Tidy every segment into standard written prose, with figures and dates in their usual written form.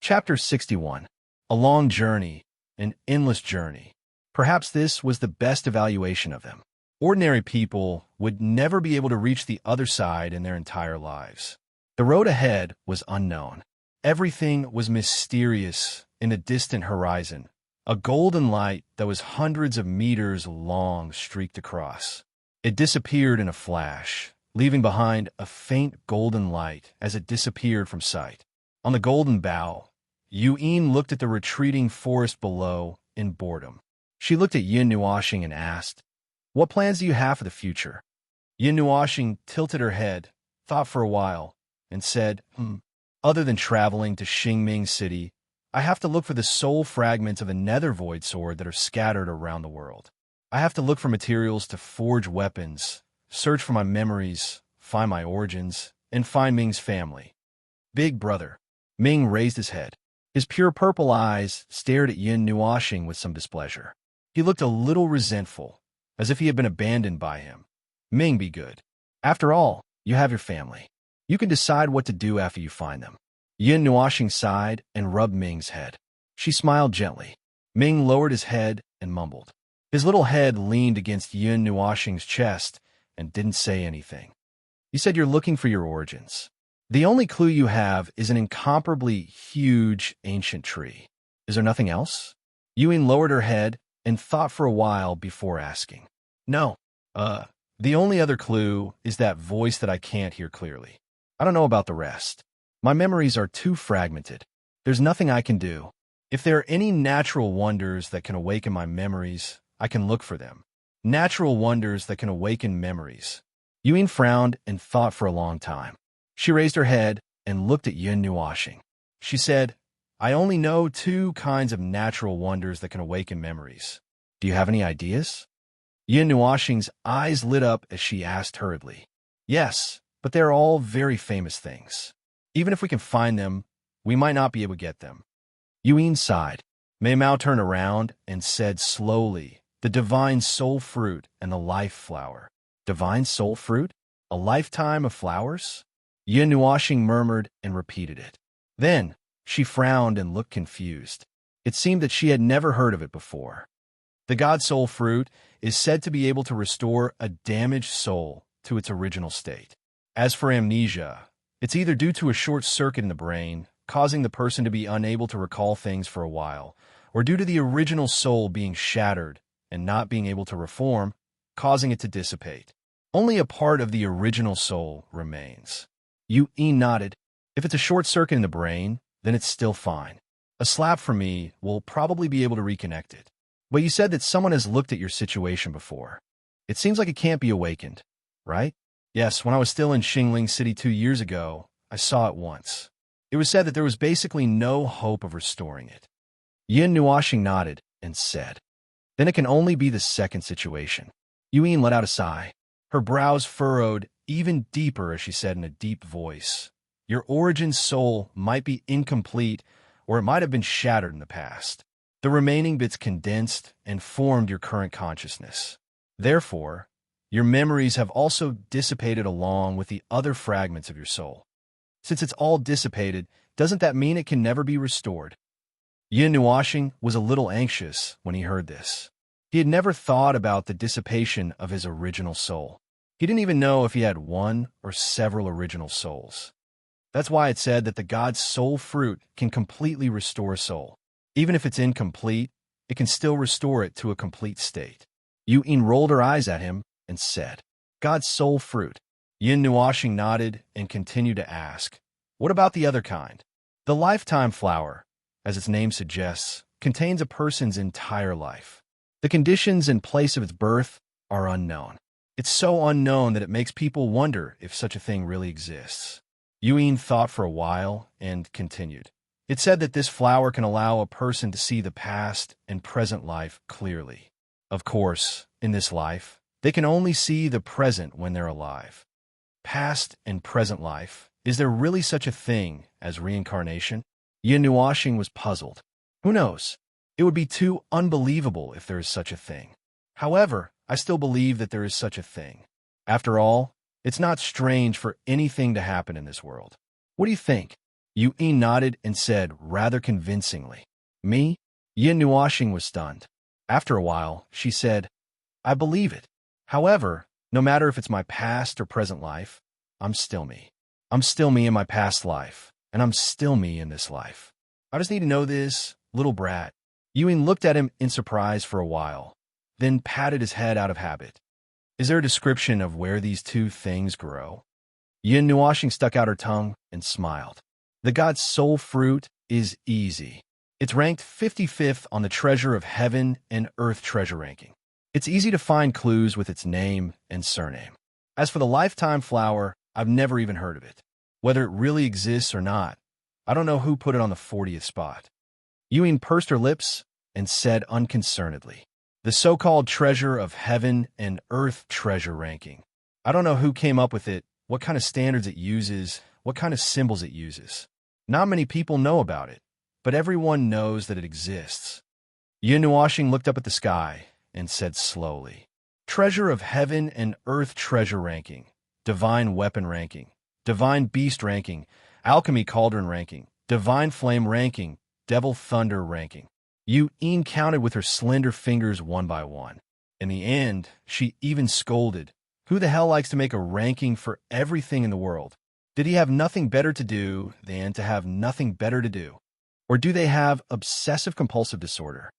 Chapter 61. A long journey, an endless journey. Perhaps this was the best evaluation of them. Ordinary people would never be able to reach the other side in their entire lives. The road ahead was unknown. Everything was mysterious in a distant horizon. A golden light that was hundreds of meters long streaked across. It disappeared in a flash, leaving behind a faint golden light as it disappeared from sight. On the golden bough, Yu'in looked at the retreating forest below in boredom. She looked at Yin Nuoxing and asked, "What plans do you have for the future?" Yin Nuoxing tilted her head, thought for a while, and said, Other than traveling to Xingming City, I have to look for the soul fragments of a nether void sword that are scattered around the world. I have to look for materials to forge weapons, search for my memories, find my origins, and find Ming's family." "Big brother." Ming raised his head. His pure purple eyes stared at Yin Nuoxing with some displeasure. He looked a little resentful, as if he had been abandoned by him. "Ming, be good. After all, you have your family. You can decide what to do after you find them." Yin Nuoxing sighed and rubbed Ming's head. She smiled gently. Ming lowered his head and mumbled. His little head leaned against Yin Nuoxing's chest and didn't say anything. "You said you're looking for your origins. The only clue you have is an incomparably huge ancient tree. Is there nothing else?" Yuin lowered her head and thought for a while before asking. "No. The only other clue is that voice that I can't hear clearly. I don't know about the rest. My memories are too fragmented. There's nothing I can do. If there are any natural wonders that can awaken my memories, I can look for them. Natural wonders that can awaken memories." Yuin frowned and thought for a long time. She raised her head and looked at Yin Nuoxing. She said, "I only know two kinds of natural wonders that can awaken memories. Do you have any ideas?" Yin Nuoxing's eyes lit up as she asked hurriedly. "Yes, but they're all very famous things. Even if we can find them, we might not be able to get them." Yuin sighed. Mei Mao turned around and said slowly, "The divine soul fruit and the life flower." "Divine soul fruit? A lifetime of flowers?" Yin Nuoxing murmured and repeated it. Then she frowned and looked confused. It seemed that she had never heard of it before. The god soul fruit is said to be able to restore a damaged soul to its original state. As for amnesia, it's either due to a short circuit in the brain, causing the person to be unable to recall things for a while, or due to the original soul being shattered and not being able to reform, causing it to dissipate. Only a part of the original soul remains. Yu'in nodded. "If it's a short circuit in the brain, then it's still fine. A slap from me will probably be able to reconnect it. But you said that someone has looked at your situation before. It seems like it can't be awakened, right?" "Yes, when I was still in Xingling City 2 years ago, I saw it once. It was said that there was basically no hope of restoring it." Yin Nuoxing nodded and said, "Then it can only be the second situation." Yuin let out a sigh. Her brows furrowed even deeper as she said in a deep voice, "Your origin soul might be incomplete, or it might have been shattered in the past. The remaining bits condensed and formed your current consciousness. Therefore, your memories have also dissipated along with the other fragments of your soul. Since it's all dissipated, doesn't that mean it can never be restored?" Yin Nuoxing was a little anxious when he heard this. He had never thought about the dissipation of his original soul. He didn't even know if he had one or several original souls. That's why it said that the god's soul fruit can completely restore a soul. Even if it's incomplete, it can still restore it to a complete state. Yu'in rolled her eyes at him and said, "God's soul fruit." Yin Nuoxing nodded and continued to ask, "What about the other kind?" "The lifetime flower, as its name suggests, contains a person's entire life. The conditions and place of its birth are unknown. It's so unknown that it makes people wonder if such a thing really exists." Yuin thought for a while and continued. "It said that this flower can allow a person to see the past and present life clearly. Of course, in this life, they can only see the present when they're alive. Past and present life, is there really such a thing as reincarnation?" Yin Nuoxing was puzzled. Who knows? It would be too unbelievable if there is such a thing. However, I still believe that there is such a thing. After all, it's not strange for anything to happen in this world. What do you think? Yu nodded and said rather convincingly, "Me?" Yin Nuashing was stunned. After a while, she said, "I believe it. However, no matter if it's my past or present life, I'm still me. I'm still me in my past life, and I'm still me in this life. I just need to know this, little brat." Ewing looked at him in surprise for a while, then patted his head out of habit. "Is there a description of where these two things grow?" Yin Nuashing stuck out her tongue and smiled. "The god's soul fruit is easy. It's ranked 55th on the Treasure of Heaven and Earth treasure ranking. It's easy to find clues with its name and surname. As for the lifetime flower, I've never even heard of it. Whether it really exists or not, I don't know who put it on the 40th spot." Ewing pursed her lips and said unconcernedly, "The so-called Treasure of Heaven and Earth treasure ranking. I don't know who came up with it, what kind of standards it uses, what kind of symbols it uses. Not many people know about it, but everyone knows that it exists." Yin Nuashing looked up at the sky and said slowly, "Treasure of Heaven and Earth treasure ranking, Divine Weapon ranking, Divine Beast ranking, Alchemy Cauldron ranking, Divine Flame ranking, Devil Thunder ranking." Yin counted with her slender fingers one by one. In the end, she even scolded, "Who the hell likes to make a ranking for everything in the world? Did he have nothing better to do than to have nothing better to do? Or do they have obsessive-compulsive disorder?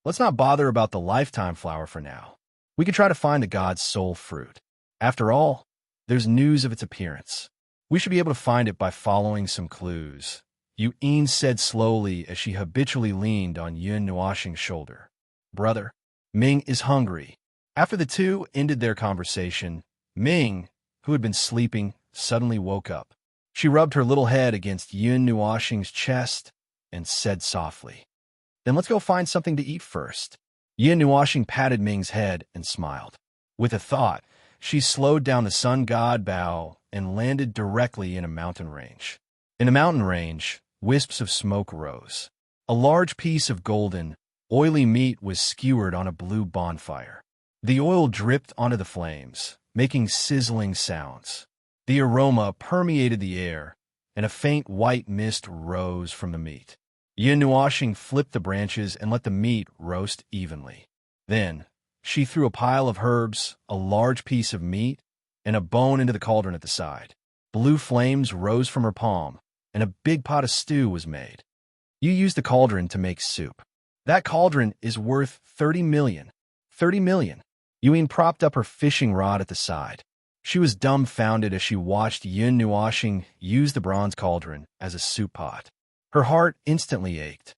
Let's not bother about the lifetime flower for now. We could try to find the god's soul fruit. After all, there's news of its appearance. We should be able to find it by following some clues." Yin said slowly as she habitually leaned on Yin Nuashing's shoulder. "Brother, Ming is hungry." After the two ended their conversation, Ming, who had been sleeping, suddenly woke up. She rubbed her little head against Yin Nuashing's chest and said softly, "Then let's go find something to eat first." Yin Nuashing patted Ming's head and smiled. With a thought, she slowed down the sun god bow and landed directly in a mountain range. In the mountain range, wisps of smoke rose. A large piece of golden, oily meat was skewered on a blue bonfire. The oil dripped onto the flames, making sizzling sounds. The aroma permeated the air, and a faint white mist rose from the meat. Yin Nuashing flipped the branches and let the meat roast evenly. Then, she threw a pile of herbs, a large piece of meat, and a bone into the cauldron at the side. Blue flames rose from her palm, and a big pot of stew was made. You used the cauldron to make soup. That cauldron is worth 30 million. 30 million. Ewing propped up her fishing rod at the side. She was dumbfounded as she watched Yin Nuashing use the bronze cauldron as a soup pot. Her heart instantly ached.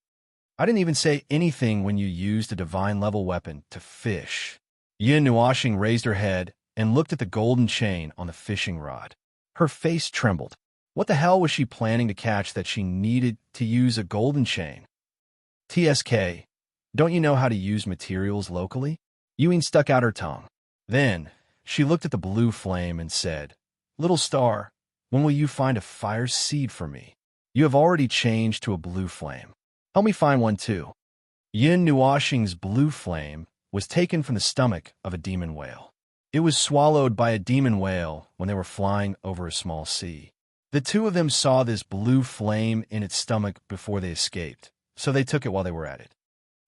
"I didn't even say anything when you used a divine-level weapon to fish." Yin Nuashing raised her head and looked at the golden chain on the fishing rod. Her face trembled. What the hell was she planning to catch that she needed to use a golden chain? "TSK, don't you know how to use materials locally?" Ewing stuck out her tongue. Then, she looked at the blue flame and said, "Little star, when will you find a fire seed for me? You have already changed to a blue flame. Help me find one too." Yin Nuashing's blue flame was taken from the stomach of a demon whale. It was swallowed by a demon whale when they were flying over a small sea. The two of them saw this blue flame in its stomach before they escaped, so they took it while they were at it.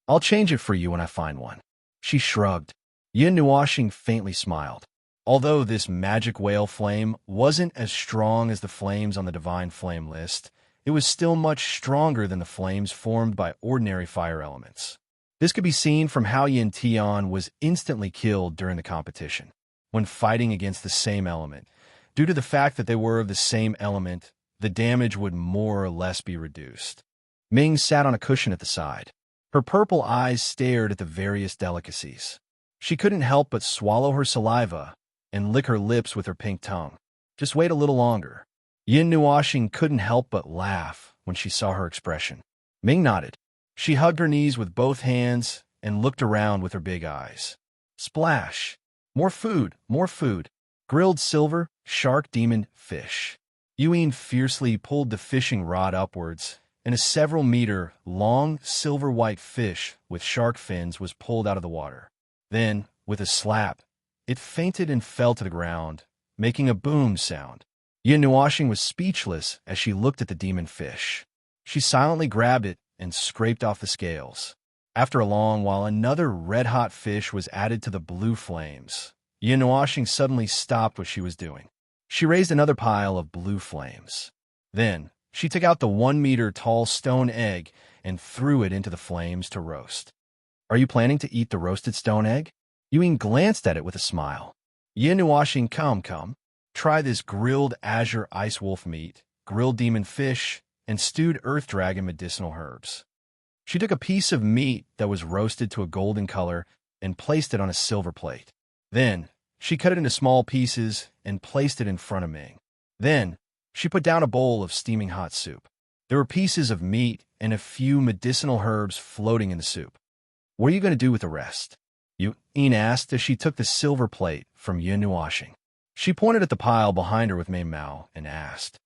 "I'll change it for you when I find one." She shrugged. Yin Nuashing faintly smiled. Although this magic whale flame wasn't as strong as the flames on the divine flame list, it was still much stronger than the flames formed by ordinary fire elements. This could be seen from how Yin Tian was instantly killed during the competition, when fighting against the same element. Due to the fact that they were of the same element, the damage would more or less be reduced. Ming sat on a cushion at the side. Her purple eyes stared at the various delicacies. She couldn't help but swallow her saliva and lick her lips with her pink tongue. Just wait a little longer. Yin Nuashing couldn't help but laugh when she saw her expression. Ming nodded. She hugged her knees with both hands and looked around with her big eyes. Splash! More food, more food. Grilled silver, shark demon, fish. Ewing fiercely pulled the fishing rod upwards, and a several-meter long silver-white fish with shark fins was pulled out of the water. Then, with a slap, it fainted and fell to the ground, making a boom sound. Yin Nuashing was speechless as she looked at the demon fish. She silently grabbed it and scraped off the scales. After a long while, another red-hot fish was added to the blue flames. Yin Nuashing suddenly stopped what she was doing. She raised another pile of blue flames. Then, she took out the 1-meter-tall stone egg and threw it into the flames to roast. Are you planning to eat the roasted stone egg? Yuin glanced at it with a smile. Yin Nuashing, come. Try this grilled azure ice wolf meat, grilled demon fish, and stewed earth dragon medicinal herbs. She took a piece of meat that was roasted to a golden color and placed it on a silver plate. Then, she cut it into small pieces and placed it in front of Ming. Then, she put down a bowl of steaming hot soup. There were pieces of meat and a few medicinal herbs floating in the soup. What are you going to do with the rest? Yuin asked as she took the silver plate from Yin Nuashing. She pointed at the pile behind her with Mei Mao and asked,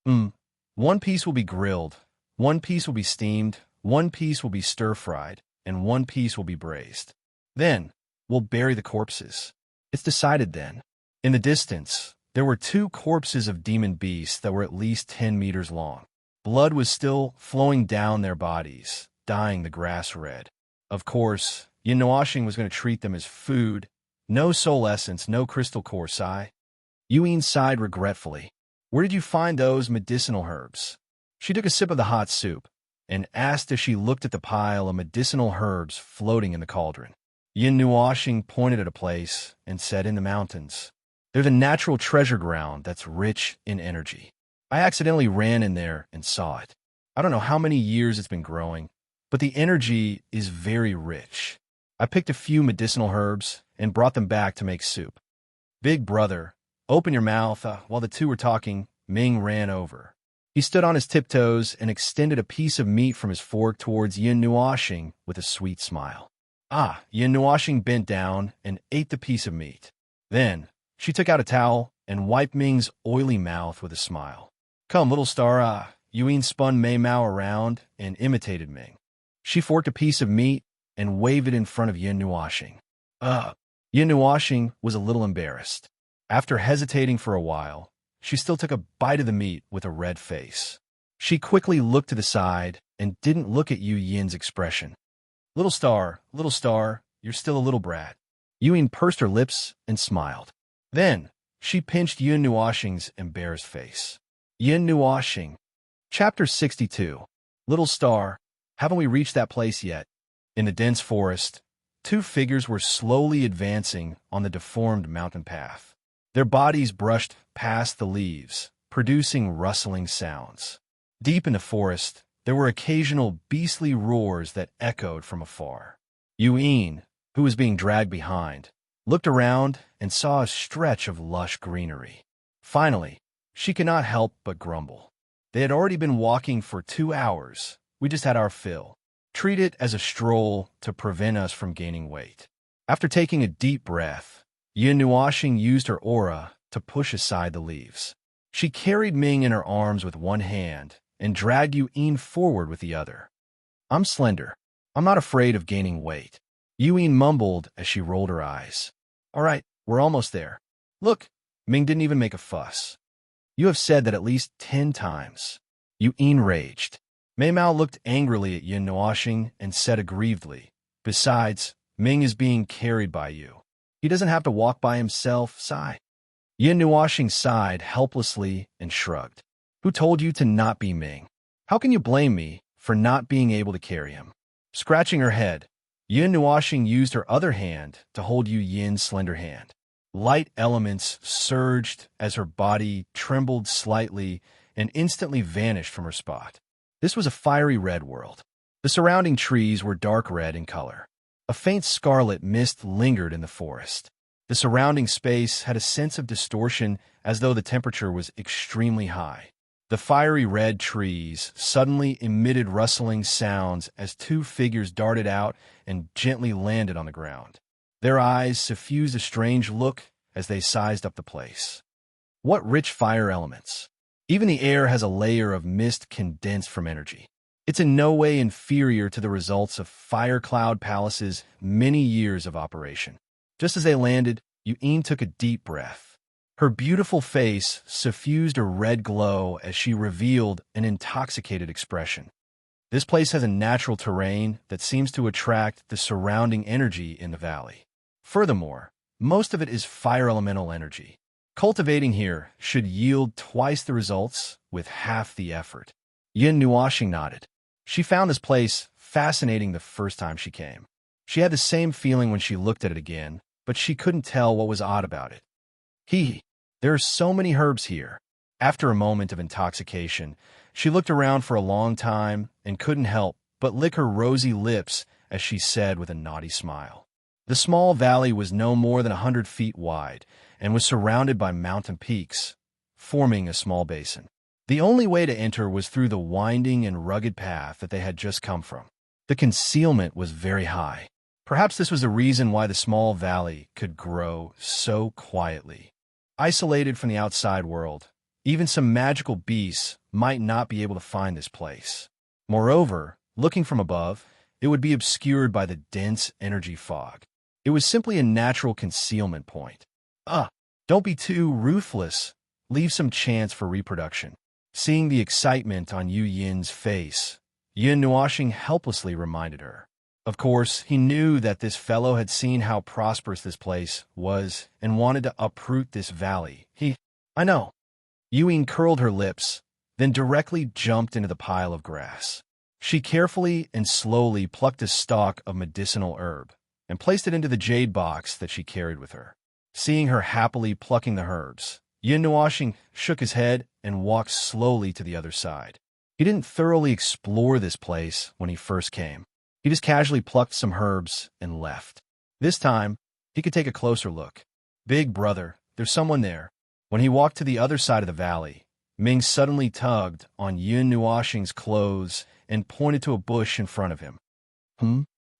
One piece will be grilled, one piece will be steamed, one piece will be stir-fried, and one piece will be braised. Then, we'll bury the corpses. It's decided then. In the distance, there were 2 corpses of demon beasts that were at least 10 meters long. Blood was still flowing down their bodies, dyeing the grass red. Of course, Yin Nuashing was going to treat them as food. No soul essence, no crystal core sai. Yuin sighed regretfully. Where did you find those medicinal herbs? She took a sip of the hot soup and asked as she looked at the pile of medicinal herbs floating in the cauldron. Yin Nuashing pointed at a place and said, in the mountains. There's a natural treasure ground that's rich in energy. I accidentally ran in there and saw it. I don't know how many years it's been growing, but the energy is very rich. I picked a few medicinal herbs and brought them back to make soup. Big brother, open your mouth. While the two were talking, Ming ran over. He stood on his tiptoes and extended a piece of meat from his fork towards Yin Nuashing with a sweet smile. Yin Nuashing bent down and ate the piece of meat. Then, she took out a towel and wiped Ming's oily mouth with a smile. Come, little star. Yuin spun Mei Mao around and imitated Ming. She forked a piece of meat and waved it in front of Yin Nuashing. Yin Nuashing was a little embarrassed. After hesitating for a while, she still took a bite of the meat with a red face. She quickly looked to the side and didn't look at Yin's expression. Little star, you're still a little brat. Yuin pursed her lips and smiled. Then, she pinched Yin Nuashing's embarrassed face. Yin Nuashing. Chapter 62. Little star, haven't we reached that place yet? In the dense forest, 2 figures were slowly advancing on the deformed mountain path. Their bodies brushed past the leaves, producing rustling sounds. Deep in the forest, there were occasional beastly roars that echoed from afar. Yuin, who was being dragged behind, looked around and saw a stretch of lush greenery. Finally, she could not help but grumble. They had already been walking for 2 hours. We just had our fill. Treat it as a stroll to prevent us from gaining weight. After taking a deep breath, Yin Nuashing used her aura to push aside the leaves. She carried Ming in her arms with one hand and dragged Yuin forward with the other. I'm slender. I'm not afraid of gaining weight. Yuin mumbled as she rolled her eyes. All right, we're almost there. Look, Ming didn't even make a fuss. You have said that at least 10 times. Yuin raged. Mei Mao looked angrily at Yin Nuashing and said aggrievedly, Besides, Ming is being carried by you. He doesn't have to walk by himself, sigh. Yin Nuashing sighed helplessly and shrugged. Who told you to not be Ming? How can you blame me for not being able to carry him? Scratching her head, Yin Nuashing used her other hand to hold Yin's slender hand. Light elements surged as her body trembled slightly and instantly vanished from her spot. This was a fiery red world. The surrounding trees were dark red in color. A faint scarlet mist lingered in the forest. The surrounding space had a sense of distortion as though the temperature was extremely high. The fiery red trees suddenly emitted rustling sounds as 2 figures darted out and gently landed on the ground. Their eyes suffused a strange look as they sized up the place. What rich fire elements! Even the air has a layer of mist condensed from energy. It's in no way inferior to the results of Fire Cloud Palace's many years of operation. Just as they landed, Yuin took a deep breath. Her beautiful face suffused a red glow as she revealed an intoxicated expression. This place has a natural terrain that seems to attract the surrounding energy in the valley. Furthermore, most of it is fire elemental energy. Cultivating here should yield twice the results with half the effort. Yin Nuashing nodded. She found this place fascinating the first time she came. She had the same feeling when she looked at it again, but she couldn't tell what was odd about it. There are so many herbs here. After a moment of intoxication, she looked around for a long time and couldn't help but lick her rosy lips as she said with a naughty smile. The small valley was no more than 100 feet wide and was surrounded by mountain peaks, forming a small basin. The only way to enter was through the winding and rugged path that they had just come from. The concealment was very high. Perhaps this was the reason why the small valley could grow so quietly. Isolated from the outside world, even some magical beasts might not be able to find this place. Moreover, looking from above, it would be obscured by the dense energy fog. It was simply a natural concealment point. Don't be too ruthless. Leave some chance for reproduction. Seeing the excitement on Yu Yin's face, Yin Nuashing helplessly reminded her. Of course, he knew that this fellow had seen how prosperous this place was and wanted to uproot this valley. I know. Yu Yin curled her lips, then directly jumped into the pile of grass. She carefully and slowly plucked a stalk of medicinal herb and placed it into the jade box that she carried with her. Seeing her happily plucking the herbs, Yin Nuashing shook his head and walked slowly to the other side. He didn't thoroughly explore this place when he first came. He just casually plucked some herbs and left. This time, he could take a closer look. Big brother, there's someone there. When he walked to the other side of the valley, Ming suddenly tugged on Yin Nuashing's clothes and pointed to a bush in front of him.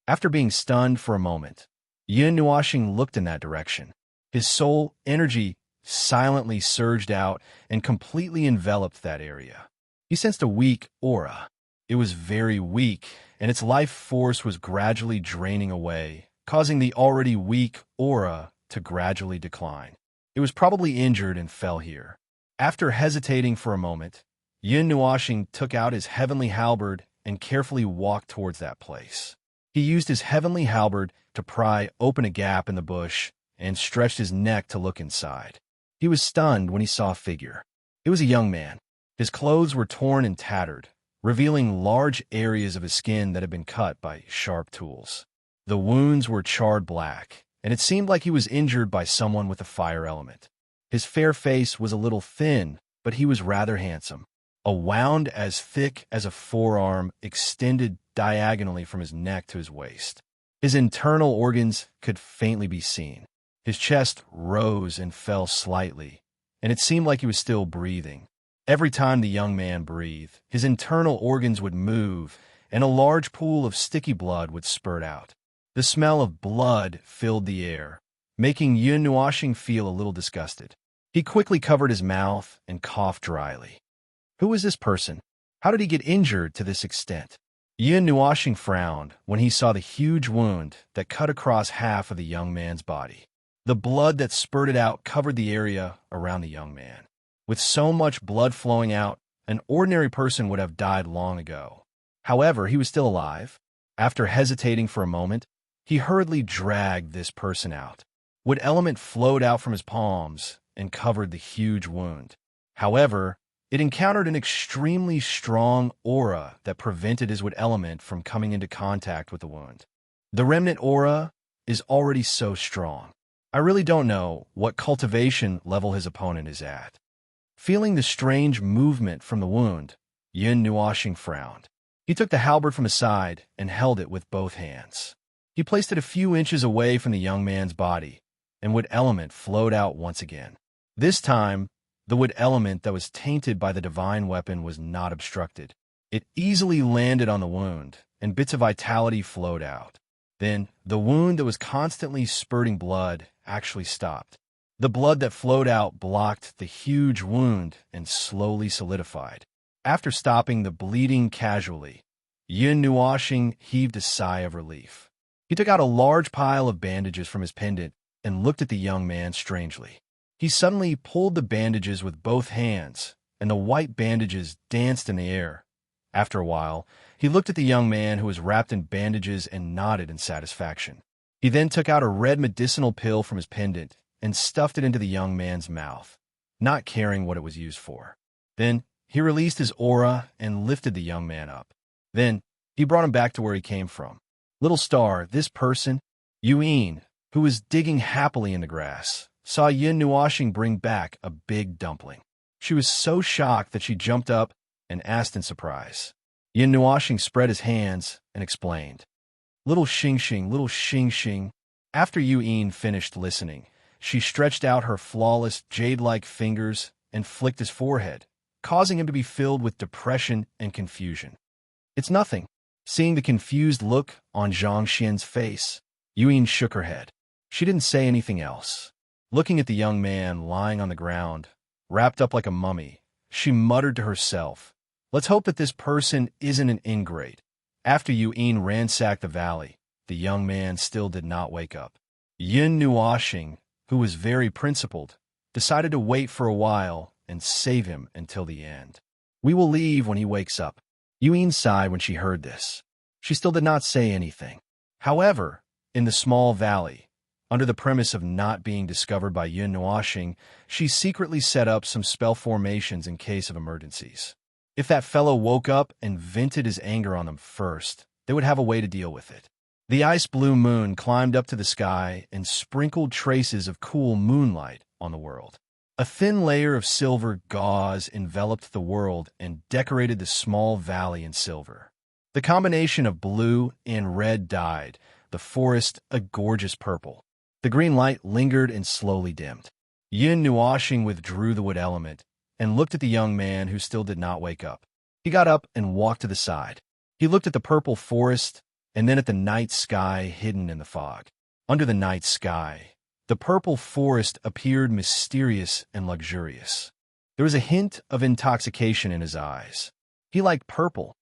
After being stunned for a moment, Yin Nuashing looked in that direction. His soul energy silently surged out and completely enveloped that area. He sensed a weak aura. It was very weak, and its life force was gradually draining away, causing the already weak aura to gradually decline. It was probably injured and fell here. After hesitating for a moment, Yin Nuashing took out his heavenly halberd and carefully walked towards that place. He used his heavenly halberd to pry open a gap in the bush and stretched his neck to look inside. He was stunned when he saw a figure. It was a young man. His clothes were torn and tattered, revealing large areas of his skin that had been cut by sharp tools. The wounds were charred black, and it seemed like he was injured by someone with a fire element. His fair face was a little thin, but he was rather handsome. A wound as thick as a forearm extended diagonally from his neck to his waist. His internal organs could faintly be seen. His chest rose and fell slightly, and it seemed like he was still breathing. Every time the young man breathed, his internal organs would move, and a large pool of sticky blood would spurt out. The smell of blood filled the air, making Yin Nuashing feel a little disgusted. He quickly covered his mouth and coughed dryly. Who was this person? How did he get injured to this extent? Yin Nuashing frowned when he saw the huge wound that cut across half of the young man's body. The blood that spurted out covered the area around the young man. With so much blood flowing out, an ordinary person would have died long ago. However, he was still alive. After hesitating for a moment, he hurriedly dragged this person out. Wood element flowed out from his palms and covered the huge wound. However, it encountered an extremely strong aura that prevented his wood element from coming into contact with the wound. The remnant aura is already so strong. I really don't know what cultivation level his opponent is at. Feeling the strange movement from the wound, Yin Nuashing frowned. He took the halberd from his side and held it with both hands. He placed it a few inches away from the young man's body, and wood element flowed out once again. This time, the wood element that was tainted by the divine weapon was not obstructed. It easily landed on the wound, and bits of vitality flowed out. Then, the wound that was constantly spurting blood actually stopped. The blood that flowed out blocked the huge wound and slowly solidified. After stopping the bleeding casually, Yin Nuashing heaved a sigh of relief. He took out a large pile of bandages from his pendant and looked at the young man strangely. He suddenly pulled the bandages with both hands, and the white bandages danced in the air. After a while, he looked at the young man who was wrapped in bandages and nodded in satisfaction. He then took out a red medicinal pill from his pendant and stuffed it into the young man's mouth, not caring what it was used for. Then he released his aura and lifted the young man up. Then he brought him back to where he came from. Little star, this person, Yuin, who was digging happily in the grass, saw Yin Nuashing bring back a big dumpling. She was so shocked that she jumped up and asked in surprise. Yin Nuashing spread his hands and explained. Little Xing, little Xing. After Yuin finished listening, she stretched out her flawless, jade-like fingers and flicked his forehead, causing him to be filled with depression and confusion. It's nothing. Seeing the confused look on Zhang Xian's face, Yuin shook her head. She didn't say anything else. Looking at the young man lying on the ground, wrapped up like a mummy, she muttered to herself, let's hope that this person isn't an ingrate. After Yuin ransacked the valley, the young man still did not wake up. Yin Nuashing, who was very principled, decided to wait for a while and save him until the end. We will leave when he wakes up. Yuin sighed when she heard this. She still did not say anything. However, in the small valley, under the premise of not being discovered by Yin Nuashing, she secretly set up some spell formations in case of emergencies. If that fellow woke up and vented his anger on them first, they would have a way to deal with it. The ice-blue moon climbed up to the sky and sprinkled traces of cool moonlight on the world. A thin layer of silver gauze enveloped the world and decorated the small valley in silver. The combination of blue and red dyed the forest a gorgeous purple. The green light lingered and slowly dimmed. Yin Nuashing withdrew the wood element and looked at the young man who still did not wake up. He got up and walked to the side. He looked at the purple forest and then at the night sky hidden in the fog. Under the night sky, the purple forest appeared mysterious and luxurious. There was a hint of intoxication in his eyes. He liked purple.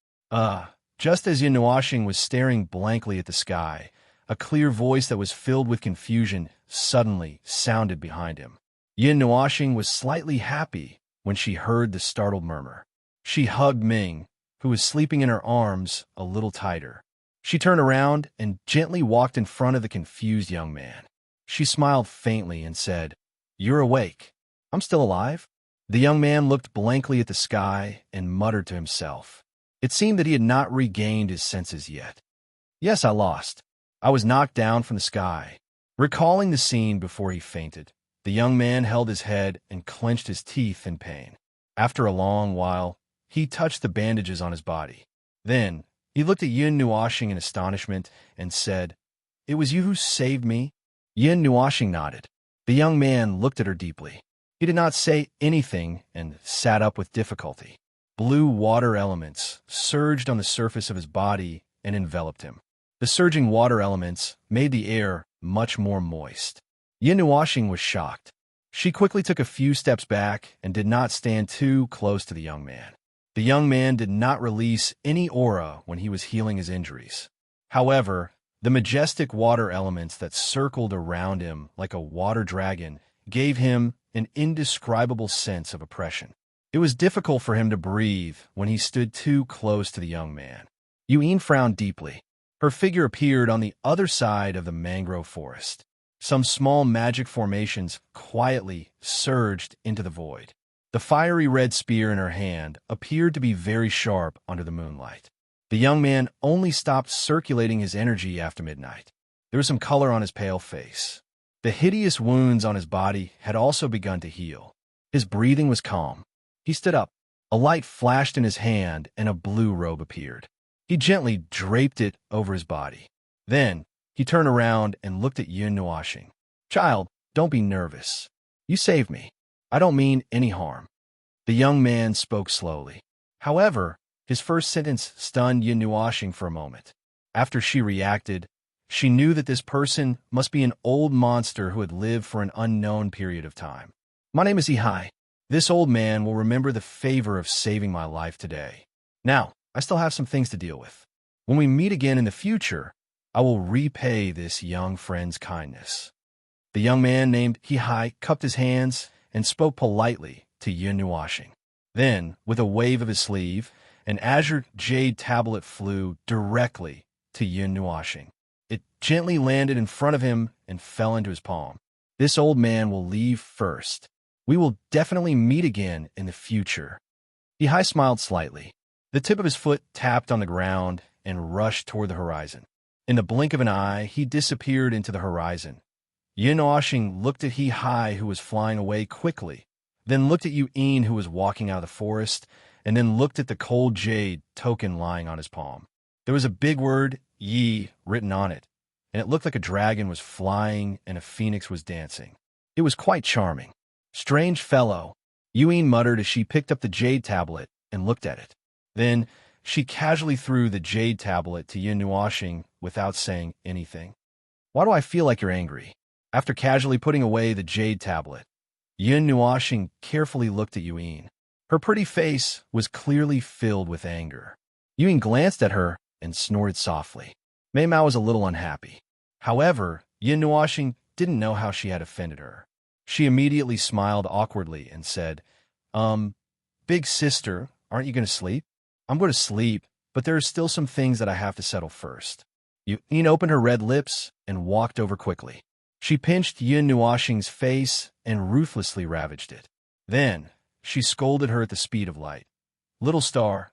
Just as Yin Nuashing was staring blankly at the sky, a clear voice that was filled with confusion suddenly sounded behind him. Yin Nuashing was slightly happy when she heard the startled murmur. She hugged Ming, who was sleeping in her arms, a little tighter. She turned around and gently walked in front of the confused young man. She smiled faintly and said, "You're awake. I'm still alive?" The young man looked blankly at the sky and muttered to himself. It seemed that he had not regained his senses yet. "Yes, I lost. I was knocked down from the sky." Recalling the scene before he fainted, the young man held his head and clenched his teeth in pain. After a long while, he touched the bandages on his body. Then, he looked at Yin Nuashing in astonishment and said, "It was you who saved me?" Yin Nuashing nodded. The young man looked at her deeply. He did not say anything and sat up with difficulty. Blue water elements surged on the surface of his body and enveloped him. The surging water elements made the air much more moist. Yin Nuashing was shocked. She quickly took a few steps back and did not stand too close to the young man. The young man did not release any aura when he was healing his injuries. However, the majestic water elements that circled around him like a water dragon gave him an indescribable sense of oppression. It was difficult for him to breathe when he stood too close to the young man. Yuin frowned deeply. Her figure appeared on the other side of the mangrove forest. Some small magic formations quietly surged into the void. The fiery red spear in her hand appeared to be very sharp under the moonlight. The young man only stopped circulating his energy after midnight. There was some color on his pale face. The hideous wounds on his body had also begun to heal. His breathing was calm. He stood up. A light flashed in his hand and a blue robe appeared. He gently draped it over his body. Then, he turned around and looked at Yin Nuashing. "Child, don't be nervous. You saved me. I don't mean any harm." The young man spoke slowly. However, his first sentence stunned Yin Nuashing for a moment. After she reacted, she knew that this person must be an old monster who had lived for an unknown period of time. "My name is Ihai. This old man will remember the favor of saving my life today. Now, I still have some things to deal with. When we meet again in the future, I will repay this young friend's kindness." The young man named Hihai cupped his hands and spoke politely to Yun Nuashing. Then, with a wave of his sleeve, an azure jade tablet flew directly to Yun Nuashing. It gently landed in front of him and fell into his palm. This old man will leave first. We will definitely meet again in the future. Hihai smiled slightly. The tip of his foot tapped on the ground and rushed toward the horizon. In the blink of an eye, he disappeared into the horizon. Yun Nuashing looked at Hihai, who was flying away quickly, then looked at Yu'in, who was walking out of the forest, and then looked at the cold jade token lying on his palm. There was a big word, Yi, written on it, and it looked like a dragon was flying and a phoenix was dancing. It was quite charming. Strange fellow, Yu'in muttered as she picked up the jade tablet and looked at it. Then she casually threw the jade tablet to Yun Nuashing without saying anything. Why do I feel like you're angry? After casually putting away the jade tablet, Yun Nuashing carefully looked at Yu'in. Her pretty face was clearly filled with anger. Yu'in glanced at her and snorted softly. Mei Mao was a little unhappy. However, Yun Nuashing didn't know how she had offended her. She immediately smiled awkwardly and said, Big sister, aren't you going to sleep? I'm going to sleep, but there are still some things that I have to settle first. Yu'in opened her red lips and walked over quickly. She pinched Yun Nuashing's face and ruthlessly ravaged it. Then, she scolded her at the speed of light. Little star,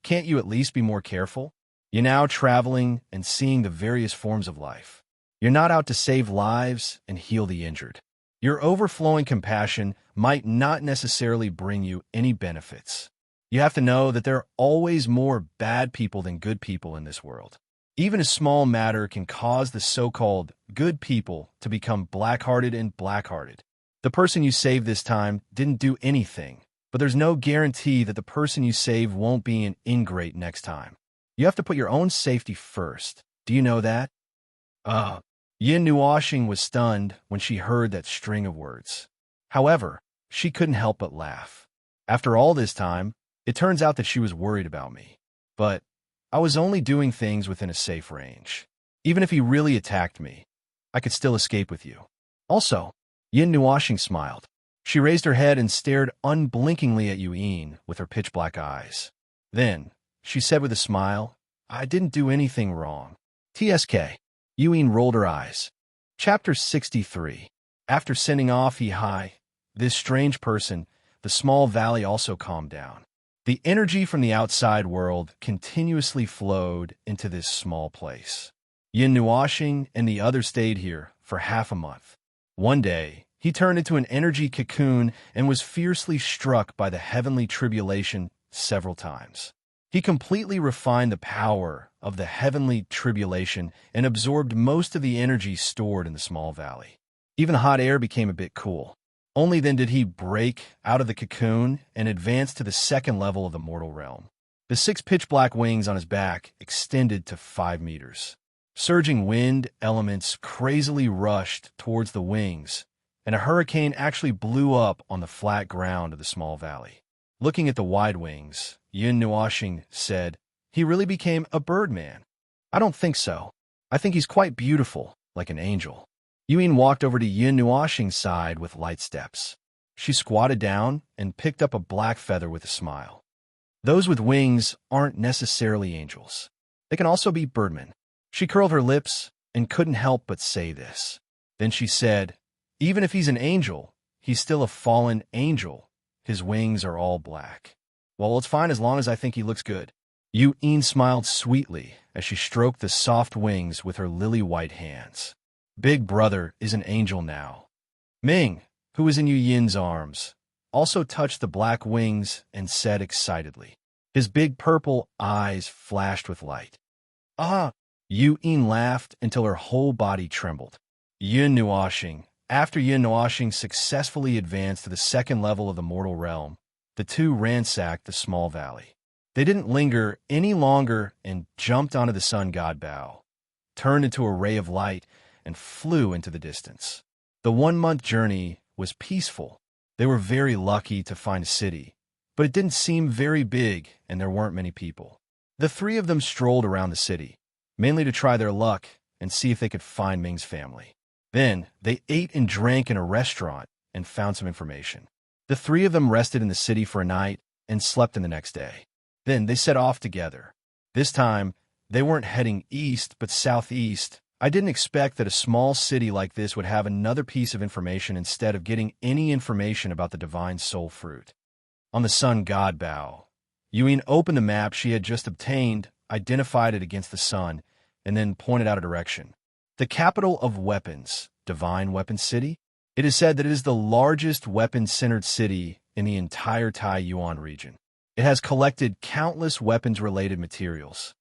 can't you at least be more careful? You're now traveling and seeing the various forms of life. You're not out to save lives and heal the injured. Your overflowing compassion might not necessarily bring you any benefits. You have to know that there are always more bad people than good people in this world. Even a small matter can cause the so-called good people to become black-hearted and black-hearted. The person you saved this time didn't do anything, but there's no guarantee that the person you save won't be an ingrate next time. You have to put your own safety first. Do you know that? Yun Nuashing was stunned when she heard that string of words. However, she couldn't help but laugh. After all this time, it turns out that she was worried about me. But I was only doing things within a safe range. Even if he really attacked me, I could still escape with you. Also, Yun Nuashing smiled. She raised her head and stared unblinkingly at Yu'in with her pitch-black eyes. Then, she said with a smile, I didn't do anything wrong. TSK. Yu'in rolled her eyes. Chapter 63. After sending off Hihai, this strange person, the small valley also calmed down. The energy from the outside world continuously flowed into this small place. Yun Nuashing and the others stayed here for half a month. One day, he turned into an energy cocoon and was fiercely struck by the heavenly tribulation several times. He completely refined the power of the heavenly tribulation and absorbed most of the energy stored in the small valley. Even hot air became a bit cool. Only then did he break out of the cocoon and advance to the second level of the mortal realm. The 6 pitch-black wings on his back extended to 5 meters. Surging wind elements crazily rushed towards the wings, and a hurricane actually blew up on the flat ground of the small valley. Looking at the wide wings, Yun Nuashing said, He really became a birdman. I don't think so. I think he's quite beautiful, like an angel. Yu'in walked over to Yun Nuashing's side with light steps. She squatted down and picked up a black feather with a smile. Those with wings aren't necessarily angels. They can also be birdmen. She curled her lips and couldn't help but say this. Then she said, Even if he's an angel, he's still a fallen angel. His wings are all black. Well, it's fine as long as I think he looks good. Yu'in smiled sweetly as she stroked the soft wings with her lily-white hands. Big brother is an angel now. Ming, who was in Yu'in's arms, also touched the black wings and said excitedly. His big purple eyes flashed with light. Ah! Yu'in laughed until her whole body trembled. After Yun Nuashing successfully advanced to the second level of the mortal realm, the two ransacked the small valley. They didn't linger any longer and jumped onto the sun god bow, turned into a ray of light, and flew into the distance. The 1-month journey was peaceful. They were very lucky to find a city, but it didn't seem very big and there weren't many people. The 3 of them strolled around the city, mainly to try their luck and see if they could find Ming's family. Then they ate and drank in a restaurant and found some information. The three of them rested in the city for a night and slept in the next day. Then they set off together. This time, they weren't heading east but southeast. I didn't expect that a small city like this would have another piece of information instead of getting any information about the divine soul fruit. On the sun god bow, Yuin opened the map she had just obtained, identified it against the sun, and then pointed out a direction. The capital of weapons, Divine Weapon City. It is said that it is the largest weapon-centered city in the entire Taiyuan region. It has collected countless weapons-related materials.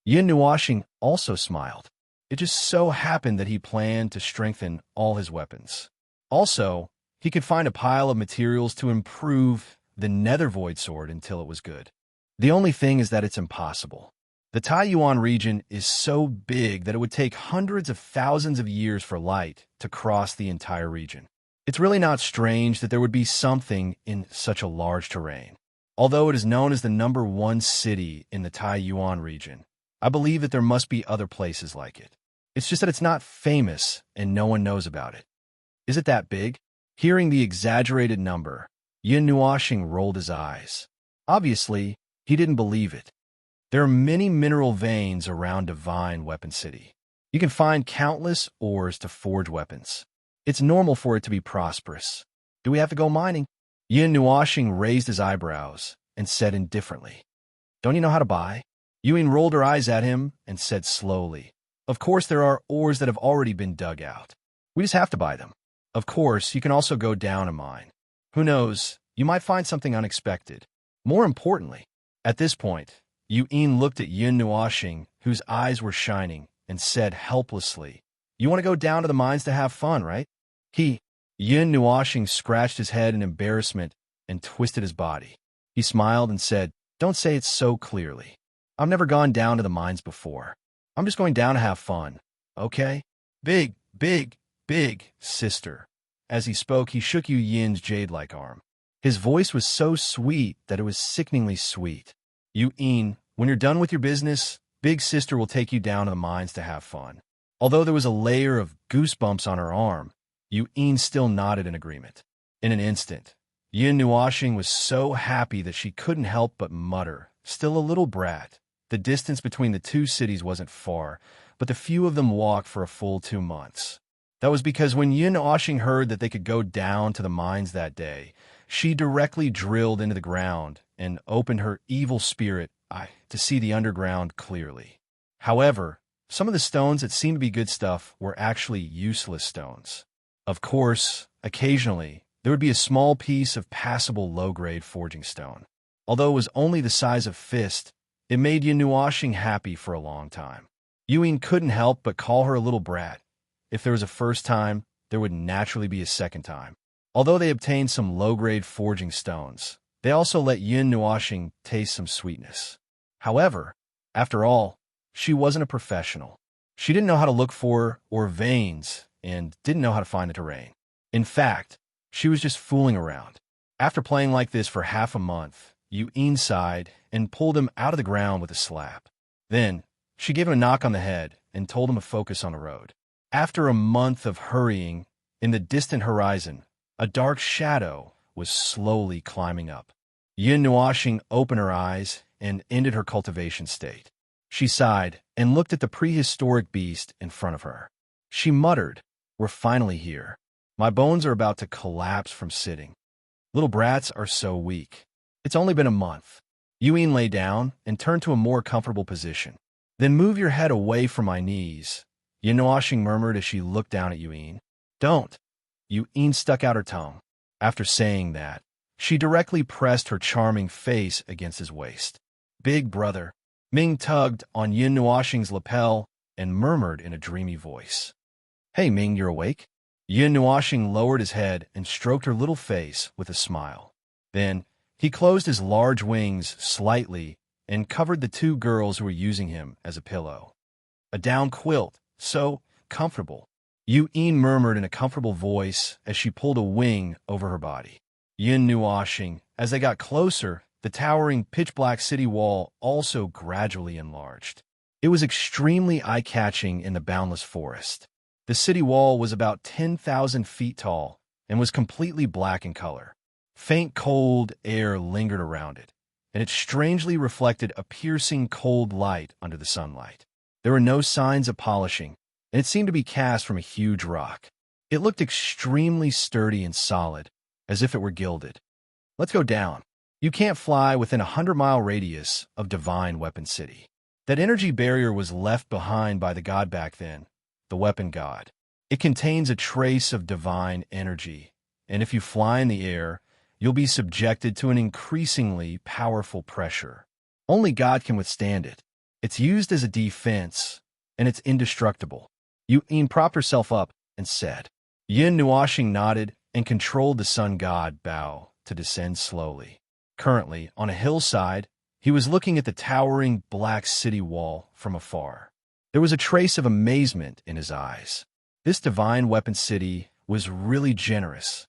Yin Nuoxing also smiled. It just so happened that he planned to strengthen all his weapons. Also, he could find a pile of materials to improve the Nether Void Sword until it was good. The only thing is that it's impossible. The Taiyuan region is so big that it would take hundreds of thousands of years for light to cross the entire region. It's really not strange that there would be something in such a large terrain. Although it is known as the #1 city in the Taiyuan region, I believe that there must be other places like it. It's just that it's not famous and no one knows about it. Is it that big? Hearing the exaggerated number, Yin Nuoxing rolled his eyes. Obviously, he didn't believe it. There are many mineral veins around Divine Weapon City. You can find countless ores to forge weapons. It's normal for it to be prosperous. Do we have to go mining? Yin Nuoxing raised his eyebrows and said indifferently, "Don't you know how to buy?" Yuin rolled her eyes at him and said slowly, "Of course there are ores that have already been dug out. We just have to buy them. Of course, you can also go down a mine. Who knows, you might find something unexpected. More importantly," at this point, Yuin looked at Yin Nuoxing, whose eyes were shining, and said helplessly, "You want to go down to the mines to have fun, right?" Yin Nuoxing scratched his head in embarrassment and twisted his body. He smiled and said, "Don't say it so clearly. I've never gone down to the mines before. I'm just going down to have fun, okay? Big, sister." As he spoke, he shook Yu Yin's jade-like arm. His voice was so sweet that it was sickeningly sweet. "Yuin, when you're done with your business, Big Sister will take you down to the mines to have fun." Although there was a layer of goosebumps on her arm, Yuin still nodded in agreement. In an instant, Yin Nuoxing was so happy that she couldn't help but mutter, "Still a little brat." The distance between the two cities wasn't far, but the few of them walked for a full 2 months. That was because when Yin Nuoxing heard that they could go down to the mines that day, she directly drilled into the ground and opened her evil spirit eye to see the underground clearly. However, some of the stones that seemed to be good stuff were actually useless stones. Of course, occasionally, there would be a small piece of passable low-grade forging stone. Although it was only the size of fist, it made Yin Nuoxing happy for a long time. Yuin couldn't help but call her a little brat. If there was a first time, there would naturally be a second time. Although they obtained some low-grade forging stones, they also let Yin Nuoxing taste some sweetness. However, after all, she wasn't a professional. She didn't know how to look for or veins and didn't know how to find the terrain. In fact, she was just fooling around. After playing like this for half a month, Yuin sighed and pulled him out of the ground with a slap. Then, she gave him a knock on the head and told him to focus on the road. After a month of hurrying, in the distant horizon, a dark shadow was slowly climbing up. Yin Nuoxing opened her eyes and ended her cultivation state. She sighed and looked at the prehistoric beast in front of her. She muttered, "We're finally here. My bones are about to collapse from sitting. Little brats are so weak. It's only been a month." Yuin lay down and turned to a more comfortable position. "Then move your head away from my knees," Yin Nuoxing murmured as she looked down at Yuin. "Don't." Yuin stuck out her tongue. After saying that, she directly pressed her charming face against his waist. "Big brother." Ming tugged on Yin Nuoxing's lapel and murmured in a dreamy voice, "Hey Ming, you're awake?" Yin Nuoxing lowered his head and stroked her little face with a smile. Then, he closed his large wings slightly and covered the two girls who were using him as a pillow. "A down quilt, so comfortable," Yuin murmured in a comfortable voice as she pulled a wing over her body. Yin Nuoxing, as they got closer, the towering pitch-black city wall also gradually enlarged. It was extremely eye-catching in the boundless forest. The city wall was about 10,000 feet tall and was completely black in color. Faint cold air lingered around it, and it strangely reflected a piercing cold light under the sunlight. There were no signs of polishing, and it seemed to be cast from a huge rock. It looked extremely sturdy and solid, as if it were gilded. Let's go down. You can't fly within a 100-mile radius of Divine Weapon City. That energy barrier was left behind by the god back then, the weapon god. It contains a trace of divine energy, and if you fly in the air, you'll be subjected to an increasingly powerful pressure. Only God can withstand it. It's used as a defense, and it's indestructible. Yin propped herself up and said. Yin Nuashing nodded and controlled the sun god Bao to descend slowly. Currently, on a hillside, he was looking at the towering black city wall from afar. There was a trace of amazement in his eyes. This divine weapon city was really generous.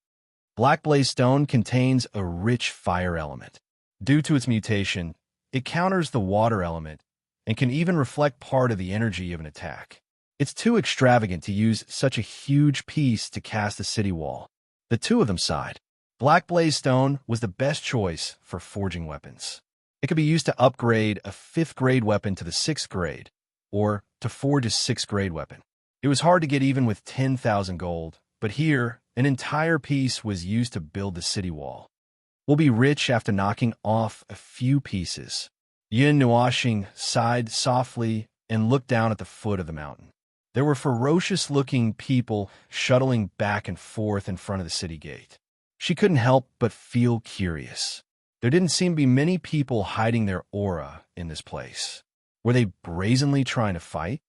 Black Blaze Stone contains a rich fire element. Due to its mutation, it counters the water element and can even reflect part of the energy of an attack. It's too extravagant to use such a huge piece to cast a city wall. The two of them sighed. Black Blaze Stone was the best choice for forging weapons. It could be used to upgrade a 5th grade weapon to the 6th grade, or to forge a 6th grade weapon. It was hard to get even with 10,000 gold, but here, an entire piece was used to build the city wall. We'll be rich after knocking off a few pieces. Yin Nuashing sighed softly and looked down at the foot of the mountain. There were ferocious-looking people shuttling back and forth in front of the city gate. She couldn't help but feel curious. There didn't seem to be many people hiding their aura in this place. Were they brazenly trying to fight?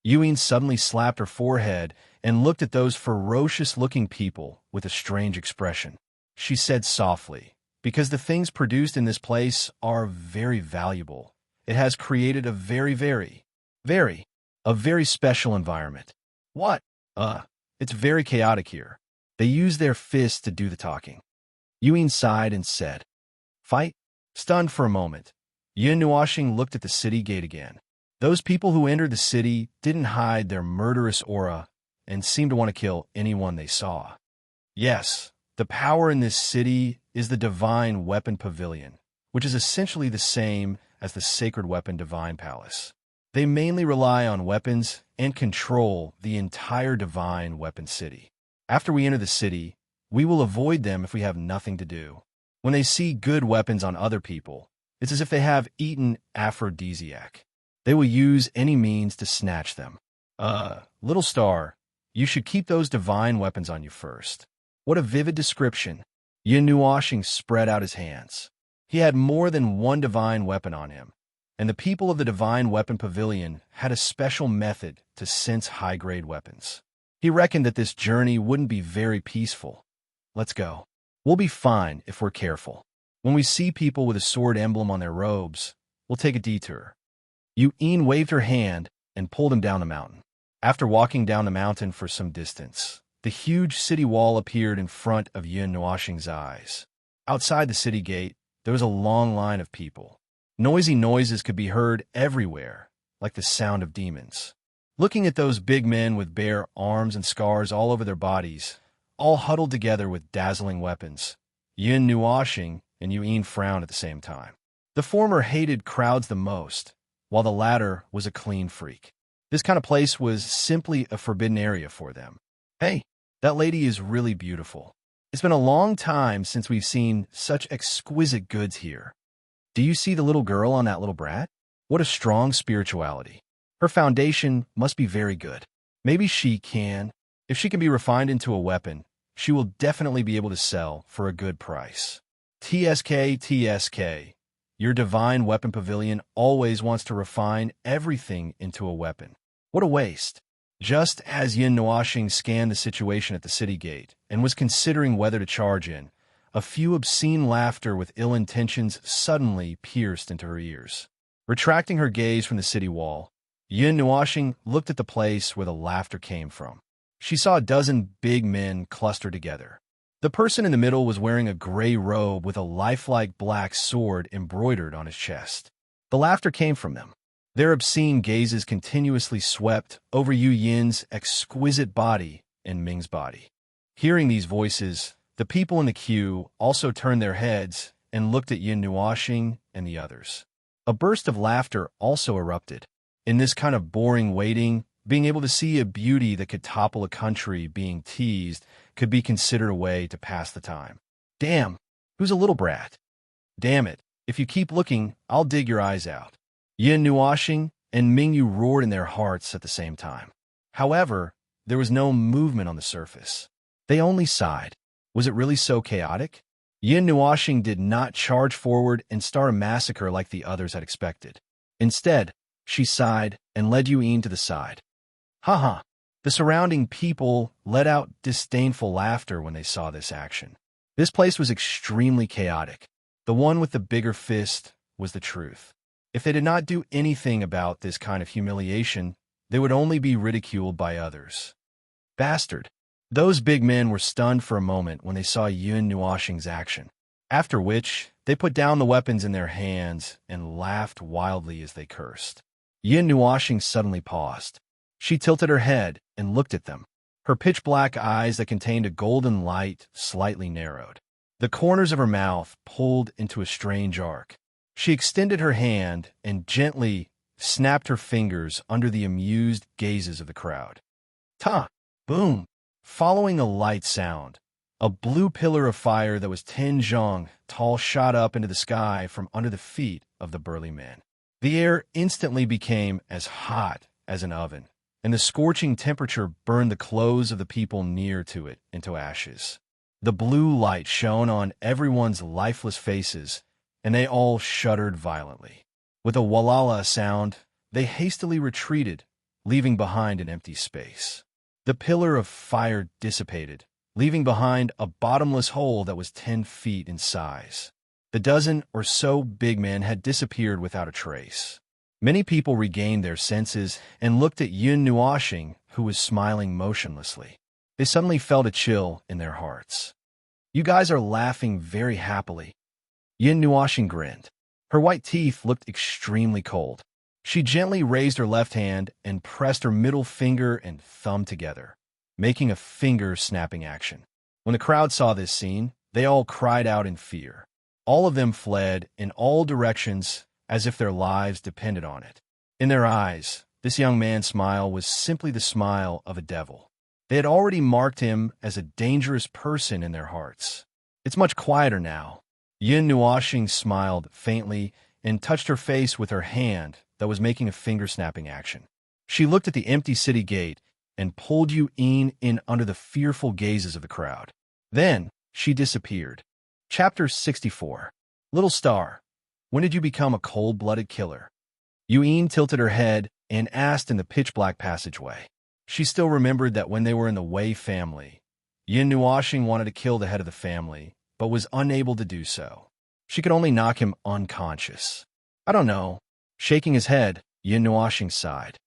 Yuin suddenly slapped her forehead and looked at those ferocious-looking people with a strange expression. She said softly, because the things produced in this place are very valuable. It has created a very special environment. What? It's very chaotic here. They use their fists to do the talking. Yuin sighed and said, Fight? Stunned for a moment, Yin Nuashing looked at the city gate again. Those people who entered the city didn't hide their murderous aura and seemed to want to kill anyone they saw. Yes, the power in this city is the Divine Weapon Pavilion, which is essentially the same as the Sacred Weapon Divine Palace. They mainly rely on weapons and control the entire Divine Weapon City. After we enter the city, we will avoid them if we have nothing to do. When they see good weapons on other people, it's as if they have eaten aphrodisiac. They will use any means to snatch them. Little star, you should keep those divine weapons on you first. What a vivid description. Yin Nuashing spread out his hands. He had more than one divine weapon on him, and the people of the Divine Weapon Pavilion had a special method to sense high-grade weapons. He reckoned that this journey wouldn't be very peaceful. Let's go. We'll be fine if we're careful. When we see people with a sword emblem on their robes, we'll take a detour. Yuin waved her hand and pulled him down the mountain. After walking down the mountain for some distance, the huge city wall appeared in front of Yin Nuashing's eyes. Outside the city gate, there was a long line of people. Noisy noises could be heard everywhere, like the sound of demons. Looking at those big men with bare arms and scars all over their bodies, all huddled together with dazzling weapons, Yin Nuashing and Yuin frowned at the same time. The former hated crowds the most, while the latter was a clean freak. This kind of place was simply a forbidden area for them. Hey, that lady is really beautiful. It's been a long time since we've seen such exquisite goods here. Do you see the little girl on that little brat? What a strong spirituality. Her foundation must be very good. Maybe if she can be refined into a weapon, she will definitely be able to sell for a good price. TSK. Your Divine Weapon Pavilion always wants to refine everything into a weapon. What a waste. Just as Yin Nuashing scanned the situation at the city gate and was considering whether to charge in, a few obscene laughter with ill intentions suddenly pierced into her ears. Retracting her gaze from the city wall, Yin Nuashing looked at the place where the laughter came from. She saw a dozen big men clustered together. The person in the middle was wearing a gray robe with a lifelike black sword embroidered on his chest. The laughter came from them. Their obscene gazes continuously swept over Yu Yin's exquisite body and Ming's body. Hearing these voices, the people in the queue also turned their heads and looked at Yin Nuoxing and the others. A burst of laughter also erupted. In this kind of boring waiting, being able to see a beauty that could topple a country being teased could be considered a way to pass the time. Damn, who's a little brat? Damn it, if you keep looking, I'll dig your eyes out. Yin Nuoxing and Mingyu roared in their hearts at the same time. However, there was no movement on the surface. They only sighed. Was it really so chaotic? Yin Nuoxing did not charge forward and start a massacre like the others had expected. Instead, she sighed and led Yu Yin to the side. Haha. The surrounding people let out disdainful laughter when they saw this action. This place was extremely chaotic. The one with the bigger fist was the truth. If they did not do anything about this kind of humiliation, they would only be ridiculed by others. Bastard. Those big men were stunned for a moment when they saw Yin Nuoxing's action, after which they put down the weapons in their hands and laughed wildly as they cursed. Yin Nuoxing suddenly paused. She tilted her head and looked at them. Her pitch-black eyes that contained a golden light slightly narrowed. The corners of her mouth pulled into a strange arc. She extended her hand and gently snapped her fingers under the amused gazes of the crowd. Ta! Boom! Following a light sound, a blue pillar of fire that was 10 zhong tall shot up into the sky from under the feet of the burly man. The air instantly became as hot as an oven, and the scorching temperature burned the clothes of the people near to it into ashes. The blue light shone on everyone's lifeless faces, and they all shuddered violently. With a walala sound, they hastily retreated, leaving behind an empty space. The pillar of fire dissipated, leaving behind a bottomless hole that was 10 feet in size. The dozen or so big men had disappeared without a trace. Many people regained their senses and looked at Yin Nuoxing, who was smiling motionlessly. They suddenly felt a chill in their hearts. You guys are laughing very happily. Yin Nuoxing grinned. Her white teeth looked extremely cold. She gently raised her left hand and pressed her middle finger and thumb together, making a finger-snapping action. When the crowd saw this scene, they all cried out in fear. All of them fled in all directions as if their lives depended on it. In their eyes, this young man's smile was simply the smile of a devil. They had already marked him as a dangerous person in their hearts. It's much quieter now. Yin Nuoxing smiled faintly and touched her face with her hand that was making a finger-snapping action. She looked at the empty city gate and pulled Yu Yin in under the fearful gazes of the crowd. Then she disappeared. Chapter 64. Little Star, when did you become a cold-blooded killer? Yu Yin tilted her head and asked in the pitch-black passageway. She still remembered that when they were in the Wei family, Yin Nuoxing wanted to kill the head of the family, but was unable to do so. She could only knock him unconscious. I don't know. Shaking his head, Yin Nuoxing sighed.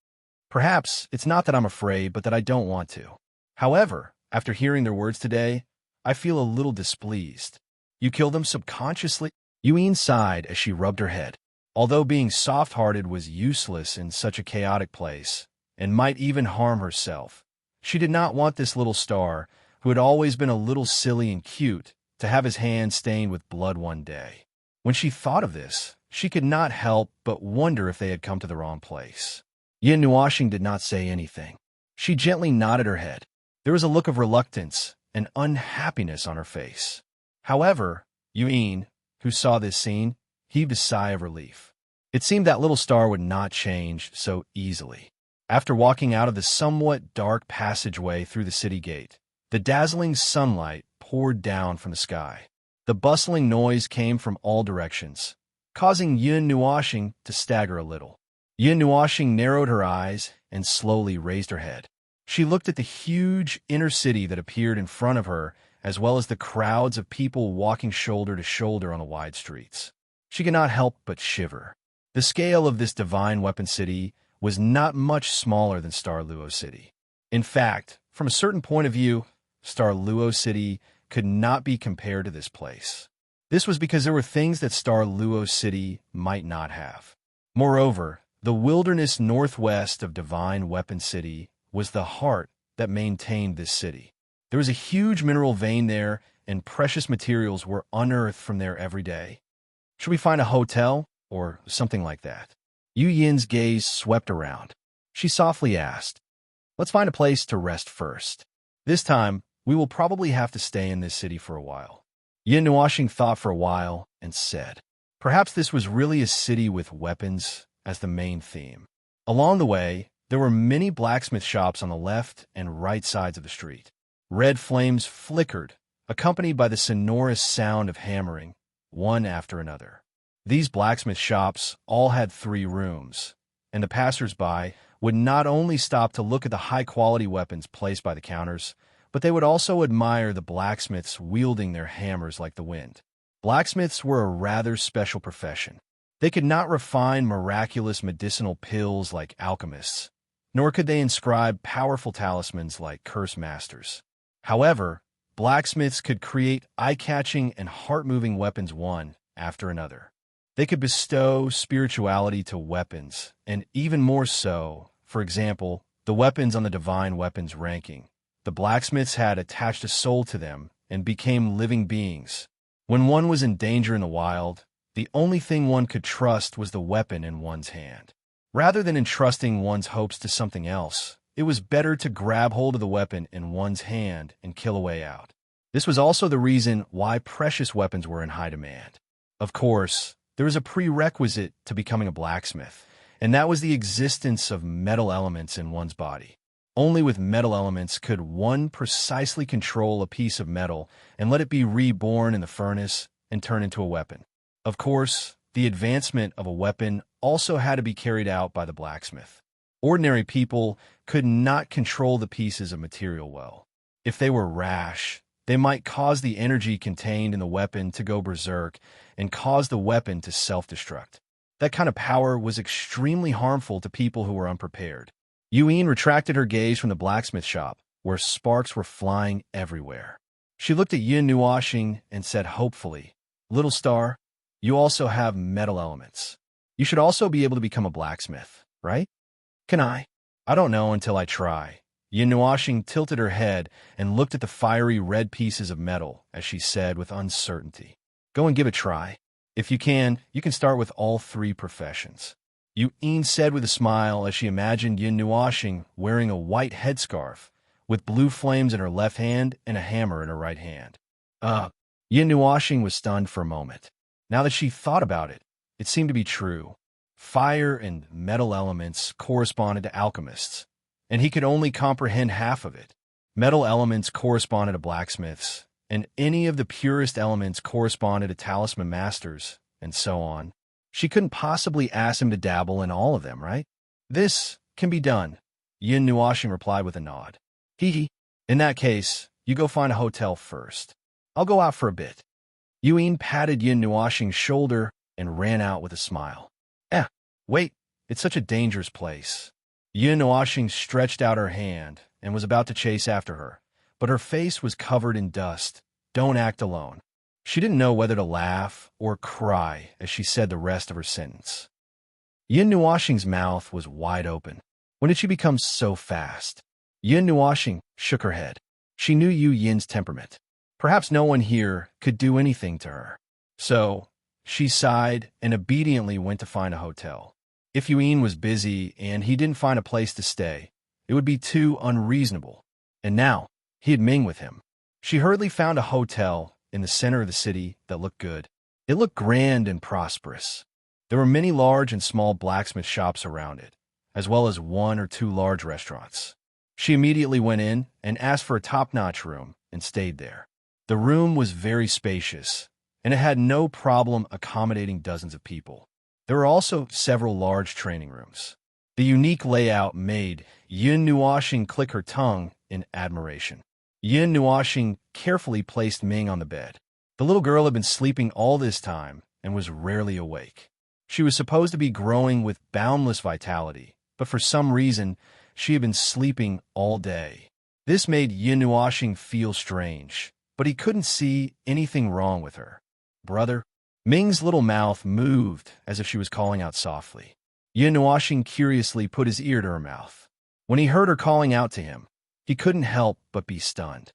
Perhaps it's not that I'm afraid, but that I don't want to. However, after hearing their words today, I feel a little displeased. You killed them subconsciously? Yu Yin sighed as she rubbed her head. Although being soft-hearted was useless in such a chaotic place, and might even harm herself, she did not want this little star, who had always been a little silly and cute, to have his hand stained with blood one day. When she thought of this, she could not help but wonder if they had come to the wrong place. Yin Nuoxing did not say anything. She gently nodded her head. There was a look of reluctance and unhappiness on her face. However, Yu Yin, who saw this scene, heaved a sigh of relief. It seemed that little star would not change so easily. After walking out of the somewhat dark passageway through the city gate, the dazzling sunlight poured down from the sky. The bustling noise came from all directions, causing Yin Nuoxing to stagger a little. Yin Nuoxing narrowed her eyes and slowly raised her head. She looked at the huge inner city that appeared in front of her, as well as the crowds of people walking shoulder to shoulder on the wide streets. She could not help but shiver. The scale of this divine weapon city was not much smaller than Star Luo City. In fact, from a certain point of view, Star Luo City could not be compared to this place. This was because there were things that Star Luo City might not have. Moreover, The wilderness northwest of Divine Weapon City was the heart that maintained this city. There was a huge mineral vein there, and precious materials were unearthed from there every day. Should we find a hotel or something like that? Yu Yin's gaze swept around. She softly asked, "Let's find a place to rest first. This time, we will probably have to stay in this city for a while." Yin Nuashing thought for a while and said, perhaps this was really a city with weapons as the main theme. Along the way, there were many blacksmith shops on the left and right sides of the street. Red flames flickered, accompanied by the sonorous sound of hammering, one after another. These blacksmith shops all had 3 rooms, and the passers-by would not only stop to look at the high-quality weapons placed by the counters, but they would also admire the blacksmiths wielding their hammers like the wind. Blacksmiths were a rather special profession. They could not refine miraculous medicinal pills like alchemists, nor could they inscribe powerful talismans like curse masters. However, blacksmiths could create eye-catching and heart-moving weapons one after another. They could bestow spirituality to weapons, and even more so, for example, the weapons on the divine weapons ranking. The blacksmiths had attached a soul to them and became living beings. When one was in danger in the wild, the only thing one could trust was the weapon in one's hand. Rather than entrusting one's hopes to something else, it was better to grab hold of the weapon in one's hand and kill a way out. This was also the reason why precious weapons were in high demand. Of course, there was a prerequisite to becoming a blacksmith, and that was the existence of metal elements in one's body. Only with metal elements could one precisely control a piece of metal and let it be reborn in the furnace and turn into a weapon. Of course, the advancement of a weapon also had to be carried out by the blacksmith. Ordinary people could not control the pieces of material well. If they were rash, they might cause the energy contained in the weapon to go berserk and cause the weapon to self-destruct. That kind of power was extremely harmful to people who were unprepared. Yuyin retracted her gaze from the blacksmith shop, where sparks were flying everywhere. She looked at Yin Nuashing and said hopefully, "Little star, you also have metal elements. You should also be able to become a blacksmith, right?" "Can I? I don't know until I try." Yin Nuashing tilted her head and looked at the fiery red pieces of metal as she said with uncertainty, "Go and give it a try. If you can start with all 3 professions." Yuyin said with a smile as she imagined Yin Nuashing wearing a white headscarf with blue flames in her left hand and a hammer in her right hand. Yin Nuashing was stunned for a moment. Now that she thought about it, it seemed to be true. Fire and metal elements corresponded to alchemists, and he could only comprehend half of it. Metal elements corresponded to blacksmiths, and any of the purest elements corresponded to talisman masters, and so on. She couldn't possibly ask him to dabble in all of them, right? "This can be done," Yin Nuashing replied with a nod. "Hee. In that case, you go find a hotel first. I'll go out for a bit." Yuyin patted Yin Nuashing's shoulder and ran out with a smile. Wait, it's such a dangerous place." Yin Nuashing stretched out her hand and was about to chase after her, but her face was covered in dust. "Don't act alone." She didn't know whether to laugh or cry as she said the rest of her sentence. Yin Nuashing's mouth was wide open. When did she become so fast? Yin Nuashing shook her head. She knew Yu Yin's temperament. Perhaps no one here could do anything to her. So, she sighed and obediently went to find a hotel. If Yuyin was busy and he didn't find a place to stay, it would be too unreasonable. And now, he had Ming with him. She hurriedly found a hotel in the center of the city that looked good. It looked grand and prosperous. There were many large and small blacksmith shops around it, as well as 1 or 2 large restaurants. She immediately went in and asked for a top-notch room and stayed there. The room was very spacious, and it had no problem accommodating dozens of people. There were also several large training rooms. The unique layout made Yin Nuashing click her tongue in admiration. Yin Nuashing carefully placed Ming on the bed. The little girl had been sleeping all this time and was rarely awake. She was supposed to be growing with boundless vitality, but for some reason, she had been sleeping all day. This made Yin Nuashing feel strange, but he couldn't see anything wrong with her. "Brother?" Ming's little mouth moved as if she was calling out softly. Yin Nuoxing curiously put his ear to her mouth. When he heard her calling out to him, he couldn't help but be stunned.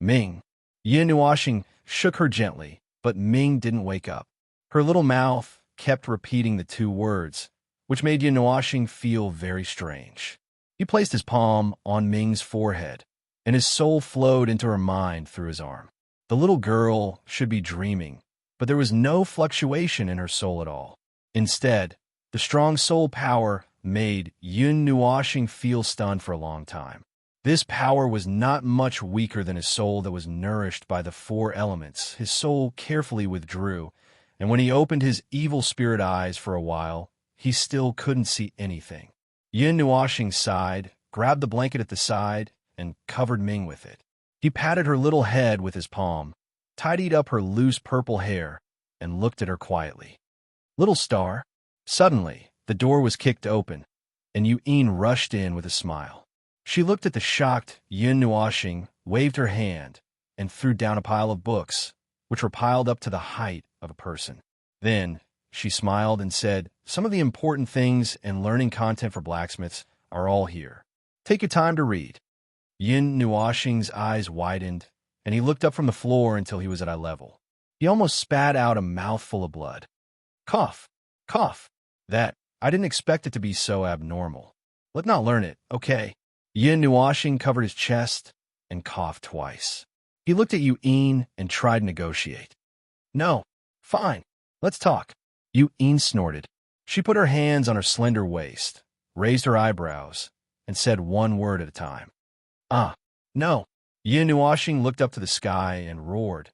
Ming. Yin Nuoxing shook her gently, but Ming didn't wake up. Her little mouth kept repeating the two words, which made Yin Nuoxing feel very strange. He placed his palm on Ming's forehead, and his soul flowed into her mind through his arm. The little girl should be dreaming, but there was no fluctuation in her soul at all. Instead, the strong soul power made Yin Nuoxing feel stunned for a long time. This power was not much weaker than his soul that was nourished by the four elements. His soul carefully withdrew, and when he opened his evil spirit eyes for a while, he still couldn't see anything. Yin Nuoxing sighed, grabbed the blanket at the side, and covered Ming with it. He patted her little head with his palm, tidied up her loose purple hair, and looked at her quietly. "Little star." Suddenly, the door was kicked open, and Yin rushed in with a smile. She looked at the shocked Yin Nuoxing, waved her hand, and threw down a pile of books, which were piled up to the height of a person. Then, she smiled and said, "Some of the important things and learning content for blacksmiths are all here. Take your time to read." Yin Nuoxing's eyes widened, and he looked up from the floor until he was at eye level. He almost spat out a mouthful of blood. Cough, cough. I didn't expect it to be so abnormal. Let's not learn it, okay? Yin Nuoxing covered his chest and coughed twice. He looked at Yin and tried to negotiate. "No, fine, let's talk." Yin snorted. She put her hands on her slender waist, raised her eyebrows, and said one word at a time. No." Yin Nuoxing looked up to the sky and roared.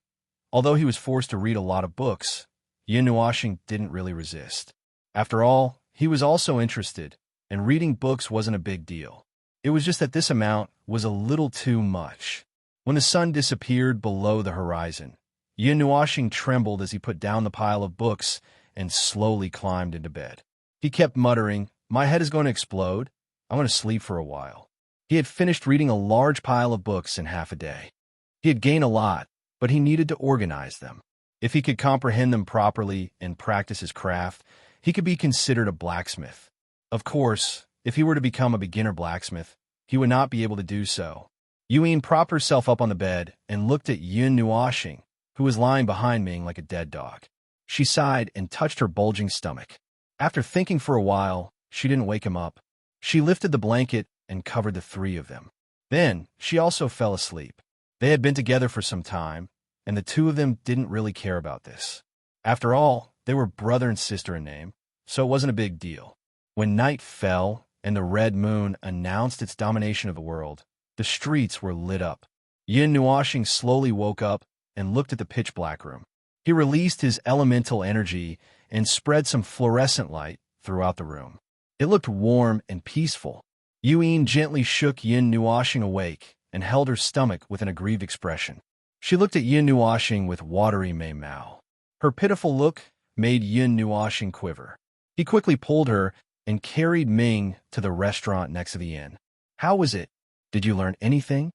Although he was forced to read a lot of books, Yin Nuoxing didn't really resist. After all, he was also interested, and reading books wasn't a big deal. It was just that this amount was a little too much. When the sun disappeared below the horizon, Yin Nuoxing trembled as he put down the pile of books and slowly climbed into bed. He kept muttering, "My head is going to explode. I'm going to sleep for a while." He had finished reading a large pile of books in half a day. He had gained a lot, but he needed to organize them. If he could comprehend them properly and practice his craft, he could be considered a blacksmith. Of course, if he were to become a beginner blacksmith, he would not be able to do so. Yin propped herself up on the bed and looked at Yin Nuoxing, who was lying behind Ming like a dead dog. She sighed and touched her bulging stomach. After thinking for a while, she didn't wake him up. She lifted the blanket and covered the three of them. Then, she also fell asleep. They had been together for some time, and the two of them didn't really care about this. After all, they were brother and sister in name, so it wasn't a big deal. When night fell and the red moon announced its domination of the world, the streets were lit up. Yin Nuoxing slowly woke up and looked at the pitch-black room. He released his elemental energy and spread some fluorescent light throughout the room. It looked warm and peaceful. Yin gently shook Yin Nuoxing awake and held her stomach with an aggrieved expression. She looked at Yin Nuoxing with watery Mei-Mao. Her pitiful look made Yin Nuoxing quiver. He quickly pulled her and carried Ming to the restaurant next to the inn. "How was it? Did you learn anything?"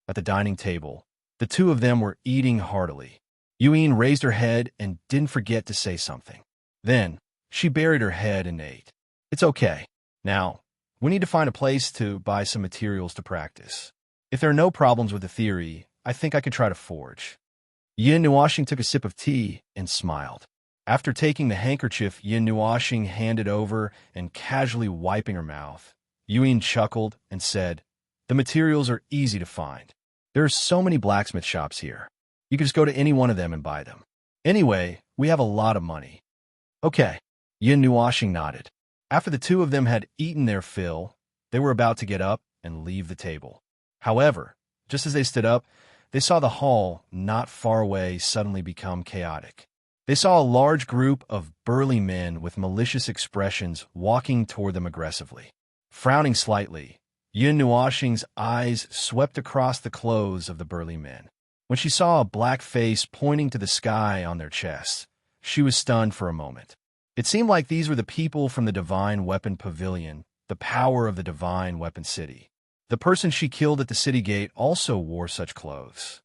At the dining table, the two of them were eating heartily. Yin raised her head and didn't forget to say something. Then, she buried her head and ate. "It's okay. Now, we need to find a place to buy some materials to practice. If there are no problems with the theory, I think I could try to forge." Yin Nuoxing took a sip of tea and smiled. After taking the handkerchief Yin Nuoxing handed over and casually wiping her mouth, Yin chuckled and said, "The materials are easy to find. There are so many blacksmith shops here. You can just go to any one of them and buy them. Anyway, we have a lot of money." "Okay." Yin Nuoxing nodded. After the two of them had eaten their fill, they were about to get up and leave the table. However, just as they stood up, they saw the hall not far away suddenly become chaotic. They saw a large group of burly men with malicious expressions walking toward them aggressively. Frowning slightly, Yin Nuoxing's eyes swept across the clothes of the burly men. When she saw a black face pointing to the sky on their chests, she was stunned for a moment. It seemed like these were the people from the Divine Weapon Pavilion, the power of the Divine Weapon City. The person she killed at the city gate also wore such clothes.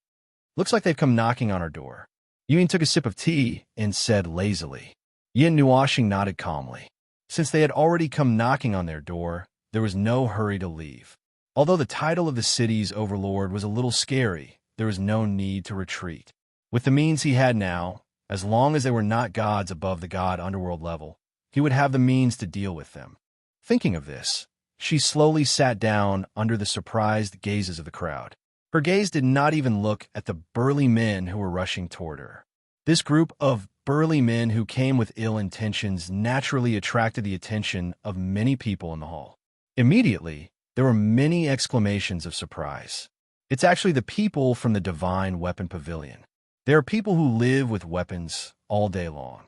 "Looks like they've come knocking on our door." Yin took a sip of tea and said lazily. Yin Nuoxing nodded calmly. Since they had already come knocking on their door, there was no hurry to leave. Although the title of the city's overlord was a little scary, there was no need to retreat. With the means he had now, as long as they were not gods above the god underworld level, he would have the means to deal with them. Thinking of this, she slowly sat down under the surprised gazes of the crowd. Her gaze did not even look at the burly men who were rushing toward her. This group of burly men who came with ill intentions naturally attracted the attention of many people in the hall. Immediately, there were many exclamations of surprise. It's actually the people from the Divine Weapon Pavilion. There are people who live with weapons all day long.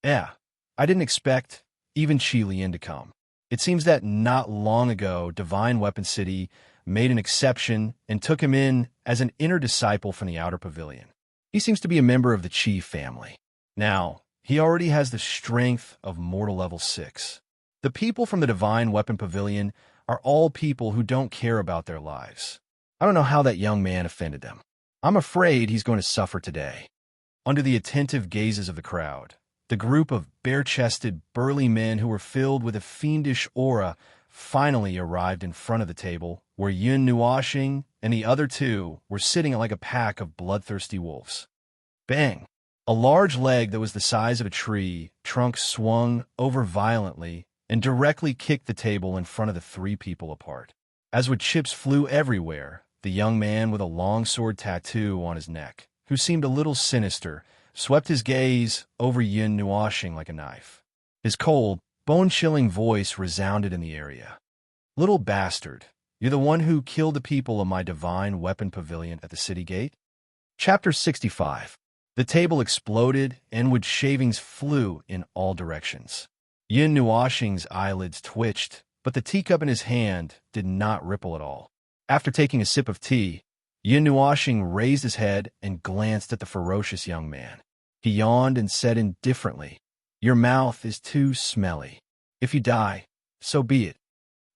Yeah, I didn't expect even Qi Lian to come. It seems that not long ago, Divine Weapon City made an exception and took him in as an inner disciple from the outer pavilion. He seems to be a member of the Qi family. Now, he already has the strength of mortal level 6. The people from the Divine Weapon Pavilion are all people who don't care about their lives. I don't know how that young man offended them. I'm afraid he's going to suffer today. Under the attentive gazes of the crowd, the group of bare-chested, burly men who were filled with a fiendish aura finally arrived in front of the table where Yun Nuoxing and the other two were sitting like a pack of bloodthirsty wolves. Bang! A large leg that was the size of a tree trunk swung over violently and directly kicked the table in front of the three people apart. As wood chips flew everywhere, the young man with a long sword tattoo on his neck, who seemed a little sinister, swept his gaze over Yun Nuoxing like a knife. His cold, bone-chilling voice resounded in the area. "Little bastard, you're the one who killed the people of my Divine Weapon Pavilion at the city gate?" Chapter 65. The table exploded, and wood shavings flew in all directions. Yun Nuoxing's eyelids twitched, but the teacup in his hand did not ripple at all. After taking a sip of tea, Yun Nuoxing raised his head and glanced at the ferocious young man. He yawned and said indifferently, "Your mouth is too smelly. If you die, so be it."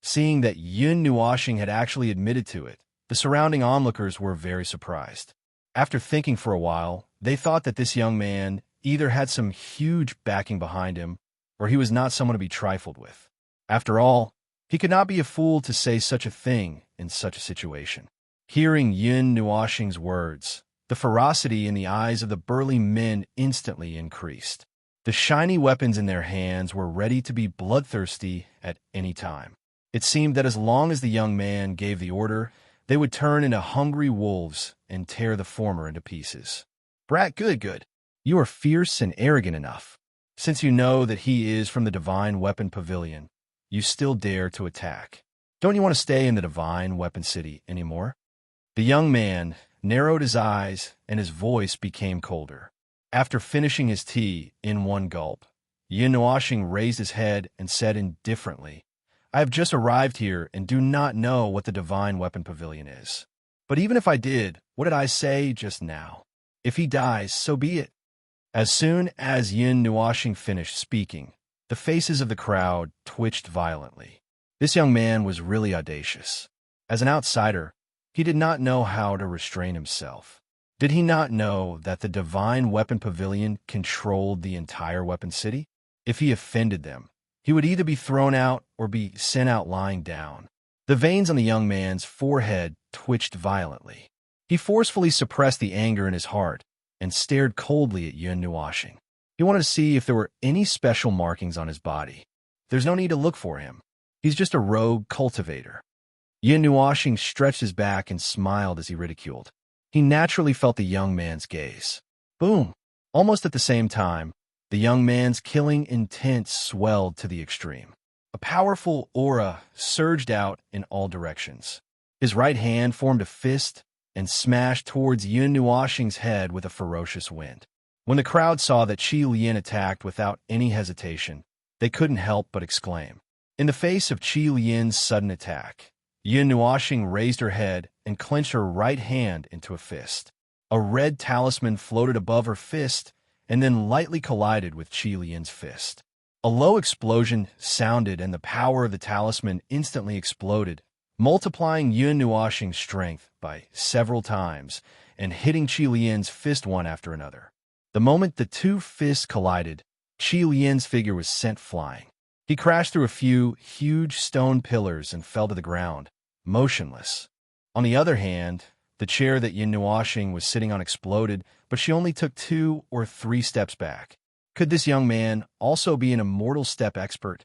Seeing that Yun Nuoxing had actually admitted to it, the surrounding onlookers were very surprised. After thinking for a while, they thought that this young man either had some huge backing behind him, or he was not someone to be trifled with. After all, he could not be a fool to say such a thing in such a situation. Hearing Yun Nuoxing's words, the ferocity in the eyes of the burly men instantly increased. The shiny weapons in their hands were ready to be bloodthirsty at any time. It seemed that as long as the young man gave the order, they would turn into hungry wolves and tear the former into pieces. "Brat, good. You are fierce and arrogant enough. Since you know that he is from the Divine Weapon Pavilion, you still dare to attack. Don't you want to stay in the Divine Weapon City anymore?" The young man narrowed his eyes and his voice became colder. After finishing his tea in one gulp, Yun Nuoxing raised his head and said indifferently, "I have just arrived here and do not know what the Divine Weapon Pavilion is. But even if I did, what did I say just now? If he dies, so be it." As soon as Yun Nuoxing finished speaking, the faces of the crowd twitched violently. This young man was really audacious. As an outsider, he did not know how to restrain himself. Did he not know that the Divine Weapon Pavilion controlled the entire Weapon City? If he offended them, he would either be thrown out or be sent out lying down. The veins on the young man's forehead twitched violently. He forcefully suppressed the anger in his heart and stared coldly at Yun Nuoxing. He wanted to see if there were any special markings on his body. There's no need to look for him. He's just a rogue cultivator. Yun Nuoxing stretched his back and smiled as he ridiculed. He naturally felt the young man's gaze. Boom! Almost at the same time, the young man's killing intent swelled to the extreme. A powerful aura surged out in all directions. His right hand formed a fist and smashed towards Yun Nuoxing's head with a ferocious wind. When the crowd saw that Qi Lian attacked without any hesitation, they couldn't help but exclaim. In the face of Qi Lian's sudden attack, Yun Nuoxing raised her head and clenched her right hand into a fist. A red talisman floated above her fist and then lightly collided with Qi Lian's fist. A low explosion sounded and the power of the talisman instantly exploded, multiplying Yun Nuoxing's strength by several times and hitting Qi Lian's fist one after another. The moment the two fists collided, Qi Lian's figure was sent flying. He crashed through a few huge stone pillars and fell to the ground, motionless. On the other hand, the chair that Yin Nuoxing was sitting on exploded, but she only took 2 or 3 steps back. Could this young man also be an immortal step expert?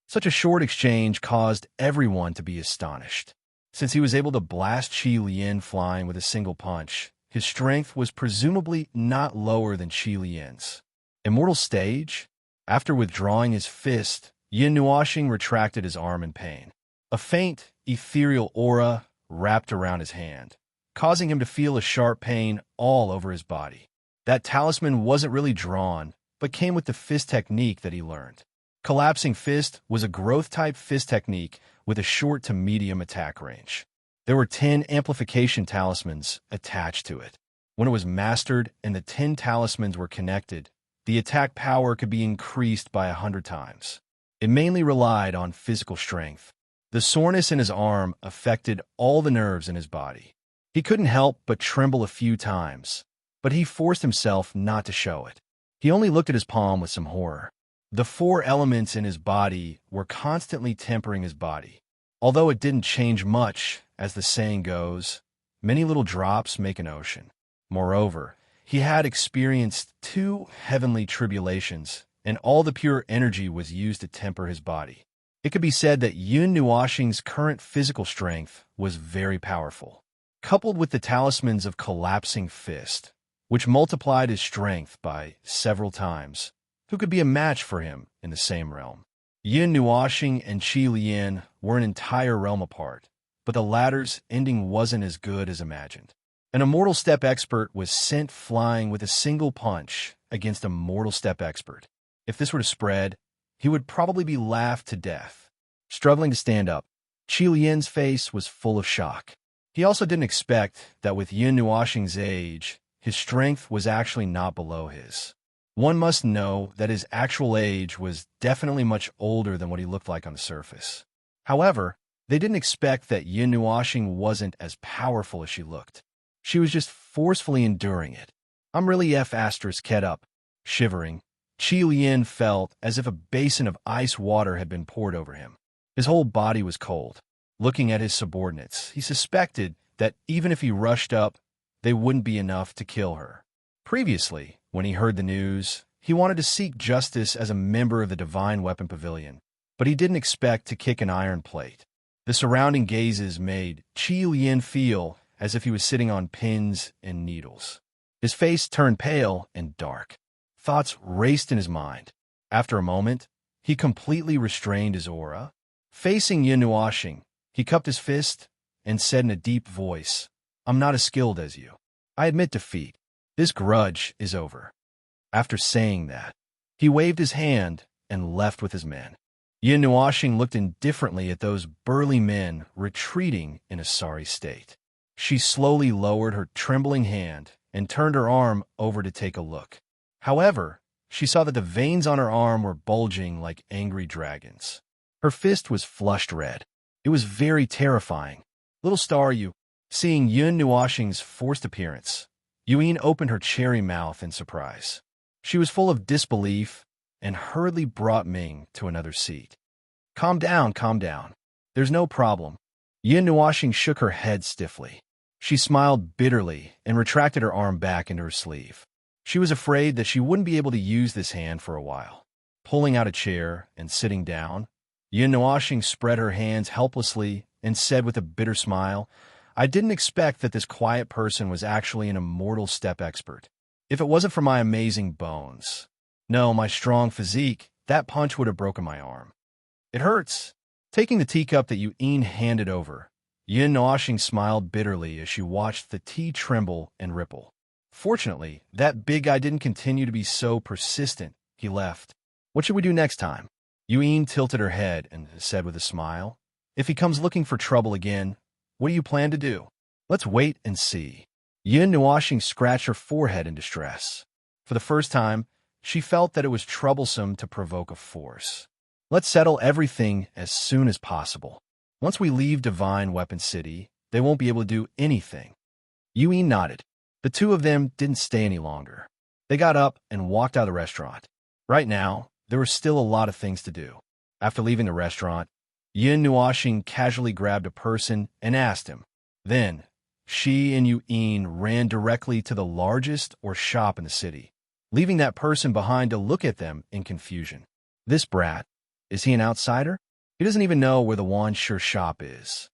Such a short exchange caused everyone to be astonished. Since he was able to blast Qi Lian flying with a single punch, his strength was presumably not lower than Qi Lian's. Immortal stage? After withdrawing his fist, Yin Nuoxing retracted his arm in pain. A faint, ethereal aura wrapped around his hand, causing him to feel a sharp pain all over his body. That talisman wasn't really drawn, but came with the fist technique that he learned. Collapsing Fist was a growth-type fist technique with a short to medium attack range. There were 10 amplification talismans attached to it. When it was mastered and the 10 talismans were connected, the attack power could be increased by 100 times. It mainly relied on physical strength. The soreness in his arm affected all the nerves in his body. He couldn't help but tremble a few times, but he forced himself not to show it. He only looked at his palm with some horror. The 4 elements in his body were constantly tempering his body. Although it didn't change much, as the saying goes, many little drops make an ocean. Moreover, he had experienced 2 heavenly tribulations, and all the pure energy was used to temper his body. It could be said that Yin Nuoxing's current physical strength was very powerful. Coupled with the talismans of Collapsing Fist, which multiplied his strength by several times, who could be a match for him in the same realm? Yin Nuoxing and Qi Lian were an entire realm apart, but the latter's ending wasn't as good as imagined. An immortal step expert was sent flying with a single punch against a mortal step expert. If this were to spread, he would probably be laughed to death. Struggling to stand up, Qi Lian's face was full of shock. He also didn't expect that with Yin Nuoxing's age, his strength was actually not below his. One must know that his actual age was definitely much older than what he looked like on the surface. However, they didn't expect that Yin Nuoxing wasn't as powerful as she looked. She was just forcefully enduring it. I'm really F***ed up. Shivering, Qi Lian felt as if a basin of ice water had been poured over him. His whole body was cold. Looking at his subordinates, he suspected that even if he rushed up, they wouldn't be enough to kill her. Previously, when he heard the news, he wanted to seek justice as a member of the Divine Weapon Pavilion, but he didn't expect to kick an iron plate. The surrounding gazes made Qi Lian feel as if he was sitting on pins and needles. His face turned pale and dark. Thoughts raced in his mind. After a moment, he completely restrained his aura. Facing Yin Nuoxing, he cupped his fist and said in a deep voice, "I'm not as skilled as you. I admit defeat. This grudge is over." After saying that, he waved his hand and left with his men. Yin Nuoxing looked indifferently at those burly men retreating in a sorry state. She slowly lowered her trembling hand and turned her arm over to take a look. However, she saw that the veins on her arm were bulging like angry dragons. Her fist was flushed red. It was very terrifying. "Little star, you." Seeing Yin Nuoxing's forced appearance, Yuan opened her cherry mouth in surprise. She was full of disbelief and hurriedly brought Ming to another seat. Calm down. There's no problem." Yin Nuoxing shook her head stiffly. She smiled bitterly and retracted her arm back into her sleeve. She was afraid that she wouldn't be able to use this hand for a while. Pulling out a chair and sitting down, Yin Nuoxing spread her hands helplessly and said with a bitter smile, "I didn't expect that this quiet person was actually an immortal step expert. If it wasn't for my amazing bones, no, my strong physique, that punch would have broken my arm. It hurts." Taking the teacup that Yuan handed over, Yin Nuoxing smiled bitterly as she watched the tea tremble and ripple. Fortunately, that big guy didn't continue to be so persistent. He left. "What should we do next time?" Yuan tilted her head and said with a smile, "If he comes looking for trouble again, what do you plan to do?" "Let's wait and see." Yin Nuoxing scratched her forehead in distress. For the first time, she felt that it was troublesome to provoke a force. "Let's settle everything as soon as possible. Once we leave Divine Weapon City, they won't be able to do anything." Yuan nodded. The two of them didn't stay any longer. They got up and walked out of the restaurant. Right now, there were still a lot of things to do. After leaving the restaurant, Yin Nuoxing casually grabbed a person and asked him. Then, she and Yin ran directly to the largest shop in the city, leaving that person behind to look at them in confusion. This brat, is he an outsider? He doesn't even know where the Wanshi shop is.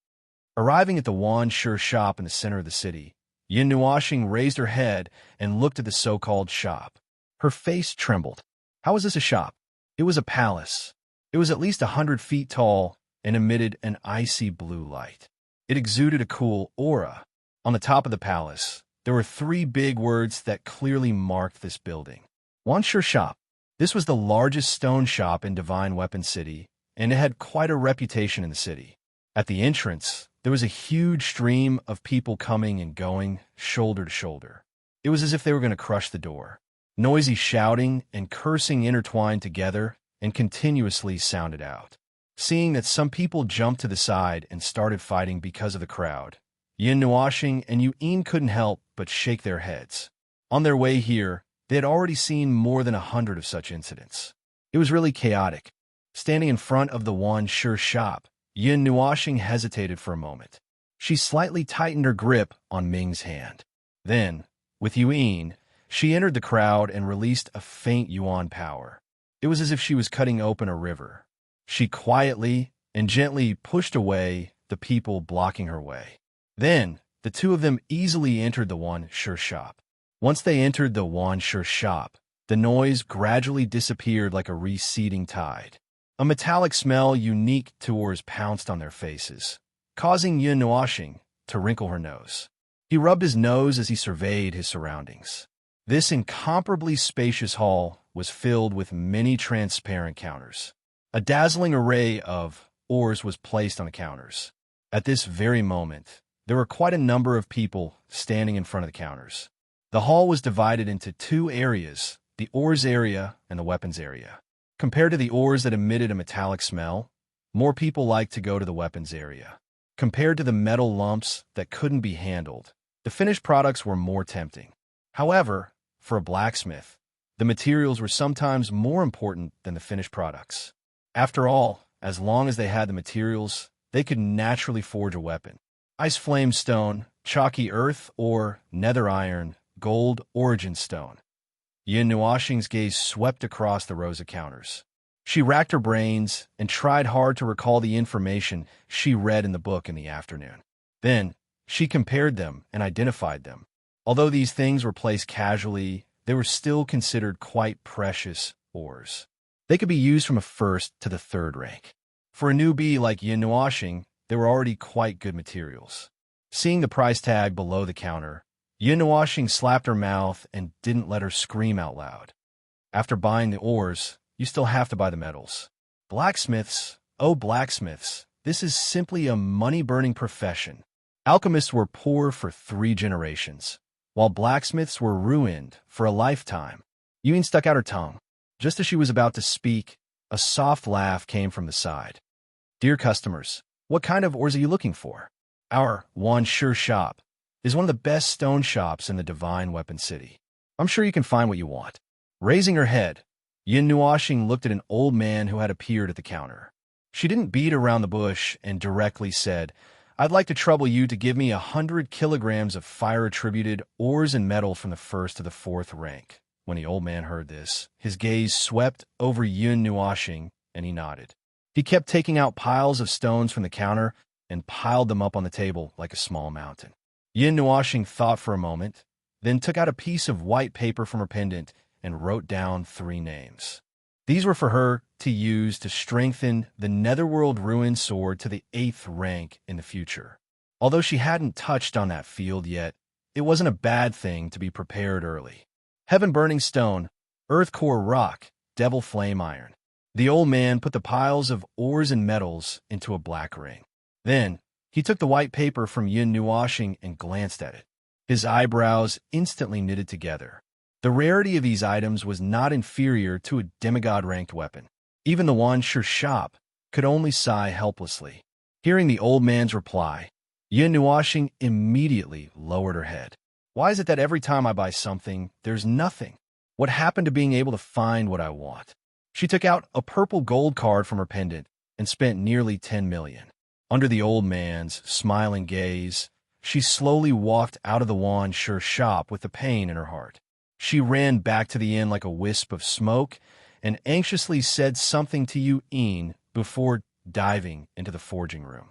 Arriving at the Wanshi shop in the center of the city, Yin Nuoxing raised her head and looked at the so-called shop. Her face trembled. How was this a shop? It was a palace. It was at least 100 feet tall and emitted an icy blue light. It exuded a cool aura. On the top of the palace, there were 3 big words that clearly marked this building. Wanshi Shop. This was the largest stone shop in Divine Weapon City, and it had quite a reputation in the city. At the entrance, there was a huge stream of people coming and going, shoulder to shoulder. It was as if they were going to crush the door. Noisy shouting and cursing intertwined together and continuously sounded out. Seeing that some people jumped to the side and started fighting because of the crowd, Yin Nuoxing and Yin couldn't help but shake their heads. On their way here, they had already seen more than 100 of such incidents. It was really chaotic. Standing in front of the Wanshi shop, Yin Nuoxing hesitated for a moment. She slightly tightened her grip on Ming's hand. Then, with Yin, she entered the crowd and released a faint yuan power. It was as if she was cutting open a river. She quietly and gently pushed away the people blocking her way. Then, the 2 of them easily entered the Wanshi shop. Once they entered the Wanshi shop, the noise gradually disappeared like a receding tide. A metallic smell unique to ores pounced on their faces, causing Yin Nuoxing to wrinkle her nose. He rubbed his nose as he surveyed his surroundings. This incomparably spacious hall was filled with many transparent counters. A dazzling array of ores was placed on the counters. At this very moment, there were quite a number of people standing in front of the counters. The hall was divided into 2 areas, the ores area and the weapons area. Compared to the ores that emitted a metallic smell, more people liked to go to the weapons area. Compared to the metal lumps that couldn't be handled, the finished products were more tempting. However, for a blacksmith, the materials were sometimes more important than the finished products. After all, as long as they had the materials, they could naturally forge a weapon. Ice flame stone, chalky earth, or nether iron, gold origin stone. Yin Nuoxing's gaze swept across the rows of counters. She racked her brains and tried hard to recall the information she read in the book in the afternoon. Then, she compared them and identified them. Although these things were placed casually, they were still considered quite precious ores. They could be used from a 1st to the 3rd rank. For a newbie like Yin Nuoxing, they were already quite good materials. Seeing the price tag below the counter, Yin Nuoxing slapped her mouth and didn't let her scream out loud. After buying the ores, you still have to buy the metals. Blacksmiths, oh blacksmiths, this is simply a money-burning profession. Alchemists were poor for 3 generations, while blacksmiths were ruined for a lifetime. Yin stuck out her tongue. Just as she was about to speak, a soft laugh came from the side. Dear customers, what kind of ores are you looking for? Our Wanshi shop is one of the best stone shops in the Divine Weapon City. I'm sure you can find what you want. Raising her head, Yin Nuoxing looked at an old man who had appeared at the counter. She didn't beat around the bush and directly said, I'd like to trouble you to give me 100 kilograms of fire-attributed ores and metal from the 1st to the 4th rank. When the old man heard this, his gaze swept over Yin Nuoxing, and he nodded. He kept taking out piles of stones from the counter and piled them up on the table like a small mountain. Yin Nuoxing thought for a moment, then took out a piece of white paper from her pendant and wrote down 3 names. These were for her to use to strengthen the Netherworld Ruin Sword to the 8th rank in the future. Although she hadn't touched on that field yet, it wasn't a bad thing to be prepared early. Heaven Burning Stone, Earth Core Rock, Devil Flame Iron. The old man put the piles of ores and metals into a black ring. Then, he took the white paper from Yin Nuoxing and glanced at it. His eyebrows instantly knitted together. The rarity of these items was not inferior to a demigod-ranked weapon. Even the Wanshi shop could only sigh helplessly. Hearing the old man's reply, Yin Nuoxing immediately lowered her head. Why is it that every time I buy something, there's nothing? What happened to being able to find what I want? She took out a purple gold card from her pendant and spent nearly 10 million. Under the old man's smiling gaze, she slowly walked out of the wand-sure shop with the pain in her heart. She ran back to the inn like a wisp of smoke and anxiously said something to Yu-in before diving into the forging room.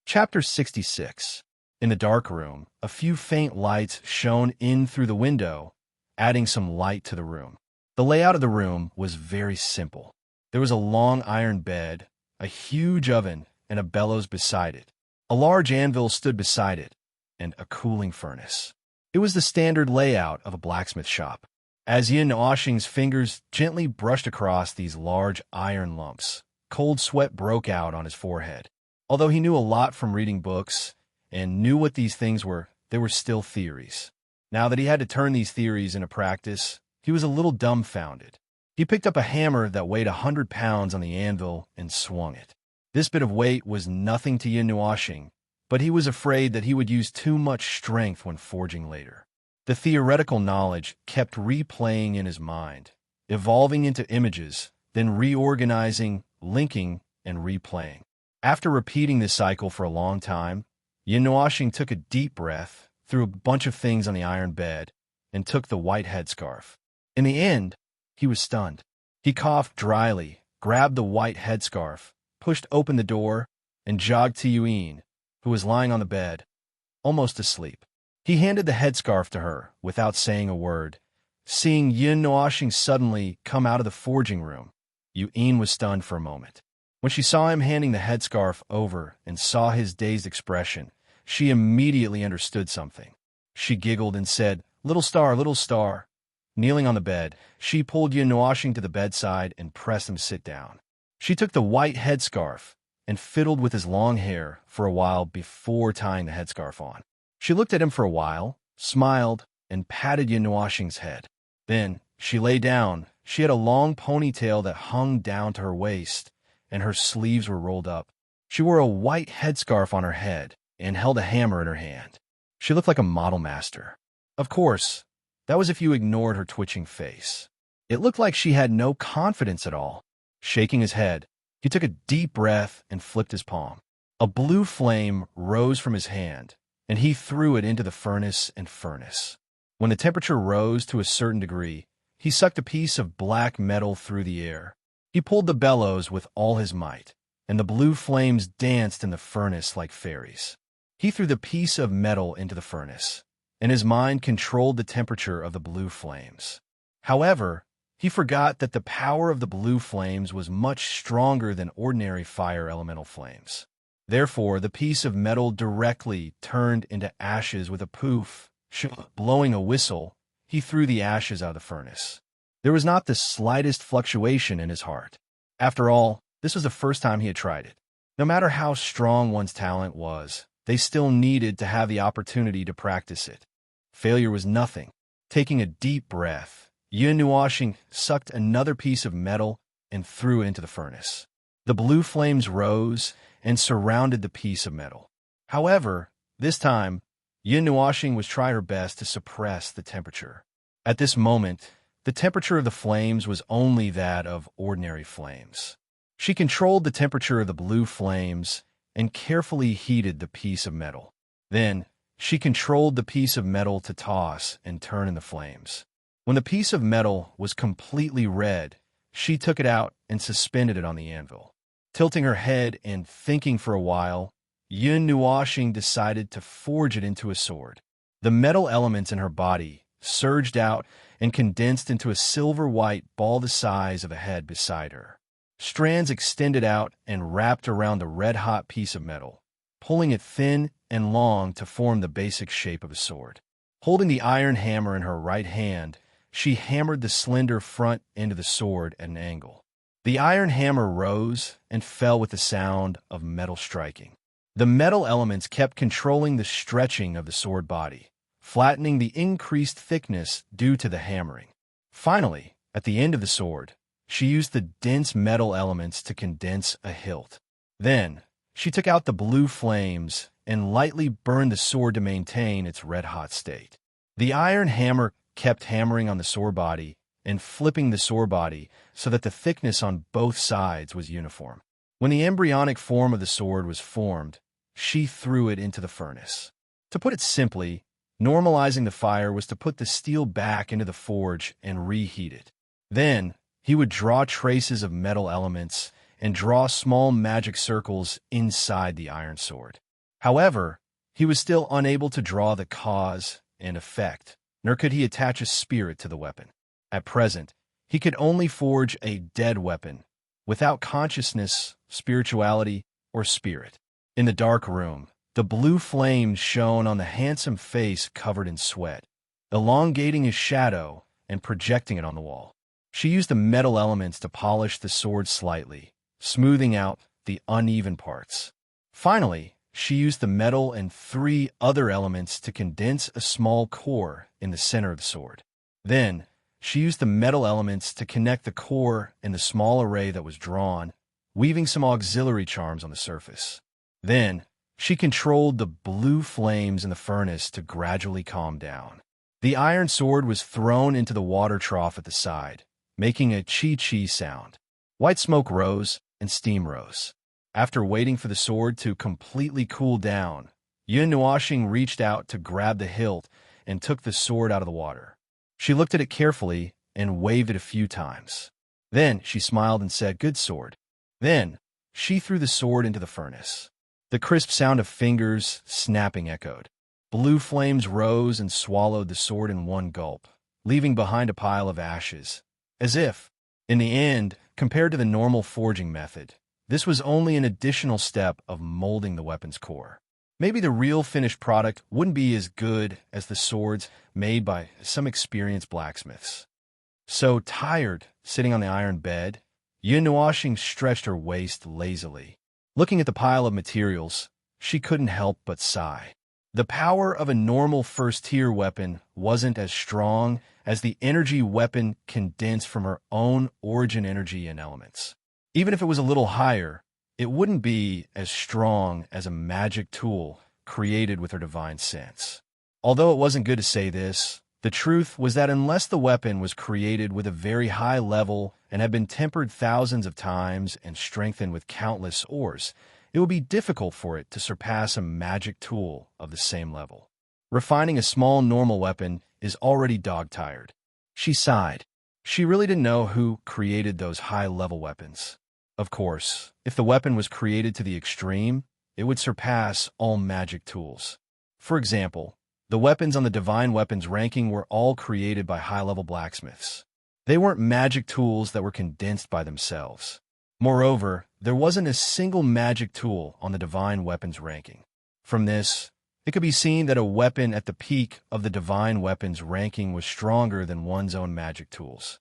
Chapter 66. In the dark room, a few faint lights shone in through the window, adding some light to the room. The layout of the room was very simple. There was a long iron bed, a huge oven, and a bellows beside it. A large anvil stood beside it, and a cooling furnace. It was the standard layout of a blacksmith shop. As Yin Oshing's fingers gently brushed across these large iron lumps, cold sweat broke out on his forehead. Although he knew a lot from reading books and knew what these things were, they were still theories. Now that he had to turn these theories into practice, he was a little dumbfounded. He picked up a hammer that weighed 100 pounds on the anvil and swung it. This bit of weight was nothing to Yin Nuoshing, but he was afraid that he would use too much strength when forging later. The theoretical knowledge kept replaying in his mind, evolving into images, then reorganizing, linking, and replaying. After repeating this cycle for a long time, Yin Nuoshing took a deep breath, threw a bunch of things on the iron bed, and took the white headscarf. In the end, he was stunned. He coughed dryly, grabbed the white headscarf, pushed open the door, and jogged to Yu-in, who was lying on the bed, almost asleep. He handed the headscarf to her without saying a word. Seeing Yin Nuoshing suddenly come out of the forging room, Yu-in was stunned for a moment. When she saw him handing the headscarf over and saw his dazed expression, she immediately understood something. She giggled and said, "Little star, little star." Kneeling on the bed, she pulled Yin Nuoshing to the bedside and pressed him to sit down. She took the white headscarf and fiddled with his long hair for a while before tying the headscarf on. She looked at him for a while, smiled, and patted Yin Nuoshing's head. Then she lay down. She had a long ponytail that hung down to her waist, and her sleeves were rolled up. She wore a white headscarf on her head and held a hammer in her hand. She looked like a model master. Of course, that was if you ignored her twitching face. It looked like she had no confidence at all. Shaking his head, he took a deep breath and flipped his palm. A blue flame rose from his hand, and he threw it into the furnace. When the temperature rose to a certain degree, he sucked a piece of black metal through the air. He pulled the bellows with all his might, and the blue flames danced in the furnace like fairies. He threw the piece of metal into the furnace, and his mind controlled the temperature of the blue flames. However, he forgot that the power of the blue flames was much stronger than ordinary fire elemental flames. Therefore, the piece of metal directly turned into ashes with a poof. Blowing a whistle, he threw the ashes out of the furnace. There was not the slightest fluctuation in his heart. After all, this was the first time he had tried it. No matter how strong one's talent was, they still needed to have the opportunity to practice it. Failure was nothing. Taking a deep breath, Yin Nuoshing sucked another piece of metal and threw it into the furnace. The blue flames rose and surrounded the piece of metal. However, this time, Yin Nuoshing was trying her best to suppress the temperature. At this moment, the temperature of the flames was only that of ordinary flames. She controlled the temperature of the blue flames and carefully heated the piece of metal. Then, she controlled the piece of metal to toss and turn in the flames. When the piece of metal was completely red, she took it out and suspended it on the anvil. Tilting her head and thinking for a while, Yin Nuoshing decided to forge it into a sword. The metal elements in her body surged out and condensed into a silver-white ball the size of a head beside her. Strands extended out and wrapped around the red-hot piece of metal, pulling it thin and long to form the basic shape of a sword. Holding the iron hammer in her right hand, she hammered the slender front end of the sword at an angle. The iron hammer rose and fell with the sound of metal striking. The metal elements kept controlling the stretching of the sword body, flattening the increased thickness due to the hammering. Finally, at the end of the sword, she used the dense metal elements to condense a hilt. Then, she took out the blue flames and lightly burned the sword to maintain its red-hot state. The iron hammer kept hammering on the sword body, and flipping the sword body so that the thickness on both sides was uniform. When the embryonic form of the sword was formed, she threw it into the furnace. To put it simply, normalizing the fire was to put the steel back into the forge and reheat it. Then, he would draw traces of metal elements and draw small magic circles inside the iron sword. However, he was still unable to draw the cause and effect, nor could he attach a spirit to the weapon. At present, he could only forge a dead weapon, without consciousness, spirituality, or spirit. In the dark room, the blue flame shone on the handsome face covered in sweat, elongating his shadow and projecting it on the wall. She used the metal elements to polish the sword slightly, smoothing out the uneven parts. Finally, she used the metal and 3 other elements to condense a small core in the center of the sword. Then, she used the metal elements to connect the core and the small array that was drawn, weaving some auxiliary charms on the surface. Then, she controlled the blue flames in the furnace to gradually calm down. The iron sword was thrown into the water trough at the side, making a chi-chi sound. White smoke rose and steam rose. After waiting for the sword to completely cool down, Yun Nuoxing reached out to grab the hilt and took the sword out of the water. She looked at it carefully and waved it a few times. Then she smiled and said, "Good sword." Then she threw the sword into the furnace. The crisp sound of fingers snapping echoed. Blue flames rose and swallowed the sword in one gulp, leaving behind a pile of ashes. As if, in the end, compared to the normal forging method, this was only an additional step of molding the weapon's core. Maybe the real finished product wouldn't be as good as the swords made by some experienced blacksmiths. So tired, sitting on the iron bed, Yun Nuoxing stretched her waist lazily. Looking at the pile of materials, she couldn't help but sigh. The power of a normal first-tier weapon wasn't as strong as the energy weapon condensed from her own origin energy and elements. Even if it was a little higher, it wouldn't be as strong as a magic tool created with her divine sense. Although it wasn't good to say this, the truth was that unless the weapon was created with a very high level and had been tempered thousands of times and strengthened with countless ores, it would be difficult for it to surpass a magic tool of the same level. Refining a small normal weapon is already dog-tired. She sighed. She really didn't know who created those high-level weapons. Of course, if the weapon was created to the extreme, it would surpass all magic tools. For example, the weapons on the divine weapons ranking were all created by high-level blacksmiths. They weren't magic tools that were condensed by themselves. Moreover, there wasn't a single magic tool on the divine weapons ranking. From this, it could be seen that a weapon at the peak of the divine weapons ranking was stronger than one's own magic tools.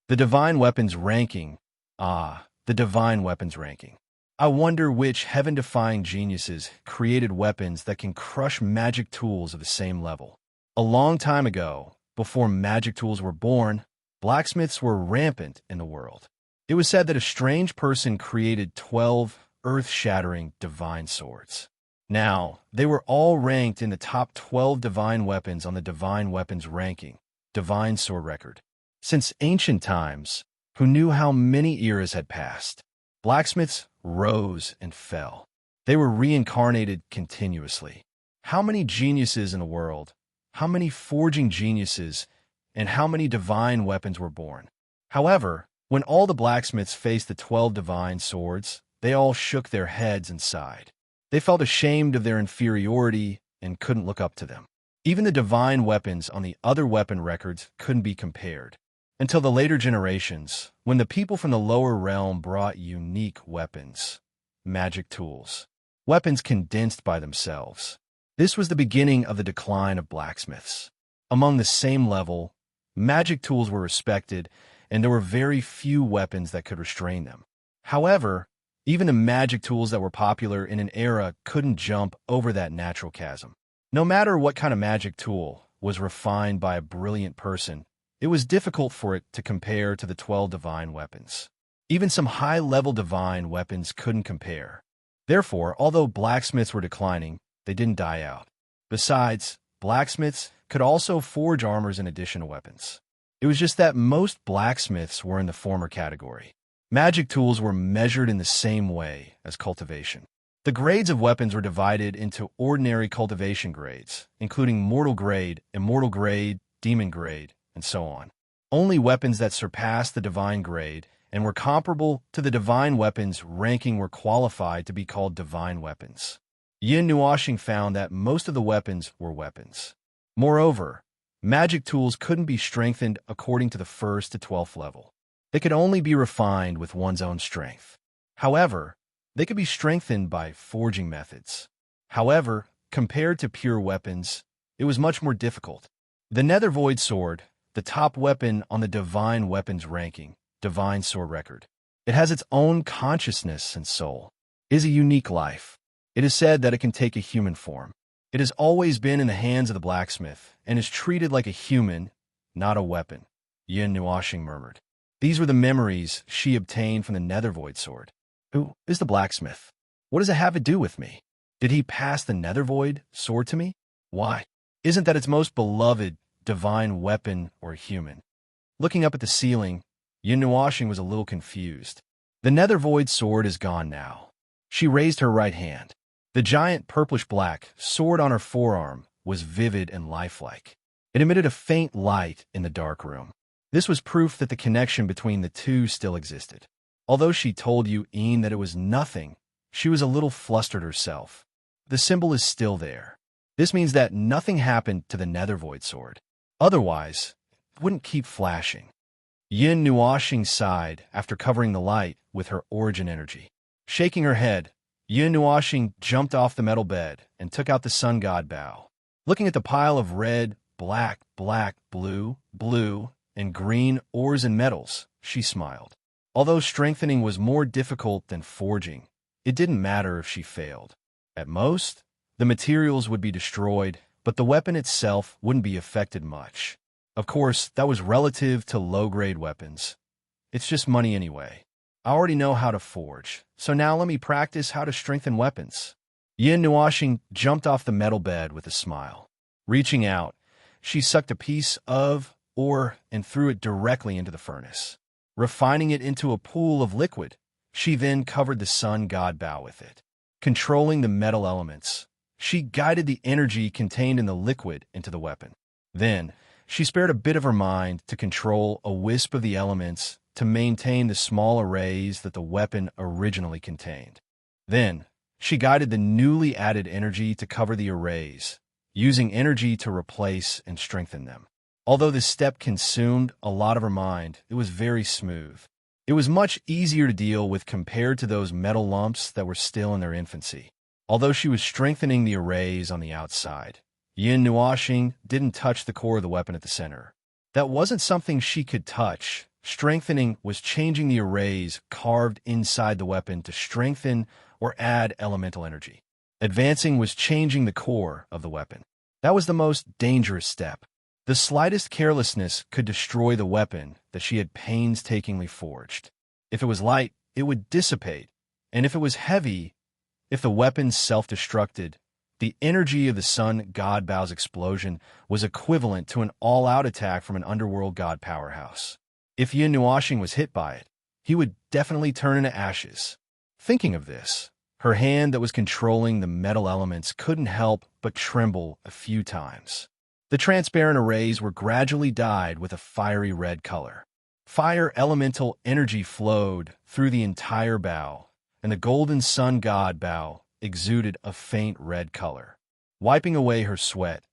The divine weapons ranking. The divine weapons ranking. I wonder which heaven-defying geniuses created weapons that can crush magic tools of the same level. A long time ago, before magic tools were born, blacksmiths were rampant in the world. It was said that a strange person created 12 earth-shattering divine swords. Now, they were all ranked in the top 12 divine weapons on the divine weapons ranking, divine sword record. Since ancient times, who knew how many eras had passed, blacksmiths rose and fell. They were reincarnated continuously. How many geniuses in the world, how many forging geniuses, and how many divine weapons were born? However, when all the blacksmiths faced the 12 divine swords, they all shook their heads and sighed. They felt ashamed of their inferiority and couldn't look up to them. Even the divine weapons on the other weapon records couldn't be compared. Until the later generations, when the people from the lower realm brought unique weapons, magic tools, weapons condensed by themselves. This was the beginning of the decline of blacksmiths. Among the same level, magic tools were respected, and there were very few weapons that could restrain them. However, even the magic tools that were popular in an era couldn't jump over that natural chasm. No matter what kind of magic tool was refined by a brilliant person, it was difficult for it to compare to the 12 divine weapons. Even some high-level divine weapons couldn't compare. Therefore, although blacksmiths were declining, they didn't die out. Besides, blacksmiths could also forge armors in addition to weapons. It was just that most blacksmiths were in the former category. Magic tools were measured in the same way as cultivation. The grades of weapons were divided into ordinary cultivation grades, including mortal grade, immortal grade, demon grade, and so on. Only weapons that surpassed the divine grade and were comparable to the divine weapons ranking were qualified to be called divine weapons. Yin Nuoxing found that most of the weapons were weapons. Moreover, magic tools couldn't be strengthened according to the 1st to 12th level. They could only be refined with one's own strength. However, they could be strengthened by forging methods. However, compared to pure weapons, it was much more difficult. The Nether Void Sword, the top weapon on the divine weapons ranking, divine sword record. It has its own consciousness and soul. It is a unique life. It is said that it can take a human form. It has always been in the hands of the blacksmith and is treated like a human, not a weapon, Yin Nuoxing murmured. These were the memories she obtained from the Nether Void Sword. Who is the blacksmith? What does it have to do with me? Did he pass the Nether Void Sword to me? Why? Isn't that its most beloved divine weapon or human? Looking up at the ceiling, Yin Nuoxing was a little confused. The Nether Void Sword is gone now. She raised her right hand. The giant purplish-black sword on her forearm was vivid and lifelike. It emitted a faint light in the dark room. This was proof that the connection between the two still existed. Although she told Yin that it was nothing, she was a little flustered herself. The symbol is still there. This means that nothing happened to the Nether Void Sword. Otherwise, it wouldn't keep flashing. Yin Nuoxing sighed after covering the light with her origin energy. Shaking her head, Yin Nuoxing jumped off the metal bed and took out the sun god bow. Looking at the pile of red, black, blue, and green ores and metals, she smiled. Although strengthening was more difficult than forging, it didn't matter if she failed. At most, the materials would be destroyed, but the weapon itself wouldn't be affected much. Of course, that was relative to low-grade weapons. It's just money anyway. I already know how to forge, so now let me practice how to strengthen weapons. Yin Nuoxing jumped off the metal bed with a smile. Reaching out, she sucked a piece of ore and threw it directly into the furnace. Refining it into a pool of liquid, she then covered the sun god bow with it. Controlling the metal elements, she guided the energy contained in the liquid into the weapon. Then, she spared a bit of her mind to control a wisp of the elements to maintain the small arrays that the weapon originally contained. Then, she guided the newly added energy to cover the arrays, using energy to replace and strengthen them. Although this step consumed a lot of her mind, it was very smooth. It was much easier to deal with compared to those metal lumps that were still in their infancy. Although she was strengthening the arrays on the outside, Yin Nuoxing didn't touch the core of the weapon at the center. That wasn't something she could touch. Strengthening was changing the arrays carved inside the weapon to strengthen or add elemental energy. Advancing was changing the core of the weapon. That was the most dangerous step. The slightest carelessness could destroy the weapon that she had painstakingly forged. If it was light, it would dissipate, and if it was heavy, if the weapon self-destructed, the energy of the sun god bow's explosion was equivalent to an all-out attack from an underworld god powerhouse. If Yin Nuoxing was hit by it, he would definitely turn into ashes. Thinking of this, her hand that was controlling the metal elements couldn't help but tremble a few times. The transparent arrays were gradually dyed with a fiery red color. Fire elemental energy flowed through the entire bow, and the golden sun god bow exuded a faint red color. Wiping away her sweat,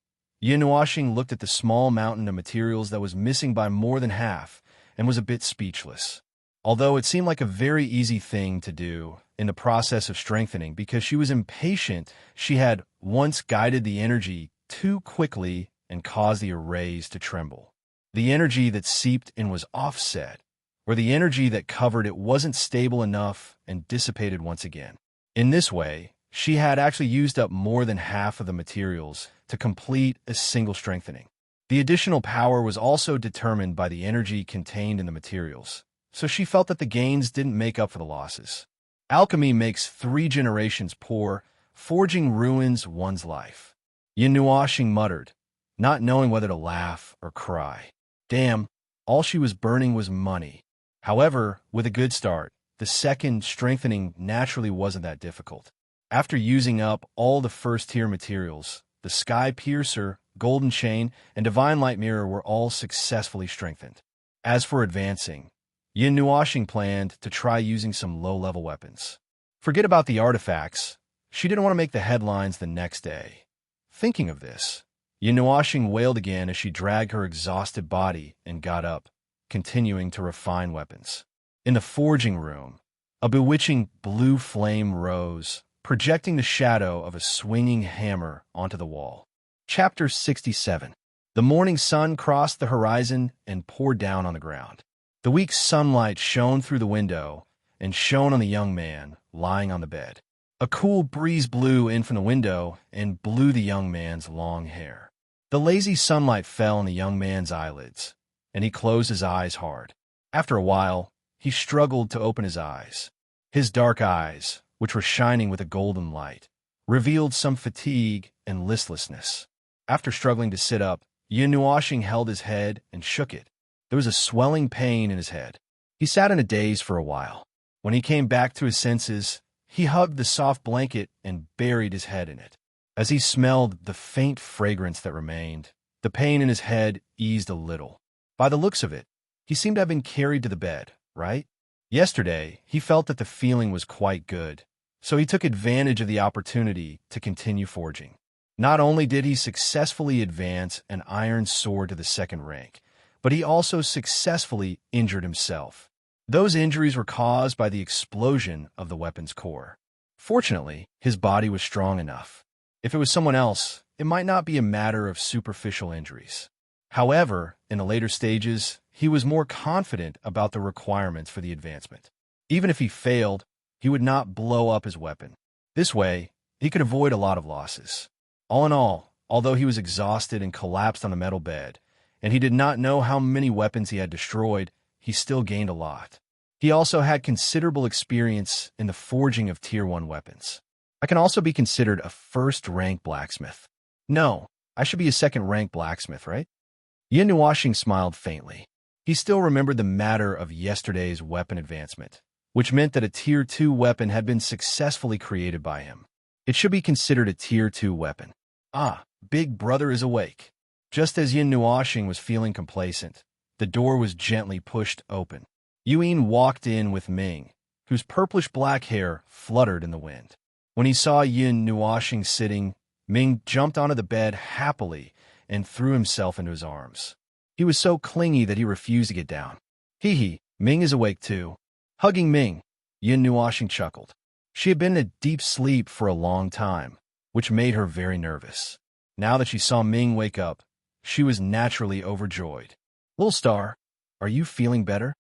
Yin Nuoxing looked at the small mountain of materials that was missing by more than half and was a bit speechless. Although it seemed like a very easy thing to do in the process of strengthening because she was impatient, she had once guided the energy too quickly and caused the arrays to tremble. The energy that seeped in was offset, or the energy that covered it wasn't stable enough and dissipated once again. In this way, she had actually used up more than half of the materials to complete a single strengthening. The additional power was also determined by the energy contained in the materials, so she felt that the gains didn't make up for the losses. Alchemy makes 3 generations poor, forging ruins one's life. Yin Nuoxing muttered, not knowing whether to laugh or cry. Damn, All she was burning was money. However, with a good start, the second strengthening naturally wasn't that difficult. After using up all the first-tier materials, the Sky Piercer, Golden Chain, and Divine Light Mirror were all successfully strengthened. As for advancing, Yin Nuoxing planned to try using some low-level weapons. Forget about the artifacts. She didn't want to make the headlines the next day. Thinking of this, Yin Nuoxing wailed again as she dragged her exhausted body and got up, continuing to refine weapons. In the forging room, a bewitching blue flame rose, projecting the shadow of a swinging hammer onto the wall. Chapter 67. The morning sun crossed the horizon and poured down on the ground. The weak sunlight shone through the window and shone on the young man lying on the bed. A cool breeze blew in from the window and blew the young man's long hair. The lazy sunlight fell on the young man's eyelids, and he closed his eyes hard. After a while, he struggled to open his eyes. His dark eyes, which were shining with a golden light, revealed some fatigue and listlessness. After struggling to sit up, Yin Nuoxing held his head and shook it. There was a swelling pain in his head. He sat in a daze for a while. When he came back to his senses, he hugged the soft blanket and buried his head in it. As he smelled the faint fragrance that remained, the pain in his head eased a little. By the looks of it, he seemed to have been carried to the bed, right? Yesterday, he felt that the feeling was quite good, so he took advantage of the opportunity to continue forging. Not only did he successfully advance an iron sword to the second rank, but he also successfully injured himself. Those injuries were caused by the explosion of the weapon's core. Fortunately, his body was strong enough. If it was someone else, it might not be a matter of superficial injuries. However, in the later stages, he was more confident about the requirements for the advancement. Even if he failed, he would not blow up his weapon. This way, he could avoid a lot of losses. All in all, although he was exhausted and collapsed on the metal bed, and he did not know how many weapons he had destroyed, he still gained a lot. He also had considerable experience in the forging of Tier 1 weapons. I can also be considered a first-rank blacksmith. No, I should be a second-rank blacksmith, right? Yin Nuoxing smiled faintly. He still remembered the matter of yesterday's weapon advancement, which meant that a Tier 2 weapon had been successfully created by him. It should be considered a Tier 2 weapon. Ah, Big Brother is awake. Just as Yin Nuoxing was feeling complacent, the door was gently pushed open. Yuan walked in with Ming, whose purplish-black hair fluttered in the wind. When he saw Yin Nuoxing sitting, Ming jumped onto the bed happily and threw himself into his arms. He was so clingy that he refused to get down. Hee, Ming is awake too. Hugging Ming, Yin Nuoxing chuckled. She had been in a deep sleep for a long time, which made her very nervous. Now that she saw Ming wake up, she was naturally overjoyed. Little star, are you feeling better?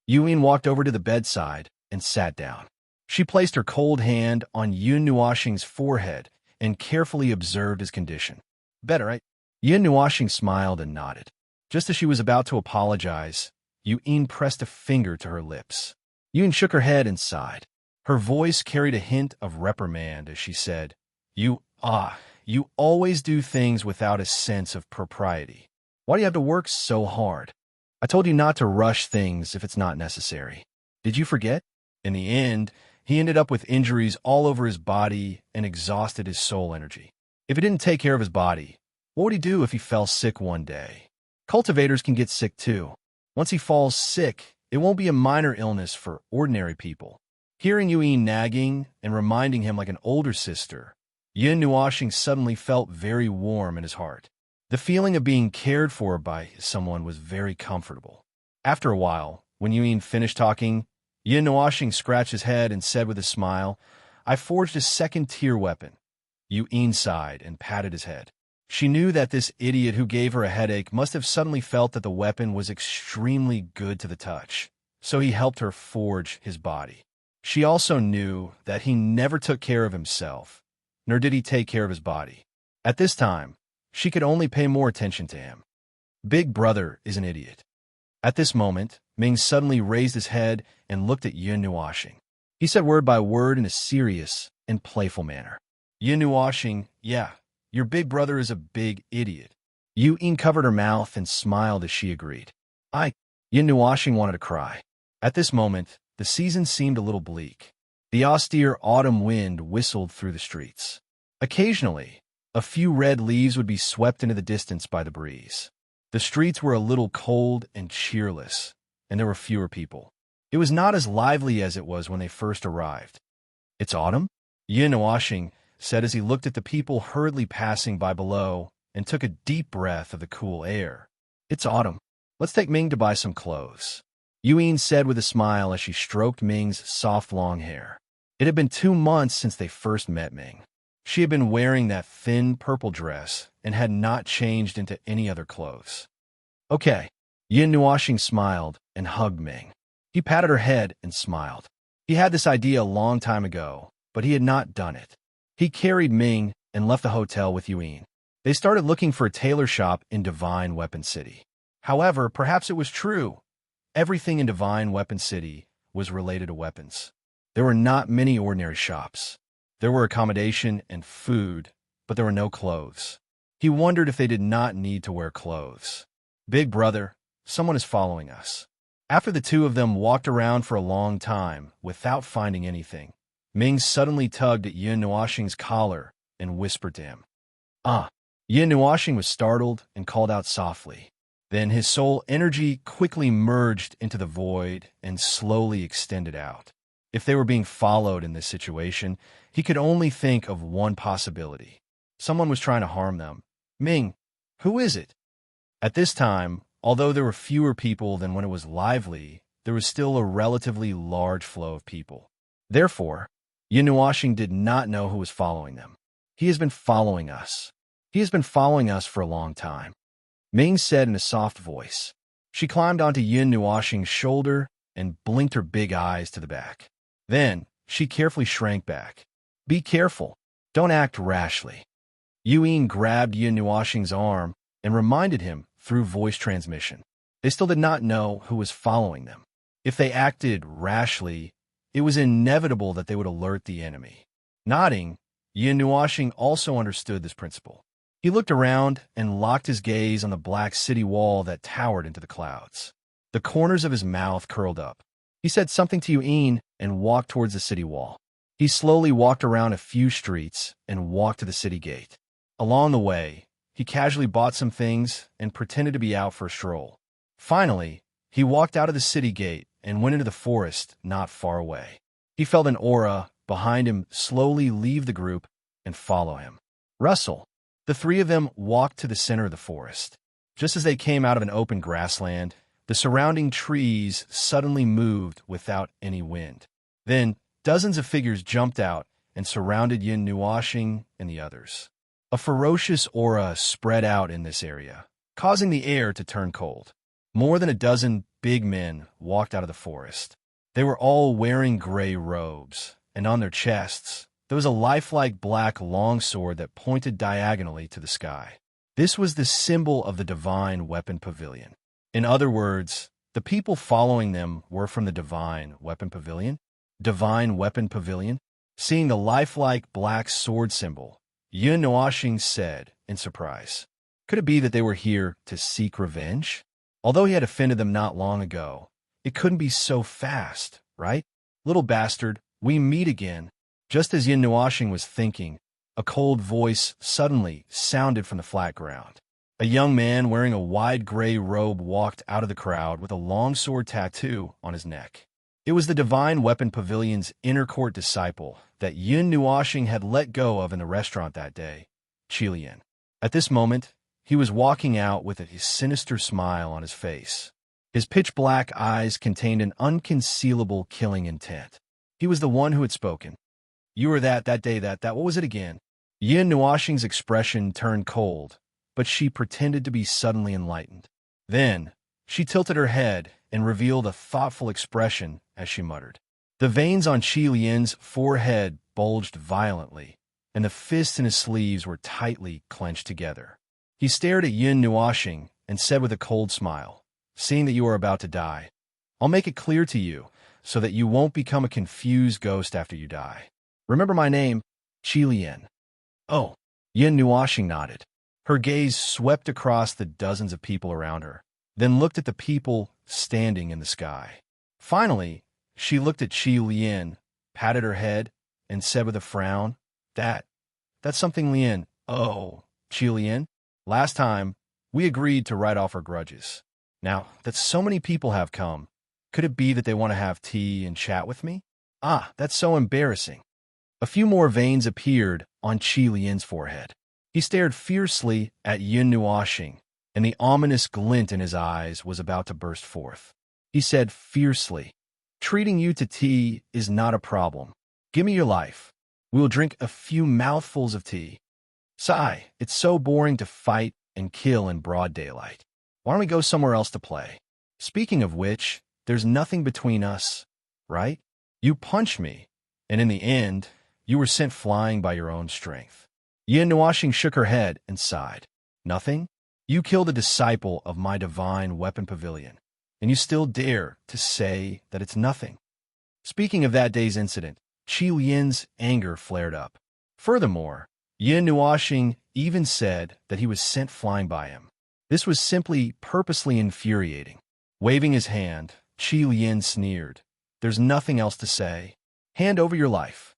Yuan walked over to the bedside and sat down. She placed her cold hand on Yin Nuoxing's forehead and carefully observed his condition. Better, right? Yin Nuoxing smiled and nodded. Just as she was about to apologize, Yuan pressed a finger to her lips. Yuan shook her head and sighed. Her voice carried a hint of reprimand as she said, You always do things without a sense of propriety. Why do you have to work so hard? I told you not to rush things if it's not necessary. Did you forget? In the end, he ended up with injuries all over his body and exhausted his soul energy. If he didn't take care of his body, what would he do if he fell sick one day? Cultivators can get sick too. Once he falls sick, it won't be a minor illness for ordinary people. Hearing Yuan nagging and reminding him like an older sister, Yin Nuoxing suddenly felt very warm in his heart. The feeling of being cared for by someone was very comfortable. After a while, when Yuan finished talking, Yin Nuoxing scratched his head and said with a smile, I forged a second-tier weapon. Yuan sighed and patted his head. She knew that this idiot who gave her a headache must have suddenly felt that the weapon was extremely good to the touch, so he helped her forge his body. She also knew that he never took care of himself, nor did he take care of his body. At this time, she could only pay more attention to him. Big Brother is an idiot. At this moment, Ming suddenly raised his head and looked at Yin Nuoxing. He said word by word in a serious and playful manner. Yin Nuoxing, yeah, your big brother is a big idiot. Yuan covered her mouth and smiled as she agreed. Yin Nuashing wanted to cry. At this moment, the season seemed a little bleak. The austere autumn wind whistled through the streets. Occasionally, a few red leaves would be swept into the distance by the breeze. The streets were a little cold and cheerless, and there were fewer people. It was not as lively as it was when they first arrived. "It's autumn?" Yin Nuashing said as he looked at the people hurriedly passing by below and took a deep breath of the cool air. "It's autumn. Let's take Ming to buy some clothes," Yuyin said with a smile as she stroked Ming's soft long hair. It had been 2 months since they first met Ming. She had been wearing that thin purple dress and had not changed into any other clothes. "Okay." Yin Nuashing smiled and hugged Ming. He patted her head and smiled. He had this idea a long time ago, but he had not done it. He carried Ming and left the hotel with Yuyin. They started looking for a tailor shop in Divine Weapon City. However, perhaps it was true. Everything in Divine Weapon City was related to weapons. There were not many ordinary shops. There were accommodation and food, but there were no clothes. He wondered if they did not need to wear clothes. "Big brother, someone is following us." After the two of them walked around for a long time without finding anything, Ming suddenly tugged at Yin Nuashing's collar and whispered to him. "Ah!" Yin Nuashing was startled and called out softly. Then his soul energy quickly merged into the void and slowly extended out. If they were being followed in this situation, he could only think of one possibility. Someone was trying to harm them. "Ming, who is it?" At this time, although there were fewer people than when it was lively, there was still a relatively large flow of people. Therefore, Yin Nuashing did not know who was following them. "He has been following us. He has been following us for a long time," Ming said in a soft voice. She climbed onto Yin Nuashing's shoulder and blinked her big eyes to the back. Then, she carefully shrank back. "Be careful. Don't act rashly." Yuyin grabbed Yin Nuashing's arm and reminded him through voice transmission. They still did not know who was following them. If they acted rashly, it was inevitable that they would alert the enemy. Nodding, Yin Nuashing also understood this principle. He looked around and locked his gaze on the black city wall that towered into the clouds. The corners of his mouth curled up. He said something to Yuyin and walked towards the city wall. He slowly walked around a few streets and walked to the city gate. Along the way, he casually bought some things and pretended to be out for a stroll. Finally, he walked out of the city gate and went into the forest not far away. He felt an aura behind him slowly leave the group and follow him. "Russell." The three of them walked to the center of the forest. Just as they came out of an open grassland, the surrounding trees suddenly moved without any wind. Then, dozens of figures jumped out and surrounded Yin Nuashing and the others. A ferocious aura spread out in this area, causing the air to turn cold. More than a dozen big men walked out of the forest. They were all wearing gray robes, and on their chests, there was a lifelike black longsword that pointed diagonally to the sky. This was the symbol of the Divine Weapon Pavilion. In other words, the people following them were from the Divine Weapon Pavilion. Divine Weapon Pavilion? Seeing the lifelike black sword symbol, Yin Nuashing said in surprise, "Could it be that they were here to seek revenge?" Although he had offended them not long ago, it couldn't be so fast, right? "Little bastard, we meet again." Just as Yin Nuashing was thinking, a cold voice suddenly sounded from the flat ground. A young man wearing a wide gray robe walked out of the crowd with a longsword tattoo on his neck. It was the Divine Weapon Pavilion's inner court disciple that Yin Nuashing had let go of in the restaurant that day, Qilian. At this moment, he was walking out with a sinister smile on his face. His pitch-black eyes contained an unconcealable killing intent. He was the one who had spoken. "You were that day that what was it again?" Yin Nuashing's expression turned cold, but she pretended to be suddenly enlightened. Then, she tilted her head and revealed a thoughtful expression as she muttered. The veins on Qilian's forehead bulged violently, and the fists in his sleeves were tightly clenched together. He stared at Yin Nuashing and said with a cold smile, "Seeing that you are about to die, I'll make it clear to you so that you won't become a confused ghost after you die. Remember my name, Qilian." "Oh." Yin Nuashing nodded. Her gaze swept across the dozens of people around her. then looked at the people standing in the sky. Finally, she looked at Qi Lian, patted her head, and said with a frown, That's something Lian. Oh, Qi Lian, last time, we agreed to write off our grudges. Now that so many people have come, could it be that they want to have tea and chat with me? Ah, that's so embarrassing. A few more veins appeared on Qi Lian's forehead. He stared fiercely at Yin Nuoxing, and the ominous glint in his eyes was about to burst forth. He said fiercely, Treating you to tea is not a problem. Give me your life. We will drink a few mouthfuls of tea. Sigh, it's so boring to fight and kill in broad daylight. Why don't we go somewhere else to play? Speaking of which, there's nothing between us, right? You punched me, and in the end, you were sent flying by your own strength. Yin Nuoxing shook her head and sighed. Nothing? You killed a disciple of my divine weapon pavilion, and you still dare to say that it's nothing. Speaking of that day's incident, Qi Lian's anger flared up. Furthermore, Yin Nuoxing even said that he was sent flying by him. This was simply purposely infuriating. Waving his hand, Qi Lian sneered. There's nothing else to say. Hand over your life.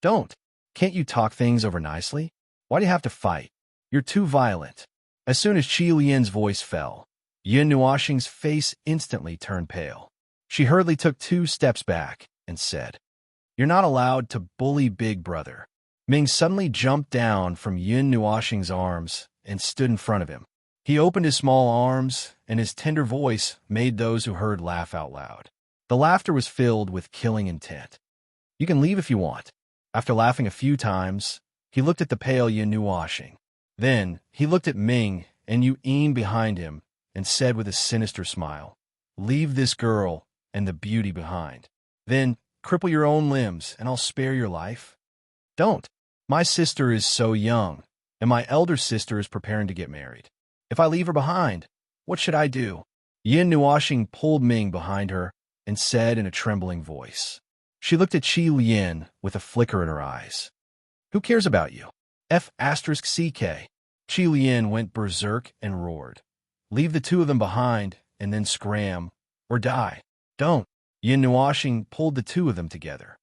Don't. Can't you talk things over nicely? Why do you have to fight? You're too violent. As soon as Qi Lian's voice fell, Yin Nuoxing's face instantly turned pale. She hurriedly took 2 steps back and said, You're not allowed to bully Big Brother. Ming suddenly jumped down from Yin Nuoxing's arms and stood in front of him. He opened his small arms, and his tender voice made those who heard laugh out loud. The laughter was filled with killing intent. You can leave if you want. After laughing a few times, he looked at the pale Yin Nuoxing. Then he looked at Ming and Yu Yin behind him and said with a sinister smile, Leave this girl and the beauty behind. Then cripple your own limbs and I'll spare your life. Don't. My sister is so young, and my elder sister is preparing to get married. If I leave her behind, what should I do? Yin Nuoxing pulled Ming behind her and said in a trembling voice. She looked at Qi Lian with a flicker in her eyes. Who cares about you? F***CK. Qi Lian went berserk and roared. Leave the 2 of them behind and then scram, or die. Don't. Yin Nuoxing pulled the 2 of them together.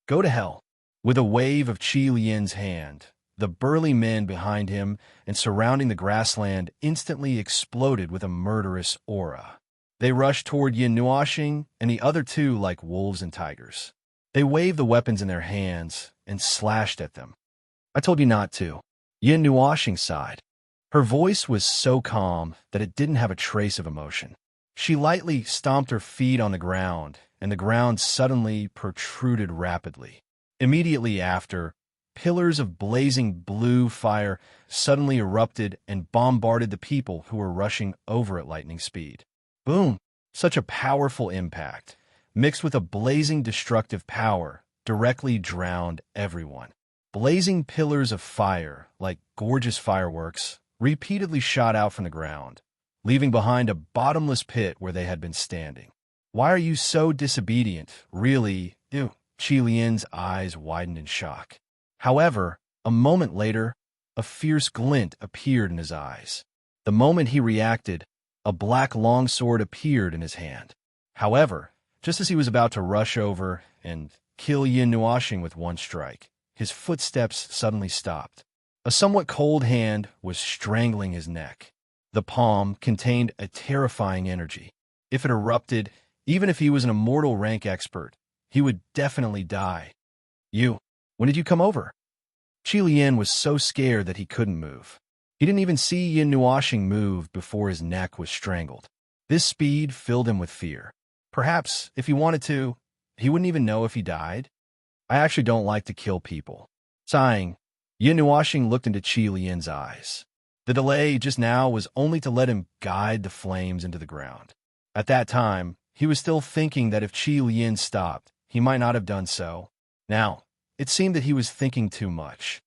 Go to hell. With a wave of Qi Lian's hand, the burly men behind him and surrounding the grassland instantly exploded with a murderous aura. They rushed toward Yin Nuoxing and the other 2 like wolves and tigers. They waved the weapons in their hands and slashed at them. I told you not to. Yin Nuoxing sighed. Her voice was so calm that it didn't have a trace of emotion. She lightly stomped her feet on the ground, and the ground suddenly protruded rapidly. Immediately after, pillars of blazing blue fire suddenly erupted and bombarded the people who were rushing over at lightning speed. Boom! Such a powerful impact, mixed with a blazing destructive power, directly drowned everyone. Blazing pillars of fire, like gorgeous fireworks, repeatedly shot out from the ground, leaving behind a bottomless pit where they had been standing. Why are you so disobedient? Really? Ew. Qi Lian's eyes widened in shock. However, a moment later, a fierce glint appeared in his eyes. The moment he reacted, a black longsword appeared in his hand. However, just as he was about to rush over and kill Yin Nuoxing with one strike, his footsteps suddenly stopped. A somewhat cold hand was strangling his neck. The palm contained a terrifying energy. If it erupted, even if he was an immortal rank expert, he would definitely die. When did you come over? Qi Lian was so scared that he couldn't move. He didn't even see Yin Nuoxing move before his neck was strangled. This speed filled him with fear. Perhaps, if he wanted to, he wouldn't even know if he died. I actually don't like to kill people. Sighing, Yin Nuoxing looked into Qi Lian's eyes. The delay just now was only to let him guide the flames into the ground. At that time, he was still thinking that if Qi Lian stopped, he might not have done so. Now, it seemed that he was thinking too much.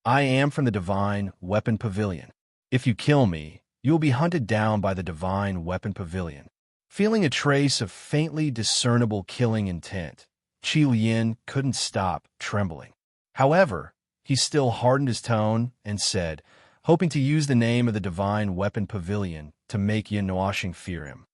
I am from the Divine Weapon Pavilion. If you kill me, you will be hunted down by the Divine Weapon Pavilion. Feeling a trace of faintly discernible killing intent, Qi Lian couldn't stop trembling. However, he still hardened his tone and said, hoping to use the name of the Divine Weapon Pavilion to make Yin Nuoxing fear him.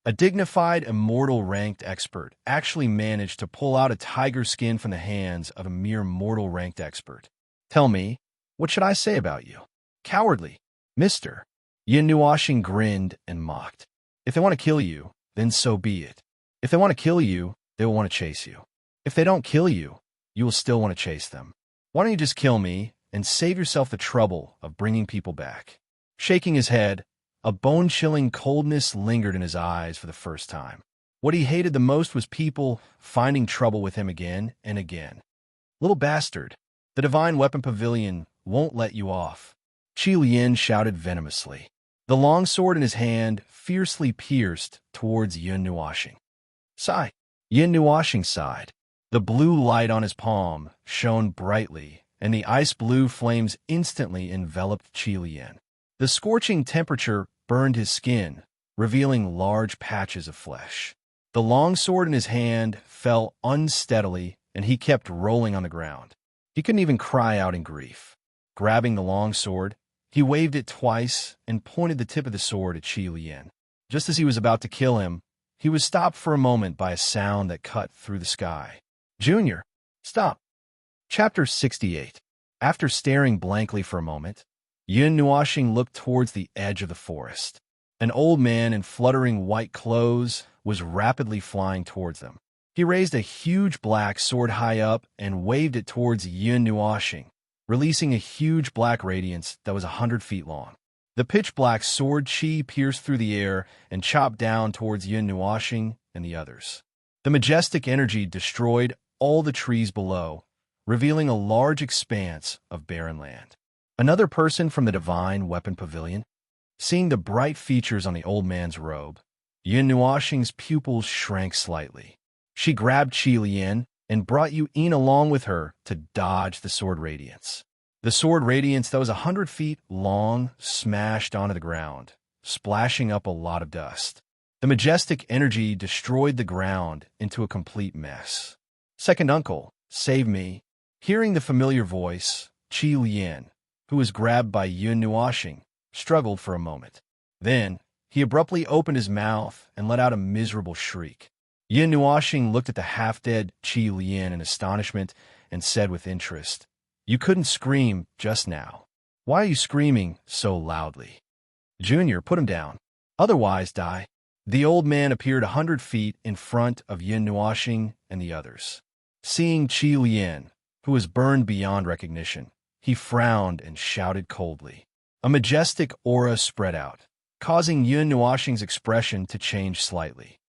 A dignified, immortal ranked expert actually managed to pull out a tiger skin from the hands of a mere mortal ranked expert. Tell me, what should I say about you? Cowardly, mister. Yin Nuoxing grinned and mocked. If they want to kill you, then so be it. If they want to kill you, they will want to chase you. If they don't kill you, you will still want to chase them. Why don't you just kill me and save yourself the trouble of bringing people back? Shaking his head, a bone-chilling coldness lingered in his eyes for the first time. What he hated the most was people finding trouble with him again and again. Little bastard, the Divine Weapon Pavilion won't let you off. Qi Lian shouted venomously. The long sword in his hand fiercely pierced towards Yin Nuoxing. Sigh. Yin Nuoxing sighed. The blue light on his palm shone brightly, and the ice-blue flames instantly enveloped Qi Lian. The scorching temperature burned his skin, revealing large patches of flesh. The long sword in his hand fell unsteadily, and he kept rolling on the ground. He couldn't even cry out in grief. Grabbing the long sword, he waved it twice and pointed the tip of the sword at Qi Lian. Just as he was about to kill him, he was stopped for a moment by a sound that cut through the sky. Junior, stop. Chapter 68. After staring blankly for a moment, Yin Nuoxing looked towards the edge of the forest. An old man in fluttering white clothes was rapidly flying towards them. He raised a huge black sword high up and waved it towards Yin Nuoxing, releasing a huge black radiance that was 100 feet long. The pitch-black sword chi pierced through the air and chopped down towards Yin Nuoxing and the others. The majestic energy destroyed all the trees below, revealing a large expanse of barren land. Another person from the Divine Weapon Pavilion. Seeing the bright features on the old man's robe, Yin Nuoxing's pupils shrank slightly. She grabbed Qi Lian and brought Yin along with her to dodge the sword radiance. The sword radiance that was 100 feet long smashed onto the ground, splashing up a lot of dust. The majestic energy destroyed the ground into a complete mess. Second uncle, save me. Hearing the familiar voice, Qi Lian, who was grabbed by Yin Nuoxing, struggled for a moment. Then, he abruptly opened his mouth and let out a miserable shriek. Yin Nuoxing looked at the half-dead Qi Lian in astonishment and said with interest, "You couldn't scream just now. Why are you screaming so loudly? Junior, put him down. Otherwise, die." The old man appeared 100 feet in front of Yin Nuoxing and the others. Seeing Qi Lian, who was burned beyond recognition, he frowned and shouted coldly. A majestic aura spread out, causing Yin Nuoxing's expression to change slightly.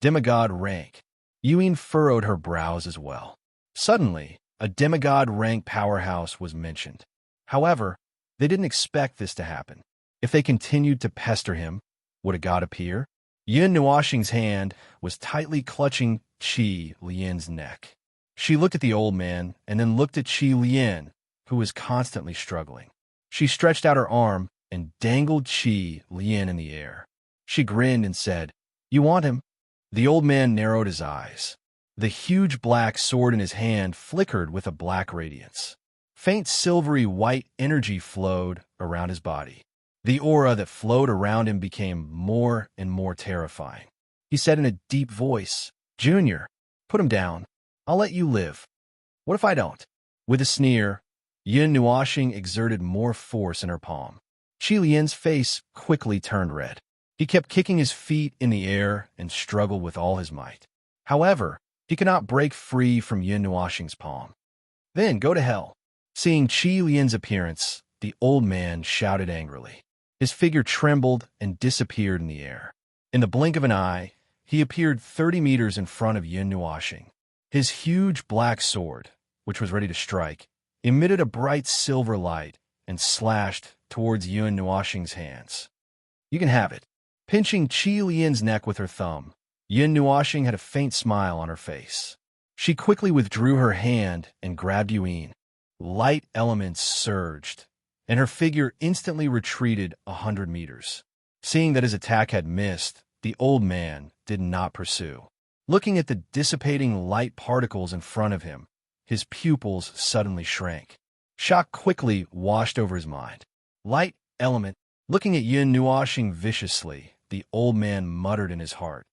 Demigod rank. Yin furrowed her brows as well. Suddenly, a demigod rank powerhouse was mentioned. However, they didn't expect this to happen. If they continued to pester him, would a god appear? Yin Nuoxing's hand was tightly clutching Qi Lian's neck. She looked at the old man and then looked at Qi Lian, who was constantly struggling. She stretched out her arm and dangled Qi Lian in the air. She grinned and said, "You want him?" The old man narrowed his eyes. The huge black sword in his hand flickered with a black radiance. Faint silvery white energy flowed around his body. The aura that flowed around him became more and more terrifying. He said in a deep voice, "Junior, put him down. I'll let you live." "What if I don't?" With a sneer, Yin Nuoxing exerted more force in her palm. Qi Lian's face quickly turned red. He kept kicking his feet in the air and struggled with all his might. However, he could not break free from Yin Nuoxing's palm. "Then go to hell." Seeing Qi Lian's appearance, the old man shouted angrily. His figure trembled and disappeared in the air. In the blink of an eye, he appeared 30 meters in front of Yin Nuoxing. His huge black sword, which was ready to strike, emitted a bright silver light and slashed towards Yin Nuoxing's hands. "You can have it." Pinching Qi Lian's neck with her thumb, Yin Nuoxing had a faint smile on her face. She quickly withdrew her hand and grabbed Yin. Light elements surged, and her figure instantly retreated 100 meters. Seeing that his attack had missed, the old man did not pursue. Looking at the dissipating light particles in front of him, his pupils suddenly shrank. Shock quickly washed over his mind. "Light element, Looking at Yin Nuoxing viciously, the old man muttered in his heart,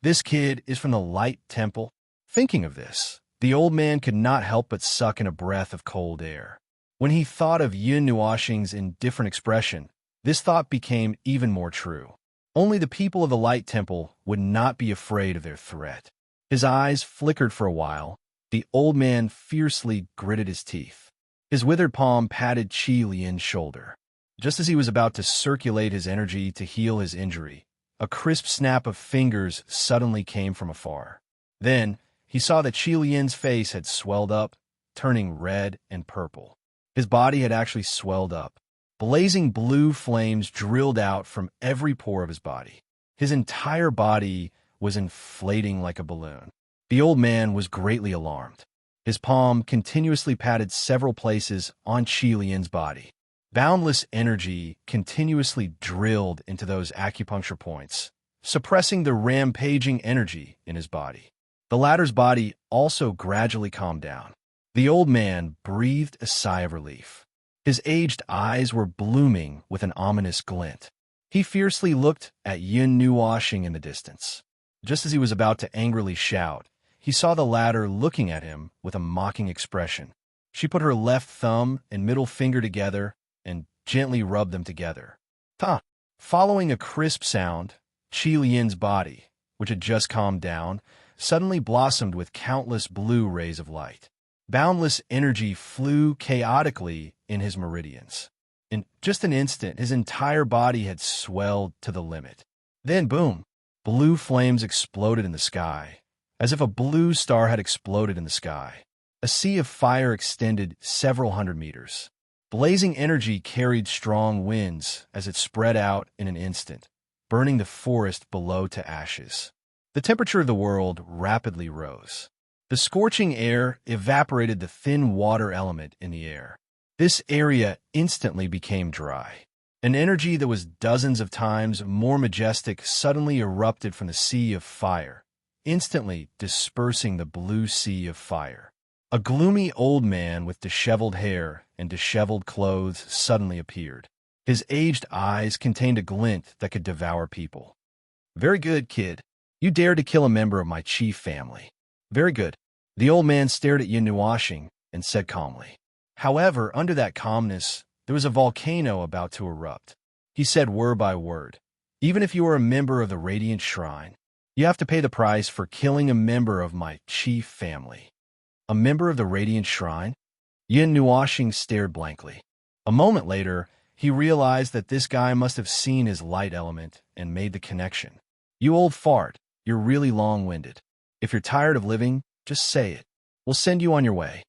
"This kid is from the Light Temple?" Thinking of this, the old man could not help but suck in a breath of cold air. When he thought of Yin Nuoxing's indifferent expression, this thought became even more true. Only the people of the Light Temple would not be afraid of their threat. His eyes flickered for a while. The old man fiercely gritted his teeth. His withered palm patted Qi Lian's shoulder. Just as he was about to circulate his energy to heal his injury, a crisp snap of fingers suddenly came from afar. Then, he saw that Qi Lian's face had swelled up, turning red and purple. His body had actually swelled up. Blazing blue flames drilled out from every pore of his body. His entire body was inflating like a balloon. The old man was greatly alarmed. His palm continuously patted several places on Qi Lian's body. Boundless energy continuously drilled into those acupuncture points, suppressing the rampaging energy in his body. The latter's body also gradually calmed down. The old man breathed a sigh of relief. His aged eyes were blooming with an ominous glint. He fiercely looked at Yin Nuoxing in the distance. Just as he was about to angrily shout, he saw the latter looking at him with a mocking expression. She put her left thumb and middle finger together and gently rubbed them together. Ta! Following a crisp sound, Qi Lian's body, which had just calmed down, suddenly blossomed with countless blue rays of light. Boundless energy flew chaotically in his meridians. In just an instant, his entire body had swelled to the limit. Then, boom! Blue flames exploded in the sky, as if a blue star had exploded in the sky. A sea of fire extended several hundred meters. Blazing energy carried strong winds as it spread out in an instant, burning the forest below to ashes. The temperature of the world rapidly rose. The scorching air evaporated the thin water element in the air. This area instantly became dry. An energy that was dozens of times more majestic suddenly erupted from the sea of fire, instantly dispersing the blue sea of fire. A gloomy old man with disheveled hair and disheveled clothes suddenly appeared. His aged eyes contained a glint that could devour people. "Very good, kid. You dared to kill a member of my chief family. Very good." The old man stared at Yin Nuoxing and said calmly. However, under that calmness, there was a volcano about to erupt. He said word by word, "Even if you are a member of the Radiant Shrine, you have to pay the price for killing a member of my chief family." A member of the Radiant Shrine? Yin Nuoxing stared blankly. A moment later, he realized that this guy must have seen his light element and made the connection. "You old fart, you're really long-winded. If you're tired of living, just say it. We'll send you on your way."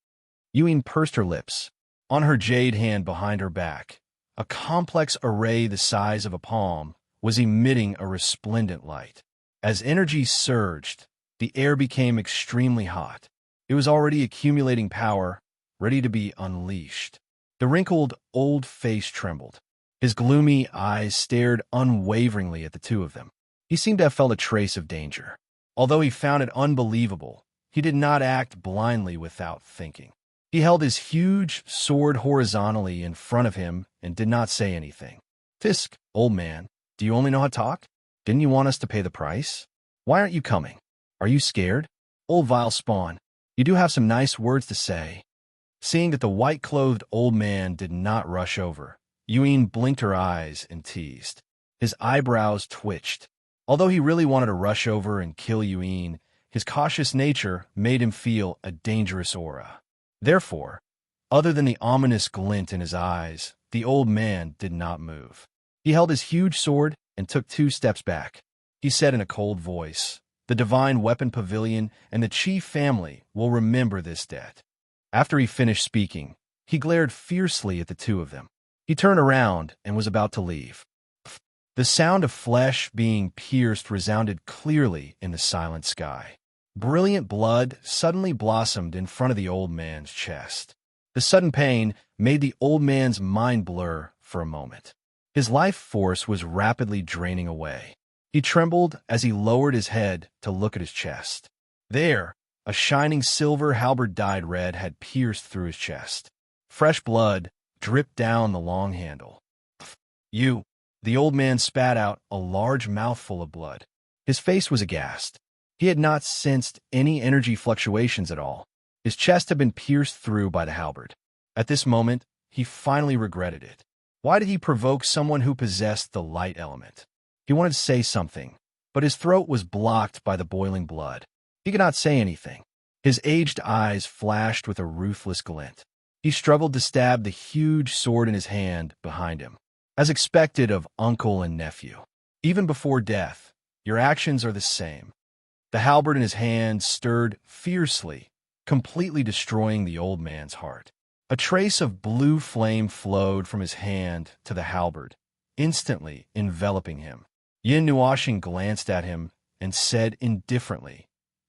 Yuan pursed her lips. On her jade hand behind her back, a complex array the size of a palm was emitting a resplendent light. As energy surged, the air became extremely hot. It was already accumulating power, ready to be unleashed. The wrinkled, old face trembled. His gloomy eyes stared unwaveringly at the two of them. He seemed to have felt a trace of danger. Although he found it unbelievable, he did not act blindly without thinking. He held his huge sword horizontally in front of him and did not say anything. "Fisk, old man, do you only know how to talk? Didn't you want us to pay the price? Why aren't you coming? Are you scared? Old vile spawn, you do have some nice words to say." Seeing that the white-clothed old man did not rush over, Yuan blinked her eyes and teased. His eyebrows twitched. Although he really wanted to rush over and kill Yuan, his cautious nature made him feel a dangerous aura. Therefore, other than the ominous glint in his eyes, the old man did not move. He held his huge sword and took 2 steps back. He said in a cold voice, "The Divine Weapon Pavilion and the chief family will remember this debt." After he finished speaking, he glared fiercely at the two of them. He turned around and was about to leave. The sound of flesh being pierced resounded clearly in the silent sky. Brilliant blood suddenly blossomed in front of the old man's chest. The sudden pain made the old man's mind blur for a moment. His life force was rapidly draining away. He trembled as he lowered his head to look at his chest. There, a shining silver halberd dyed red had pierced through his chest. Fresh blood dripped down the long handle. "You, The old man spat out a large mouthful of blood. His face was aghast. He had not sensed any energy fluctuations at all. His chest had been pierced through by the halberd. At this moment, he finally regretted it. Why did he provoke someone who possessed the light element? He wanted to say something, but his throat was blocked by the boiling blood. He could not say anything. His aged eyes flashed with a ruthless glint. He struggled to stab the huge sword in his hand behind him. As expected of uncle and nephew, even before death, your actions are the same. The halberd in his hand stirred fiercely, completely destroying the old man's heart. A trace of blue flame flowed from his hand to the halberd, instantly enveloping him. Yin Nuoxing glanced at him and said indifferently,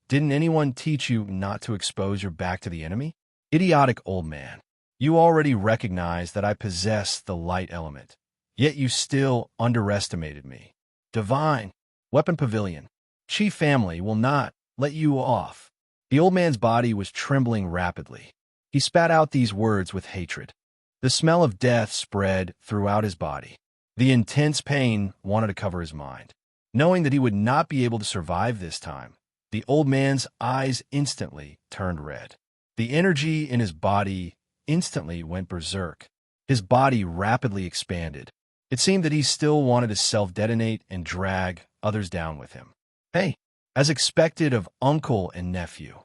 "Didn't anyone teach you not to expose your back to the enemy? Idiotic old man. You already recognize that I possess the light element, yet you still underestimated me. Divine Weapon Pavilion. Qi family will not let you off." The old man's body was trembling rapidly. He spat out these words with hatred. The smell of death spread throughout his body. The intense pain wanted to cover his mind. Knowing that he would not be able to survive this time, the old man's eyes instantly turned red. The energy in his body instantly went berserk. His body rapidly expanded. It seemed that he still wanted to self-detonate and drag others down with him. Hey, as expected of uncle and nephew.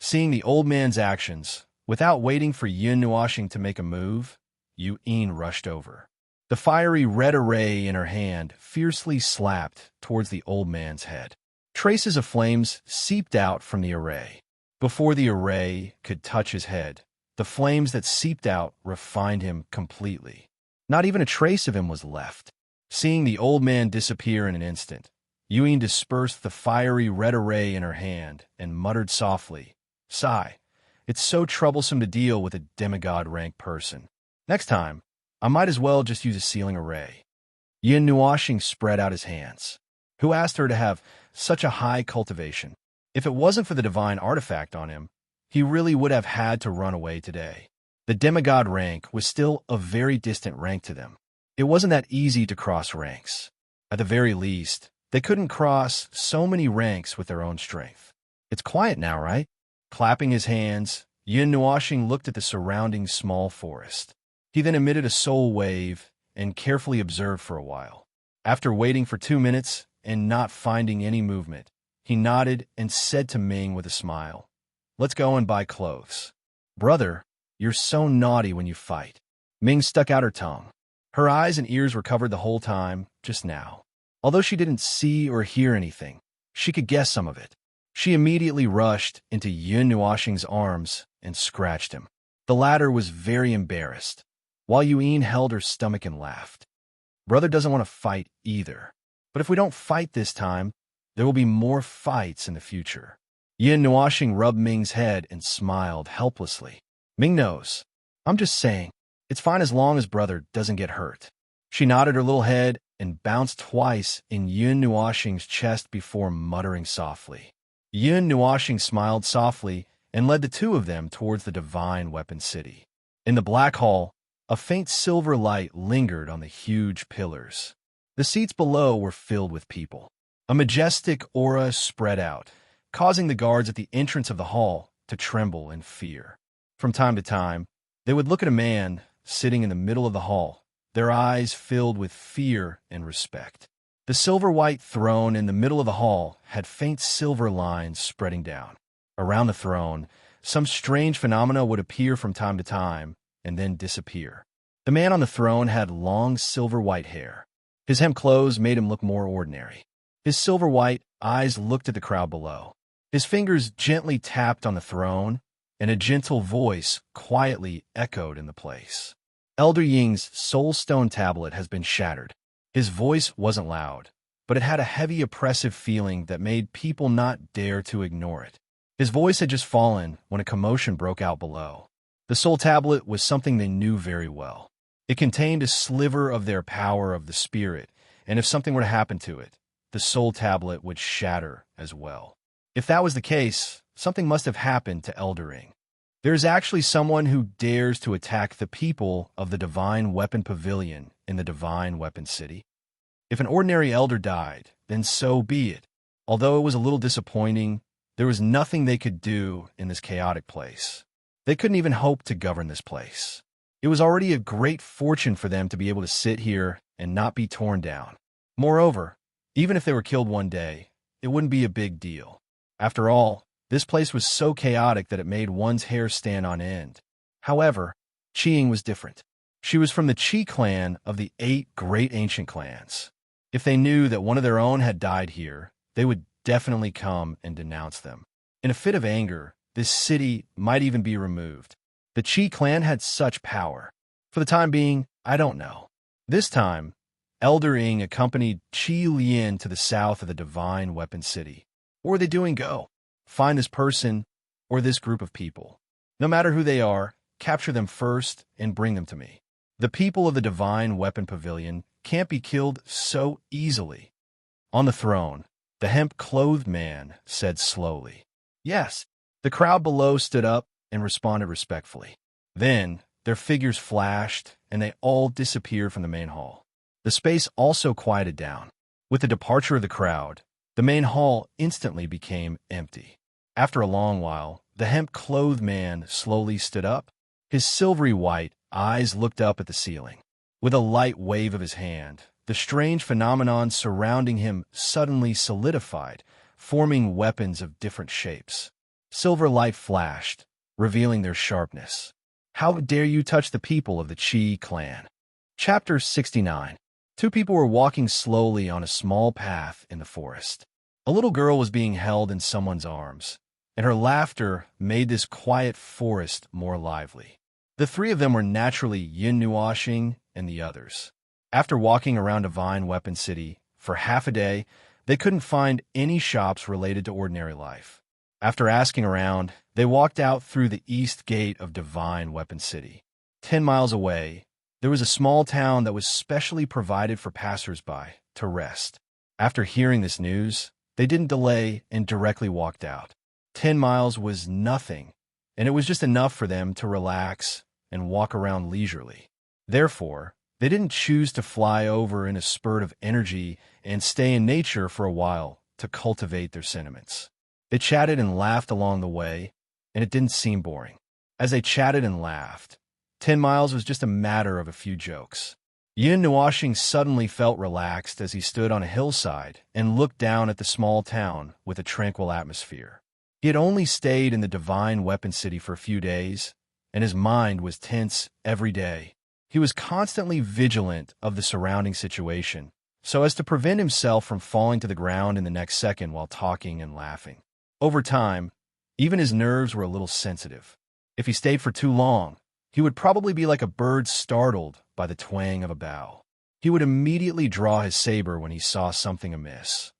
Seeing the old man's actions, without waiting for Yin Nuoxing to make a move, Yin rushed over. The fiery red array in her hand fiercely slapped towards the old man's head. Traces of flames seeped out from the array. Before the array could touch his head, the flames that seeped out refined him completely. Not even a trace of him was left. Seeing the old man disappear in an instant, Yin dispersed the fiery red array in her hand and muttered softly, "Sigh. It's so troublesome to deal with a demigod-rank person. Next time, I might as well just use a sealing array." Yin Nuoxing spread out his hands. Who asked her to have such a high cultivation? If it wasn't for the divine artifact on him, he really would have had to run away today. The demigod rank was still a very distant rank to them. It wasn't that easy to cross ranks. At the very least, they couldn't cross so many ranks with their own strength. It's quiet now, right? Clapping his hands, Yin Nuoxing looked at the surrounding small forest. He then emitted a soul wave and carefully observed for a while. After waiting for 2 minutes and not finding any movement, he nodded and said to Ming with a smile, "Let's go and buy clothes." "Brother, you're so naughty when you fight." Ming stuck out her tongue. Her eyes and ears were covered the whole time, just now. Although she didn't see or hear anything, she could guess some of it. She immediately rushed into Yin Nuoxing's arms and scratched him. The latter was very embarrassed, while Yin held her stomach and laughed. "Brother doesn't want to fight either. But if we don't fight this time, there will be more fights in the future." Yin Nuoxing rubbed Ming's head and smiled helplessly. "Ming knows. I'm just saying, it's fine as long as brother doesn't get hurt." She nodded her little head and bounced twice in Yin Nuoxing's chest before muttering softly. Yin Nuoxing smiled softly and led the two of them towards the divine weapon city. In the black hall, a faint silver light lingered on the huge pillars. The seats below were filled with people. A majestic aura spread out, causing the guards at the entrance of the hall to tremble in fear. From time to time, they would look at a man sitting in the middle of the hall, their eyes filled with fear and respect. The silver-white throne in the middle of the hall had faint silver lines spreading down. Around the throne, some strange phenomena would appear from time to time and then disappear. The man on the throne had long silver-white hair. His hemp clothes made him look more ordinary. His silver-white eyes looked at the crowd below. His fingers gently tapped on the throne, and a gentle voice quietly echoed in the place. "Elder Ying's soul stone tablet has been shattered." His voice wasn't loud, but it had a heavy, oppressive feeling that made people not dare to ignore it. His voice had just fallen when a commotion broke out below. The soul tablet was something they knew very well. It contained a sliver of their power of the spirit, and if something were to happen to it, the soul tablet would shatter as well. If that was the case, something must have happened to Elder Ying. There is actually someone who dares to attack the people of the Divine Weapon Pavilion in the Divine Weapon City. If an ordinary elder died, then so be it. Although it was a little disappointing, there was nothing they could do in this chaotic place. They couldn't even hope to govern this place. It was already a great fortune for them to be able to sit here and not be torn down. Moreover, even if they were killed one day, it wouldn't be a big deal. After all, this place was so chaotic that it made one's hair stand on end. However, Chiing was different. She was from the Chi clan of the 8 great ancient clans. If they knew that one of their own had died here, they would definitely come and denounce them. In a fit of anger, this city might even be removed. The Chi clan had such power. For the time being, I don't know. This time, Elder Ing accompanied Qi Lian to the south of the Divine Weapon City. What were they doing? Go find this person or this group of people. No matter who they are, capture them first and bring them to me. The people of the Divine Weapon Pavilion can't be killed so easily. On the throne, the hemp-clothed man said slowly. Yes. The crowd below stood up and responded respectfully. Then, their figures flashed, and they all disappeared from the main hall. The space also quieted down. With the departure of the crowd, the main hall instantly became empty. After a long while, the hemp-clothed man slowly stood up. His silvery white eyes looked up at the ceiling. With a light wave of his hand, the strange phenomenon surrounding him suddenly solidified, forming weapons of different shapes. Silver light flashed, revealing their sharpness. How dare you touch the people of the Chi clan? Chapter 69. 2 people were walking slowly on a small path in the forest. A little girl was being held in someone's arms, and her laughter made this quiet forest more lively. The 3 of them were naturally Yin Nuoxing and the others. After walking around Divine Weapon City for half a day, they couldn't find any shops related to ordinary life. After asking around, they walked out through the east gate of Divine Weapon City. 10 miles away, there was a small town that was specially provided for passers-by to rest. After hearing this news, they didn't delay and directly walked out. 10 miles was nothing, and it was just enough for them to relax and walk around leisurely. Therefore, they didn't choose to fly over in a spurt of energy and stay in nature for a while to cultivate their sentiments. They chatted and laughed along the way, and it didn't seem boring. As they chatted and laughed, 10 miles was just a matter of a few jokes. Yin Nuoxing suddenly felt relaxed as he stood on a hillside and looked down at the small town with a tranquil atmosphere. He had only stayed in the Divine Weapon City for a few days, and his mind was tense every day. He was constantly vigilant of the surrounding situation, so as to prevent himself from falling to the ground in the next second while talking and laughing. Over time, even his nerves were a little sensitive. If he stayed for too long, he would probably be like a bird startled by the twang of a bow. He would immediately draw his saber when he saw something amiss.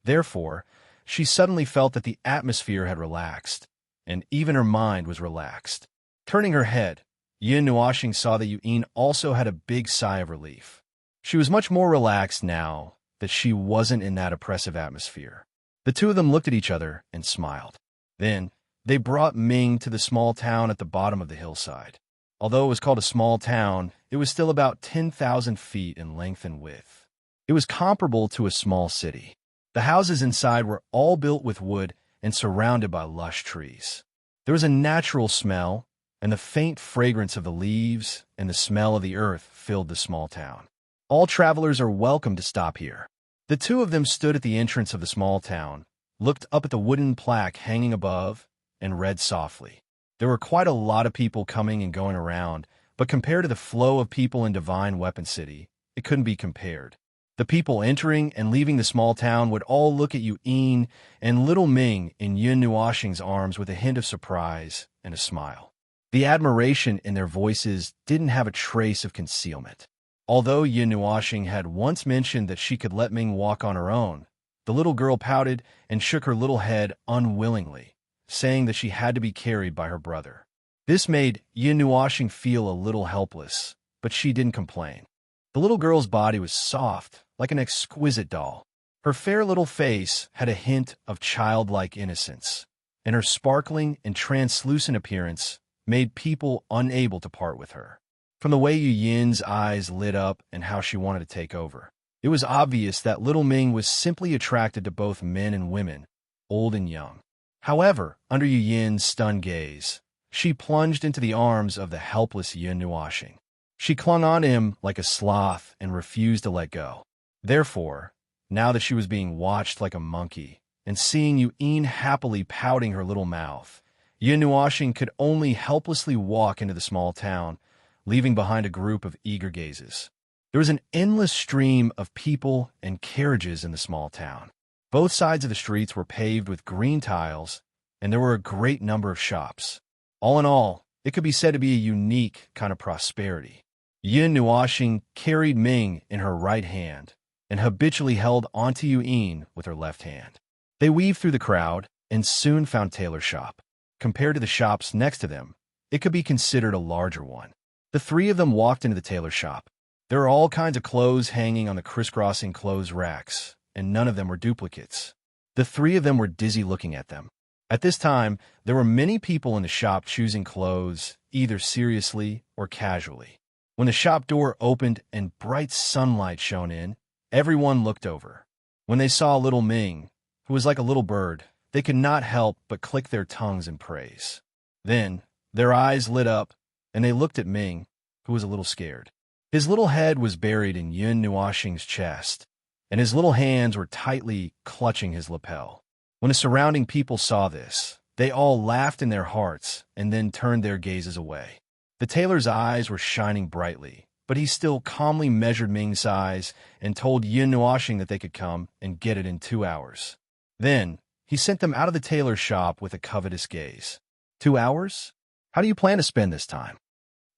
Therefore, she suddenly felt that the atmosphere had relaxed, and even her mind was relaxed. Turning her head, Yin Nuoxing saw that Yu'in also had a big sigh of relief. She was much more relaxed now that she wasn't in that oppressive atmosphere. The 2 of them looked at each other and smiled. Then, they brought Ming to the small town at the bottom of the hillside. Although it was called a small town, it was still about 10,000 feet in length and width. It was comparable to a small city. The houses inside were all built with wood and surrounded by lush trees. There was a natural smell, and the faint fragrance of the leaves and the smell of the earth filled the small town. All travelers are welcome to stop here. The 2 of them stood at the entrance of the small town, looked up at the wooden plaque hanging above, and read softly. There were quite a lot of people coming and going around, but compared to the flow of people in Divine Weapon City, it couldn't be compared. The people entering and leaving the small town would all look at Yu'in and little Ming in Yin Nuoxing's arms with a hint of surprise and a smile. The admiration in their voices didn't have a trace of concealment. Although Yin Nuoxing had once mentioned that she could let Ming walk on her own, the little girl pouted and shook her little head unwillingly, saying that she had to be carried by her brother. This made Yin Nuoxing feel a little helpless, but she didn't complain. The little girl's body was soft, like an exquisite doll. Her fair little face had a hint of childlike innocence, and her sparkling and translucent appearance made people unable to part with her. From the way Yu Yin's eyes lit up and how she wanted to take over, It was obvious that little Ming was simply attracted to both men and women, old and young. However, under Yu Yin's stunned gaze, she plunged into the arms of the helpless Yin Nuoxing. She clung on to him like a sloth and refused to let go. Therefore, now that she was being watched like a monkey, and seeing Yu Yin happily pouting her little mouth, Yin Nuoxing could only helplessly walk into the small town, leaving behind a group of eager gazes. There was an endless stream of people and carriages in the small town. Both sides of the streets were paved with green tiles, and there were a great number of shops. All in all, it could be said to be a unique kind of prosperity. Yin Nuoxing carried Ming in her right hand and habitually held onto Yu Yin with her left hand. They weaved through the crowd and soon found tailor shop. Compared to the shops next to them, it could be considered a larger one. The three of them walked into the tailor shop. There are all kinds of clothes hanging on the crisscrossing clothes racks, and none of them were duplicates. The three of them were dizzy looking at them. At this time, there were many people in the shop choosing clothes, either seriously or casually. When the shop door opened and bright sunlight shone in, everyone looked over. When they saw little Ming, who was like a little bird, they could not help but click their tongues in praise. Then, their eyes lit up, and they looked at Ming, who was a little scared. His little head was buried in Yin Nuoxing's chest, and his little hands were tightly clutching his lapel. When the surrounding people saw this, they all laughed in their hearts and then turned their gazes away. The tailor's eyes were shining brightly, but he still calmly measured Ming's size and told Yin Nuoxing that they could come and get it in 2 hours. Then, he sent them out of the tailor's shop with a covetous gaze. 2 hours? How do you plan to spend this time?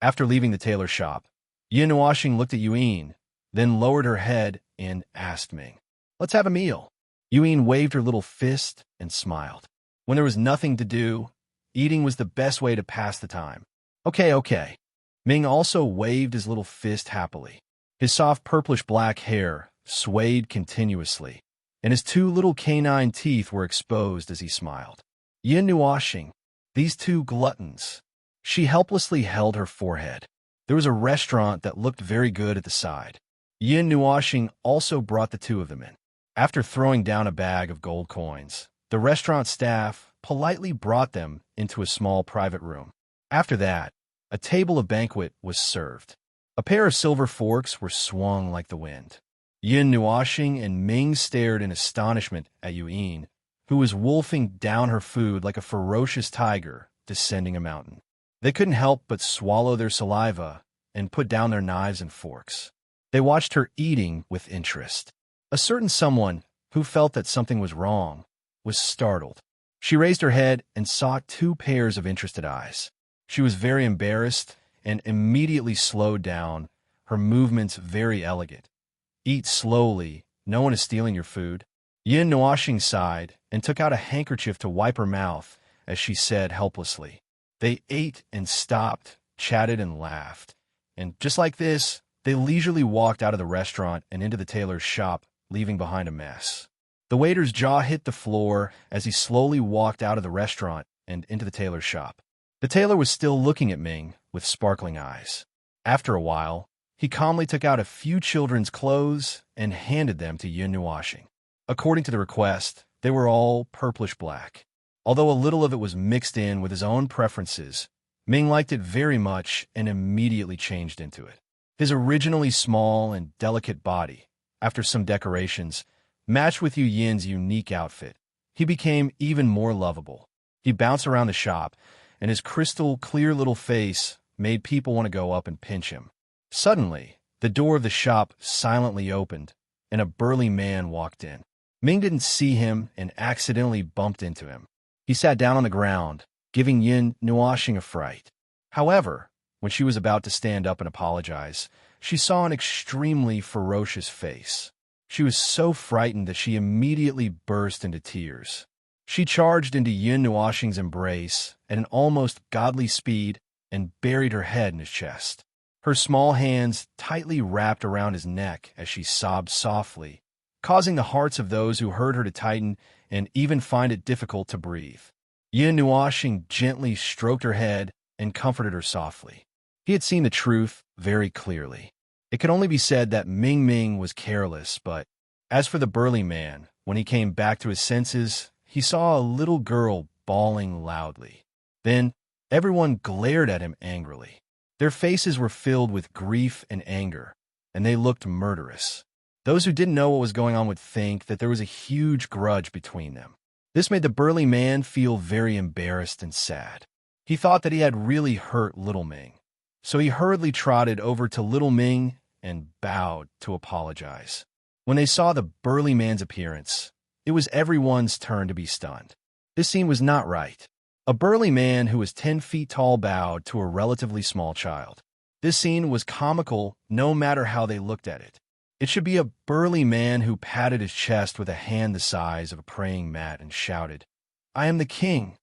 After leaving the tailor's shop, Yin Nuoxing looked at Yu Yin, then lowered her head and asked Ming, "Let's have a meal." Yu Yin waved her little fist and smiled. When there was nothing to do, eating was the best way to pass the time. Okay. Ming also waved his little fist happily. His soft purplish-black hair swayed continuously, and his 2 little canine teeth were exposed as he smiled. Yin Nuoxing, these 2 gluttons. She helplessly held her forehead. There was a restaurant that looked very good at the side. Yin Nuoxing also brought the 2 of them in. After throwing down a bag of gold coins, the restaurant staff politely brought them into a small private room. After that, a table of banquet was served. A pair of silver forks were swung like the wind. Yin Nuoxing and Ming stared in astonishment at Yu Yin, who was wolfing down her food like a ferocious tiger descending a mountain. They couldn't help but swallow their saliva and put down their knives and forks. They watched her eating with interest. A certain someone, who felt that something was wrong, was startled. She raised her head and saw 2 pairs of interested eyes. She was very embarrassed and immediately slowed down, her movements very elegant. "Eat slowly, no one is stealing your food." Yin Nuoxing sighed and took out a handkerchief to wipe her mouth as she said helplessly. They ate and stopped, chatted and laughed. And just like this, they leisurely walked out of the restaurant and into the tailor's shop, leaving behind a mess. The waiter's jaw hit the floor as he slowly walked out of the restaurant and into the tailor's shop. The tailor was still looking at Ming with sparkling eyes. After a while, he calmly took out a few children's clothes and handed them to Yin Nuoxing. According to the request, they were all purplish black. Although a little of it was mixed in with his own preferences, Ming liked it very much and immediately changed into it. His originally small and delicate body, after some decorations, matched with Yu Yin's unique outfit. He became even more lovable. He bounced around the shop, and his crystal-clear little face made people want to go up and pinch him. Suddenly, the door of the shop silently opened, and a burly man walked in. Ming didn't see him and accidentally bumped into him. He sat down on the ground, giving Yin Nuoxing a fright. However, when she was about to stand up and apologize, she saw an extremely ferocious face. She was so frightened that she immediately burst into tears. She charged into Yin Nuoxing's embrace at an almost godly speed and buried her head in his chest. Her small hands tightly wrapped around his neck as she sobbed softly, causing the hearts of those who heard her to tighten and even find it difficult to breathe. Yin Nuoxing gently stroked her head and comforted her softly. He had seen the truth very clearly. It could only be said that Ming Ming was careless, but as for the burly man, when he came back to his senses, he saw a little girl bawling loudly. Then everyone glared at him angrily. Their faces were filled with grief and anger, and they looked murderous. Those who didn't know what was going on would think that there was a huge grudge between them. This made the burly man feel very embarrassed and sad. He thought that he had really hurt little Ming, so he hurriedly trotted over to little Ming and bowed to apologize. When they saw the burly man's appearance, it was everyone's turn to be stunned. This scene was not right. A burly man who was 10 feet tall bowed to a relatively small child. This scene was comical no matter how they looked at it. It should be a burly man who patted his chest with a hand the size of a praying mat and shouted, "I am the king.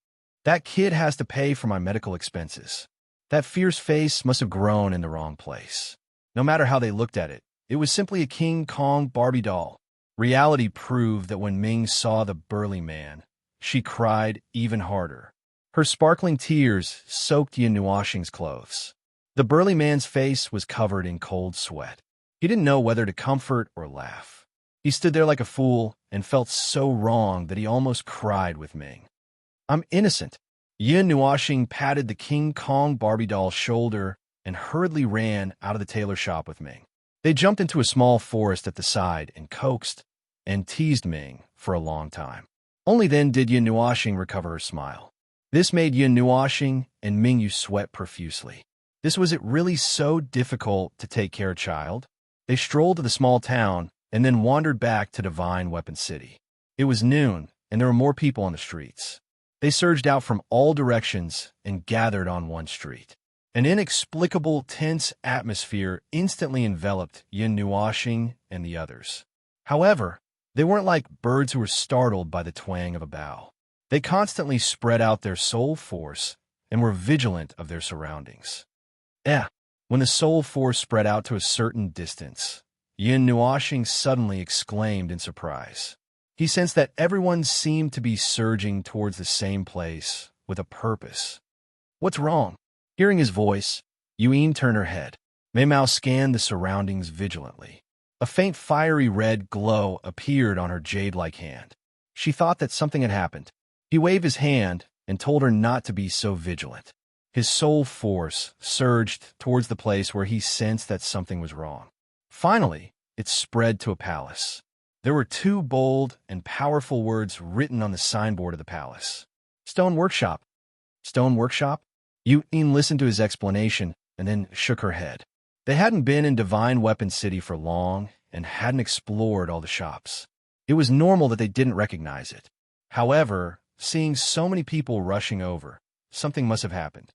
That kid has to pay for my medical expenses." That fierce face must have grown in the wrong place. No matter how they looked at it, it was simply a King Kong Barbie doll. Reality proved that when Ming saw the burly man, she cried even harder. Her sparkling tears soaked Yin Nuoxing's clothes. The burly man's face was covered in cold sweat. He didn't know whether to comfort or laugh. He stood there like a fool and felt so wrong that he almost cried with Ming. "I'm innocent." Yin Nuoxing patted the King Kong Barbie doll's shoulder and hurriedly ran out of the tailor shop with Ming. They jumped into a small forest at the side and coaxed and teased Ming for a long time. Only then did Yin Nuoxing recover her smile. This made Yin Nuoxing and Mingyu sweat profusely. Was it really so difficult to take care of a child? They strolled to the small town and then wandered back to Divine Weapon City. It was noon, and there were more people on the streets. They surged out from all directions and gathered on one street. An inexplicable, tense atmosphere instantly enveloped Yin Nuoxing and the others. However, they weren't like birds who were startled by the twang of a bow. They constantly spread out their soul force and were vigilant of their surroundings. When the soul force spread out to a certain distance, Yin Nuoxing suddenly exclaimed in surprise. He sensed that everyone seemed to be surging towards the same place with a purpose. "What's wrong?" Hearing his voice, Yuyin turned her head. Mei Mao scanned the surroundings vigilantly. A faint fiery red glow appeared on her jade-like hand. She thought that something had happened. He waved his hand and told her not to be so vigilant. His soul force surged towards the place where he sensed that something was wrong. Finally, it spread to a palace. There were 2 bold and powerful words written on the signboard of the palace. "Stone Workshop." "Stone Workshop?" Yuyin listened to his explanation and then shook her head. They hadn't been in Divine Weapon City for long and hadn't explored all the shops. It was normal that they didn't recognize it. However, seeing so many people rushing over, something must have happened.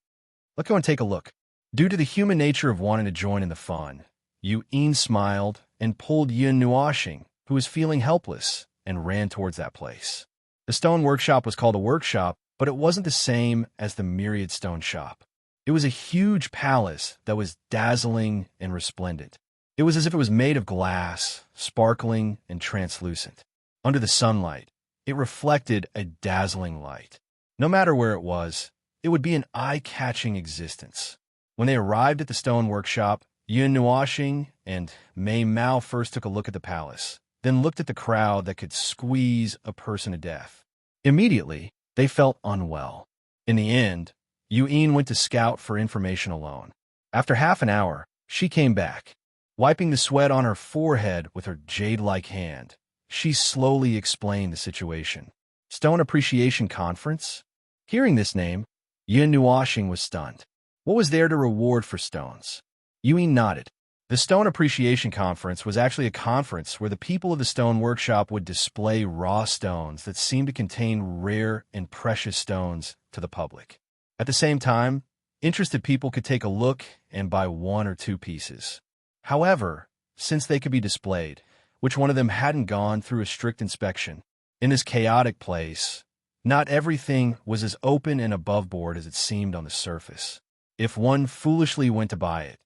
"Let's go and take a look." Due to the human nature of wanting to join in the fun, Yuyin smiled and pulled Yin Nuoxing, who was feeling helpless, and ran towards that place. The stone workshop was called a workshop, but it wasn't the same as the myriad stone shop. It was a huge palace that was dazzling and resplendent. It was as if it was made of glass, sparkling and translucent. Under the sunlight, it reflected a dazzling light. No matter where it was, it would be an eye-catching existence. When they arrived at the stone workshop, Yin Nuoxing and Mei Mao first took a look at the palace, then looked at the crowd that could squeeze a person to death. Immediately, they felt unwell. In the end, Yuyin went to scout for information alone. After half an hour, she came back. Wiping the sweat on her forehead with her jade-like hand, she slowly explained the situation. Stone Appreciation Conference? Hearing this name, Yin Nuoxing was stunned. What was there to reward for stones? Yuyin nodded. The Stone Appreciation Conference was actually a conference where the people of the stone workshop would display raw stones that seemed to contain rare and precious stones to the public. At the same time, interested people could take a look and buy 1 or 2 pieces. However, since they could be displayed, which one of them hadn't gone through a strict inspection, in this chaotic place, not everything was as open and above board as it seemed on the surface. If one foolishly went to buy it,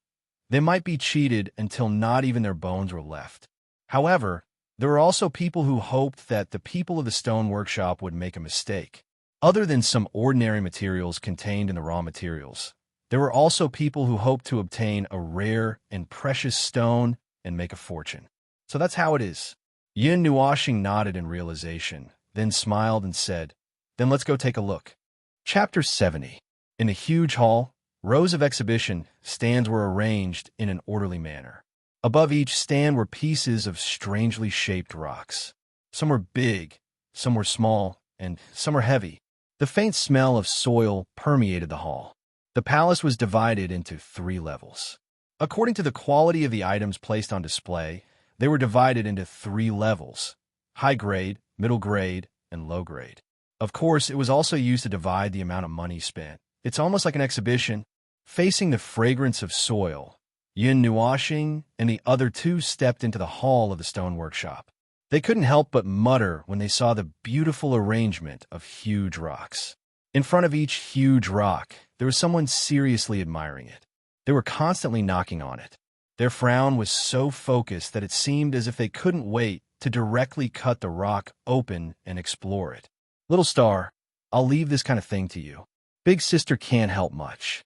they might be cheated until not even their bones were left. However, there were also people who hoped that the people of the stone workshop would make a mistake. Other than some ordinary materials contained in the raw materials, There were also people who hoped to obtain a rare and precious stone and make a fortune. So that's how it is. Yin Nuashing nodded in realization, then smiled and said, "Then let's go take a look." Chapter 70. In a huge hall, rows of exhibition stands were arranged in an orderly manner. Above each stand were pieces of strangely shaped rocks. Some were big, some were small, and some were heavy. The faint smell of soil permeated the hall. The palace was divided into 3 levels. According to the quality of the items placed on display, they were divided into 3 levels: high grade, middle grade, and low grade. Of course, it was also used to divide the amount of money spent. It's almost like an exhibition. Facing the fragrance of soil, Yin Nuashing and the other 2 stepped into the hall of the stone workshop. They couldn't help but mutter when they saw the beautiful arrangement of huge rocks. In front of each huge rock, there was someone seriously admiring it. They were constantly knocking on it. Their frown was so focused that it seemed as if they couldn't wait to directly cut the rock open and explore it. "Little star, I'll leave this kind of thing to you. Big sister can't help much."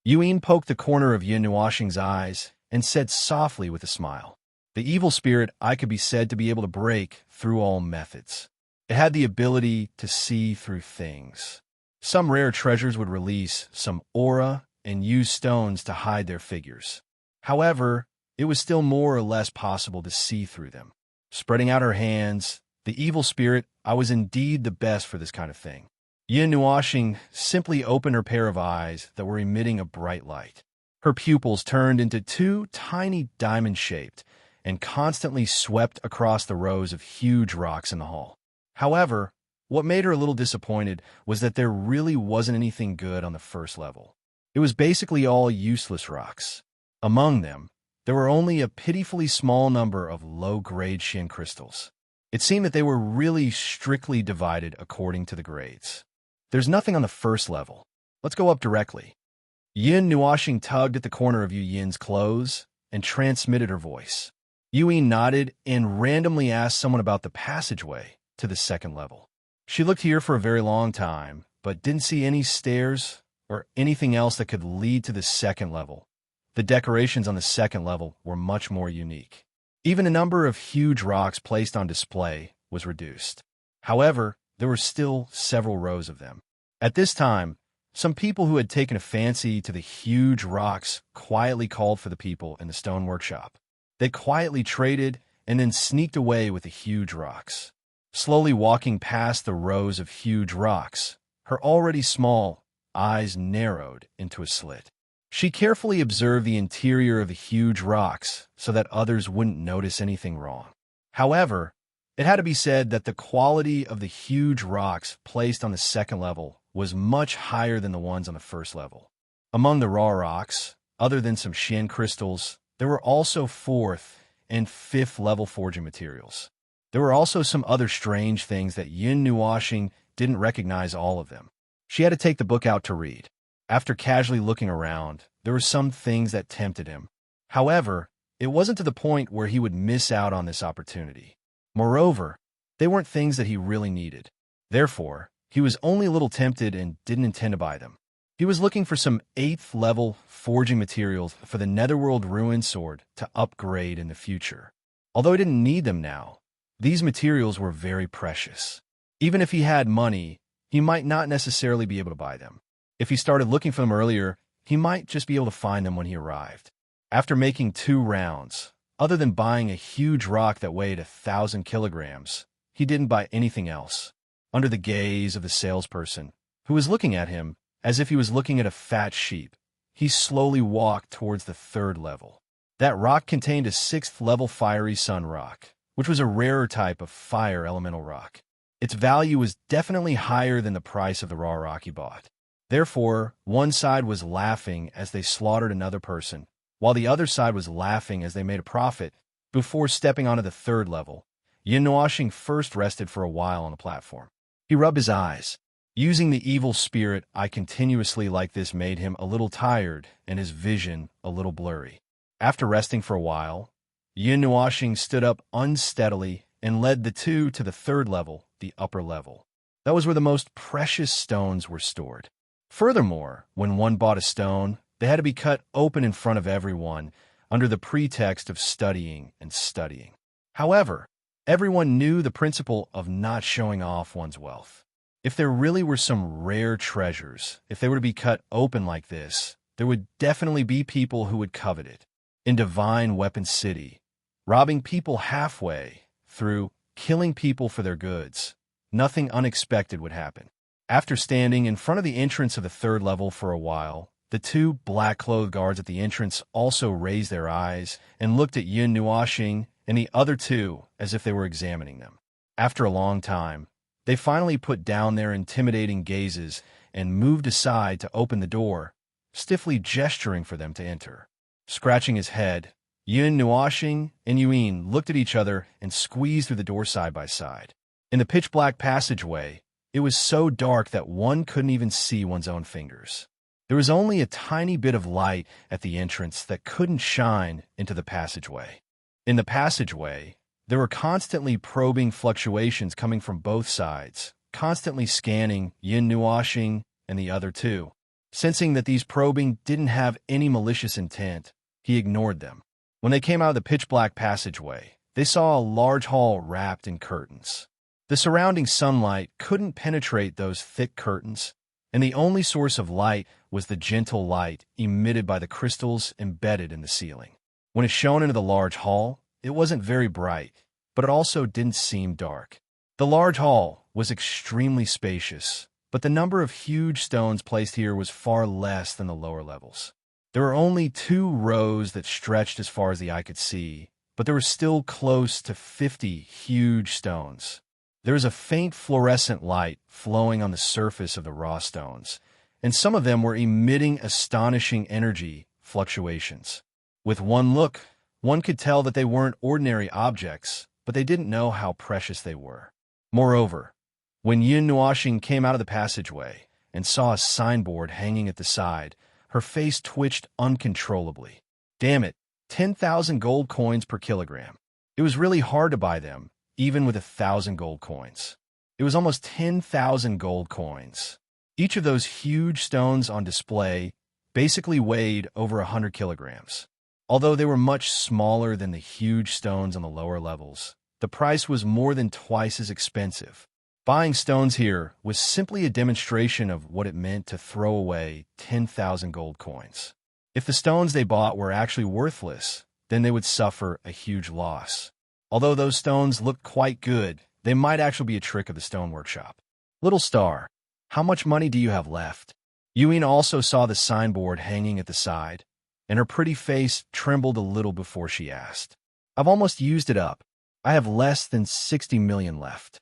Yuin poked the corner of Yin Nuashing's eyes and said softly with a smile, "The evil spirit I could be said to be able to break through all methods. It had the ability to see through things. Some rare treasures would release some aura and use stones to hide their figures. However, it was still more or less possible to see through them." Spreading out her hands, "The evil spirit, I was indeed the best for this kind of thing." Yin Nuashing simply opened her pair of eyes that were emitting a bright light. Her pupils turned into 2 tiny diamond-shaped and constantly swept across the rows of huge rocks in the hall. However, what made her a little disappointed was that there really wasn't anything good on the first level. It was basically all useless rocks. Among them, there were only a pitifully small number of low-grade Shin crystals. It seemed that they were really strictly divided according to the grades. "There's nothing on the first level. Let's go up directly." Yin Nuashing tugged at the corner of Yu Yin's clothes and transmitted her voice. Yuyin nodded and randomly asked someone about the passageway to the second level. She looked here for a very long time, but didn't see any stairs or anything else that could lead to the second level. The decorations on the second level were much more unique. Even the number of huge rocks placed on display was reduced. However, there were still several rows of them. At this time, some people who had taken a fancy to the huge rocks quietly called for the people in the stone workshop. They quietly traded and then sneaked away with the huge rocks. Slowly walking past the rows of huge rocks, her already small eyes narrowed into a slit. She carefully observed the interior of the huge rocks so that others wouldn't notice anything wrong. However, it had to be said that the quality of the huge rocks placed on the second level was much higher than the ones on the first level. Among the raw rocks, other than some Shin crystals, there were also 4th and 5th level forging materials. There were also some other strange things that Yin Nuashing didn't recognize all of them. She had to take the book out to read. After casually looking around, there were some things that tempted him. However, it wasn't to the point where he would miss out on this opportunity. Moreover, they weren't things that he really needed. Therefore, he was only a little tempted and didn't intend to buy them. He was looking for some 8th level forging materials for the Netherworld Ruin Sword to upgrade in the future. Although he didn't need them now, these materials were very precious. Even if he had money, he might not necessarily be able to buy them. If he started looking for them earlier, he might just be able to find them when he arrived. After making 2 rounds, other than buying a huge rock that weighed 1,000 kilograms, he didn't buy anything else. Under the gaze of the salesperson, who was looking at him as if he was looking at a fat sheep, he slowly walked towards the 3rd level. That rock contained a 6th level fiery sun rock, which was a rarer type of fire elemental rock. Its value was definitely higher than the price of the raw rock he bought. Therefore, one side was laughing as they slaughtered another person, while the other side was laughing as they made a profit. Before stepping onto the 3rd level, Yin Nuashing first rested for a while on the platform. He rubbed his eyes. Using the evil spirit I continuously like this made him a little tired and his vision a little blurry. After resting for a while, Yin Nuashing stood up unsteadily and led the 2 to the 3rd level, the upper level. That was where the most precious stones were stored. Furthermore, when one bought a stone, they had to be cut open in front of everyone under the pretext of studying and studying. However, everyone knew the principle of not showing off one's wealth. If there really were some rare treasures, if they were to be cut open like this, there would definitely be people who would covet it. In Divine Weapon City, robbing people halfway through killing people for their goods, nothing unexpected would happen. After standing in front of the entrance of the third level for a while, the two black-clothed guards at the entrance also raised their eyes and looked at Yun Nuoxing and the other two as if they were examining them. After a long time, they finally put down their intimidating gazes and moved aside to open the door, stiffly gesturing for them to enter. Scratching his head, Yun Nuoxing and Yuan looked at each other and squeezed through the door side by side. In the pitch-black passageway, it was so dark that one couldn't even see one's own fingers. There was only a tiny bit of light at the entrance that couldn't shine into the passageway. In the passageway, there were constantly probing fluctuations coming from both sides, constantly scanning Yun Nuoxing and the other two. Sensing that these probing didn't have any malicious intent, he ignored them. When they came out of the pitch-black passageway, they saw a large hall wrapped in curtains. The surrounding sunlight couldn't penetrate those thick curtains, and the only source of light was the gentle light emitted by the crystals embedded in the ceiling. When it shone into the large hall, it wasn't very bright, but it also didn't seem dark. The large hall was extremely spacious, but the number of huge stones placed here was far less than the lower levels. There were only 2 rows that stretched as far as the eye could see, but there were still close to 50 huge stones. There was a faint fluorescent light flowing on the surface of the raw stones, and some of them were emitting astonishing energy fluctuations. With one look, one could tell that they weren't ordinary objects, but they didn't know how precious they were. Moreover, when Yun Nuoxing came out of the passageway and saw a signboard hanging at the side, her face twitched uncontrollably. Damn it, 10,000 gold coins per kilogram. It was really hard to buy them, even with 1,000 gold coins. It was almost 10,000 gold coins. Each of those huge stones on display basically weighed over 100 kilograms. Although they were much smaller than the huge stones on the lower levels, the price was more than twice as expensive. Buying stones here was simply a demonstration of what it meant to throw away 10,000 gold coins. If the stones they bought were actually worthless, then they would suffer a huge loss. Although those stones looked quite good, they might actually be a trick of the stone workshop. Little star, how much money do you have left? Yuan also saw the signboard hanging at the side, and her pretty face trembled a little before she asked. I've almost used it up. I have less than 60 million left.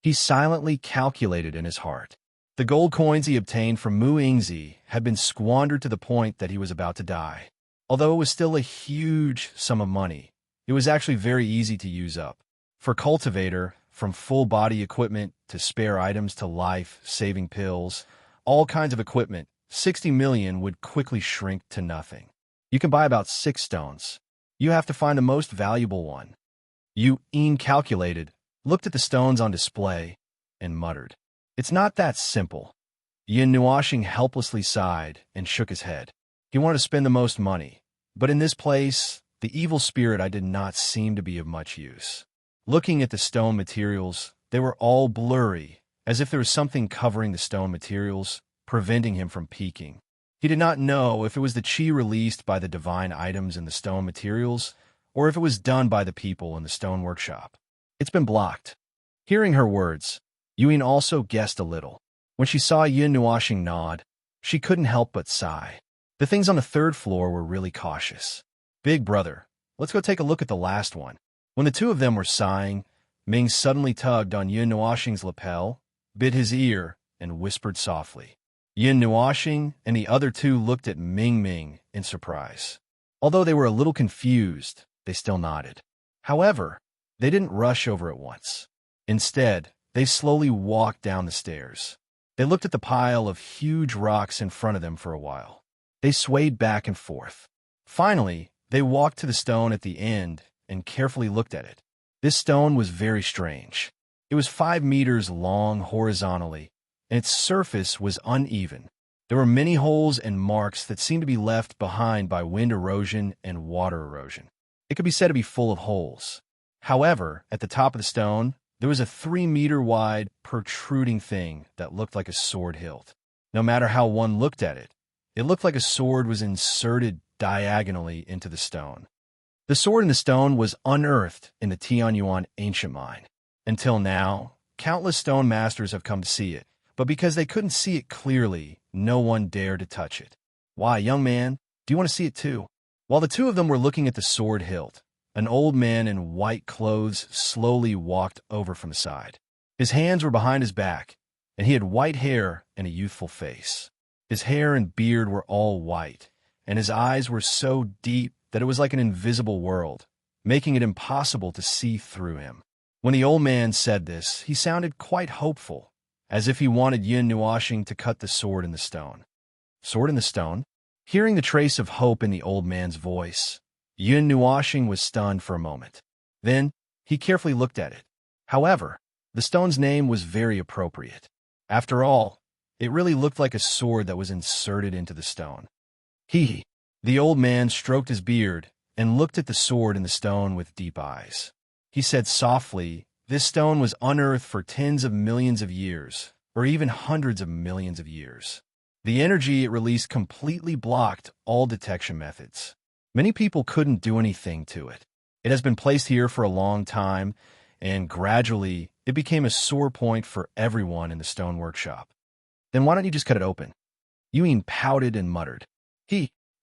He silently calculated in his heart. The gold coins he obtained from Mu Yingzi had been squandered to the point that he was about to die. Although it was still a huge sum of money, it was actually very easy to use up. For cultivator, from full-body equipment to spare items to life-saving pills, all kinds of equipment, 60 million would quickly shrink to nothing. You can buy about 6 stones. You have to find the most valuable one. Yuan calculated, looked at the stones on display, and muttered, It's not that simple. Yun Nuoxing helplessly sighed and shook his head. He wanted to spend the most money, but in this place, the evil spirit I did not seem to be of much use. Looking at the stone materials, they were all blurry, as if there was something covering the stone materials, preventing him from peeking. He did not know if it was the chi released by the divine items in the stone materials, or if it was done by the people in the stone workshop. It's been blocked. Hearing her words, Yuan also guessed a little. When she saw Yun Nuoxing nod, she couldn't help but sigh. The things on the 3rd floor were really cautious. Big brother, let's go take a look at the last one. When the two of them were sighing, Ming suddenly tugged on Yun Nuoxing's lapel, bit his ear, and whispered softly. Yun Nuoxing and the other two looked at Ming in surprise. Although they were a little confused, they still nodded. However, they didn't rush over at once. Instead, they slowly walked down the stairs. They looked at the pile of huge rocks in front of them for a while. They swayed back and forth. Finally, they walked to the stone at the end and carefully looked at it. This stone was very strange. It was 5 meters long horizontally, and its surface was uneven. There were many holes and marks that seemed to be left behind by wind erosion and water erosion. It could be said to be full of holes. However, at the top of the stone, there was a 3-meter-wide, protruding thing that looked like a sword hilt. No matter how one looked at it, it looked like a sword was inserted diagonally into the stone. The sword in the stone was unearthed in the Tianyuan ancient mine. Until now, countless stone masters have come to see it, but because they couldn't see it clearly, no one dared to touch it. Why, young man, do you want to see it too? While the two of them were looking at the sword hilt, an old man in white clothes slowly walked over from the side. His hands were behind his back, and he had white hair and a youthful face. His hair and beard were all white, and his eyes were so deep that it was like an invisible world, making it impossible to see through him. When the old man said this, he sounded quite hopeful, as if he wanted Yin Nuoxing to cut the sword in the stone. Sword in the stone? Hearing the trace of hope in the old man's voice, Yin Nuoxing was stunned for a moment. Then, he carefully looked at it. However, the stone's name was very appropriate. After all, it really looked like a sword that was inserted into the stone. The old man stroked his beard and looked at the sword in the stone with deep eyes. He said softly, "This stone was unearthed for tens of millions of years, or even hundreds of millions of years. The energy it released completely blocked all detection methods. Many people couldn't do anything to it. It has been placed here for a long time, and gradually it became a sore point for everyone in the stone workshop." "Then why don't you just cut it open?" Yuen pouted and muttered.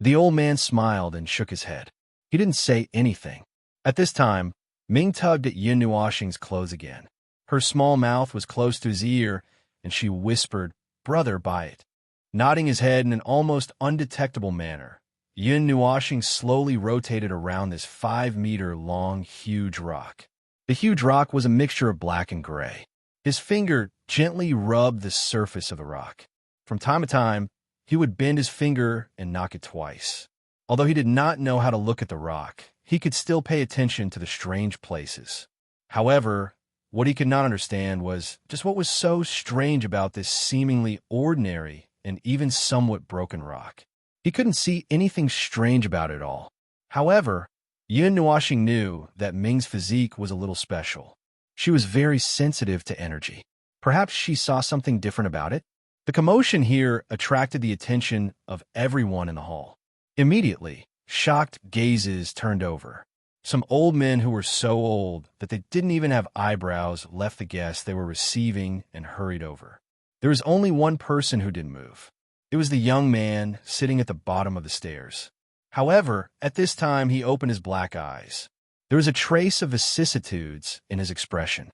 The old man smiled and shook his head. He didn't say anything. At this time, Ming tugged at Yin Nuoxing's clothes again. Her small mouth was close to his ear, and she whispered, "Brother, buy it." Nodding his head in an almost undetectable manner, Yin Nuoxing slowly rotated around this 5-meter-long huge rock. The huge rock was a mixture of black and gray. His finger gently rubbed the surface of the rock. From time to time, he would bend his finger and knock it twice. Although he did not know how to look at the rock, he could still pay attention to the strange places. However, what he could not understand was just what was so strange about this seemingly ordinary and even somewhat broken rock. He couldn't see anything strange about it all. However, Yin Nuoxing knew that Ming's physique was a little special. She was very sensitive to energy. Perhaps she saw something different about it? The commotion here attracted the attention of everyone in the hall. Immediately, shocked gazes turned over. Some old men who were so old that they didn't even have eyebrows left the guests they were receiving and hurried over. There was only one person who didn't move. It was the young man sitting at the bottom of the stairs. However, at this time he opened his black eyes. There was a trace of vicissitudes in his expression.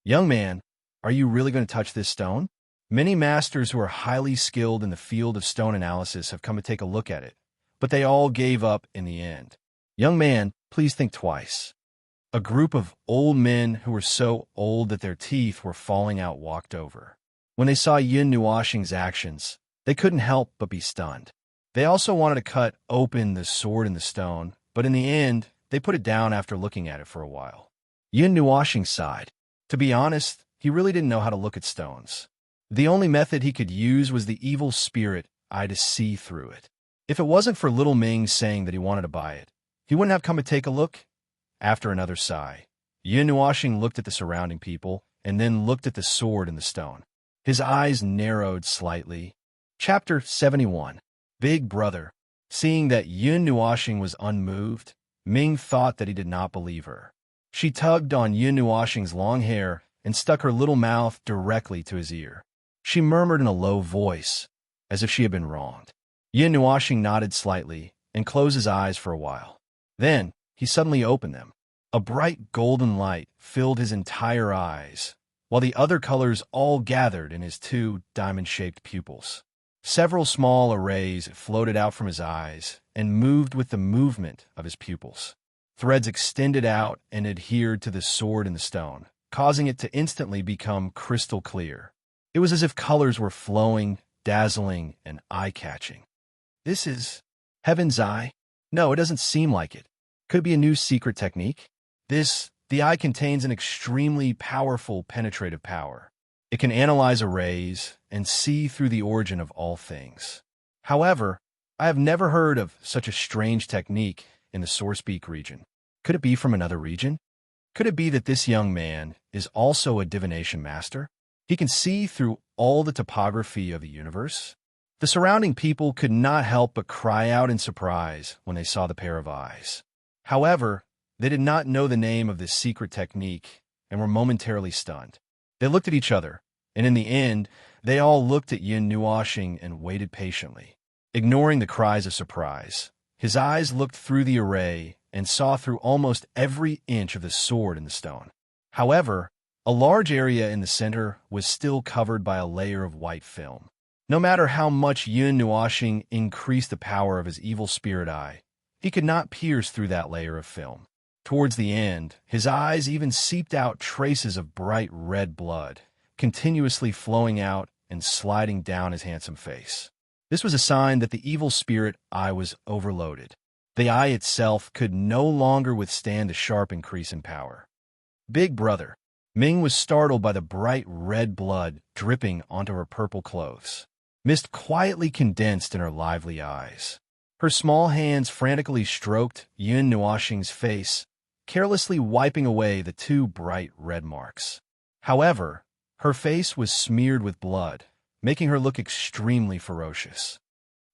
"Young man, are you really going to touch this stone?" Many masters who are highly skilled in the field of stone analysis have come to take a look at it, but they all gave up in the end. "Young man, please think twice." A group of old men who were so old that their teeth were falling out walked over. When they saw Yin Nuoxing's actions, they couldn't help but be stunned. They also wanted to cut open the sword in the stone, but in the end, they put it down after looking at it for a while. Yin Nuoxing sighed. To be honest, he really didn't know how to look at stones. The only method he could use was the evil spirit eye to see through it. If it wasn't for little Ming saying that he wanted to buy it, he wouldn't have come to take a look. After another sigh, Yin Nuoxing looked at the surrounding people and then looked at the sword in the stone. His eyes narrowed slightly. Chapter 71. Big Brother. Seeing that Yin Nuoxing was unmoved, Ming thought that he did not believe her. She tugged on Yin Nuoxing's long hair and stuck her little mouth directly to his ear. She murmured in a low voice, as if she had been wronged. Yin Nuoxing nodded slightly and closed his eyes for a while. Then, he suddenly opened them. A bright golden light filled his entire eyes, while the other colors all gathered in his 2 diamond-shaped pupils. Several small arrays floated out from his eyes and moved with the movement of his pupils. Threads extended out and adhered to the sword in the stone, causing it to instantly become crystal clear. It was as if colors were flowing, dazzling, and eye-catching. "This is Heaven's Eye?" "No, it doesn't seem like it. Could be a new secret technique." The eye contains an extremely powerful penetrative power. It can analyze arrays and see through the origin of all things. However, I have never heard of such a strange technique in the Sourcepeak region. Could it be from another region? Could it be that this young man is also a divination master? He can see through all the topography of the universe? The surrounding people could not help but cry out in surprise when they saw the pair of eyes. However, they did not know the name of this secret technique and were momentarily stunned. They looked at each other, and in the end, they all looked at Yin Nuoxing and waited patiently. Ignoring the cries of surprise, his eyes looked through the array and saw through almost every inch of the sword in the stone. However, a large area in the center was still covered by a layer of white film. No matter how much Yin Nuoxing increased the power of his evil spirit eye, he could not pierce through that layer of film. Towards the end, his eyes even seeped out traces of bright red blood, continuously flowing out and sliding down his handsome face. This was a sign that the evil spirit eye was overloaded. The eye itself could no longer withstand the sharp increase in power. Big brother, Ming was startled by the bright red blood dripping onto her purple clothes. Mist quietly condensed in her lively eyes. Her small hands frantically stroked Yin Nuoxing's face, carelessly wiping away the two bright red marks. However, her face was smeared with blood, making her look extremely ferocious.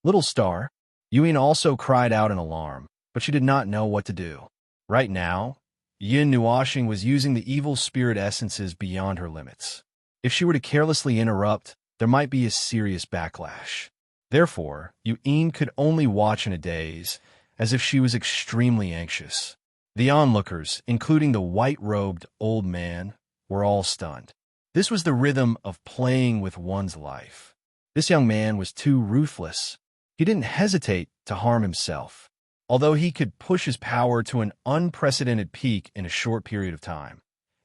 Little star, Yuan also cried out in alarm, but she did not know what to do. Right now, Yin Nuoxing was using the evil spirit essences beyond her limits. If she were to carelessly interrupt, there might be a serious backlash. Therefore, Yuan could only watch in a daze, as if she was extremely anxious. The onlookers, including the white-robed old man, were all stunned. This was the rhythm of playing with one's life. This young man was too ruthless. He didn't hesitate to harm himself, although he could push his power to an unprecedented peak in a short period of time.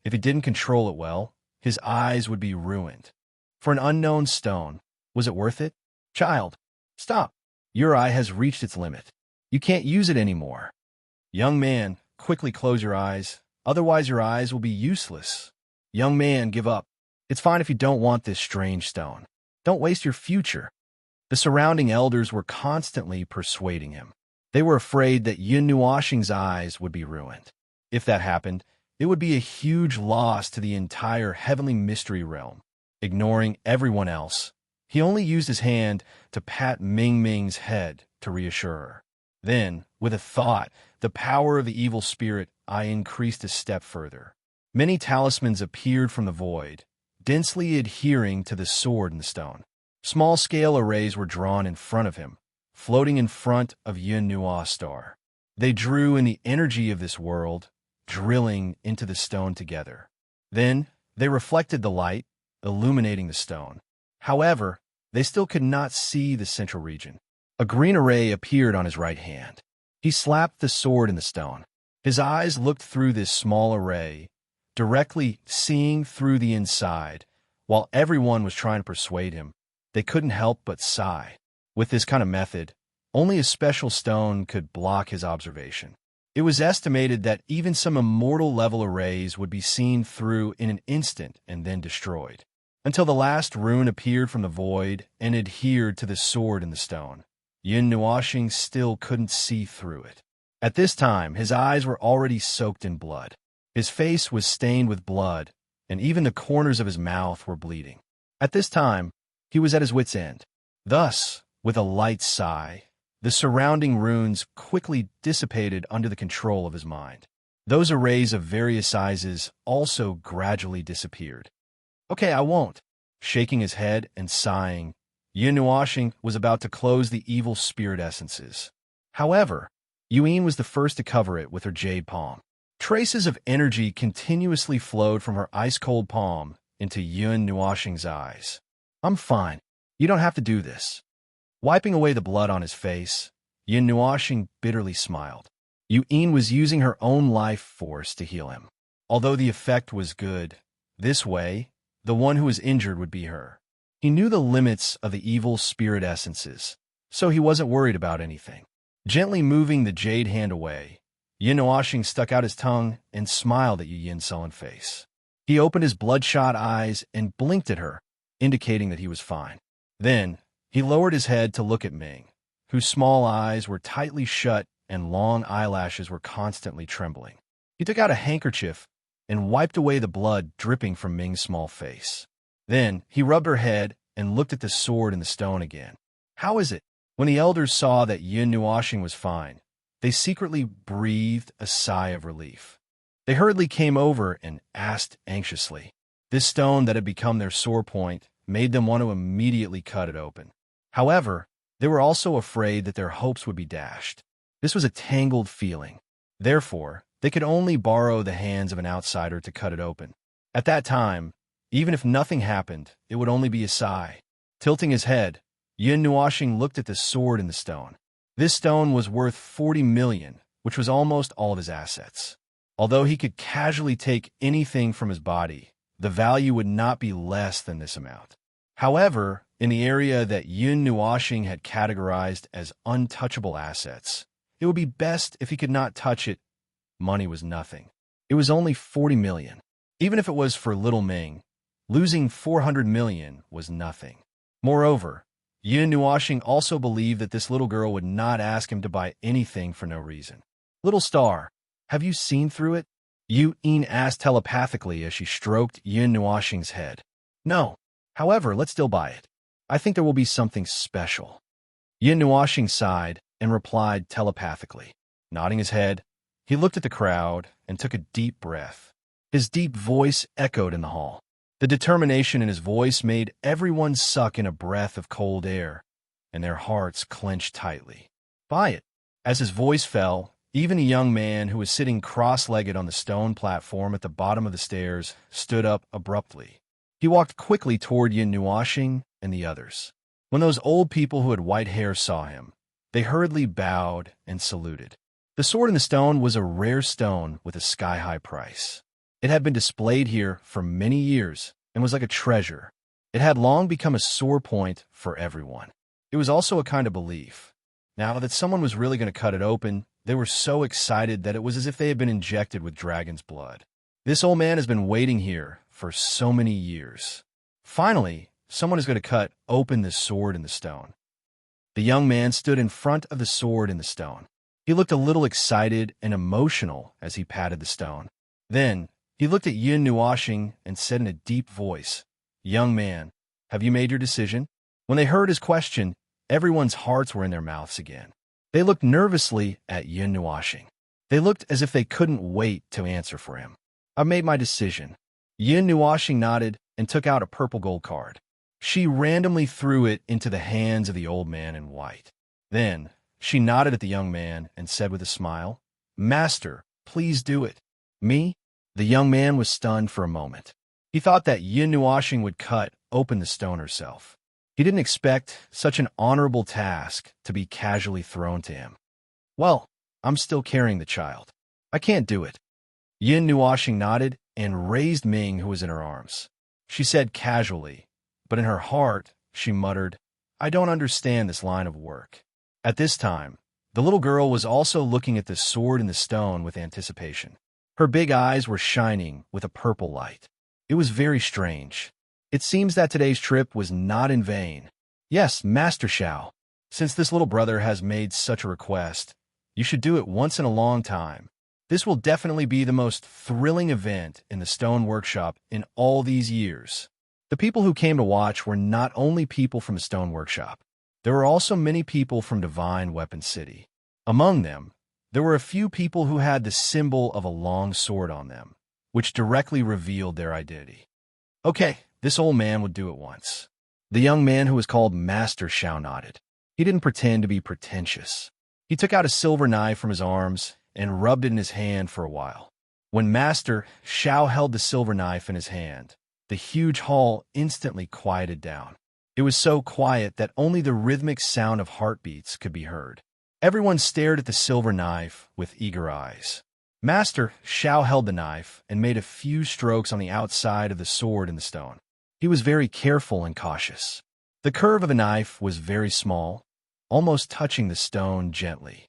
If he didn't control it well, his eyes would be ruined. For an unknown stone, was it worth it? Child, stop. Your eye has reached its limit. You can't use it anymore. Young man, quickly close your eyes, otherwise your eyes will be useless. Young man, give up. It's fine if you don't want this strange stone. Don't waste your future. The surrounding elders were constantly persuading him. They were afraid that Yin Nuoxing's eyes would be ruined. If that happened, it would be a huge loss to the entire heavenly mystery realm. Ignoring everyone else, he only used his hand to pat Ming Ming's head to reassure her. Then, with a thought, the power of the evil spirit eye increased a step further. Many talismans appeared from the void, densely adhering to the sword in the stone. Small-scale arrays were drawn in front of him, floating in front of Yin Nuo's star. They drew in the energy of this world, drilling into the stone together. Then, they reflected the light, illuminating the stone. However, they still could not see the central region. A green array appeared on his right hand. He slapped the sword in the stone. His eyes looked through this small array, directly seeing through the inside. While everyone was trying to persuade him, they couldn't help but sigh. With this kind of method, only a special stone could block his observation. It was estimated that even some immortal-level arrays would be seen through in an instant and then destroyed, until the last rune appeared from the void and adhered to the sword in the stone. Yin Nuoxing still couldn't see through it. At this time, his eyes were already soaked in blood. His face was stained with blood, and even the corners of his mouth were bleeding. At this time, he was at his wit's end. Thus, with a light sigh, the surrounding runes quickly dissipated under the control of his mind. Those arrays of various sizes also gradually disappeared. Okay, I won't. Shaking his head and sighing, Yin Nuoxing was about to close the evil spirit essences. However, Yuan was the first to cover it with her jade palm. Traces of energy continuously flowed from her ice-cold palm into Yin Nuoxing's eyes. I'm fine. You don't have to do this. Wiping away the blood on his face, Yin Nuoxing bitterly smiled. Yuan was using her own life force to heal him. Although the effect was good, this way, the one who was injured would be her. He knew the limits of the evil spirit essences, so he wasn't worried about anything. Gently moving the jade hand away, Yin Nuoxing stuck out his tongue and smiled at Yin's sullen face. He opened his bloodshot eyes and blinked at her, indicating that he was fine. Then, he lowered his head to look at Ming, whose small eyes were tightly shut and long eyelashes were constantly trembling. He took out a handkerchief and wiped away the blood dripping from Ming's small face. Then, he rubbed her head and looked at the sword in the stone again. "How is it?" When the elders saw that Yun Nuoxing was fine, they secretly breathed a sigh of relief. They hurriedly came over and asked anxiously. This stone that had become their sore point made them want to immediately cut it open. However, they were also afraid that their hopes would be dashed. This was a tangled feeling. Therefore, they could only borrow the hands of an outsider to cut it open. At that time, even if nothing happened, it would only be a sigh. Tilting his head, Yun Nuoxing looked at the sword in the stone. This stone was worth 40 million, which was almost all of his assets. Although he could casually take anything from his body, the value would not be less than this amount. However, in the area that Yun Nuoxing had categorized as untouchable assets, it would be best if he could not touch it. Money was nothing. It was only 40 million. Even if it was for little Ming, losing 400 million was nothing. Moreover, Yun Nuoxing also believed that this little girl would not ask him to buy anything for no reason. "Little star, have you seen through it?" Yin asked telepathically as she stroked Yun Nuoxing's head. "No. However, let's still buy it. I think there will be something special." Yun Nuoxing sighed and replied telepathically. Nodding his head, he looked at the crowd and took a deep breath. His deep voice echoed in the hall. The determination in his voice made everyone suck in a breath of cold air, and their hearts clenched tightly. "Buy it." As his voice fell, even a young man who was sitting cross-legged on the stone platform at the bottom of the stairs stood up abruptly. He walked quickly toward Yun Nuoxing and the others. When those old people who had white hair saw him, they hurriedly bowed and saluted. The sword in the stone was a rare stone with a sky-high price. It had been displayed here for many years and was like a treasure. It had long become a sore point for everyone. It was also a kind of belief. Now that someone was really going to cut it open, they were so excited that it was as if they had been injected with dragon's blood. This old man has been waiting here for so many years. Finally, someone is going to cut open this sword in the stone. The young man stood in front of the sword in the stone. He looked a little excited and emotional as he patted the stone. Then, he looked at Yun Nuoxing and said in a deep voice, "Young man, have you made your decision?" When they heard his question, everyone's hearts were in their mouths again. They looked nervously at Yun Nuoxing. They looked as if they couldn't wait to answer for him. "I've made my decision." Yun Nuoxing nodded and took out a purple gold card. She randomly threw it into the hands of the old man in white. Then, she nodded at the young man and said with a smile, "Master, please do it." "Me?" The young man was stunned for a moment. He thought that Yun Nuoxing would cut open the stone herself. He didn't expect such an honorable task to be casually thrown to him. "Well, I'm still carrying the child. I can't do it." Yun Nuoxing nodded and raised Ming, who was in her arms. She said casually, but in her heart, she muttered, "I don't understand this line of work." At this time, the little girl was also looking at the sword in the stone with anticipation. Her big eyes were shining with a purple light. It was very strange. It seems that today's trip was not in vain. "Yes, Master Xiao. Since this little brother has made such a request, you should do it once in a long time. This will definitely be the most thrilling event in the stone workshop in all these years." The people who came to watch were not only people from the stone workshop. There were also many people from Divine Weapon City. Among them, there were a few people who had the symbol of a long sword on them, which directly revealed their identity. Okay, this old man would do it once. The young man who was called Master Xiao nodded. He didn't pretend to be pretentious. He took out a silver knife from his arms and rubbed it in his hand for a while. When Master Xiao held the silver knife in his hand, the huge hall instantly quieted down. It was so quiet that only the rhythmic sound of heartbeats could be heard. Everyone stared at the silver knife with eager eyes. Master Xiao held the knife and made a few strokes on the outside of the sword in the stone. He was very careful and cautious. The curve of the knife was very small, almost touching the stone gently.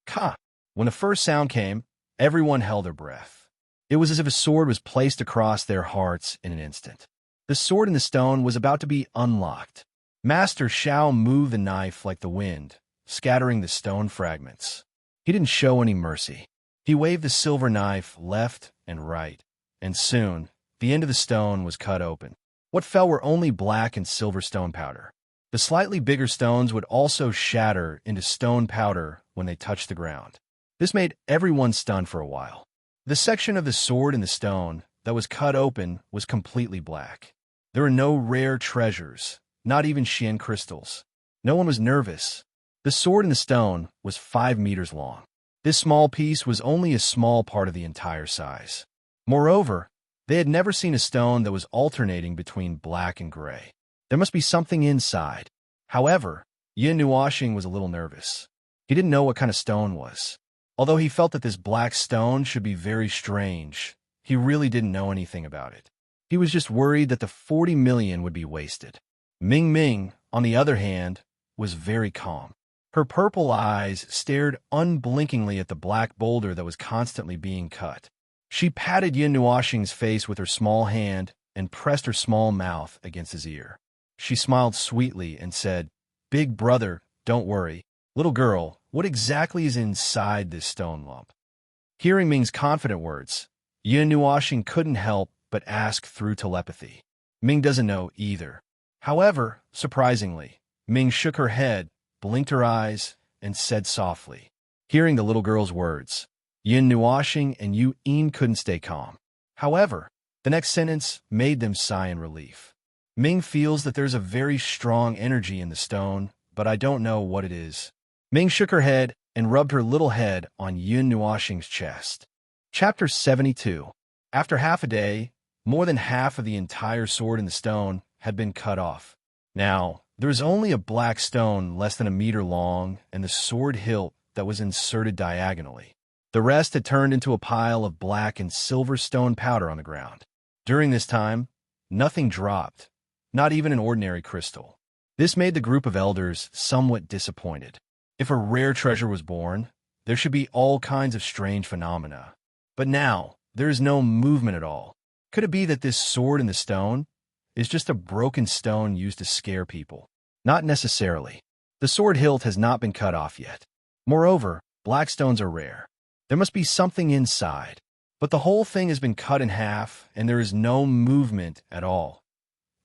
Ka! When the first sound came, everyone held their breath. It was as if a sword was placed across their hearts in an instant. The sword in the stone was about to be unlocked. Master Xiao moved the knife like the wind, scattering the stone fragments. He didn't show any mercy. He waved the silver knife left and right, and soon, the end of the stone was cut open. What fell were only black and silver stone powder. The slightly bigger stones would also shatter into stone powder when they touched the ground. This made everyone stunned for a while. The section of the sword in the stone that was cut open was completely black. There were no rare treasures, not even Xian crystals. No one was nervous. The sword in the stone was 5 meters long. This small piece was only a small part of the entire size. Moreover, they had never seen a stone that was alternating between black and gray. There must be something inside. However, Yin Nuoxing was a little nervous. He didn't know what kind of stone was. Although he felt that this black stone should be very strange, he really didn't know anything about it. He was just worried that the 40 million would be wasted. Ming Ming, on the other hand, was very calm. Her purple eyes stared unblinkingly at the black boulder that was constantly being cut. She patted Yin Nuoxing's face with her small hand and pressed her small mouth against his ear. She smiled sweetly and said, "Big brother, don't worry. Little girl, what exactly is inside this stone lump?" Hearing Ming's confident words, Yin Nuoxing couldn't help but ask through telepathy. Ming doesn't know either. However, surprisingly, Ming shook her head, blinked her eyes, and said softly. Hearing the little girl's words, Yin Nuoxing and Yu Yin couldn't stay calm. However, the next sentence made them sigh in relief. Ming feels that there's a very strong energy in the stone, but I don't know what it is. Ming shook her head and rubbed her little head on Yin Nuoxing's chest. Chapter 72. After half a day, more than half of the entire sword in the stone had been cut off. Now, there was only a black stone less than a meter long and the sword hilt that was inserted diagonally. The rest had turned into a pile of black and silver stone powder on the ground. During this time, nothing dropped, not even an ordinary crystal. This made the group of elders somewhat disappointed. If a rare treasure was born, there should be all kinds of strange phenomena. But now, there is no movement at all. Could it be that this sword in the stone is just a broken stone used to scare people? Not necessarily. The sword hilt has not been cut off yet. Moreover, black stones are rare. There must be something inside. But the whole thing has been cut in half, and there is no movement at all.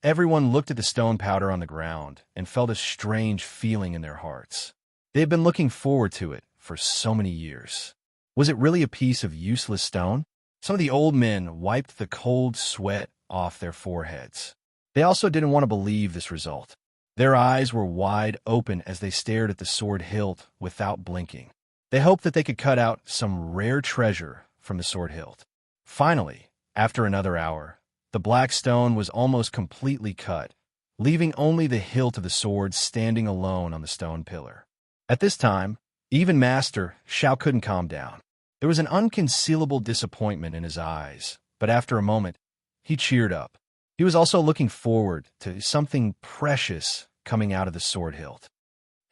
Everyone looked at the stone powder on the ground and felt a strange feeling in their hearts. They had been looking forward to it for so many years. Was it really a piece of useless stone? Some of the old men wiped the cold sweat off their foreheads. They also didn't want to believe this result. Their eyes were wide open as they stared at the sword hilt without blinking. They hoped that they could cut out some rare treasure from the sword hilt. Finally, after another hour, the black stone was almost completely cut, leaving only the hilt of the sword standing alone on the stone pillar. At this time, even Master Xiao couldn't calm down. There was an unconcealable disappointment in his eyes, but after a moment, he cheered up. He was also looking forward to something precious coming out of the sword hilt.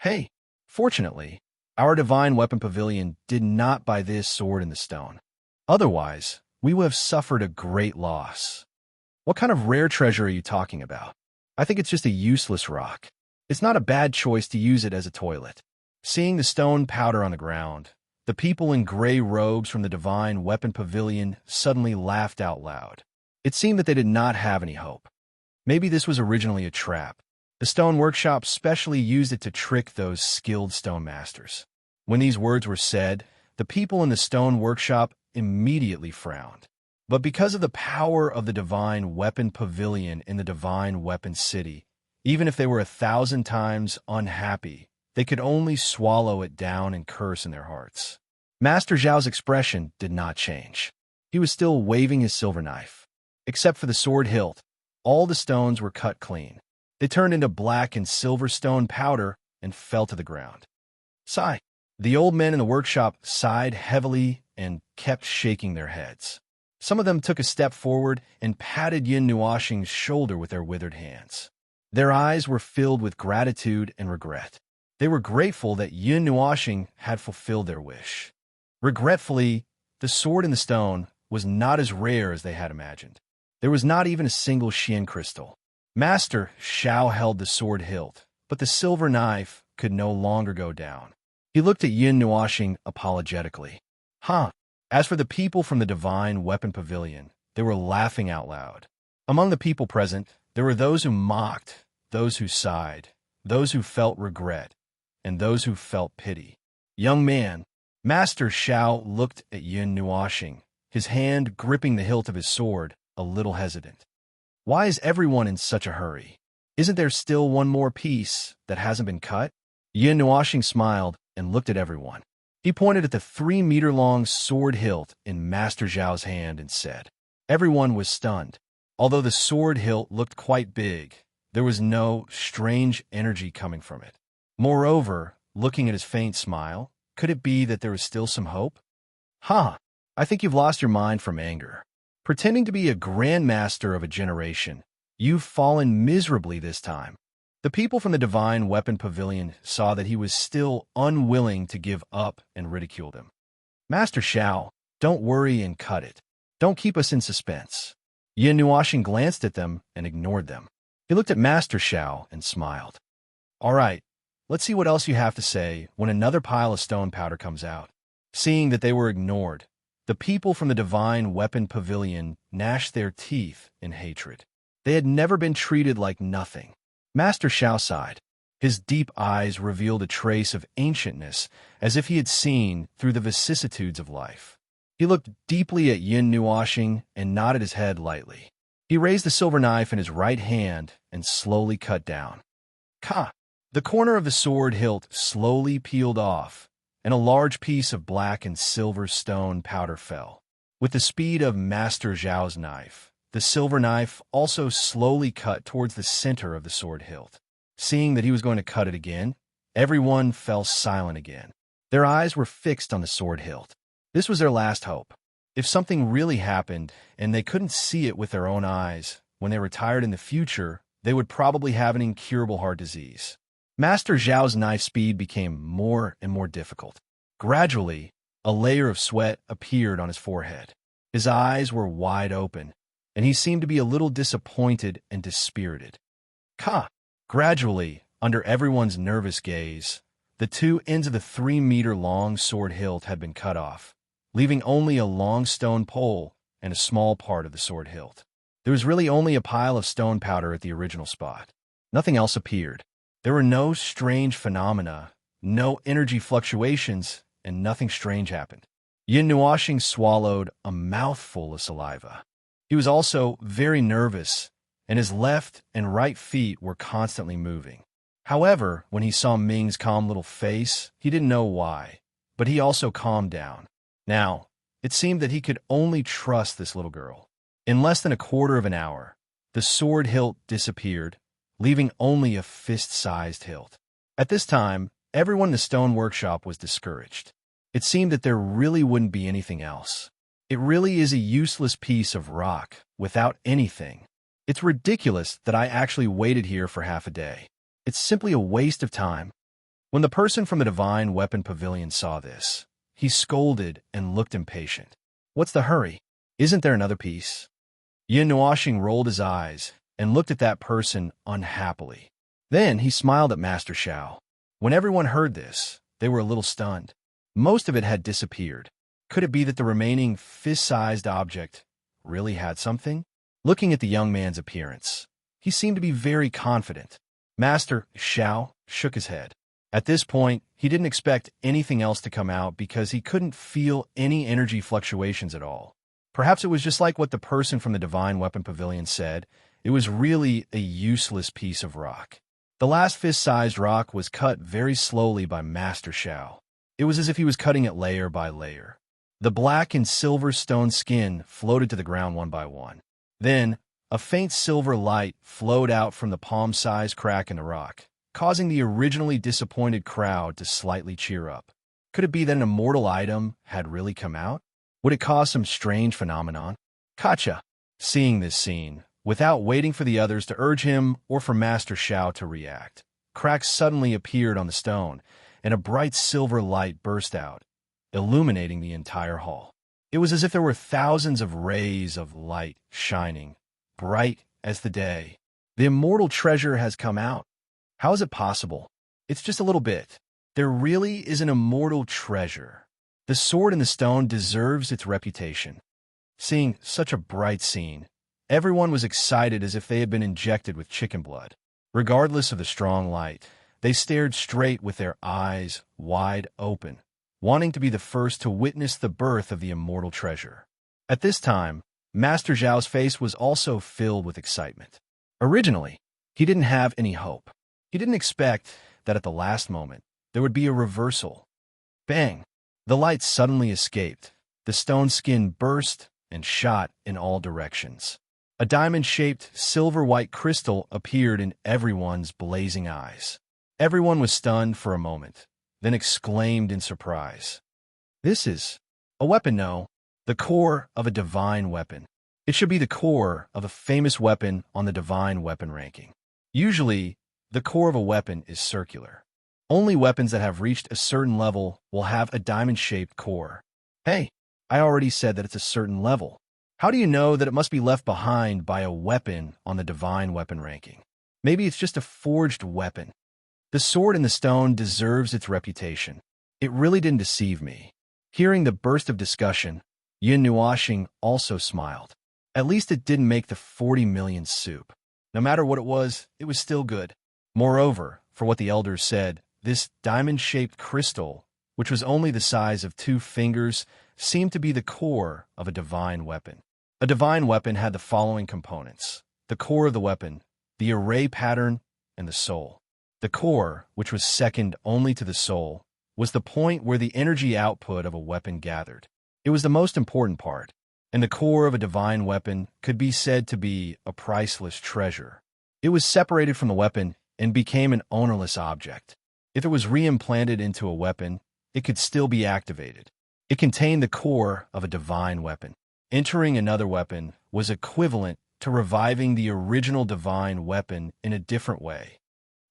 Hey, fortunately, our divine weapon pavilion did not buy this sword in the stone. Otherwise, we would have suffered a great loss. What kind of rare treasure are you talking about? I think it's just a useless rock. It's not a bad choice to use it as a toilet. Seeing the stone powder on the ground, the people in gray robes from the divine weapon pavilion suddenly laughed out loud. It seemed that they did not have any hope. Maybe this was originally a trap. The stone workshop specially used it to trick those skilled stone masters. When these words were said, the people in the stone workshop immediately frowned. But because of the power of the divine weapon pavilion in the divine weapon city, even if they were 1,000 times unhappy, they could only swallow it down and curse in their hearts. Master Zhao's expression did not change. He was still waving his silver knife. Except for the sword hilt, all the stones were cut clean. They turned into black and silver stone powder and fell to the ground. Sigh. The old men in the workshop sighed heavily and kept shaking their heads. Some of them took a step forward and patted Yin Nuoxing's shoulder with their withered hands. Their eyes were filled with gratitude and regret. They were grateful that Yin Nuoxing had fulfilled their wish. Regretfully, the sword in the stone was not as rare as they had imagined. There was not even a single Xian crystal. Master Xiao held the sword hilt, but the silver knife could no longer go down. He looked at Yin Nuoxing apologetically. Huh. As for the people from the Divine Weapon Pavilion, they were laughing out loud. Among the people present, there were those who mocked, those who sighed, those who felt regret, and those who felt pity. Young man, Master Xiao looked at Yin Nuoxing, his hand gripping the hilt of his sword, a little hesitant. Why is everyone in such a hurry? Isn't there still one more piece that hasn't been cut? Yin Nuoxing smiled and looked at everyone. He pointed at the 3-meter-long sword hilt in Master Zhao's hand and said. Everyone was stunned. Although the sword hilt looked quite big, there was no strange energy coming from it. Moreover, looking at his faint smile, could it be that there was still some hope? Ha! I think you've lost your mind from anger. Pretending to be a grandmaster of a generation, you've fallen miserably this time. The people from the Divine Weapon Pavilion saw that he was still unwilling to give up and ridiculed him. Master Xiao, don't worry and cut it. Don't keep us in suspense. Yin Nuoxing glanced at them and ignored them. He looked at Master Xiao and smiled. All right, let's see what else you have to say when another pile of stone powder comes out. Seeing that they were ignored, the people from the Divine Weapon Pavilion gnashed their teeth in hatred. They had never been treated like nothing. Master Xiao sighed. His deep eyes revealed a trace of ancientness, as if he had seen through the vicissitudes of life. He looked deeply at Yin Nuoxing and nodded his head lightly. He raised the silver knife in his right hand and slowly cut down. Ka! The corner of the sword hilt slowly peeled off, and a large piece of black and silver stone powder fell. With the speed of Master Zhao's knife, the silver knife also slowly cut towards the center of the sword hilt. Seeing that he was going to cut it again, everyone fell silent again. Their eyes were fixed on the sword hilt. This was their last hope. If something really happened and they couldn't see it with their own eyes, when they retired in the future, they would probably have an incurable heart disease. Master Zhao's knife speed became more and more difficult. Gradually, a layer of sweat appeared on his forehead. His eyes were wide open, and he seemed to be a little disappointed and dispirited. Ka! Gradually, under everyone's nervous gaze, the 2 ends of the 3-meter-long sword hilt had been cut off, leaving only a long stone pole and a small part of the sword hilt. There was really only a pile of stone powder at the original spot. Nothing else appeared. There were no strange phenomena, no energy fluctuations, and nothing strange happened. Yin Nuoxing swallowed a mouthful of saliva. He was also very nervous, and his left and right feet were constantly moving. However, when he saw Ming's calm little face, he didn't know why, but he also calmed down. Now, it seemed that he could only trust this little girl. In less than a quarter of an hour, the sword hilt disappeared, leaving only a fist-sized hilt. At this time, everyone in the stone workshop was discouraged. It seemed that there really wouldn't be anything else. It really is a useless piece of rock, without anything. It's ridiculous that I actually waited here for half a day. It's simply a waste of time. When the person from the Divine Weapon Pavilion saw this, he scolded and looked impatient. What's the hurry? Isn't there another piece? Yin Nuoxing rolled his eyes and looked at that person unhappily. Then he smiled at Master Xiao. When everyone heard this, they were a little stunned. Most of it had disappeared. Could it be that the remaining fist-sized object really had something? Looking at the young man's appearance, he seemed to be very confident. Master Xiao shook his head. At this point, he didn't expect anything else to come out because he couldn't feel any energy fluctuations at all. Perhaps it was just like what the person from the Divine Weapon Pavilion said. It was really a useless piece of rock. The last fist-sized rock was cut very slowly by Master Xiao. It was as if he was cutting it layer by layer. The black and silver stone skin floated to the ground one by one. Then, a faint silver light flowed out from the palm-sized crack in the rock, causing the originally disappointed crowd to slightly cheer up. Could it be that an immortal item had really come out? Would it cause some strange phenomenon? Gotcha! Seeing this scene, without waiting for the others to urge him or for Master Xiao to react, cracks suddenly appeared on the stone, and a bright silver light burst out, illuminating the entire hall. It was as if there were thousands of rays of light shining, bright as the day. The immortal treasure has come out. How is it possible? It's just a little bit. There really is an immortal treasure. The sword in the stone deserves its reputation. Seeing such a bright scene, everyone was excited as if they had been injected with chicken blood. Regardless of the strong light, they stared straight with their eyes wide open, wanting to be the first to witness the birth of the immortal treasure. At this time, Master Zhao's face was also filled with excitement. Originally, he didn't have any hope. He didn't expect that at the last moment, there would be a reversal. Bang! The light suddenly escaped. The stone skin burst and shot in all directions. A diamond-shaped, silver-white crystal appeared in everyone's blazing eyes. Everyone was stunned for a moment, then exclaimed in surprise. This is a weapon, no, the core of a divine weapon. It should be the core of a famous weapon on the divine weapon ranking. Usually, the core of a weapon is circular. Only weapons that have reached a certain level will have a diamond-shaped core. Hey, I already said that it's a certain level. How do you know that it must be left behind by a weapon on the divine weapon ranking? Maybe it's just a forged weapon. The sword in the stone deserves its reputation. It really didn't deceive me. Hearing the burst of discussion, Yin Nuoxing also smiled. At least it didn't make the 40 million soup. No matter what it was still good. Moreover, for what the elders said, this diamond-shaped crystal, which was only the size of 2 fingers, seemed to be the core of a divine weapon. A divine weapon had the following components: the core of the weapon, the array pattern, and the soul. The core, which was second only to the soul, was the point where the energy output of a weapon gathered. It was the most important part, and the core of a divine weapon could be said to be a priceless treasure. It was separated from the weapon and became an ownerless object. If it was reimplanted into a weapon, it could still be activated. It contained the core of a divine weapon. Entering another weapon was equivalent to reviving the original divine weapon in a different way.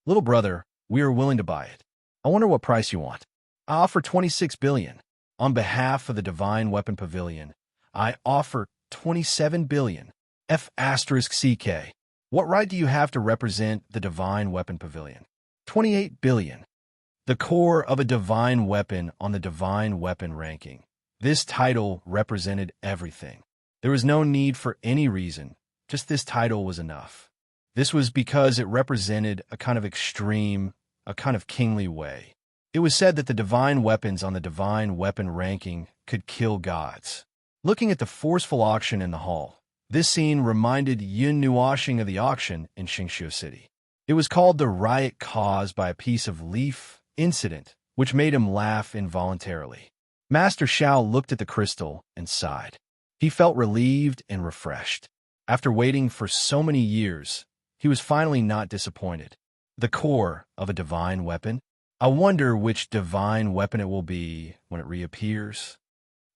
Little brother, we are willing to buy it. I wonder what price you want. I offer 26 billion. On behalf of the Divine Weapon Pavilion, I offer 27 billion. F*CK. What right do you have to represent the Divine Weapon Pavilion? 28 billion. The core of a divine weapon on the divine weapon ranking. This title represented everything. There was no need for any reason. Just this title was enough. This was because it represented a kind of extreme, a kind of kingly way. It was said that the divine weapons on the divine weapon ranking could kill gods. Looking at the forceful auction in the hall, this scene reminded Yin Nuoxing of the auction in Xingqiu City. It was called the riot caused by a piece of leaf incident, which made him laugh involuntarily. Master Xiao looked at the crystal and sighed. He felt relieved and refreshed. After waiting for so many years, he was finally not disappointed. The core of a divine weapon? I wonder which divine weapon it will be when it reappears.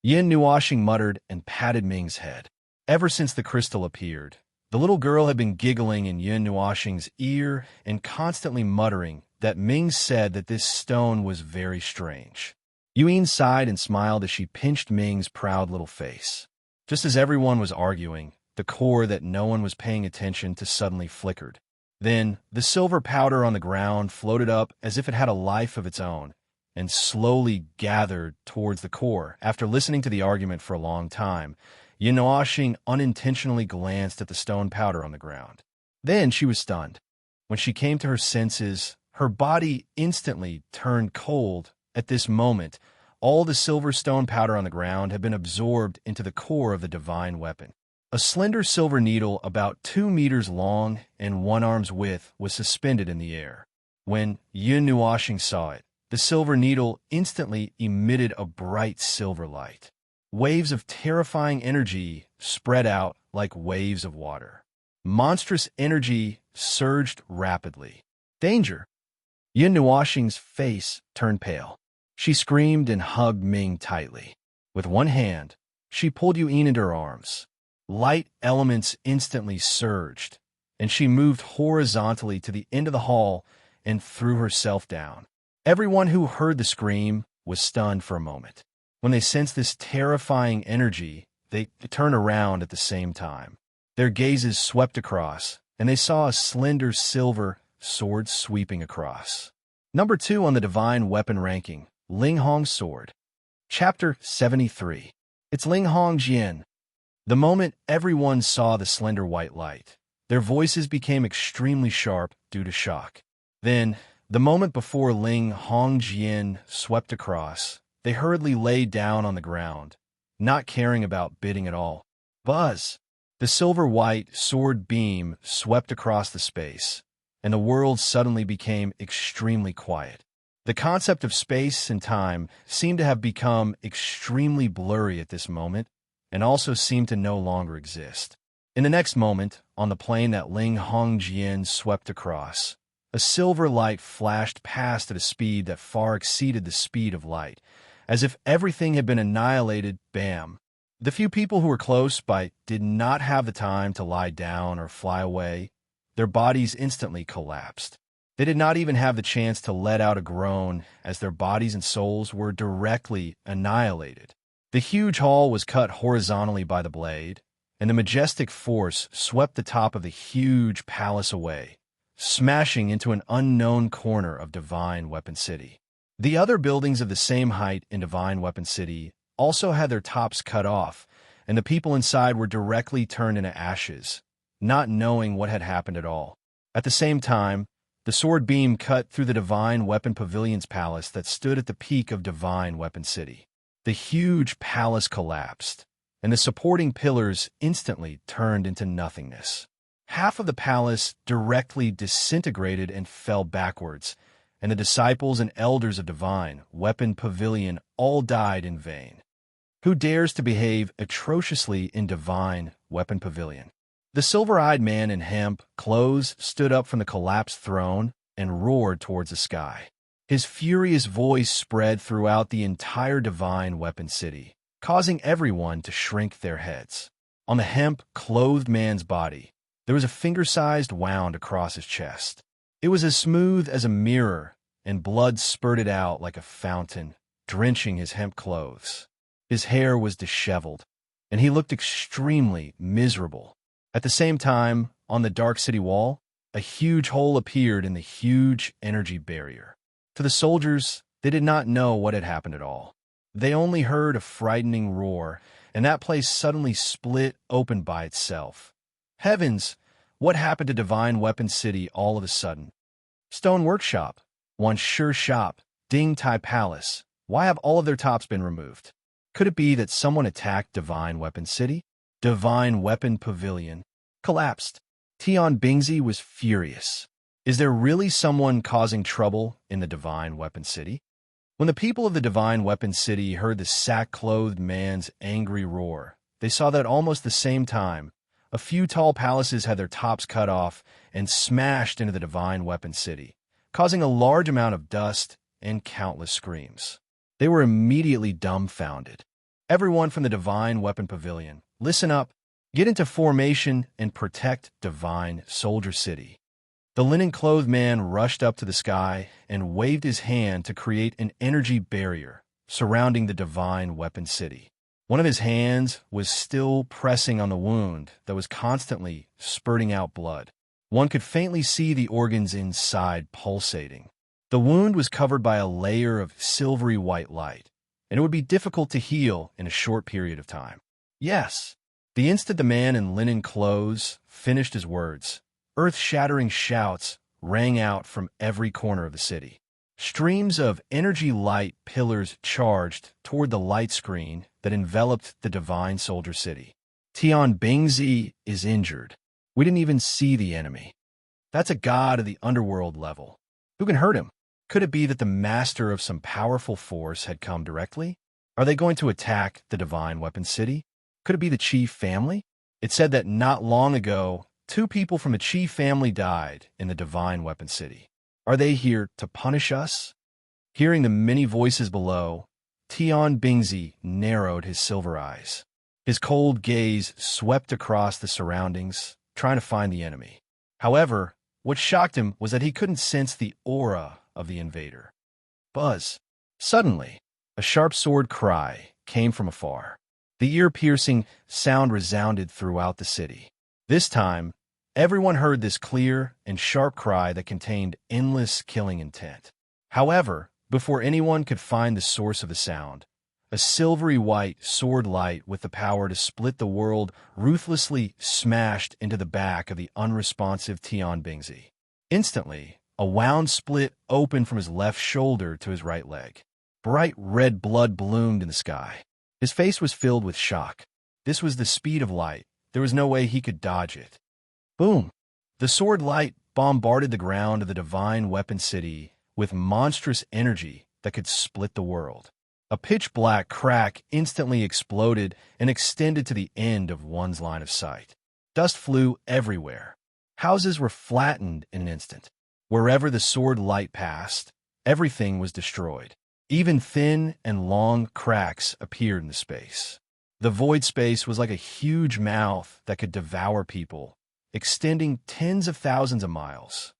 Yin Nuoxing muttered and patted Ming's head. Ever since the crystal appeared, the little girl had been giggling in Yin Nuoxing's ear and constantly muttering that Ming said that this stone was very strange. Yuyin sighed and smiled as she pinched Ming's proud little face. Just as everyone was arguing, the core that no one was paying attention to suddenly flickered. Then, the silver powder on the ground floated up as if it had a life of its own, and slowly gathered towards the core. After listening to the argument for a long time, Yin Nuoxing unintentionally glanced at the stone powder on the ground. Then she was stunned. When she came to her senses, her body instantly turned cold. At this moment, all the silver stone powder on the ground had been absorbed into the core of the divine weapon. A slender silver needle about 2 meters long and 1 arm's width was suspended in the air. When Yin Nuoxing saw it, the silver needle instantly emitted a bright silver light. Waves of terrifying energy spread out like waves of water. Monstrous energy surged rapidly. Danger! Yin Nuoxing's face turned pale. She screamed and hugged Ming tightly. With one hand, she pulled Yuyin into her arms. Light elements instantly surged, and she moved horizontally to the end of the hall and threw herself down. Everyone who heard the scream was stunned for a moment. When they sensed this terrifying energy, they turned around at the same time. Their gazes swept across, and they saw a slender silver sword sweeping across. Number 2 on the divine weapon ranking, Ling Hong's sword. Chapter 73. It's Ling Hong Jian. The moment everyone saw the slender white light, their voices became extremely sharp due to shock. Then, the moment before Ling Hong Jian swept across, they hurriedly lay down on the ground, not caring about bidding at all. Buzz! The silver-white sword beam swept across the space, and the world suddenly became extremely quiet. The concept of space and time seemed to have become extremely blurry at this moment, and also seemed to no longer exist. In the next moment, on the plane that Ling Hongjian swept across, a silver light flashed past at a speed that far exceeded the speed of light, as if everything had been annihilated. Bam! The few people who were close by did not have the time to lie down or fly away. Their bodies instantly collapsed. They did not even have the chance to let out a groan, as their bodies and souls were directly annihilated. The huge hall was cut horizontally by the blade, and the majestic force swept the top of the huge palace away, smashing into an unknown corner of Divine Weapon City. The other buildings of the same height in Divine Weapon City also had their tops cut off, and the people inside were directly turned into ashes, not knowing what had happened at all. At the same time, the sword beam cut through the Divine Weapon Pavilion's palace that stood at the peak of Divine Weapon City. The huge palace collapsed, and the supporting pillars instantly turned into nothingness. Half of the palace directly disintegrated and fell backwards, and the disciples and elders of Divine Weapon Pavilion all died in vain. Who dares to behave atrociously in Divine Weapon Pavilion? The silver-eyed man in hemp clothes stood up from the collapsed throne and roared towards the sky. His furious voice spread throughout the entire Divine Weapon City, causing everyone to shrink their heads. On the hemp-clothed man's body, there was a finger-sized wound across his chest. It was as smooth as a mirror, and blood spurted out like a fountain, drenching his hemp clothes. His hair was disheveled, and he looked extremely miserable. At the same time, on the dark city wall, a huge hole appeared in the huge energy barrier. To the soldiers, they did not know what had happened at all. They only heard a frightening roar, and that place suddenly split open by itself. Heavens! What happened to Divine Weapon City all of a sudden? Stone Workshop, One Sure Shop, Ding Tai Palace. Why have all of their tops been removed? Could it be that someone attacked Divine Weapon City? Divine Weapon Pavilion collapsed. Tian Bingzi was furious. Is there really someone causing trouble in the Divine Weapon City? When the people of the Divine Weapon City heard the sack-clothed man's angry roar, they saw that almost the same time, a few tall palaces had their tops cut off and smashed into the Divine Weapon City, causing a large amount of dust and countless screams. They were immediately dumbfounded. Everyone from the Divine Weapon Pavilion, listen up, get into formation and protect Divine Soldier City. The linen-clothed man rushed up to the sky and waved his hand to create an energy barrier surrounding the Divine Weapon City. One of his hands was still pressing on the wound that was constantly spurting out blood. One could faintly see the organs inside pulsating. The wound was covered by a layer of silvery white light, and it would be difficult to heal in a short period of time. Yes, the instant the man in linen clothes finished his words, earth-shattering shouts rang out from every corner of the city. Streams of energy light pillars charged toward the light screen that enveloped the Divine Soldier City. Tian Bingzi is injured. We didn't even see the enemy. That's a god of the underworld level. Who can hurt him? Could it be that the master of some powerful force had come directly? Are they going to attack the Divine Weapon City? Could it be the chief family? It said that not long ago, 2 people from the chief family died in the Divine Weapon City. Are they here to punish us? Hearing the many voices below, Tian Bingzi narrowed his silver eyes. His cold gaze swept across the surroundings, trying to find the enemy. However, what shocked him was that he couldn't sense the aura of the invader. Buzz. Suddenly, A sharp sword cry came from afar. The ear-piercing sound resounded throughout the city. This time, everyone heard this clear and sharp cry that contained endless killing intent. However, before anyone could find the source of the sound, a silvery white sword light with the power to split the world ruthlessly smashed into the back of the unresponsive Tian Bingzi. Instantly, a wound split opened from his left shoulder to his right leg. Bright red blood bloomed in the sky. His face was filled with shock. This was the speed of light. There was no way he could dodge it. Boom! The sword light bombarded the ground of the divine weapon city with monstrous energy that could split the world. A pitch-black crack instantly exploded and extended to the end of one's line of sight. Dust flew everywhere. Houses were flattened in an instant. Wherever the sword light passed, everything was destroyed. Even thin and long cracks appeared in the space. The void space was like a huge mouth that could devour people, extending tens of thousands of miles.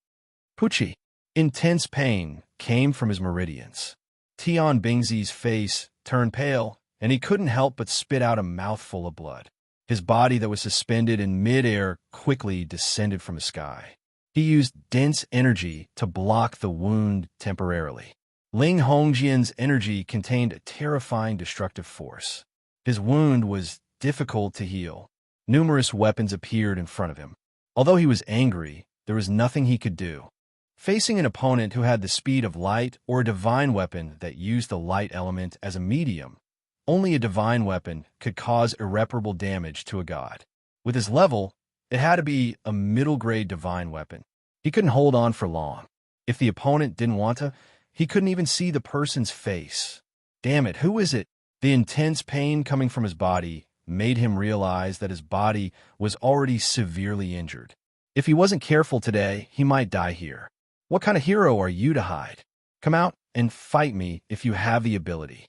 Pucci. Intense pain came from his meridians. Tian Bingzi's face turned pale, and he couldn't help but spit out a mouthful of blood. His body that was suspended in midair quickly descended from the sky. He used dense energy to block the wound temporarily. Ling Hongjian's energy contained a terrifying destructive force. His wound was difficult to heal. Numerous weapons appeared in front of him. Although he was angry, there was nothing he could do. Facing an opponent who had the speed of light or a divine weapon that used the light element as a medium, only a divine weapon could cause irreparable damage to a god. With his level, it had to be a middle-grade divine weapon. He couldn't hold on for long. If the opponent didn't want to, he couldn't even see the person's face. Damn it, who is it? The intense pain coming from his body made him realize that his body was already severely injured. If he wasn't careful today, he might die here. What kind of hero are you to hide? Come out and fight me if you have the ability.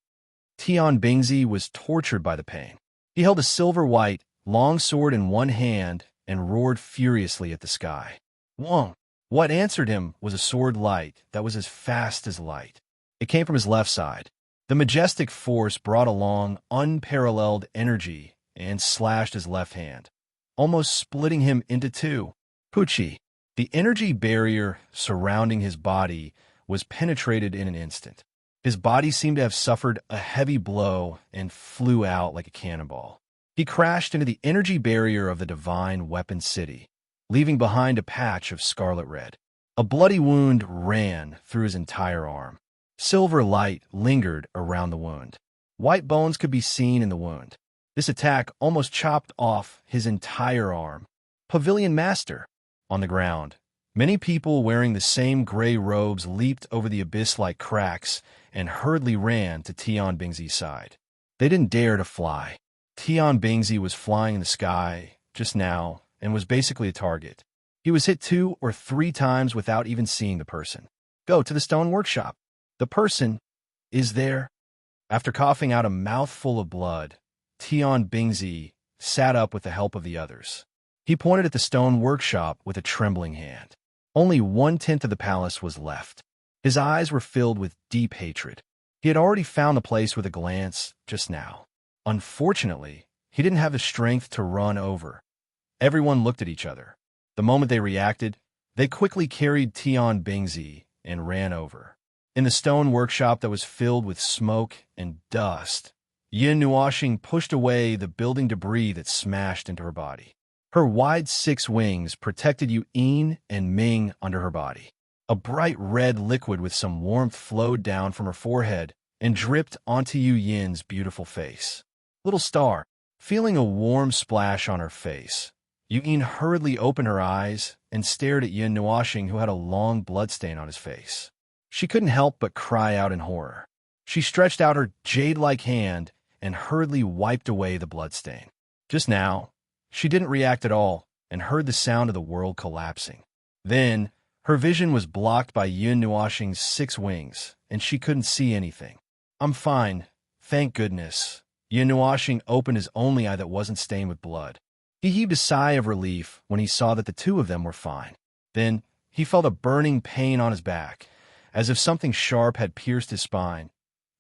Tian Bingzi was tortured by the pain. He held a silver-white, long sword in one hand and roared furiously at the sky. Wong! What answered him was a sword light that was as fast as light. It came from his left side. The majestic force brought along unparalleled energy and slashed his left hand, almost splitting him into two. Pucci. The energy barrier surrounding his body was penetrated in an instant. His body seemed to have suffered a heavy blow and flew out like a cannonball. He crashed into the energy barrier of the divine weapon city, leaving behind a patch of scarlet red. A bloody wound ran through his entire arm. Silver light lingered around the wound. White bones could be seen in the wound. This attack almost chopped off his entire arm. Pavilion Master. On the ground, many people wearing the same gray robes leaped over the abyss-like cracks and hurriedly ran to Tian Bingzi's side. They didn't dare to fly. Tian Bingzi was flying in the sky just now and was basically a target. He was hit 2 or 3 times without even seeing the person. Go to the stone workshop. The person is there. After coughing out a mouthful of blood, Tian Bingzi sat up with the help of the others. He pointed at the stone workshop with a trembling hand. Only 1/10 of the palace was left. His eyes were filled with deep hatred. He had already found the place with a glance just now. Unfortunately, he didn't have the strength to run over. Everyone looked at each other. The moment they reacted, they quickly carried Tian Bingzi and ran over. In the stone workshop that was filled with smoke and dust, Yin Nuoxing pushed away the building debris that smashed into her body. Her wide 6 wings protected Yu Yin and Ming under her body. A bright red liquid with some warmth flowed down from her forehead and dripped onto Yu Yin's beautiful face. Little star, feeling a warm splash on her face, Yu Yin hurriedly opened her eyes and stared at Yin Nuoxing, who had a long bloodstain on his face. She couldn't help but cry out in horror. She stretched out her jade-like hand and hurriedly wiped away the bloodstain. Just now, she didn't react at all and heard the sound of the world collapsing. Then, her vision was blocked by Yin Nuoxing's 6 wings, and she couldn't see anything. I'm fine, thank goodness. Yin Nuoxing opened his only eye that wasn't stained with blood. He heaved a sigh of relief when he saw that the 2 of them were fine. Then, he felt a burning pain on his back, as if something sharp had pierced his spine.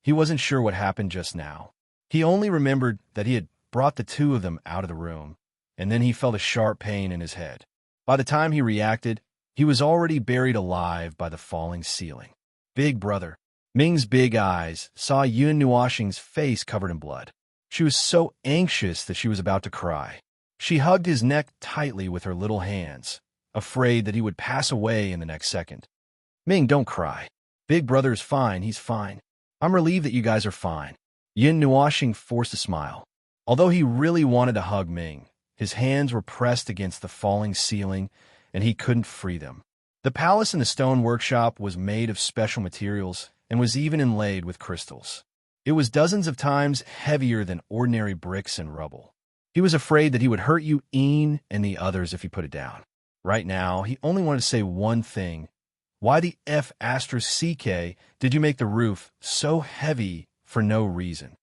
He wasn't sure what happened just now. He only remembered that he had brought the two of them out of the room, and then he felt a sharp pain in his head. By the time he reacted, he was already buried alive by the falling ceiling. Big brother. Ming's big eyes saw Yun Nuoxing's face covered in blood. She was so anxious that she was about to cry. She hugged his neck tightly with her little hands, afraid that he would pass away in the next second. Ming, don't cry. Big brother is fine, he's fine. I'm relieved that you guys are fine. Yun Nuoxing forced a smile. Although he really wanted to hug Ming, his hands were pressed against the falling ceiling, and he couldn't free them. The palace in the stone workshop was made of special materials and was even inlaid with crystals. It was dozens of times heavier than ordinary bricks and rubble. He was afraid that he would hurt Yun and the others if he put it down. Right now, he only wanted to say one thing. Why the F***CK did you make the roof so heavy for no reason?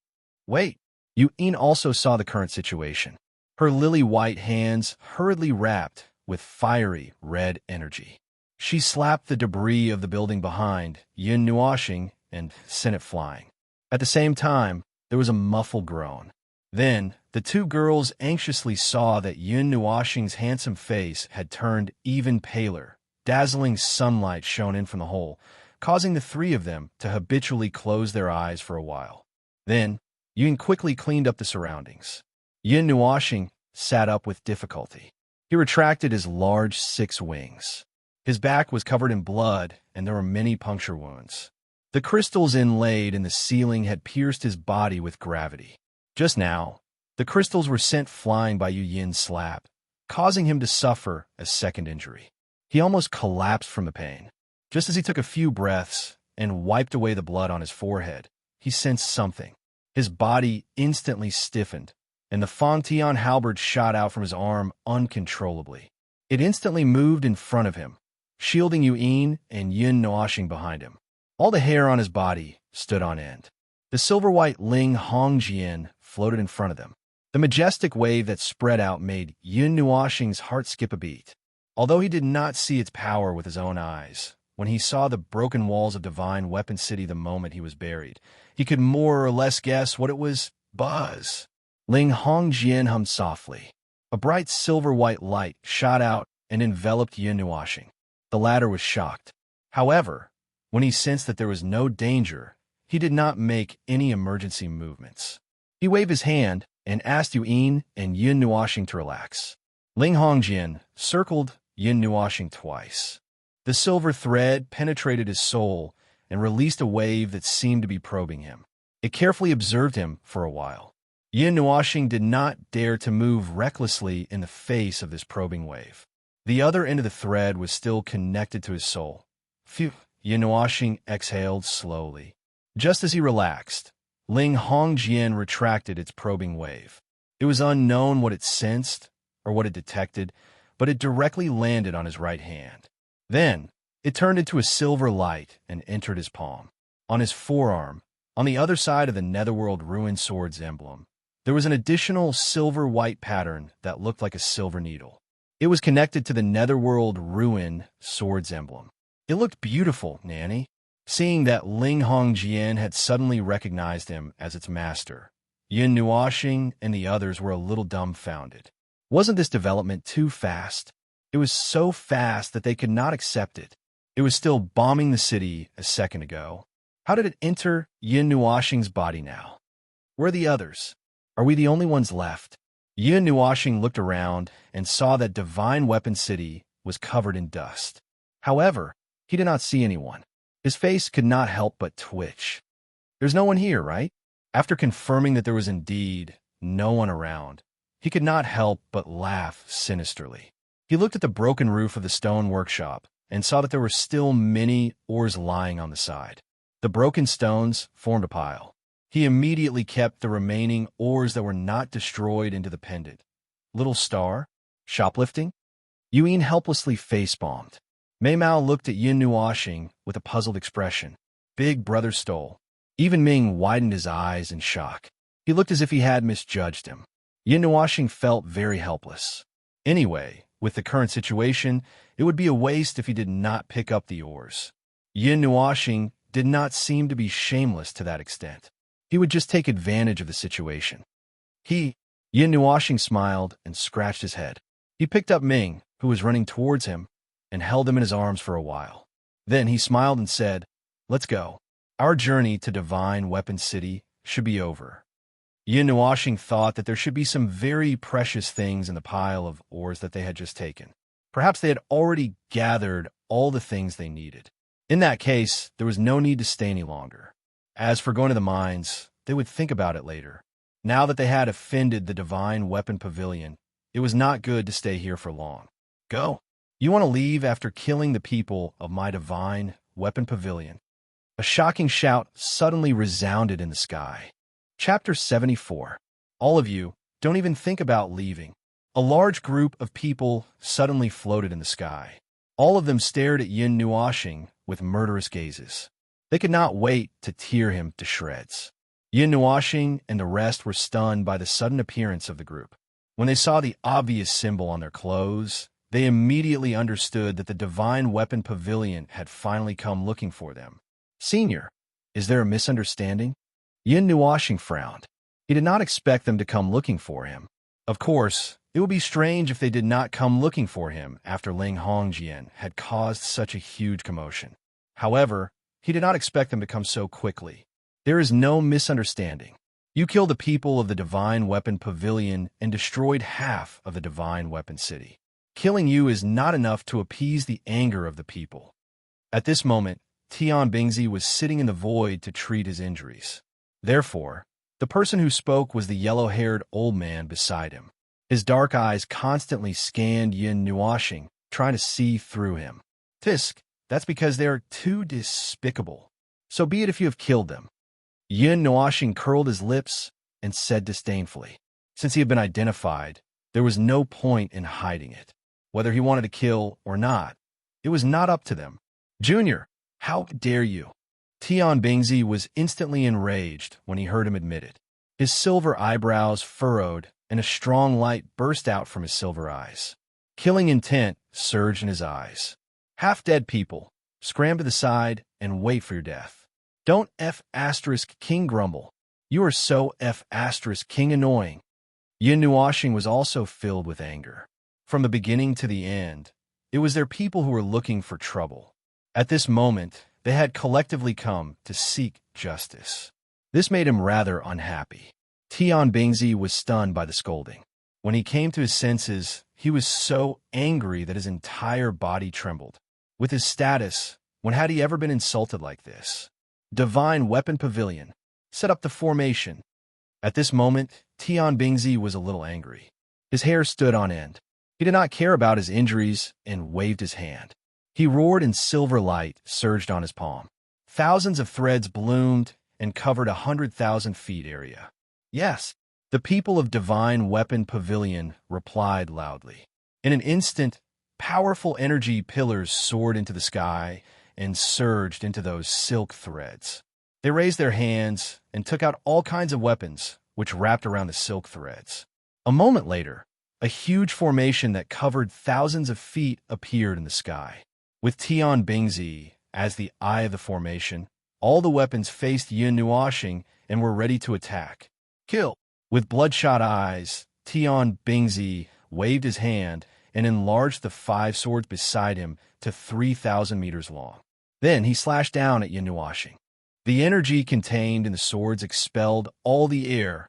Wait, Yun also saw the current situation. Her lily-white hands hurriedly wrapped with fiery red energy. She slapped the debris of the building behind Yun Nuoxing and sent it flying. At the same time, there was a muffled groan. Then, the two girls anxiously saw that Yun Nuoxing's handsome face had turned even paler. Dazzling sunlight shone in from the hole, causing the three of them to habitually close their eyes for a while. Then, Yun quickly cleaned up the surroundings. Yun Nuoxing sat up with difficulty. He retracted his large 6 wings. His back was covered in blood, and there were many puncture wounds. The crystals inlaid in the ceiling had pierced his body with gravity. Just now, the crystals were sent flying by Yun's slap, causing him to suffer a second injury. He almost collapsed from the pain. Just as he took a few breaths and wiped away the blood on his forehead, he sensed something. His body instantly stiffened, and the Fangtian halberd shot out from his arm uncontrollably. It instantly moved in front of him, shielding Yun and Yun Nuoxing behind him. All the hair on his body stood on end. The silver-white Ling Hongjian floated in front of them. The majestic wave that spread out made Yun Nuoxing's heart skip a beat. Although he did not see its power with his own eyes, when he saw the broken walls of Divine Weapon City the moment he was buried, he could more or less guess what it was. Buzz. Ling Hongjian hummed softly. A bright silver-white light shot out and enveloped Yun Nuoxing. The latter was shocked. However, when he sensed that there was no danger, he did not make any emergency movements. He waved his hand and asked Yun and Yun Nuoxing to relax. Ling Hongjian circled Yun Nuoxing twice. The silver thread penetrated his soul and released a wave that seemed to be probing him. It carefully observed him for a while. Yun Nuoxing did not dare to move recklessly in the face of this probing wave. The other end of the thread was still connected to his soul. Phew! Yun Nuoxing exhaled slowly. Just as he relaxed, Ling Hongjian retracted its probing wave. It was unknown what it sensed or what it detected, but it directly landed on his right hand. Then, it turned into a silver light and entered his palm. On his forearm, on the other side of the Netherworld Ruin Sword's emblem, there was an additional silver-white pattern that looked like a silver needle. It was connected to the Netherworld Ruin Sword's emblem. It looked beautiful, Nanny. Seeing that Ling Hongjian had suddenly recognized him as its master, Yun Nuoxing and the others were a little dumbfounded. Wasn't this development too fast? It was so fast that they could not accept it. It was still bombing the city a second ago. How did it enter Yun Nuoxing's body now? Where are the others? Are we the only ones left? Yun Nuoxing looked around and saw that Divine Weapon City was covered in dust. However, he did not see anyone. His face could not help but twitch. There's no one here, right? After confirming that there was indeed no one around, he could not help but laugh sinisterly. He looked at the broken roof of the stone workshop and saw that there were still many ores lying on the side. The broken stones formed a pile. He immediately kept the remaining ores that were not destroyed into the pendant. Little star? Shoplifting? Yun helplessly face-palmed. Mei Mao looked at Yun Nuoxing with a puzzled expression. Big brother stole. Even Ming widened his eyes in shock. He looked as if he had misjudged him. Yun Nuoxing felt very helpless. Anyway, with the current situation, it would be a waste if he did not pick up the ores. Yun Nuoxing did not seem to be shameless to that extent. He would just take advantage of the situation. Yin Nuoxing smiled and scratched his head. He picked up Ming, who was running towards him, and held him in his arms for a while. Then he smiled and said, "Let's go. Our journey to Divine Weapon City should be over." Yin Nuoxing thought that there should be some very precious things in the pile of ores that they had just taken. Perhaps they had already gathered all the things they needed. In that case, there was no need to stay any longer. As for going to the mines, they would think about it later. Now that they had offended the Divine Weapon Pavilion, it was not good to stay here for long. "Go. You want to leave after killing the people of my Divine Weapon Pavilion?" A shocking shout suddenly resounded in the sky. Chapter 74. All of you, don't even think about leaving. A large group of people suddenly floated in the sky. All of them stared at Yin Nuoxing with murderous gazes. They could not wait to tear him to shreds. Yin Nuoxing and the rest were stunned by the sudden appearance of the group. When they saw the obvious symbol on their clothes, they immediately understood that the Divine Weapon Pavilion had finally come looking for them. "Senior, is there a misunderstanding?" Yin Nuoxing frowned. He did not expect them to come looking for him. Of course, it would be strange if they did not come looking for him after Ling Hongjian had caused such a huge commotion. However, he did not expect them to come so quickly. "There is no misunderstanding. You killed the people of the Divine Weapon Pavilion and destroyed half of the Divine Weapon City. Killing you is not enough to appease the anger of the people." At this moment, Tian Bingzi was sitting in the void to treat his injuries. Therefore, the person who spoke was the yellow-haired old man beside him. His dark eyes constantly scanned Yin Nuoxing, trying to see through him. "Tisk, that's because they are too despicable. So be it if you have killed them." Yin Nuoxing curled his lips and said disdainfully. Since he had been identified, there was no point in hiding it. Whether he wanted to kill or not, it was not up to them. "Junior, how dare you?" Tian Bingzi was instantly enraged when he heard him admit it. His silver eyebrows furrowed, and a strong light burst out from his silver eyes. Killing intent surged in his eyes. "Half-dead people, scram to the side and wait for your death. Don't F***king grumble. You are so F***king annoying." Yin Nuoxing was also filled with anger. From the beginning to the end, it was their people who were looking for trouble. At this moment, they had collectively come to seek justice. This made him rather unhappy. Tian Bingzi was stunned by the scolding. When he came to his senses, he was so angry that his entire body trembled. With his status, when had he ever been insulted like this? Divine Weapon Pavilion. Set up the formation. At this moment, Tian Bingzi was a little angry. His hair stood on end. He did not care about his injuries and waved his hand. He roared and silver light surged on his palm. Thousands of threads bloomed and covered 100,000 feet area. "Yes," the people of Divine Weapon Pavilion replied loudly. In an instant, powerful energy pillars soared into the sky and surged into those silk threads. They raised their hands and took out all kinds of weapons, which wrapped around the silk threads. A moment later, a huge formation that covered thousands of feet appeared in the sky. With Tian Bingzi as the eye of the formation, all the weapons faced Yin Nuoxing and were ready to attack. "Kill!" With bloodshot eyes, Tian Bingzi waved his hand and enlarged the 5 swords beside him to 3,000 meters long. Then he slashed down at Yin Nuoxing. The energy contained in the swords expelled all the air,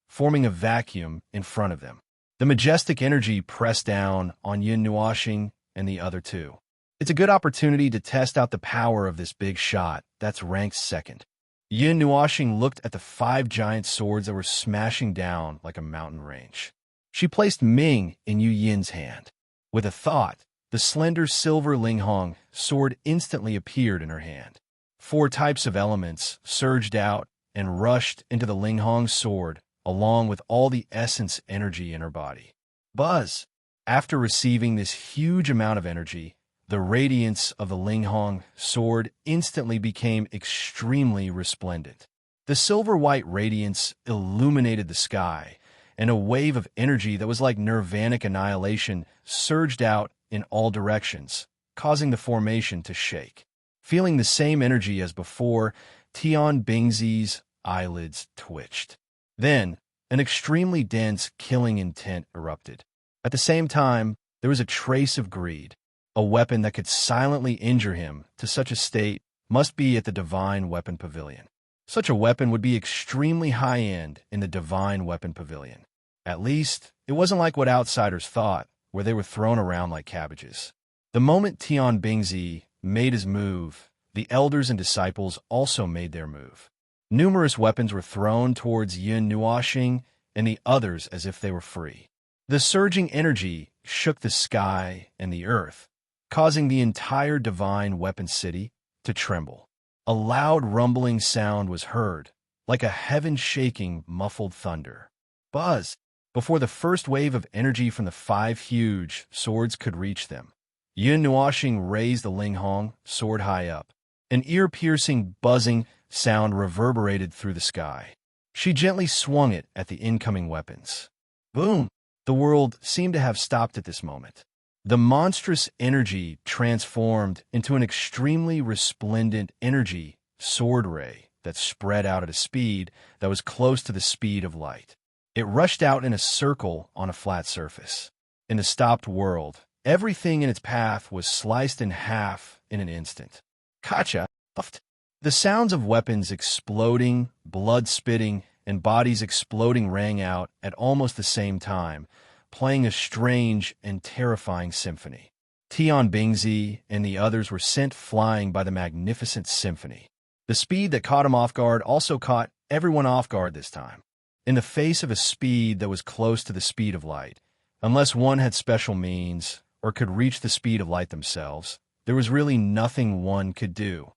forming a vacuum in front of them. The majestic energy pressed down on Yin Nuoxing and the other two. It's a good opportunity to test out the power of this big shot that's ranked second. Yin Nuoxing looked at the 5 giant swords that were smashing down like a mountain range. She placed Ming in Yu Yin's hand. With a thought, the slender silver Linghong sword instantly appeared in her hand. 4 types of elements surged out and rushed into the Linghong sword, along with all the essence energy in her body. Buzz! After receiving this huge amount of energy, the radiance of the Linghong sword instantly became extremely resplendent. The silver-white radiance illuminated the sky, and a wave of energy that was like nirvanic annihilation surged out in all directions, causing the formation to shake. Feeling the same energy as before, Tian Bingzi's eyelids twitched. Then, an extremely dense, killing intent erupted. At the same time, there was a trace of greed. A weapon that could silently injure him to such a state must be at the Divine Weapon Pavilion. Such a weapon would be extremely high-end in the Divine Weapon Pavilion. At least, it wasn't like what outsiders thought, where they were thrown around like cabbages. The moment Tian Bingzi made his move, the elders and disciples also made their move. Numerous weapons were thrown towards Yun Nuoxing and the others as if they were free. The surging energy shook the sky and the earth, causing the entire Divine Weapon City to tremble. A loud rumbling sound was heard, like a heaven-shaking muffled thunder. Buzz! Before the first wave of energy from the 5 huge swords could reach them, Yun Nuoxing raised the Linghong sword high up. An ear-piercing, buzzing sound reverberated through the sky. She gently swung it at the incoming weapons. Boom! The world seemed to have stopped at this moment. The monstrous energy transformed into an extremely resplendent energy sword ray that spread out at a speed that was close to the speed of light. It rushed out in a circle on a flat surface. In the stopped world, everything in its path was sliced in half in an instant. Gotcha! Puffed. The sounds of weapons exploding, blood spitting, and bodies exploding rang out at almost the same time, playing a strange and terrifying symphony. Tian Bingzi and the others were sent flying by the magnificent symphony. The speed that caught him off guard also caught everyone off guard this time. In the face of a speed that was close to the speed of light, unless one had special means or could reach the speed of light themselves, there was really nothing one could do.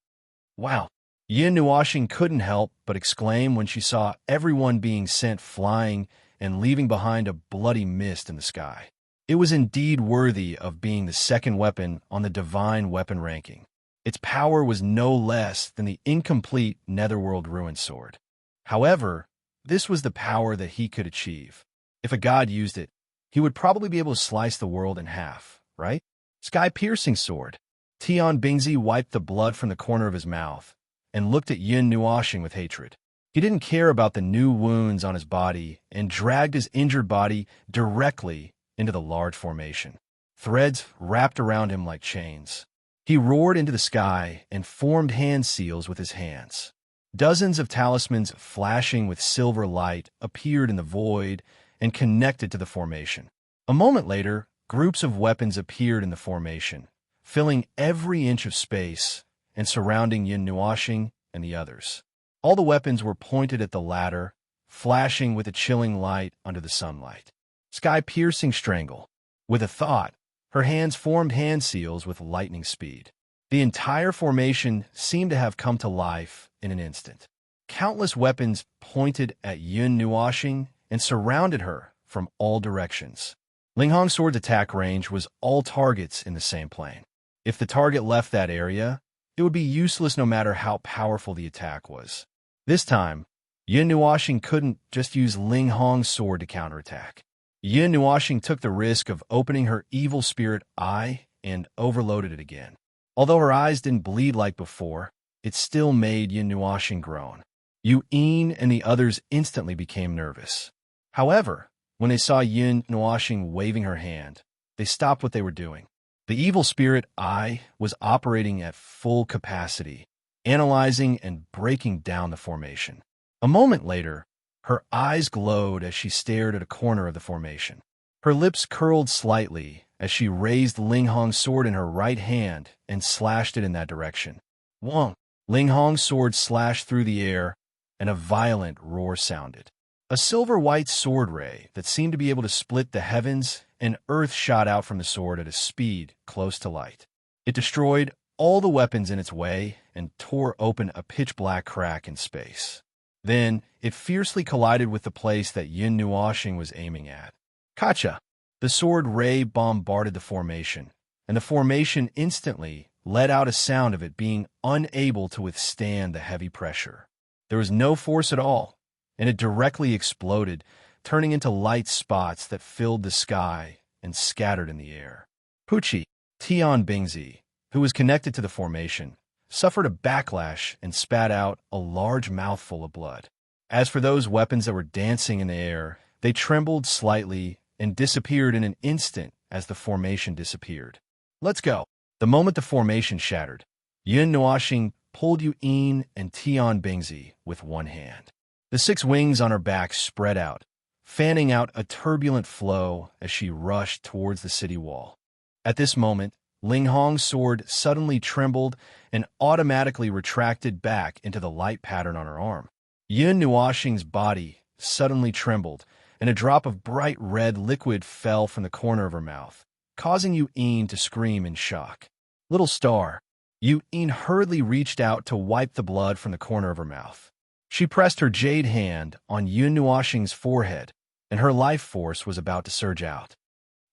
Wow! Yun Nuoxing couldn't help but exclaim when she saw everyone being sent flying and leaving behind a bloody mist in the sky. It was indeed worthy of being the second weapon on the Divine Weapon ranking. Its power was no less than the incomplete Netherworld Ruin Sword. However, this was the power that he could achieve. If a god used it, he would probably be able to slice the world in half, right? Sky-piercing sword. Tian Bingzi wiped the blood from the corner of his mouth and looked at Yun Nuoxing with hatred. He didn't care about the new wounds on his body and dragged his injured body directly into the large formation. Threads wrapped around him like chains. He roared into the sky and formed hand seals with his hands. Dozens of talismans flashing with silver light appeared in the void and connected to the formation. A moment later, groups of weapons appeared in the formation, filling every inch of space and surrounding Yun Nuoxing and the others. All the weapons were pointed at the latter, flashing with a chilling light under the sunlight. Sky-piercing strangle. With a thought, her hands formed hand seals with lightning speed. The entire formation seemed to have come to life in an instant. Countless weapons pointed at Yun Nuoxing and surrounded her from all directions. Linghong Sword's attack range was all targets in the same plane. If the target left that area, it would be useless no matter how powerful the attack was. This time, Yun Nuoxing couldn't just use Linghong's sword to counterattack. Yun Nuoxing took the risk of opening her evil spirit eye and overloaded it again. Although her eyes didn't bleed like before, it still made Yun Nuoxing groan. Yin and the others instantly became nervous. However, when they saw Yun Nuoxing waving her hand, they stopped what they were doing. The evil spirit eye was operating at full capacity, analyzing and breaking down the formation. A moment later, her eyes glowed as she stared at a corner of the formation. Her lips curled slightly as she raised Linghong's sword in her right hand and slashed it in that direction. Wong! Linghong's sword slashed through the air, and a violent roar sounded. A silver-white sword ray that seemed to be able to split the heavens and earth shot out from the sword at a speed close to light. It destroyed all the weapons in its way and tore open a pitch-black crack in space. Then, it fiercely collided with the place that Yun Nuoxing was aiming at. Gotcha! The sword ray bombarded the formation, and the formation instantly let out a sound of it being unable to withstand the heavy pressure. There was no force at all, and it directly exploded, turning into light spots that filled the sky and scattered in the air. Pucci, Tian Bingzi, who was connected to the formation, suffered a backlash and spat out a large mouthful of blood. As for those weapons that were dancing in the air, they trembled slightly and disappeared in an instant as the formation disappeared. Let's go. The moment the formation shattered, Yun Nuashing pulled Yu'in and Tian Bingzi with one hand. The 6 wings on her back spread out, fanning out a turbulent flow as she rushed towards the city wall. At this moment, Ling Hong's sword suddenly trembled and automatically retracted back into the light pattern on her arm. Yun Nuashing's body suddenly trembled, and a drop of bright red liquid fell from the corner of her mouth, causing Yu'in to scream in shock. Little star, Yu'in hurriedly reached out to wipe the blood from the corner of her mouth. She pressed her jade hand on Yun Nuashing's forehead, and her life force was about to surge out.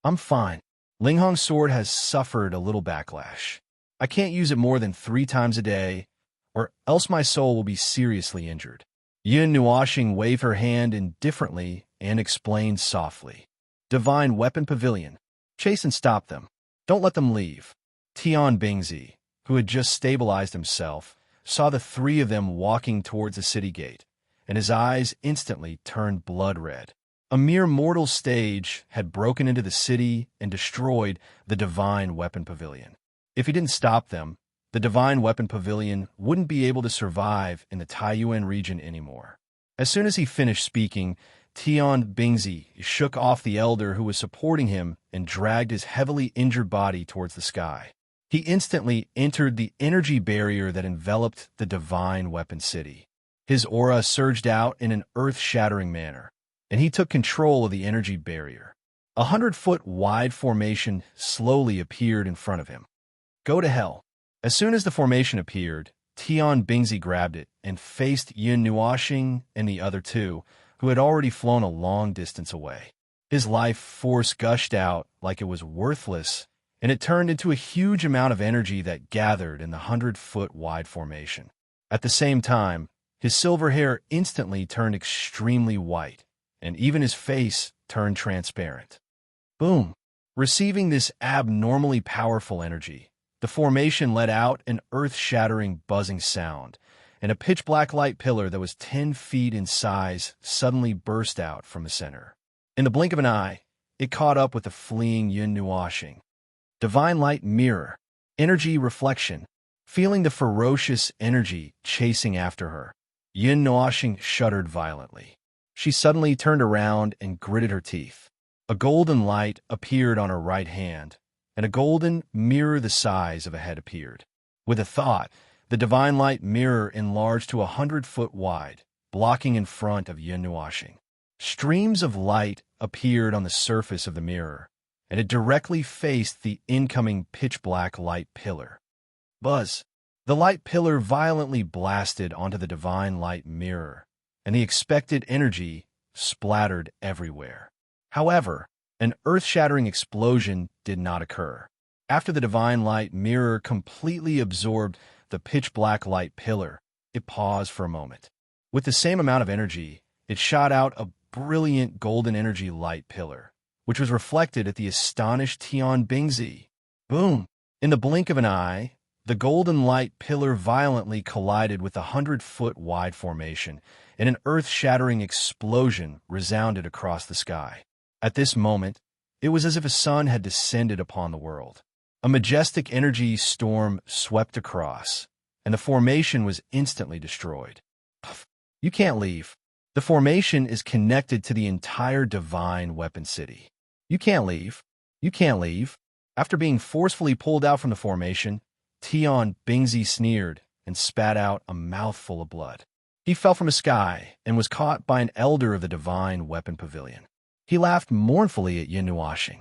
I'm fine. Ling Hong's sword has suffered a little backlash. I can't use it more than 3 times a day, or else my soul will be seriously injured. Yun Nuashing waved her hand indifferently and explained softly. Divine Weapon Pavilion. Chase and stop them. Don't let them leave. Tian Bingzi, who had just stabilized himself, saw the 3 of them walking towards the city gate, and his eyes instantly turned blood red. A mere mortal stage had broken into the city and destroyed the Divine Weapon Pavilion. If he didn't stop them, the Divine Weapon Pavilion wouldn't be able to survive in the Taiyuan region anymore. As soon as he finished speaking, Tian Bingzi shook off the elder who was supporting him and dragged his heavily injured body towards the sky. He instantly entered the energy barrier that enveloped the Divine Weapon City. His aura surged out in an earth-shattering manner, and he took control of the energy barrier. 100-foot-wide formation slowly appeared in front of him. Go to hell. As soon as the formation appeared, Tian Bingzi grabbed it and faced Yun Nuashing and the other 2, who had already flown a long distance away. His life force gushed out like it was worthless, and it turned into a huge amount of energy that gathered in the 100-foot-wide formation. At the same time, his silver hair instantly turned extremely white, and even his face turned transparent. Boom! Receiving this abnormally powerful energy, the formation let out an earth-shattering buzzing sound, and a pitch-black light pillar that was 10 feet in size suddenly burst out from the center. In the blink of an eye, it caught up with the fleeing Yun Nuashing. Divine Light Mirror, Energy Reflection. Feeling the ferocious energy chasing after her, Yun Nuashing shuddered violently. She suddenly turned around and gritted her teeth. A golden light appeared on her right hand, and a golden mirror the size of a head appeared. With a thought, the Divine Light Mirror enlarged to 100 foot wide, blocking in front of Yun Nuashing. Streams of light appeared on the surface of the mirror, and it directly faced the incoming pitch-black light pillar. Buzz! The light pillar violently blasted onto the Divine Light Mirror, and the expected energy splattered everywhere. However, an earth-shattering explosion did not occur. After the Divine Light Mirror completely absorbed the pitch-black light pillar, it paused for a moment. With the same amount of energy, it shot out a brilliant golden energy light pillar, which was reflected at the astonished Tian Bingzi. Boom! In the blink of an eye, the golden light pillar violently collided with the 100-foot-wide formation, and an earth-shattering explosion resounded across the sky. At this moment, it was as if a sun had descended upon the world. A majestic energy storm swept across, and the formation was instantly destroyed. You can't leave. The formation is connected to the entire Divine Weapon City. You can't leave. You can't leave. After being forcefully pulled out from the formation, Tian Bingzi sneered and spat out a mouthful of blood. He fell from the sky and was caught by an elder of the Divine Weapon Pavilion. He laughed mournfully at Yun Nuashing.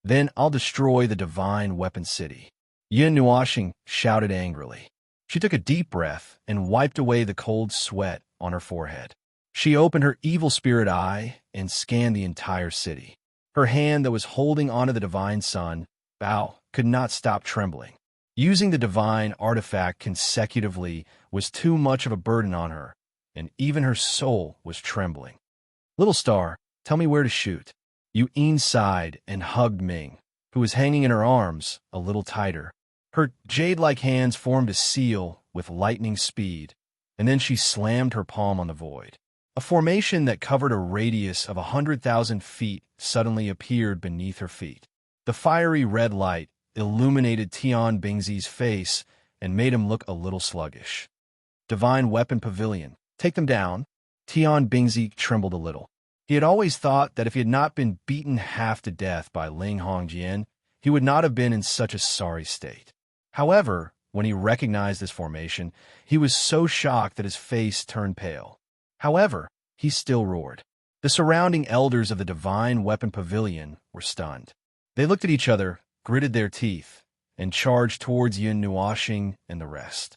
Then I'll destroy the Divine Weapon City. Yun Nuashing shouted angrily. She took a deep breath and wiped away the cold sweat on her forehead. She opened her evil spirit eye and scanned the entire city. Her hand that was holding onto the Divine Sun, Bao, could not stop trembling. Using the divine artifact consecutively was too much of a burden on her, and even her soul was trembling. Little star, tell me where to shoot. Yu'in sighed and hugged Ming, who was hanging in her arms, a little tighter. Her jade-like hands formed a seal with lightning speed, and then she slammed her palm on the void. A formation that covered a radius of 100,000 feet suddenly appeared beneath her feet. The fiery red light illuminated Tian Bingzi's face and made him look a little sluggish. Divine Weapon Pavilion. Take them down. Tian Bingzi trembled a little. He had always thought that if he had not been beaten half to death by Ling Hongjian, he would not have been in such a sorry state. However, when he recognized this formation, he was so shocked that his face turned pale. However, he still roared. The surrounding elders of the Divine Weapon Pavilion were stunned. They looked at each other, gritted their teeth, and charged towards Yun Nuoxing and the rest.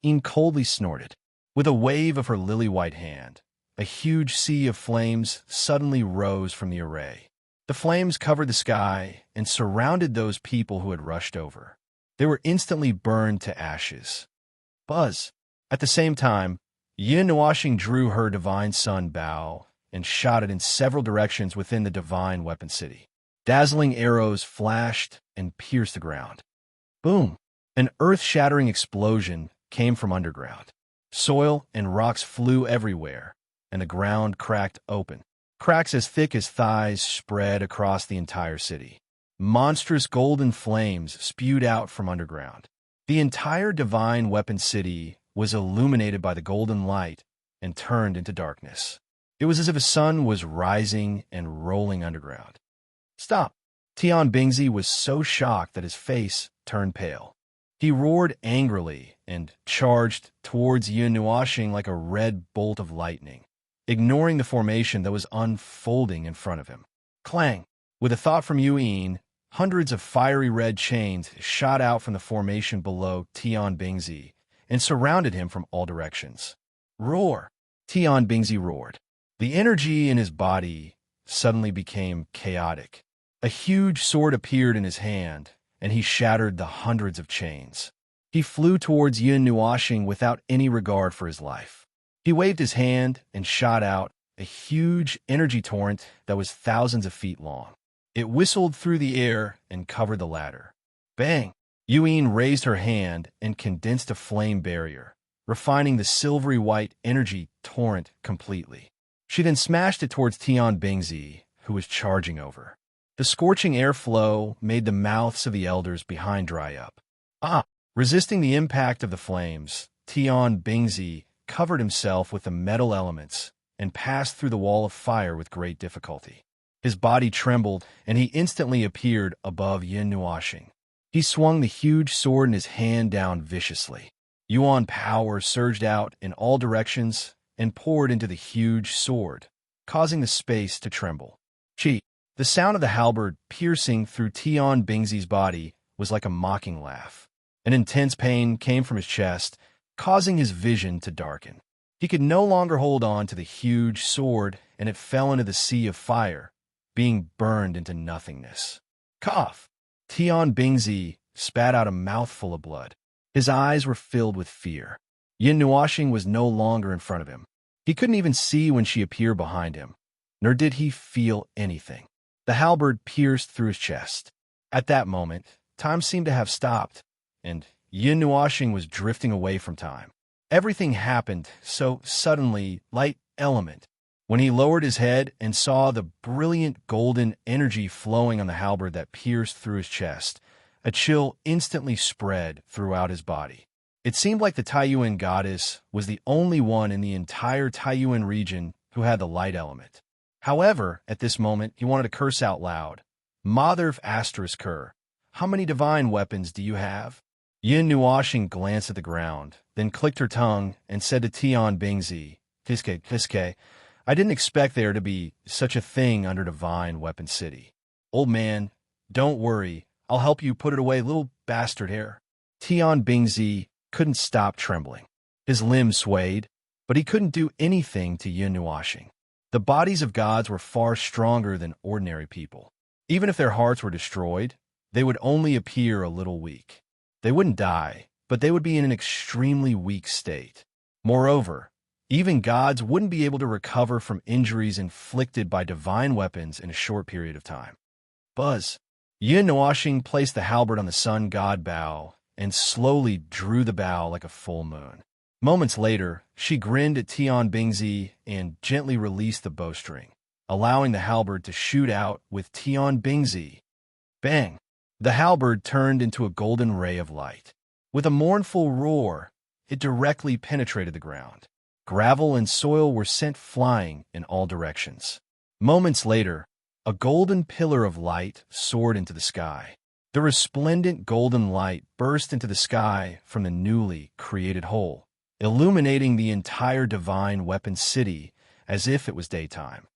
Yin coldly snorted. With a wave of her lily-white hand, a huge sea of flames suddenly rose from the array. The flames covered the sky and surrounded those people who had rushed over. They were instantly burned to ashes. Buzz. At the same time, Yun Nuoxing drew her divine sun bow and shot it in several directions within the divine weapon city. Dazzling arrows flashed and pierced the ground. Boom! An earth-shattering explosion came from underground. Soil and rocks flew everywhere, and the ground cracked open. Cracks as thick as thighs spread across the entire city. Monstrous golden flames spewed out from underground. The entire divine weapon city was illuminated by the golden light and turned into darkness. It was as if a sun was rising and rolling underground. Stop! Tian Bingzi was so shocked that his face turned pale. He roared angrily and charged towards Yun Nuoxing like a red bolt of lightning, ignoring the formation that was unfolding in front of him. Clang! With a thought from Yin, hundreds of fiery red chains shot out from the formation below Tian Bingzi and surrounded him from all directions. Roar! Tian Bingzi roared. The energy in his body suddenly became chaotic. A huge sword appeared in his hand, and he shattered the hundreds of chains. He flew towards Yun Nuoxing without any regard for his life. He waved his hand and shot out a huge energy torrent that was thousands of feet long. It whistled through the air and covered the ladder. Bang! Yun raised her hand and condensed a flame barrier, refining the silvery white energy torrent completely. She then smashed it towards Tian Bingzi, who was charging over. The scorching airflow made the mouths of the elders behind dry up. Resisting the impact of the flames, Tian Bingzi covered himself with the metal elements and passed through the wall of fire with great difficulty. His body trembled, and he instantly appeared above Yun Nuoxing. He swung the huge sword in his hand down viciously. Yuan power surged out in all directions and poured into the huge sword, causing the space to tremble. Chi! The sound of the halberd piercing through Tian Bingzi's body was like a mocking laugh. An intense pain came from his chest, causing his vision to darken. He could no longer hold on to the huge sword, and it fell into the sea of fire, being burned into nothingness. Cough! Tian Bingzi spat out a mouthful of blood. His eyes were filled with fear. Yun Nuoxing was no longer in front of him. He couldn't even see when she appeared behind him, nor did he feel anything. The halberd pierced through his chest. At that moment, time seemed to have stopped, and Yun Nuoxing was drifting away from time. Everything happened so suddenly, light element. When he lowered his head and saw the brilliant golden energy flowing on the halberd that pierced through his chest, a chill instantly spread throughout his body. It seemed like the Taiyuan goddess was the only one in the entire Taiyuan region who had the light element. However, at this moment, he wanted to curse out loud. Mother asterisk her, how many divine weapons do you have? Yun Nuoxing glanced at the ground, then clicked her tongue and said to Tian Bingzi, Kiske, I didn't expect there to be such a thing under Divine Weapon City. Old man, don't worry, I'll help you put it away, little bastard hair. Tian Bingzi couldn't stop trembling. His limbs swayed, but he couldn't do anything to Yun Nuoxing. The bodies of gods were far stronger than ordinary people. Even if their hearts were destroyed, they would only appear a little weak. They wouldn't die, but they would be in an extremely weak state. Moreover, even gods wouldn't be able to recover from injuries inflicted by divine weapons in a short period of time. Buzz! Yin Nuashing placed the halberd on the sun god bow and slowly drew the bow like a full moon. Moments later, she grinned at Tian Bingzi and gently released the bowstring, allowing the halberd to shoot out with Tian Bingzi. Bang! The halberd turned into a golden ray of light. With a mournful roar, it directly penetrated the ground. Gravel and soil were sent flying in all directions. Moments later, a golden pillar of light soared into the sky. The resplendent golden light burst into the sky from the newly created hole, illuminating the entire divine weapon city as if it was daytime.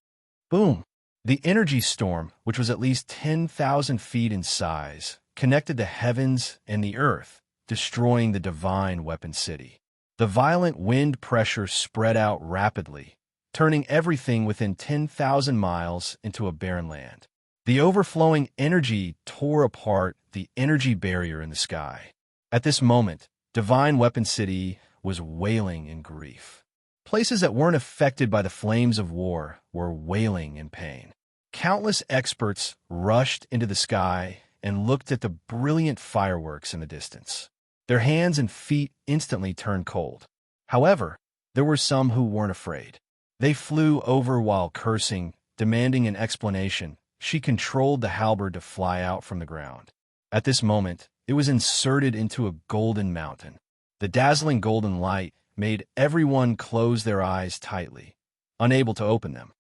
Boom! The energy storm, which was at least 10,000 feet in size, connected the heavens and the earth, destroying the divine weapon city. The violent wind pressure spread out rapidly, turning everything within 10,000 miles into a barren land. The overflowing energy tore apart the energy barrier in the sky. At this moment, Divine Weapon City was wailing in grief. Places that weren't affected by the flames of war were wailing in pain. Countless experts rushed into the sky and looked at the brilliant fireworks in the distance. Their hands and feet instantly turned cold. However, there were some who weren't afraid. They flew over while cursing, demanding an explanation. She controlled the halberd to fly out from the ground. At this moment, it was inserted into a golden mountain. The dazzling golden light made everyone close their eyes tightly, unable to open them.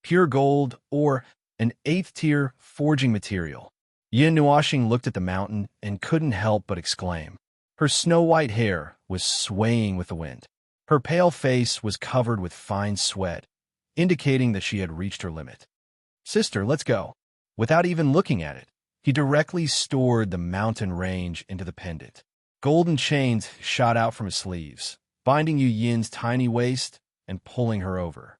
Pure gold, or an 8th-tier forging material. Yin Nuashing looked at the mountain and couldn't help but exclaim. Her snow-white hair was swaying with the wind. Her pale face was covered with fine sweat, indicating that she had reached her limit. Sister, let's go. Without even looking at it, he directly stored the mountain range into the pendant. Golden chains shot out from his sleeves, binding Yu Yin's tiny waist and pulling her over.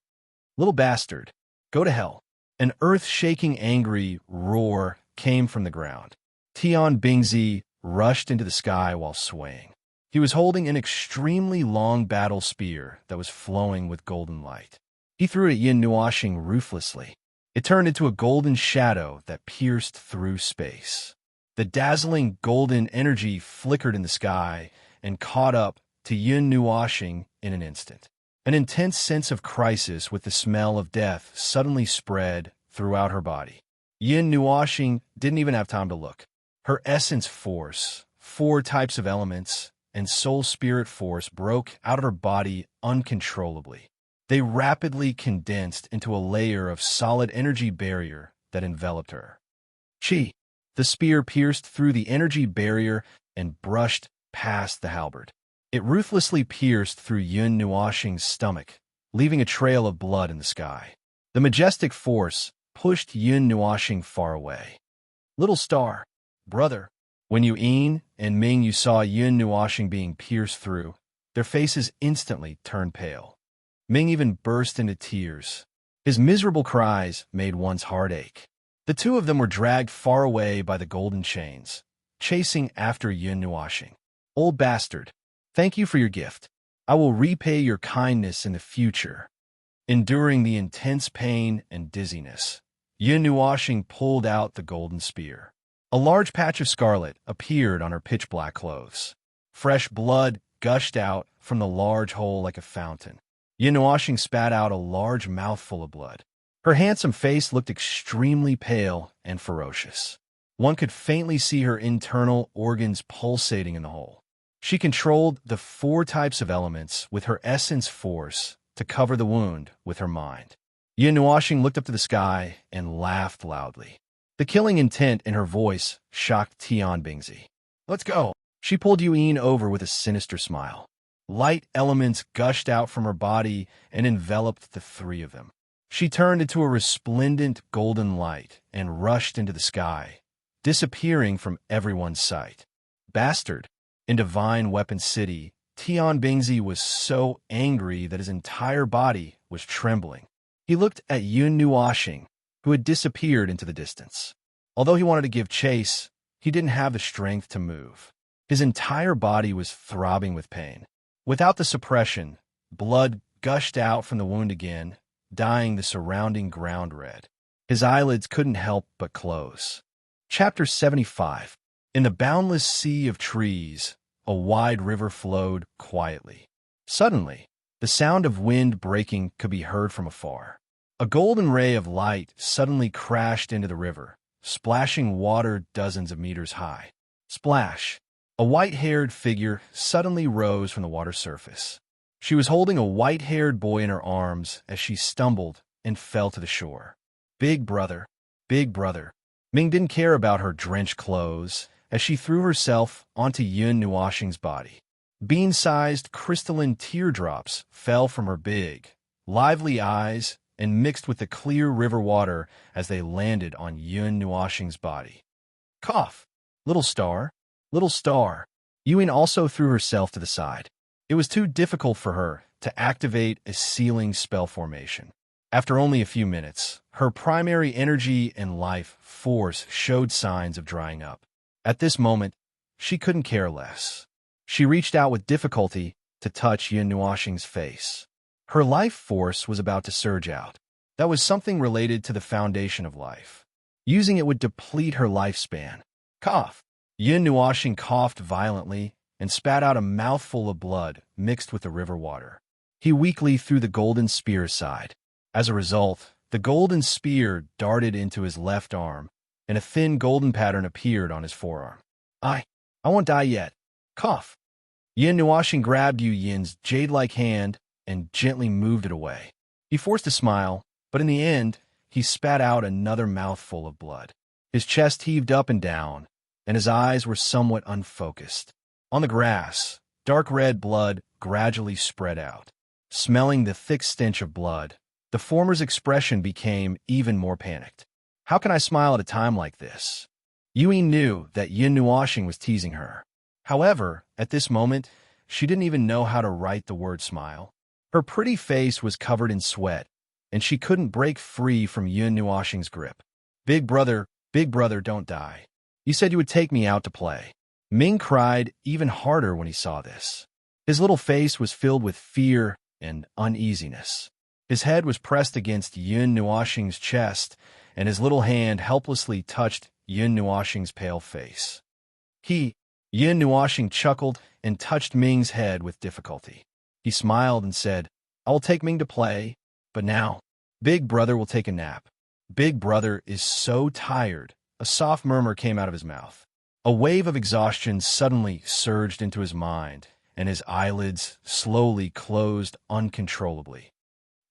Little bastard, go to hell. An earth-shaking angry roar came from the ground. Tian Bingzi rushed into the sky while swaying. He was holding an extremely long battle spear that was flowing with golden light. He threw it at Yin Nuashing ruthlessly. It turned into a golden shadow that pierced through space. The dazzling golden energy flickered in the sky and caught up to Yin Nuashing in an instant. An intense sense of crisis with the smell of death suddenly spread throughout her body. Yin Nuashing didn't even have time to look. Her essence force, 4 types of elements, and soul spirit force broke out of her body uncontrollably. They rapidly condensed into a layer of solid energy barrier that enveloped her. Chi! The spear pierced through the energy barrier and brushed past the halberd. It ruthlessly pierced through Yin Nuashing's stomach, leaving a trail of blood in the sky. The majestic force pushed Yin Nuashing far away. Little star, brother. When Yu Yin and Ming Yu saw Yin Nuashing being pierced through, their faces instantly turned pale. Ming even burst into tears. His miserable cries made one's heart ache. The two of them were dragged far away by the golden chains, chasing after Yin Nuashing. Old bastard, thank you for your gift. I will repay your kindness in the future. Enduring the intense pain and dizziness, Yin Nuashing pulled out the golden spear. A large patch of scarlet appeared on her pitch-black clothes. Fresh blood gushed out from the large hole like a fountain. Yin Nuashing spat out a large mouthful of blood. Her handsome face looked extremely pale and ferocious. One could faintly see her internal organs pulsating in the hole. She controlled the 4 types of elements with her essence force to cover the wound with her mind. Yin Nuashing looked up to the sky and laughed loudly. The killing intent in her voice shocked Tian Bingzi. Let's go. She pulled Yu Yin over with a sinister smile. Light elements gushed out from her body and enveloped the 3 of them. She turned into a resplendent golden light and rushed into the sky, disappearing from everyone's sight. Bastard! In Divine Weapon City, Tian Bingzi was so angry that his entire body was trembling. He looked at Yin Nuashing, who had disappeared into the distance. Although he wanted to give chase, he didn't have the strength to move. His entire body was throbbing with pain. Without the suppression, blood gushed out from the wound again, dyeing the surrounding ground red. His eyelids couldn't help but close. Chapter 75. In the boundless sea of trees, a wide river flowed quietly. Suddenly, the sound of wind breaking could be heard from afar. A golden ray of light suddenly crashed into the river, splashing water dozens of meters high. Splash! A white-haired figure suddenly rose from the water surface. She was holding a white-haired boy in her arms as she stumbled and fell to the shore. Big brother, big brother. Ming didn't care about her drenched clothes as she threw herself onto Yun Nuoxing's body. Bean-sized crystalline teardrops fell from her big, lively eyes and mixed with the clear river water as they landed on Yun Nuoxing's body. Cough! Little star, little star. Yuan also threw herself to the side. It was too difficult for her to activate a sealing spell formation. After only a few minutes, her primary energy and life force showed signs of drying up. At this moment, she couldn't care less. She reached out with difficulty to touch Yun Nuoxing's face. Her life force was about to surge out. That was something related to the foundation of life. Using it would deplete her lifespan. Cough! Yun Nuoxing coughed violently and spat out a mouthful of blood mixed with the river water. He weakly threw the golden spear aside. As a result, the golden spear darted into his left arm, and a thin golden pattern appeared on his forearm. I won't die yet. Cough! Yun Nuoxing grabbed Yu Yin's jade-like hand and gently moved it away. He forced a smile, but in the end, he spat out another mouthful of blood. His chest heaved up and down, and his eyes were somewhat unfocused. On the grass, dark red blood gradually spread out. Smelling the thick stench of blood, the former's expression became even more panicked. How can I smile at a time like this? Yui knew that Yun Nuoxing was teasing her. However, at this moment, she didn't even know how to write the word smile. Her pretty face was covered in sweat, and she couldn't break free from Yun Nuoxing's grip. Big brother, don't die. You said you would take me out to play. Ming cried even harder when he saw this. His little face was filled with fear and uneasiness. His head was pressed against Yun Nuoxing's chest, and his little hand helplessly touched Yun Nuoxing's pale face. Yun Nuoxing chuckled and touched Ming's head with difficulty. He smiled and said, I will take Ming to play, but now, Big Brother will take a nap. Big Brother is so tired. A soft murmur came out of his mouth. A wave of exhaustion suddenly surged into his mind, and his eyelids slowly closed uncontrollably.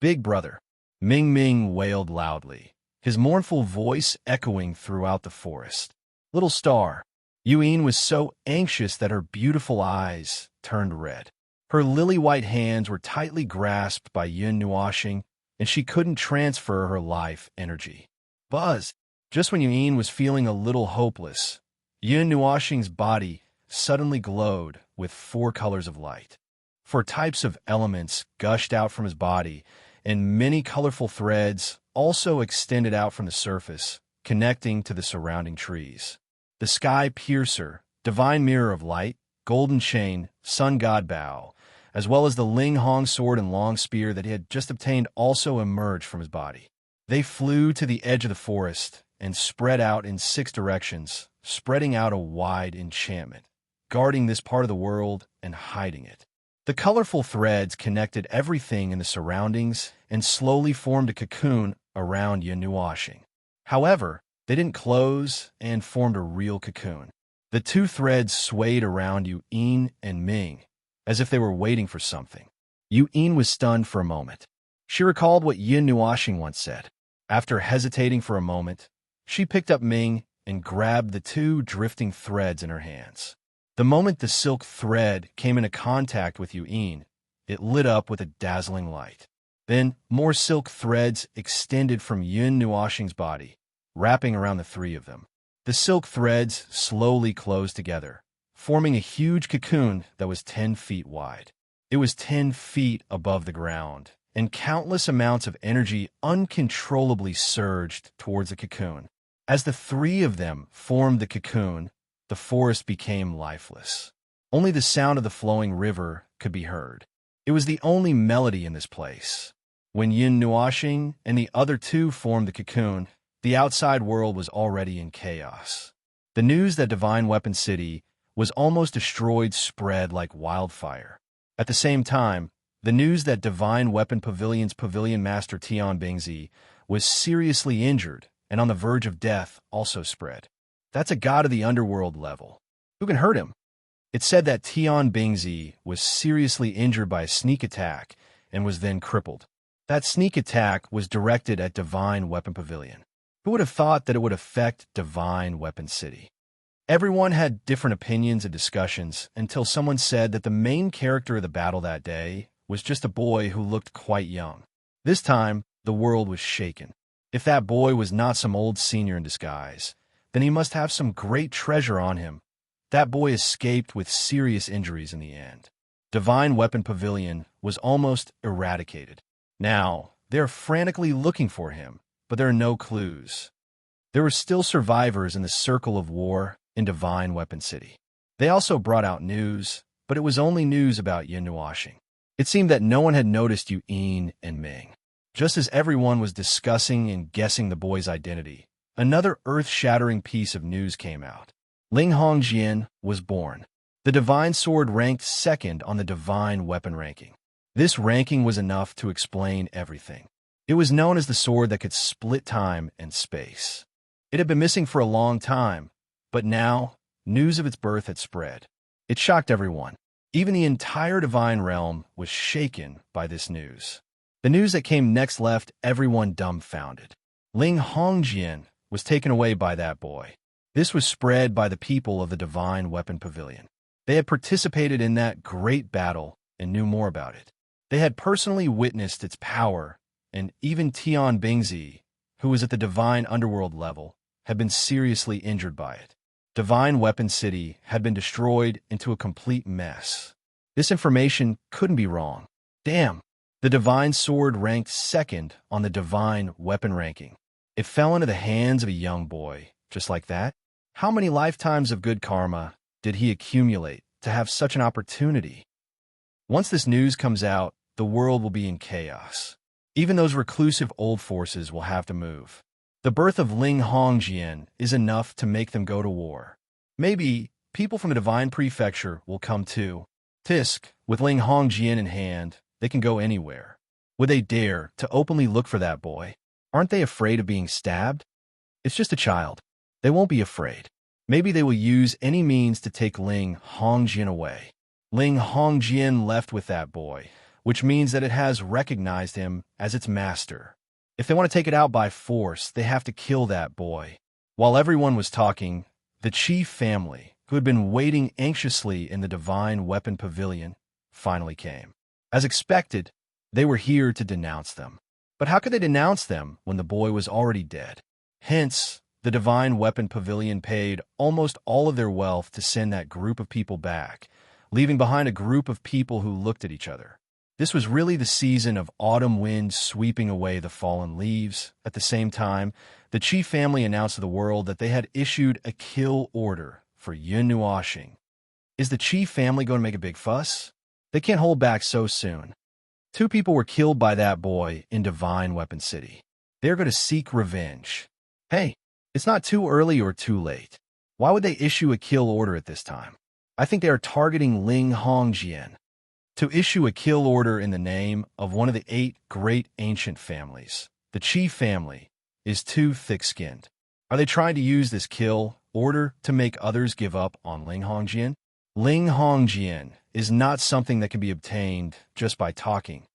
Big brother, Ming wailed loudly, his mournful voice echoing throughout the forest. Little star, Yuan was so anxious that her beautiful eyes turned red. Her lily-white hands were tightly grasped by Yun Nuoxing, and she couldn't transfer her life energy. Buzz! Just when Yuan was feeling a little hopeless, Yun Nuoxing's body suddenly glowed with 4 colors of light. 4 types of elements gushed out from his body, and many colorful threads also extended out from the surface, connecting to the surrounding trees. The Sky Piercer, Divine Mirror of Light, Golden Chain, Sun God Bow, as well as the Ling Hong sword and long spear that he had just obtained also emerged from his body. They flew to the edge of the forest and spread out in 6 directions, spreading out a wide enchantment, guarding this part of the world and hiding it. The colorful threads connected everything in the surroundings and slowly formed a cocoon around Yun Nuoxing. However, they didn't close and formed a real cocoon. The 2 threads swayed around Yuan and Ming, as if they were waiting for something. Yuan was stunned for a moment. She recalled what Yun Nuoxing once said. After hesitating for a moment, she picked up Ming and grabbed the 2 drifting threads in her hands. The moment the silk thread came into contact with Yuan, it lit up with a dazzling light. Then, more silk threads extended from Yun Nuoxing's body, wrapping around the 3 of them. The silk threads slowly closed together, forming a huge cocoon that was 10 feet wide. It was 10 feet above the ground, and countless amounts of energy uncontrollably surged towards the cocoon. As the 3 of them formed the cocoon, the forest became lifeless. Only the sound of the flowing river could be heard. It was the only melody in this place. When Yun Nuoxing and the other 2 formed the cocoon, The outside world was already in chaos. The news that Divine Weapon City was almost destroyed spread like wildfire. At the same time, the news that Divine Weapon Pavilion's Pavilion Master Tian Bingzi was seriously injured and on the verge of death also spread. That's a god of the underworld level. Who can hurt him? It said that Tian Bingzi was seriously injured by a sneak attack and was then crippled. That sneak attack was directed at Divine Weapon Pavilion. Who would have thought that it would affect Divine Weapon City? Everyone had different opinions and discussions until someone said that the main character of the battle that day was just a boy who looked quite young. This time, the world was shaken. If that boy was not some old senior in disguise, then he must have some great treasure on him. That boy escaped with serious injuries in the end. Divine Weapon Pavilion was almost eradicated. Now, they're frantically looking for him, but there are no clues. There were still survivors in the circle of war in Divine Weapon City. They also brought out news, but it was only news about Yin Nuashing. It seemed that no one had noticed Yin and Ming. Just as everyone was discussing and guessing the boy's identity, another earth-shattering piece of news came out. Ling Hongjian was born. The Divine Sword ranked second on the Divine Weapon ranking. This ranking was enough to explain everything. It was known as the sword that could split time and space. It had been missing for a long time, but now, news of its birth had spread. It shocked everyone. Even the entire Divine Realm was shaken by this news. The news that came next left everyone dumbfounded. Ling Hongjian was taken away by that boy. This was spread by the people of the Divine Weapon Pavilion. They had participated in that great battle and knew more about it. They had personally witnessed its power, and even Tian Bingzi, who was at the Divine Underworld level, had been seriously injured by it. Divine Weapon City had been destroyed into a complete mess. This information couldn't be wrong. Damn! The Divine Sword ranked second on the Divine Weapon ranking. It fell into the hands of a young boy, just like that. How many lifetimes of good karma did he accumulate to have such an opportunity? Once this news comes out, the world will be in chaos. Even those reclusive old forces will have to move. The birth of Ling Hongjian is enough to make them go to war. Maybe people from the Divine Prefecture will come too. Tisk, with Ling Hongjian in hand, they can go anywhere. Would they dare to openly look for that boy? Aren't they afraid of being stabbed? It's just a child. They won't be afraid. Maybe they will use any means to take Ling Hongjian away. Ling Hongjian left with that boy, which means that it has recognized him as its master. If they want to take it out by force, they have to kill that boy. While everyone was talking, the chief family, who had been waiting anxiously in the Divine Weapon Pavilion, finally came. As expected, they were here to denounce them. But how could they denounce them when the boy was already dead? Hence, the Divine Weapon Pavilion paid almost all of their wealth to send that group of people back, leaving behind a group of people who looked at each other. This was really the season of autumn wind sweeping away the fallen leaves. At the same time, the chief family announced to the world that they had issued a kill order for Yin Nuashing. Is the chief family going to make a big fuss? They can't hold back so soon. 2 people were killed by that boy in Divine Weapon City. They're going to seek revenge. Hey, it's not too early or too late. Why would they issue a kill order at this time? I think they are targeting Ling Hongjian. To issue a kill order in the name of one of the 8 great ancient families, the chief family, is too thick-skinned. Are they trying to use this kill order to make others give up on Ling Hongjian? Ling Hongjian is not something that can be obtained just by talking.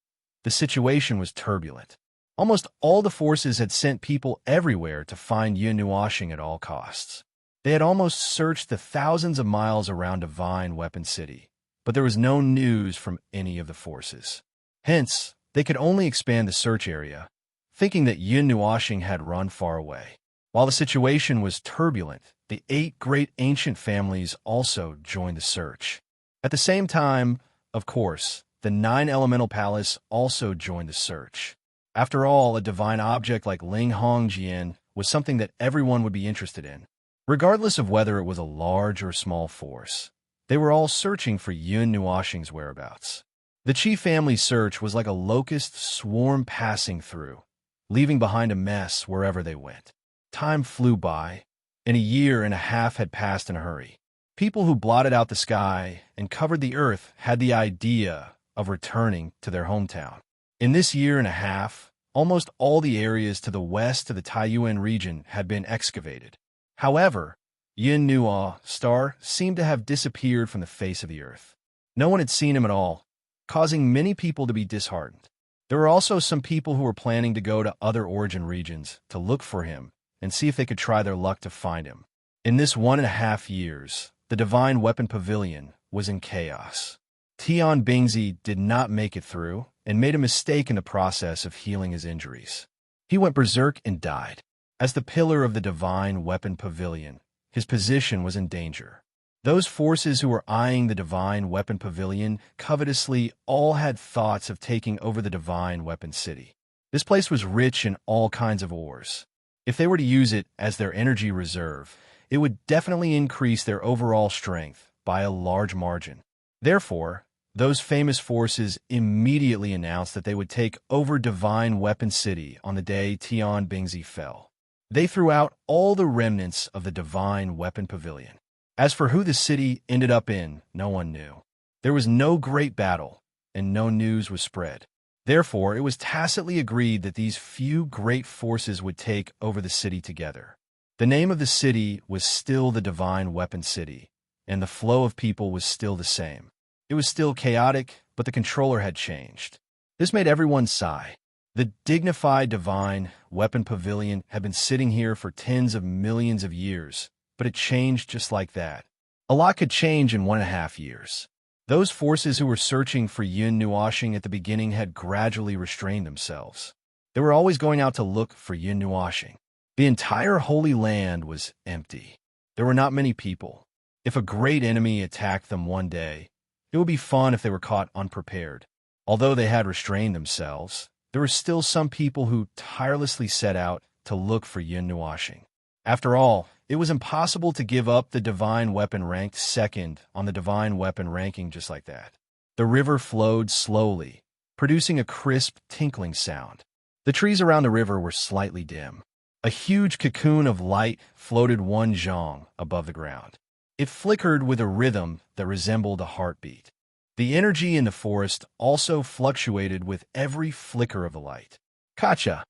The situation was turbulent. Almost all the forces had sent people everywhere to find Yin Nuashing at all costs. They had almost searched the thousands of miles around Divine Weapon City, but there was no news from any of the forces. Hence, they could only expand the search area, thinking that Yin Nuashing had run far away. While the situation was turbulent, the 8 great ancient families also joined the search. At the same time, of course, the 9 Elemental Palace also joined the search. After all, a divine object like Ling Hongjian was something that everyone would be interested in, regardless of whether it was a large or small force. They were all searching for Yin Nuashing's whereabouts. The chief family's search was like a locust swarm passing through, leaving behind a mess wherever they went. Time flew by, and a year and a half had passed in a hurry. People who blotted out the sky and covered the earth had the idea of returning to their hometown. In this year and a half, almost all the areas to the west of the Taiyuan region had been excavated. However, Yin Nuo star seemed to have disappeared from the face of the earth. No one had seen him at all, causing many people to be disheartened. There were also some people who were planning to go to other origin regions to look for him and see if they could try their luck to find him. In this 1.5 years, the Divine Weapon Pavilion was in chaos. Tian Bingzi did not make it through and made a mistake in the process of healing his injuries. He went berserk and died. As the pillar of the Divine Weapon Pavilion, his position was in danger. Those forces who were eyeing the Divine Weapon Pavilion covetously all had thoughts of taking over the Divine Weapon City. This place was rich in all kinds of ores. If they were to use it as their energy reserve, it would definitely increase their overall strength by a large margin. Therefore, those famous forces immediately announced that they would take over Divine Weapon City on the day Tian Bingzi fell. They threw out all the remnants of the Divine Weapon Pavilion. As for who the city ended up in, no one knew. There was no great battle, and no news was spread. Therefore, it was tacitly agreed that these few great forces would take over the city together. The name of the city was still the Divine Weapon City, and the flow of people was still the same. It was still chaotic, but the controller had changed. This made everyone sigh. The dignified Divine Weapon Pavilion had been sitting here for tens of millions of years, but it changed just like that. A lot could change in 1.5 years. Those forces who were searching for Yin Nuoshing at the beginning had gradually restrained themselves. They were always going out to look for Yin Nuoshing. The entire Holy Land was empty. There were not many people. If a great enemy attacked them one day, it would be fun if they were caught unprepared. Although they had restrained themselves, there were still some people who tirelessly set out to look for Yin Nuoshing. After all, it was impossible to give up the Divine Weapon ranked second on the Divine Weapon ranking just like that. The river flowed slowly, producing a crisp, tinkling sound. The trees around the river were slightly dim. A huge cocoon of light floated 1 zhang above the ground. It flickered with a rhythm that resembled a heartbeat. The energy in the forest also fluctuated with every flicker of the light. Kacha!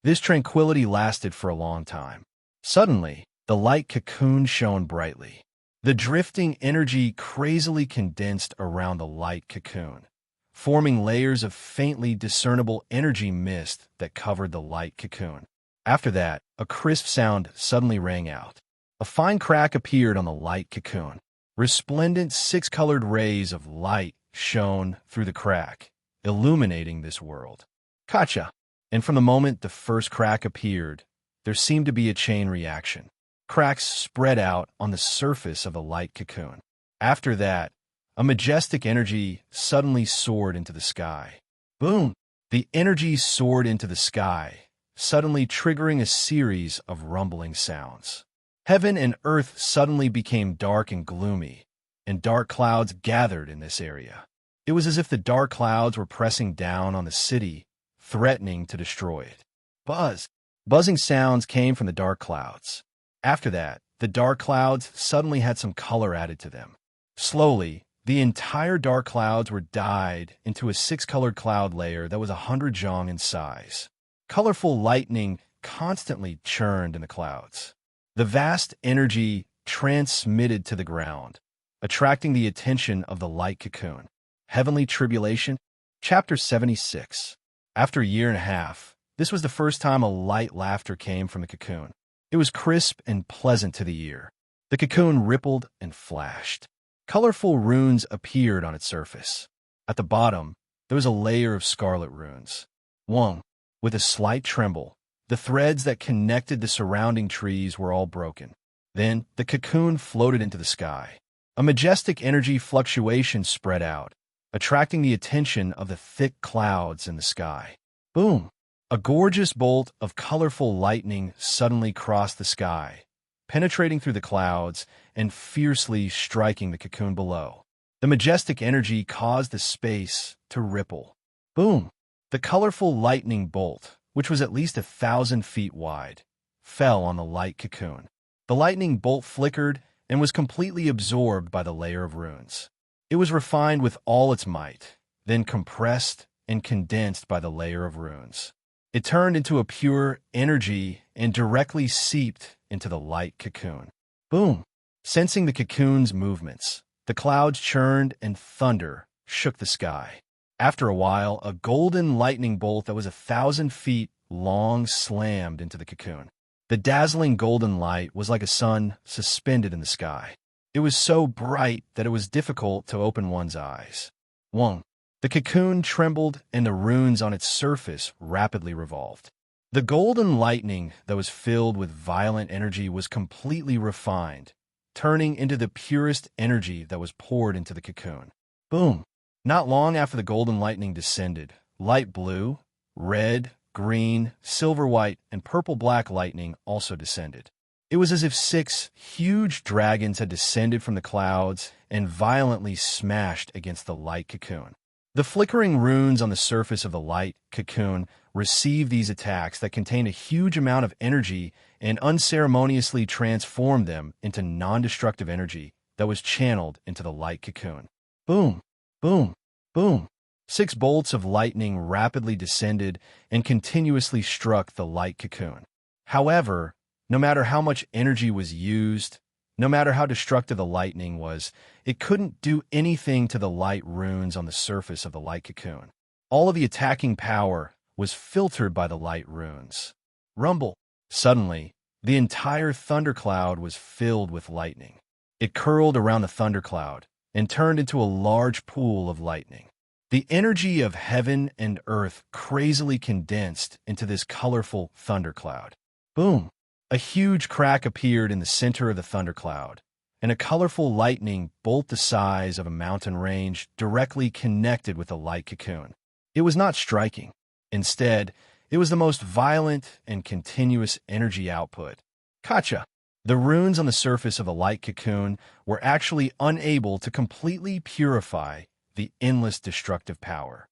This tranquility lasted for a long time. Suddenly, the light cocoon shone brightly. The drifting energy crazily condensed around the light cocoon, forming layers of faintly discernible energy mist that covered the light cocoon. After that, a crisp sound suddenly rang out. A fine crack appeared on the light cocoon. Resplendent 6-colored rays of light shone through the crack, illuminating this world. Kacha! And from the moment the first crack appeared, there seemed to be a chain reaction. Cracks spread out on the surface of the light cocoon. After that, a majestic energy suddenly soared into the sky. Boom! The energy soared into the sky, suddenly triggering a series of rumbling sounds. Heaven and earth suddenly became dark and gloomy, and dark clouds gathered in this area. It was as if the dark clouds were pressing down on the city, threatening to destroy it. Buzz! Buzzing sounds came from the dark clouds. After that, the dark clouds suddenly had some color added to them. Slowly, the entire dark clouds were dyed into a 6-colored cloud layer that was 100 zhang in size. Colorful lightning constantly churned in the clouds. The vast energy transmitted to the ground, attracting the attention of the light cocoon. Heavenly Tribulation, Chapter 76. After a year and a half, this was the first time a light laughter came from the cocoon. It was crisp and pleasant to the ear. The cocoon rippled and flashed. Colorful runes appeared on its surface. At the bottom, there was a layer of scarlet runes. Wong, with a slight tremble, the threads that connected the surrounding trees were all broken. Then, the cocoon floated into the sky. A majestic energy fluctuation spread out, attracting the attention of the thick clouds in the sky. Boom! A gorgeous bolt of colorful lightning suddenly crossed the sky, penetrating through the clouds and fiercely striking the cocoon below. The majestic energy caused the space to ripple. Boom! The colorful lightning bolt, which was at least 1,000 feet wide, fell on the light cocoon. The lightning bolt flickered and was completely absorbed by the layer of runes. It was refined with all its might, then compressed and condensed by the layer of runes. It turned into a pure energy and directly seeped into the light cocoon. Boom! Sensing the cocoon's movements, the clouds churned and thunder shook the sky. After a while, a golden lightning bolt that was 1,000 feet long slammed into the cocoon. The dazzling golden light was like a sun suspended in the sky. It was so bright that it was difficult to open one's eyes. 1. The cocoon trembled and the runes on its surface rapidly revolved. The golden lightning that was filled with violent energy was completely refined, turning into the purest energy that was poured into the cocoon. Boom! Not long after the golden lightning descended, light blue, red, green, silver white, and purple-black lightning also descended. It was as if 6 huge dragons had descended from the clouds and violently smashed against the light cocoon. The flickering runes on the surface of the light cocoon received these attacks that contained a huge amount of energy and unceremoniously transformed them into non-destructive energy that was channeled into the light cocoon. Boom! Boom! Boom! 6 bolts of lightning rapidly descended and continuously struck the light cocoon. However, no matter how much energy was used, no matter how destructive the lightning was, it couldn't do anything to the light runes on the surface of the light cocoon. All of the attacking power was filtered by the light runes. Rumble! Suddenly, the entire thundercloud was filled with lightning. It curled around the thundercloud and turned into a large pool of lightning. The energy of heaven and earth crazily condensed into this colorful thundercloud. Boom! A huge crack appeared in the center of the thundercloud, and a colorful lightning bolt the size of a mountain range directly connected with the light cocoon. It was not striking. Instead, it was the most violent and continuous energy output. Gotcha! The runes on the surface of the light cocoon were actually unable to completely purify the endless destructive power.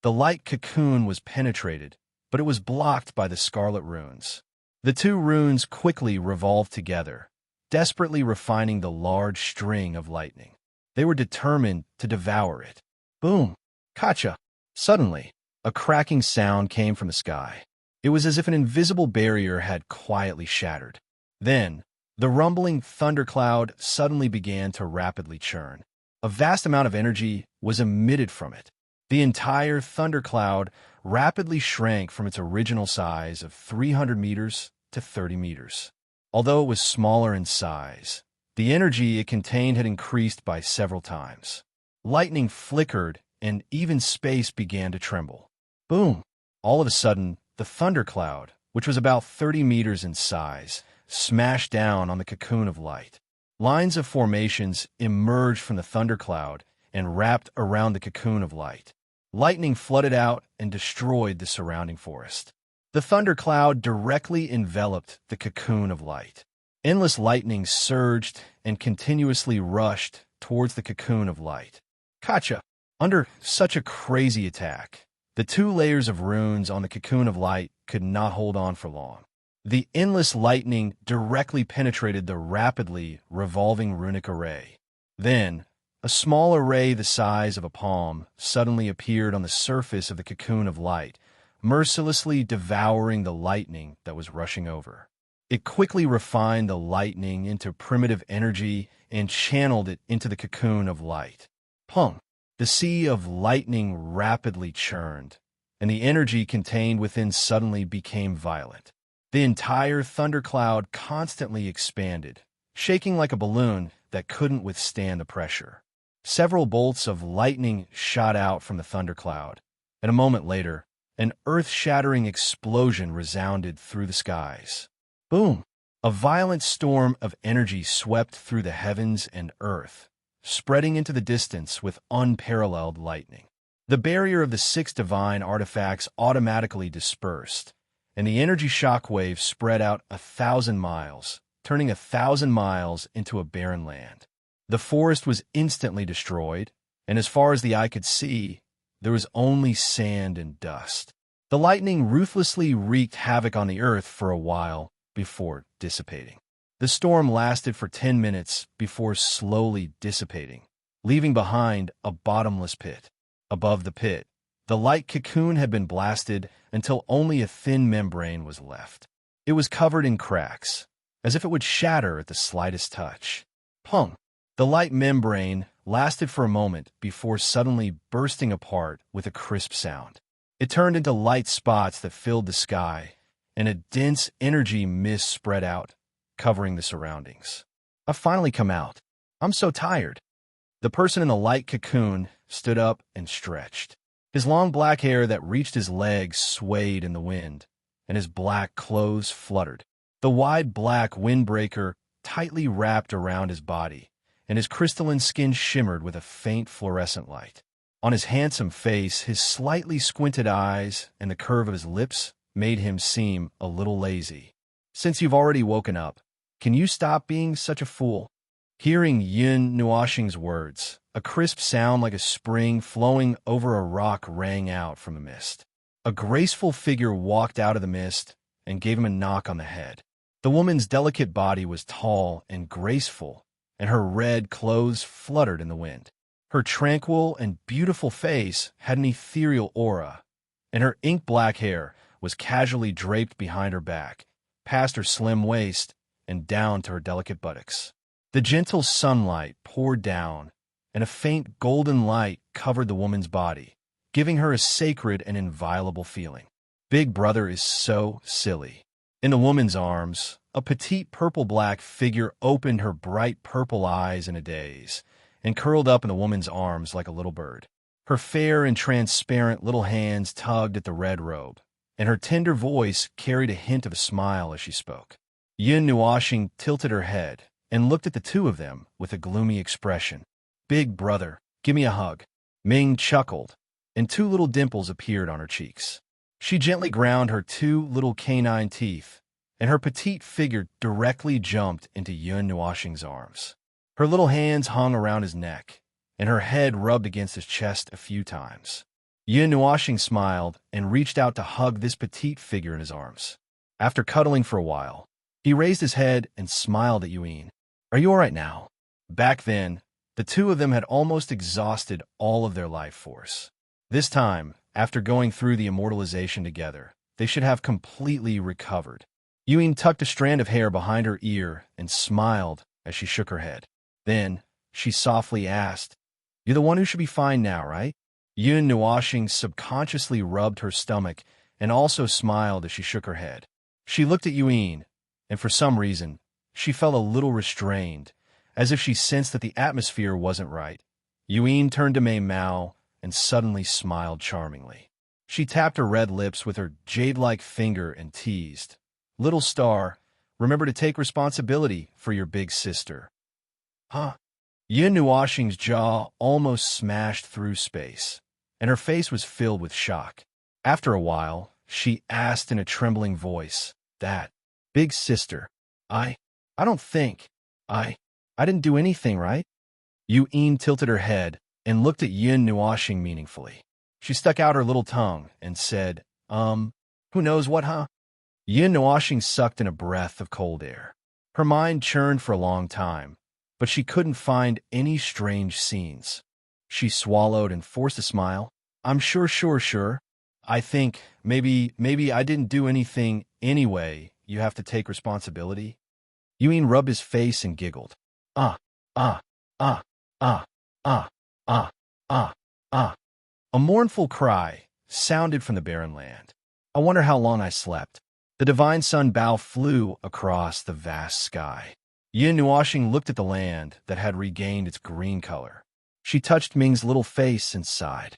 The light cocoon was penetrated, but it was blocked by the scarlet runes. The 2 runes quickly revolved together, desperately refining the large string of lightning. They were determined to devour it. Boom! Gotcha! Suddenly, a cracking sound came from the sky. It was as if an invisible barrier had quietly shattered. Then, the rumbling thundercloud suddenly began to rapidly churn. A vast amount of energy was emitted from it. The entire thundercloud rapidly shrank from its original size of 300 meters to 30 meters. Although it was smaller in size, the energy it contained had increased by several times. Lightning flickered, and even space began to tremble. Boom! All of a sudden, the thundercloud, which was about 30 meters in size, smashed down on the cocoon of light. Lines of formations emerged from the thundercloud and wrapped around the cocoon of light. Lightning flooded out and destroyed the surrounding forest. The thundercloud directly enveloped the cocoon of light. Endless lightning surged and continuously rushed towards the cocoon of light. Gotcha! Under such a crazy attack, the 2 layers of runes on the cocoon of light could not hold on for long. The endless lightning directly penetrated the rapidly revolving runic array. Then, a small array the size of a palm suddenly appeared on the surface of the cocoon of light, mercilessly devouring the lightning that was rushing over. It quickly refined the lightning into primitive energy and channeled it into the cocoon of light. Pum! The sea of lightning rapidly churned, and the energy contained within suddenly became violent. The entire thundercloud constantly expanded, shaking like a balloon that couldn't withstand the pressure. Several bolts of lightning shot out from the thundercloud, and a moment later, an earth-shattering explosion resounded through the skies. Boom! A violent storm of energy swept through the heavens and earth, spreading into the distance with unparalleled lightning. The barrier of the 6 divine artifacts automatically dispersed, and the energy shockwave spread out 1,000 miles, turning 1,000 miles into a barren land. The forest was instantly destroyed, and as far as the eye could see, there was only sand and dust. The lightning ruthlessly wreaked havoc on the earth for a while, before dissipating. The storm lasted for 10 minutes before slowly dissipating, leaving behind a bottomless pit. Above the pit, the light cocoon had been blasted until only a thin membrane was left. It was covered in cracks, as if it would shatter at the slightest touch. Pung! The light membrane lasted for a moment before suddenly bursting apart with a crisp sound. It turned into light spots that filled the sky, and a dense energy mist spread out, covering the surroundings. I've finally come out. I'm so tired. The person in the light cocoon stood up and stretched. His long black hair that reached his legs swayed in the wind, and his black clothes fluttered. The wide black windbreaker tightly wrapped around his body, and his crystalline skin shimmered with a faint fluorescent light. On his handsome face, his slightly squinted eyes and the curve of his lips made him seem a little lazy. Since you've already woken up, can you stop being such a fool? Hearing Yun Nuoxing's words, a crisp sound like a spring flowing over a rock rang out from the mist. A graceful figure walked out of the mist and gave him a knock on the head. The woman's delicate body was tall and graceful, and her red clothes fluttered in the wind. Her tranquil and beautiful face had an ethereal aura, and her ink-black hair was casually draped behind her back, past her slim waist and down to her delicate buttocks. The gentle sunlight poured down, and a faint golden light covered the woman's body, giving her a sacred and inviolable feeling. Big Brother is so silly. In the woman's arms, a petite purple-black figure opened her bright purple eyes in a daze and curled up in the woman's arms like a little bird. Her fair and transparent little hands tugged at the red robe, and her tender voice carried a hint of a smile as she spoke. Yun Nuoxing tilted her head and looked at the two of them with a gloomy expression. Big Brother, give me a hug. Ming chuckled, and two little dimples appeared on her cheeks. She gently ground her two little canine teeth, and her petite figure directly jumped into Yun Nuoxing's arms. Her little hands hung around his neck, and her head rubbed against his chest a few times. Yun Nuoxing smiled and reached out to hug this petite figure in his arms. After cuddling for a while, he raised his head and smiled at Yun. Are you all right now? Back then, the two of them had almost exhausted all of their life force. This time, after going through the immortalization together, they should have completely recovered. Yun tucked a strand of hair behind her ear and smiled as she shook her head. Then, she softly asked, You're the one who should be fine now, right? Yun Nuoxing subconsciously rubbed her stomach and also smiled as she shook her head. She looked at Yun, and for some reason, she felt a little restrained, as if she sensed that the atmosphere wasn't right. Yun turned to Mei Mao and suddenly smiled charmingly. She tapped her red lips with her jade-like finger and teased, Little star, remember to take responsibility for your big sister. Huh? Yun Nuoxing's jaw almost smashed through space, and her face was filled with shock. After a while, she asked in a trembling voice, That big sister, I don't think, I didn't do anything, right? Yun tilted her head and looked at Yun Nuoxing meaningfully. She stuck out her little tongue and said, who knows what, huh? Yun Nuoxing sucked in a breath of cold air. Her mind churned for a long time, but she couldn't find any strange scenes. She swallowed and forced a smile. I'm sure. I think maybe I didn't do anything anyway. You have to take responsibility. Yun rubbed his face and giggled. Ah. A mournful cry sounded from the barren land. I wonder how long I slept. The divine sun bow flew across the vast sky. Yun Nuoxing looked at the land that had regained its green color. She touched Ming's little face and sighed.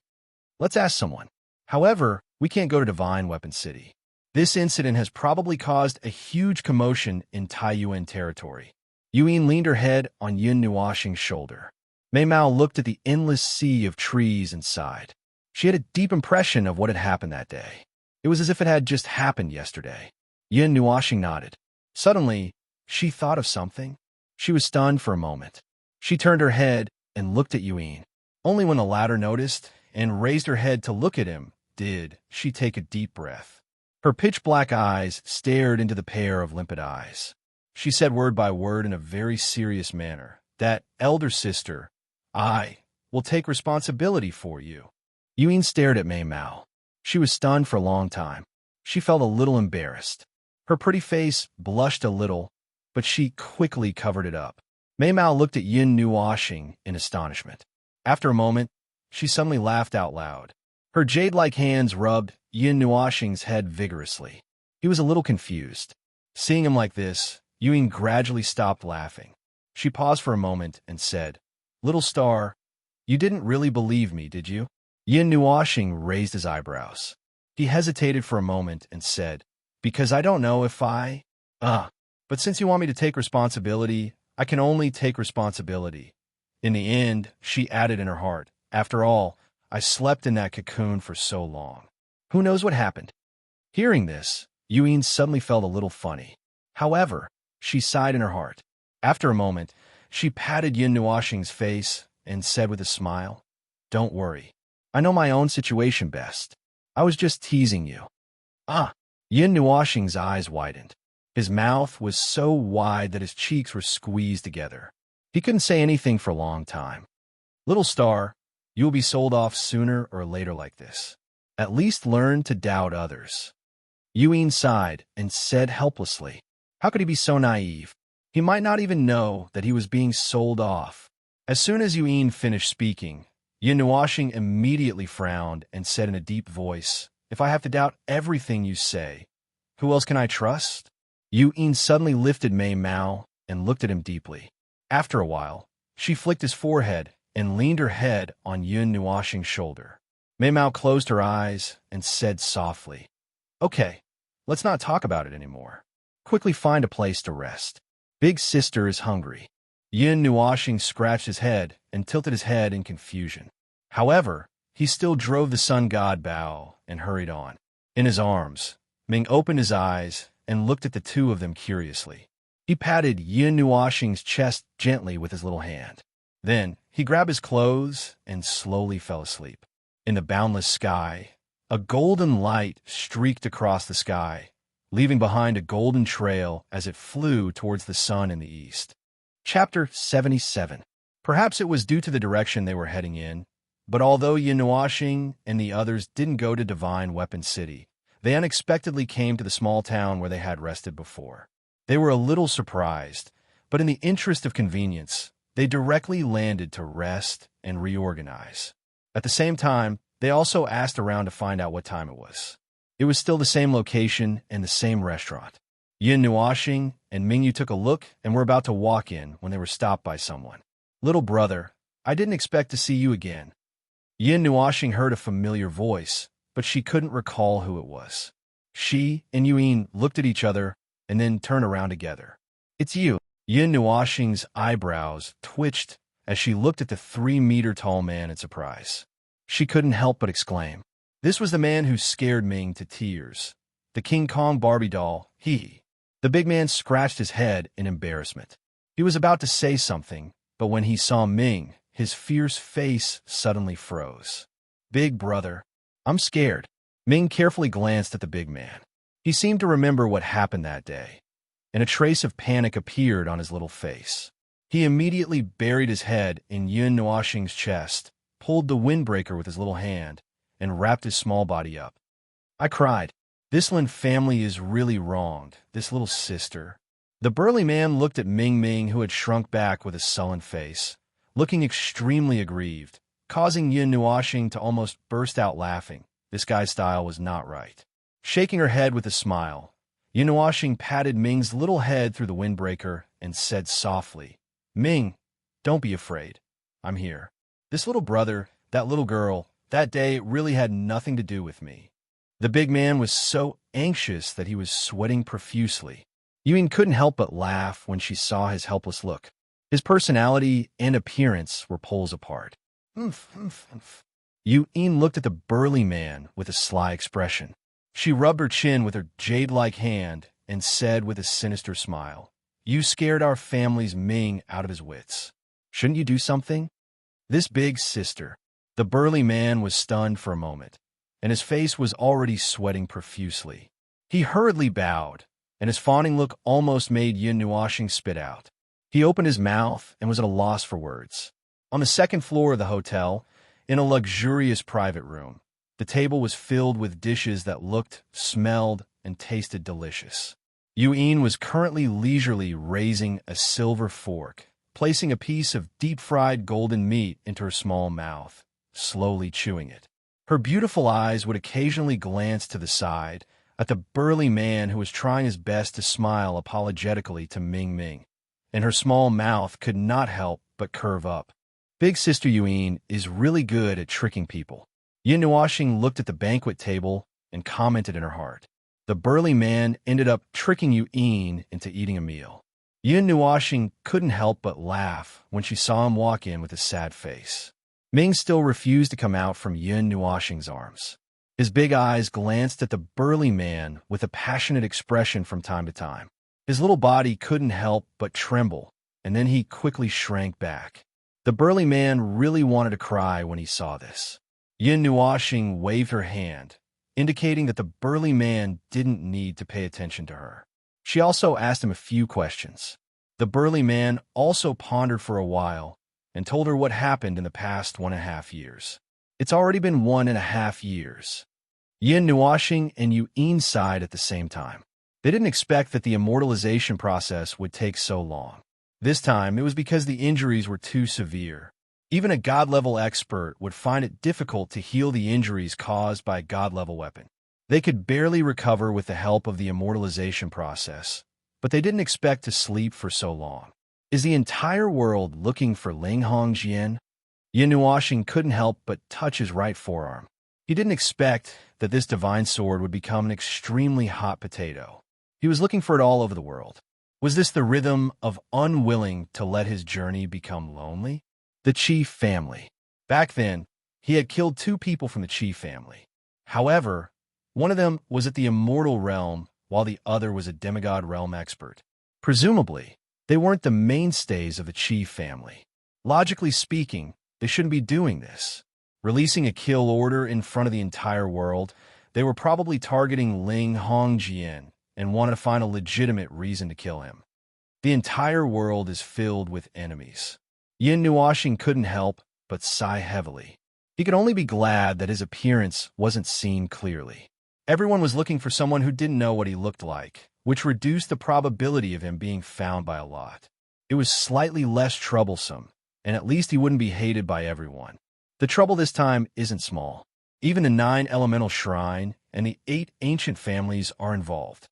Let's ask someone. However, we can't go to Divine Weapon City. This incident has probably caused a huge commotion in Taiyuan territory. Yun leaned her head on Yun Nuoxing's shoulder. Mei Mao looked at the endless sea of trees and sighed. She had a deep impression of what had happened that day. It was as if it had just happened yesterday. Yun Nuoxing nodded. Suddenly, she thought of something. She was stunned for a moment. She turned her head and looked at Yun. Only when the latter noticed and raised her head to look at him did she take a deep breath. Her pitch-black eyes stared into the pair of limpid eyes. She said word by word in a very serious manner, "That elder sister, I will take responsibility for you." Yuen stared at Mei Mao. She was stunned for a long time. She felt a little embarrassed. Her pretty face blushed a little, but she quickly covered it up. Mei Mao looked at Yin Nuoxing in astonishment. After a moment, she suddenly laughed out loud. Her jade-like hands rubbed Yin Nuoxing's head vigorously. He was a little confused. Seeing him like this, Yuen gradually stopped laughing. She paused for a moment and said, "Little star, you didn't really believe me, did you?" Yin Nuoxing raised his eyebrows. He hesitated for a moment and said, "Because I don't know if I... But since you want me to take responsibility, I can only take responsibility." In the end, she added in her heart, "After all, I slept in that cocoon for so long. Who knows what happened?" Hearing this, Yuen suddenly felt a little funny. However, she sighed in her heart. After a moment, she patted Yin Nuoxing's face and said with a smile, "Don't worry. I know my own situation best. I was just teasing you." Yin Nuoxing's eyes widened. His mouth was so wide that his cheeks were squeezed together. He couldn't say anything for a long time. "Little star, you will be sold off sooner or later like this. At least learn to doubt others." Yuen sighed and said helplessly, how could he be so naive? He might not even know that he was being sold off. As soon as Yuen finished speaking, Yin Nuoxing immediately frowned and said in a deep voice, "If I have to doubt everything you say, who else can I trust?" Yuen suddenly lifted Mei Mao and looked at him deeply. After a while, she flicked his forehead and leaned her head on Yin Nuoxing's shoulder. Mei Mao closed her eyes and said softly, "Okay, let's not talk about it anymore. Quickly find a place to rest. Big sister is hungry." Yin Nuoxing scratched his head and tilted his head in confusion. However, he still drove the sun god bow and hurried on. In his arms, Ming opened his eyes and looked at the two of them curiously. He patted Yin Nuoxing's chest gently with his little hand. Then he grabbed his clothes and slowly fell asleep. In the boundless sky, a golden light streaked across the sky, leaving behind a golden trail as it flew towards the sun in the east. Chapter 77. Perhaps it was due to the direction they were heading in, but although Yin Nuoxing and the others didn't go to Divine Weapon City, they unexpectedly came to the small town where they had rested before. They were a little surprised, but in the interest of convenience, they directly landed to rest and reorganize. At the same time, they also asked around to find out what time it was. It was still the same location and the same restaurant. Yin Nuoxing and Mingyu took a look and were about to walk in when they were stopped by someone. "Little brother, I didn't expect to see you again." Yin Nuoxing heard a familiar voice, but she couldn't recall who it was. She and Yuen looked at each other and then turned around together. "It's you." Yin Nuoxing's eyebrows twitched as she looked at the 3-meter-tall man in surprise. She couldn't help but exclaim. This was the man who scared Ming to tears. The King Kong Barbie doll, he. The big man scratched his head in embarrassment. He was about to say something, but when he saw Ming, his fierce face suddenly froze. "Big brother, I'm scared." Ming carefully glanced at the big man. He seemed to remember what happened that day, and a trace of panic appeared on his little face. He immediately buried his head in Yin Nuoxing's chest, pulled the windbreaker with his little hand, and wrapped his small body up. I cried. This Lin family is really wronged, this little sister. The burly man looked at Ming Ming, who had shrunk back with a sullen face, looking extremely aggrieved, causing Yin Nuoxing to almost burst out laughing. This guy's style was not right. Shaking her head with a smile, Yin Nuoxing patted Ming's little head through the windbreaker and said softly, "Ming, don't be afraid. I'm here. This little brother, that little girl, that day really had nothing to do with me." The big man was so anxious that he was sweating profusely. Yuen couldn't help but laugh when she saw his helpless look. His personality and appearance were poles apart. Yuen looked at the burly man with a sly expression. She rubbed her chin with her jade-like hand and said with a sinister smile, "You scared our family's Ming out of his wits. Shouldn't you do something?" This big sister. The burly man was stunned for a moment, and his face was already sweating profusely. He hurriedly bowed, and his fawning look almost made Yin Nuashing spit out. He opened his mouth and was at a loss for words. On the second floor of the hotel, in a luxurious private room, the table was filled with dishes that looked, smelled, and tasted delicious. Yuan was currently leisurely raising a silver fork, placing a piece of deep-fried golden meat into her small mouth, slowly chewing it. Her beautiful eyes would occasionally glance to the side at the burly man who was trying his best to smile apologetically to Ming Ming, and her small mouth could not help but curve up. Big Sister Yuan is really good at tricking people. Yin Nuashing looked at the banquet table and commented in her heart. The burly man ended up tricking Yuan into eating a meal. Yin Nuashing couldn't help but laugh when she saw him walk in with a sad face. Ming still refused to come out from Yin Nuashing's arms. His big eyes glanced at the burly man with a passionate expression from time to time. His little body couldn't help but tremble, and then he quickly shrank back. The burly man really wanted to cry when he saw this. Yin Nuashing waved her hand, indicating that the burly man didn't need to pay attention to her. She also asked him a few questions. The burly man also pondered for a while and told her what happened in the past 1.5 years. It's already been 1.5 years. Yin Nuashing and Yuan sighed at the same time. They didn't expect that the immortalization process would take so long. This time, it was because the injuries were too severe. Even a god-level expert would find it difficult to heal the injuries caused by a god-level weapon. They could barely recover with the help of the immortalization process, but they didn't expect to sleep for so long. Is the entire world looking for Ling Hongjian? Yin Nuashing couldn't help but touch his right forearm. He didn't expect that this divine sword would become an extremely hot potato. He was looking for it all over the world. Was this the rhythm of unwilling to let his journey become lonely? The chief family. Back then, he had killed 2 people from the chief family. However, one of them was at the immortal realm, while the other was a demigod realm expert. Presumably, they weren't the mainstays of the chief family. Logically speaking, they shouldn't be doing this. Releasing a kill order in front of the entire world, they were probably targeting Ling Hongjian and wanted to find a legitimate reason to kill him. The entire world is filled with enemies. Yin Nuashing couldn't help but sigh heavily. He could only be glad that his appearance wasn't seen clearly. Everyone was looking for someone who didn't know what he looked like, which reduced the probability of him being found by a lot. It was slightly less troublesome, and at least he wouldn't be hated by everyone. The trouble this time isn't small. Even the 9 elemental shrine and the 8 ancient families are involved.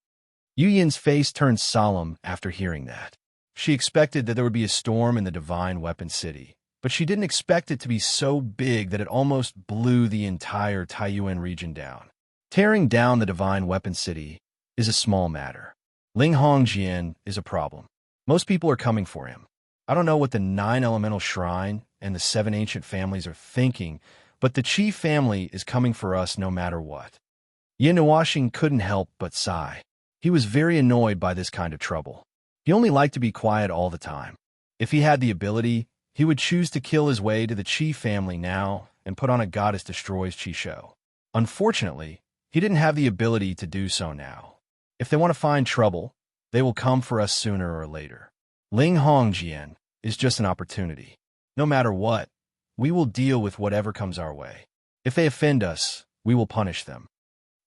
Yu Yin's face turned solemn after hearing that. She expected that there would be a storm in the Divine Weapon City, but she didn't expect it to be so big that it almost blew the entire Taiyuan region down. Tearing down the Divine Weapon City is a small matter. Ling Hongjian is a problem. Most people are coming for him. I don't know what the 9 elemental shrine and the 7 ancient families are thinking, but the chief family is coming for us no matter what. Yin Nuashing couldn't help but sigh. He was very annoyed by this kind of trouble. He only liked to be quiet all the time. If he had the ability, he would choose to kill his way to the chief family now and put on a Goddess Destroys Chisho. Unfortunately, he didn't have the ability to do so now. If they want to find trouble, they will come for us sooner or later. Ling Hongjian is just an opportunity. No matter what, we will deal with whatever comes our way. If they offend us, we will punish them.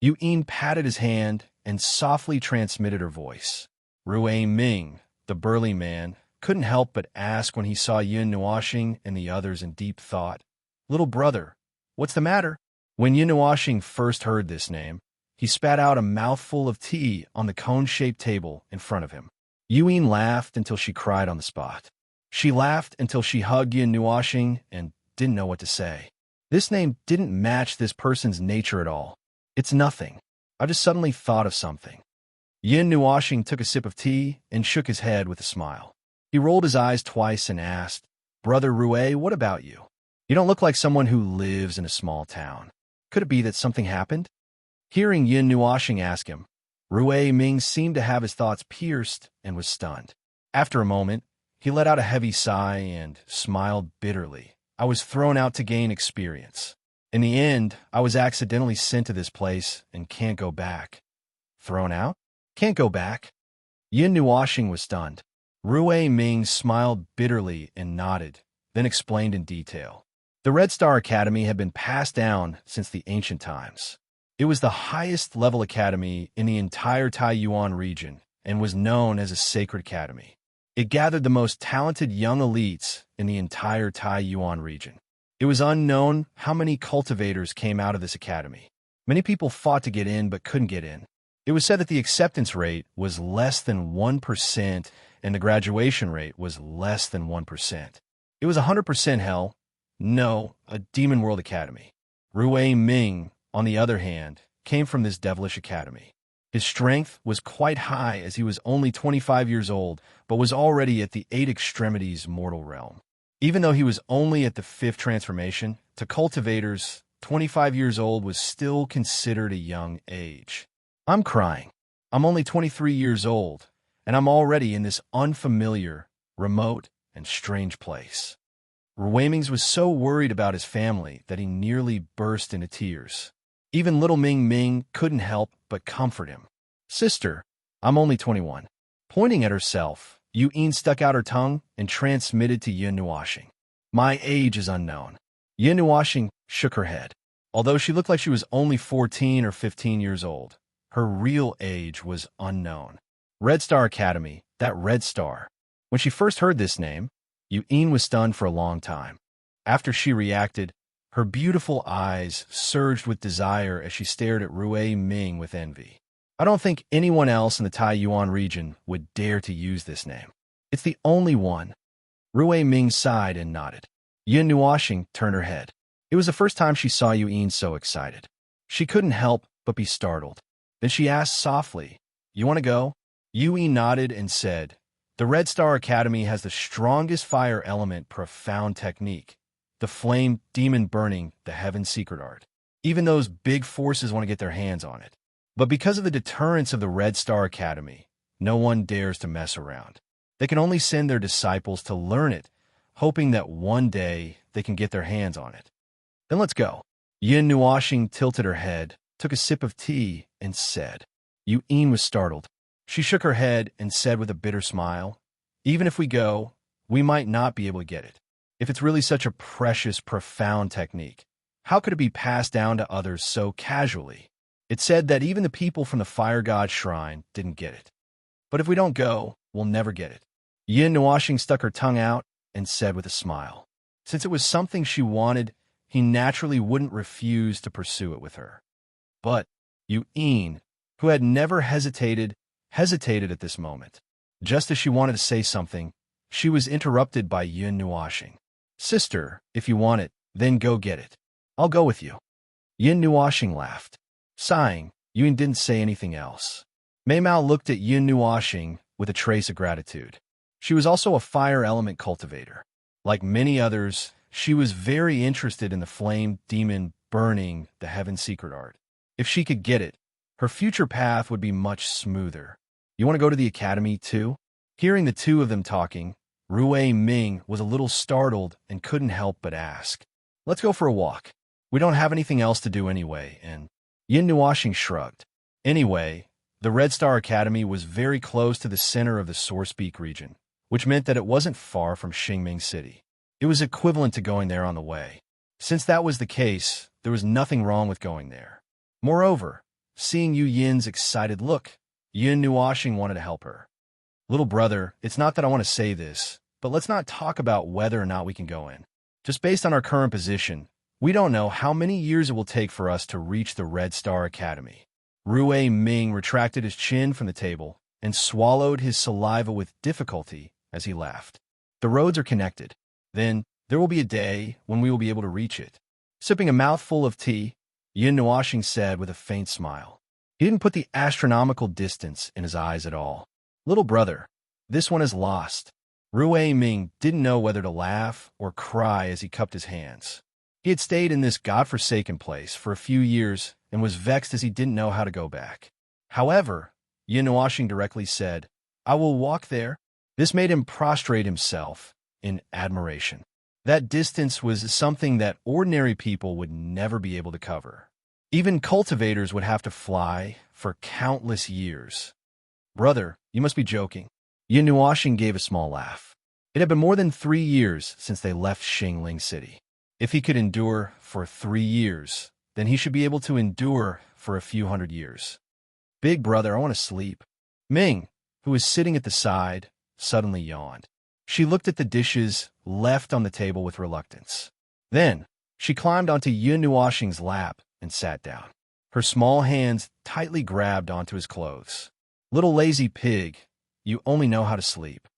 Yuan patted his hand and softly transmitted her voice. Rui Ming, the burly man, couldn't help but ask when he saw Yin Nuashing and the others in deep thought, "Little brother, what's the matter?" When Yin Nuashing first heard this name, he spat out a mouthful of tea on the cone-shaped table in front of him. Yuan laughed until she cried on the spot. She laughed until she hugged Yin Nuashing and didn't know what to say. This name didn't match this person's nature at all. It's nothing. I just suddenly thought of something. Yin Nuashing took a sip of tea and shook his head with a smile. He rolled his eyes twice and asked, "Brother Rui, what about you? You don't look like someone who lives in a small town. Could it be that something happened?" Hearing Yin Nuashing ask him, Rui Ming seemed to have his thoughts pierced and was stunned. After a moment, he let out a heavy sigh and smiled bitterly. "I was thrown out to gain experience. In the end, I was accidentally sent to this place and can't go back. Thrown out? Can't go back. Yin Nuoxing was stunned. Rui Ming smiled bitterly and nodded, then explained in detail. The Red Star Academy had been passed down since the ancient times. It was the highest level academy in the entire Taiyuan region and was known as a sacred academy. It gathered the most talented young elites in the entire Taiyuan region. It was unknown how many cultivators came out of this academy. Many people fought to get in but couldn't get in. It was said that the acceptance rate was less than 1% and the graduation rate was less than 1%. It was 100% hell. No, a demon world academy. Rui Ming, on the other hand, came from this devilish academy. His strength was quite high as he was only 25 years old, but was already at the 8 extremities mortal realm. Even though he was only at the 5th transformation, to cultivators, 25 years old was still considered a young age. I'm crying. I'm only 23 years old, and I'm already in this unfamiliar, remote, and strange place. Ruimings was so worried about his family that he nearly burst into tears. Even little Ming Ming couldn't help but comfort him. Sister, I'm only 21. Pointing at herself, Yin stuck out her tongue and transmitted to Yin Nuoxing. My age is unknown. Yin Nuoxing shook her head. Although she looked like she was only 14 or 15 years old, her real age was unknown. Red Star Academy, that Red Star. When she first heard this name, Yin was stunned for a long time. After she reacted, her beautiful eyes surged with desire as she stared at Rui Ming with envy. I don't think anyone else in the Taiyuan region would dare to use this name. It's the only one. Rui Ming sighed and nodded. Yin Nuoxing turned her head. It was the first time she saw Yin so excited. She couldn't help but be startled. Then she asked softly, "You want to go?" Yin nodded and said, "The Red Star Academy has the strongest fire element profound technique. The flame demon burning the heaven secret art. Even those big forces want to get their hands on it. But because of the deterrence of the Red Star Academy, no one dares to mess around. They can only send their disciples to learn it, hoping that one day they can get their hands on it. Then let's go." Yin Nuoxing tilted her head, took a sip of tea, and said. Yin was startled. She shook her head and said with a bitter smile, "Even if we go, we might not be able to get it. If it's really such a precious, profound technique, how could it be passed down to others so casually?" It said that even the people from the Fire God Shrine didn't get it. But if we don't go, we'll never get it. Yin Nuoxing stuck her tongue out and said with a smile. Since it was something she wanted, he naturally wouldn't refuse to pursue it with her. But Yin, who had never hesitated at this moment. Just as she wanted to say something, she was interrupted by Yin Nuoxing. "Sister, if you want it, then go get it. I'll go with you." Yin Nuoxing laughed. Sighing, Yin didn't say anything else. Mei Mao looked at Yin Nuoxing with a trace of gratitude. She was also a fire element cultivator. Like many others, she was very interested in the flame demon burning the heaven secret art. If she could get it, her future path would be much smoother. "You want to go to the academy, too?" Hearing the two of them talking, Rui Ming was a little startled and couldn't help but ask. "Let's go for a walk. We don't have anything else to do anyway," and Yin Nuoxing shrugged. Anyway, the Red Star Academy was very close to the center of the Source Peak region, which meant that it wasn't far from Xingming City. It was equivalent to going there on the way. Since that was the case, there was nothing wrong with going there. Moreover, seeing Yin's excited look, Yin Nuoxing wanted to help her. "Little brother, it's not that I want to say this, but let's not talk about whether or not we can go in. Just based on our current position, we don't know how many years it will take for us to reach the Red Star Academy." Rui Ming retracted his chin from the table and swallowed his saliva with difficulty as he laughed. "The roads are connected. Then there will be a day when we will be able to reach it." Sipping a mouthful of tea, Yin Nuoxing said with a faint smile. He didn't put the astronomical distance in his eyes at all. "Little brother, this one is lost." Rui Ming didn't know whether to laugh or cry as he cupped his hands. He had stayed in this godforsaken place for a few years and was vexed as he didn't know how to go back. However, Yin Nuoxing directly said, "I will walk there." This made him prostrate himself in admiration. That distance was something that ordinary people would never be able to cover. Even cultivators would have to fly for countless years. Brother, you must be joking. Yin Nuoxing gave a small laugh. It had been more than 3 years since they left Xingling City. If he could endure for 3 years, then he should be able to endure for a few hundred years. Big brother, I want to sleep. Ming, who was sitting at the side, suddenly yawned. She looked at the dishes left on the table with reluctance. Then, she climbed onto Yin Nuoxing's lap and sat down. Her small hands tightly grabbed onto his clothes. Little lazy pig, you only know how to sleep.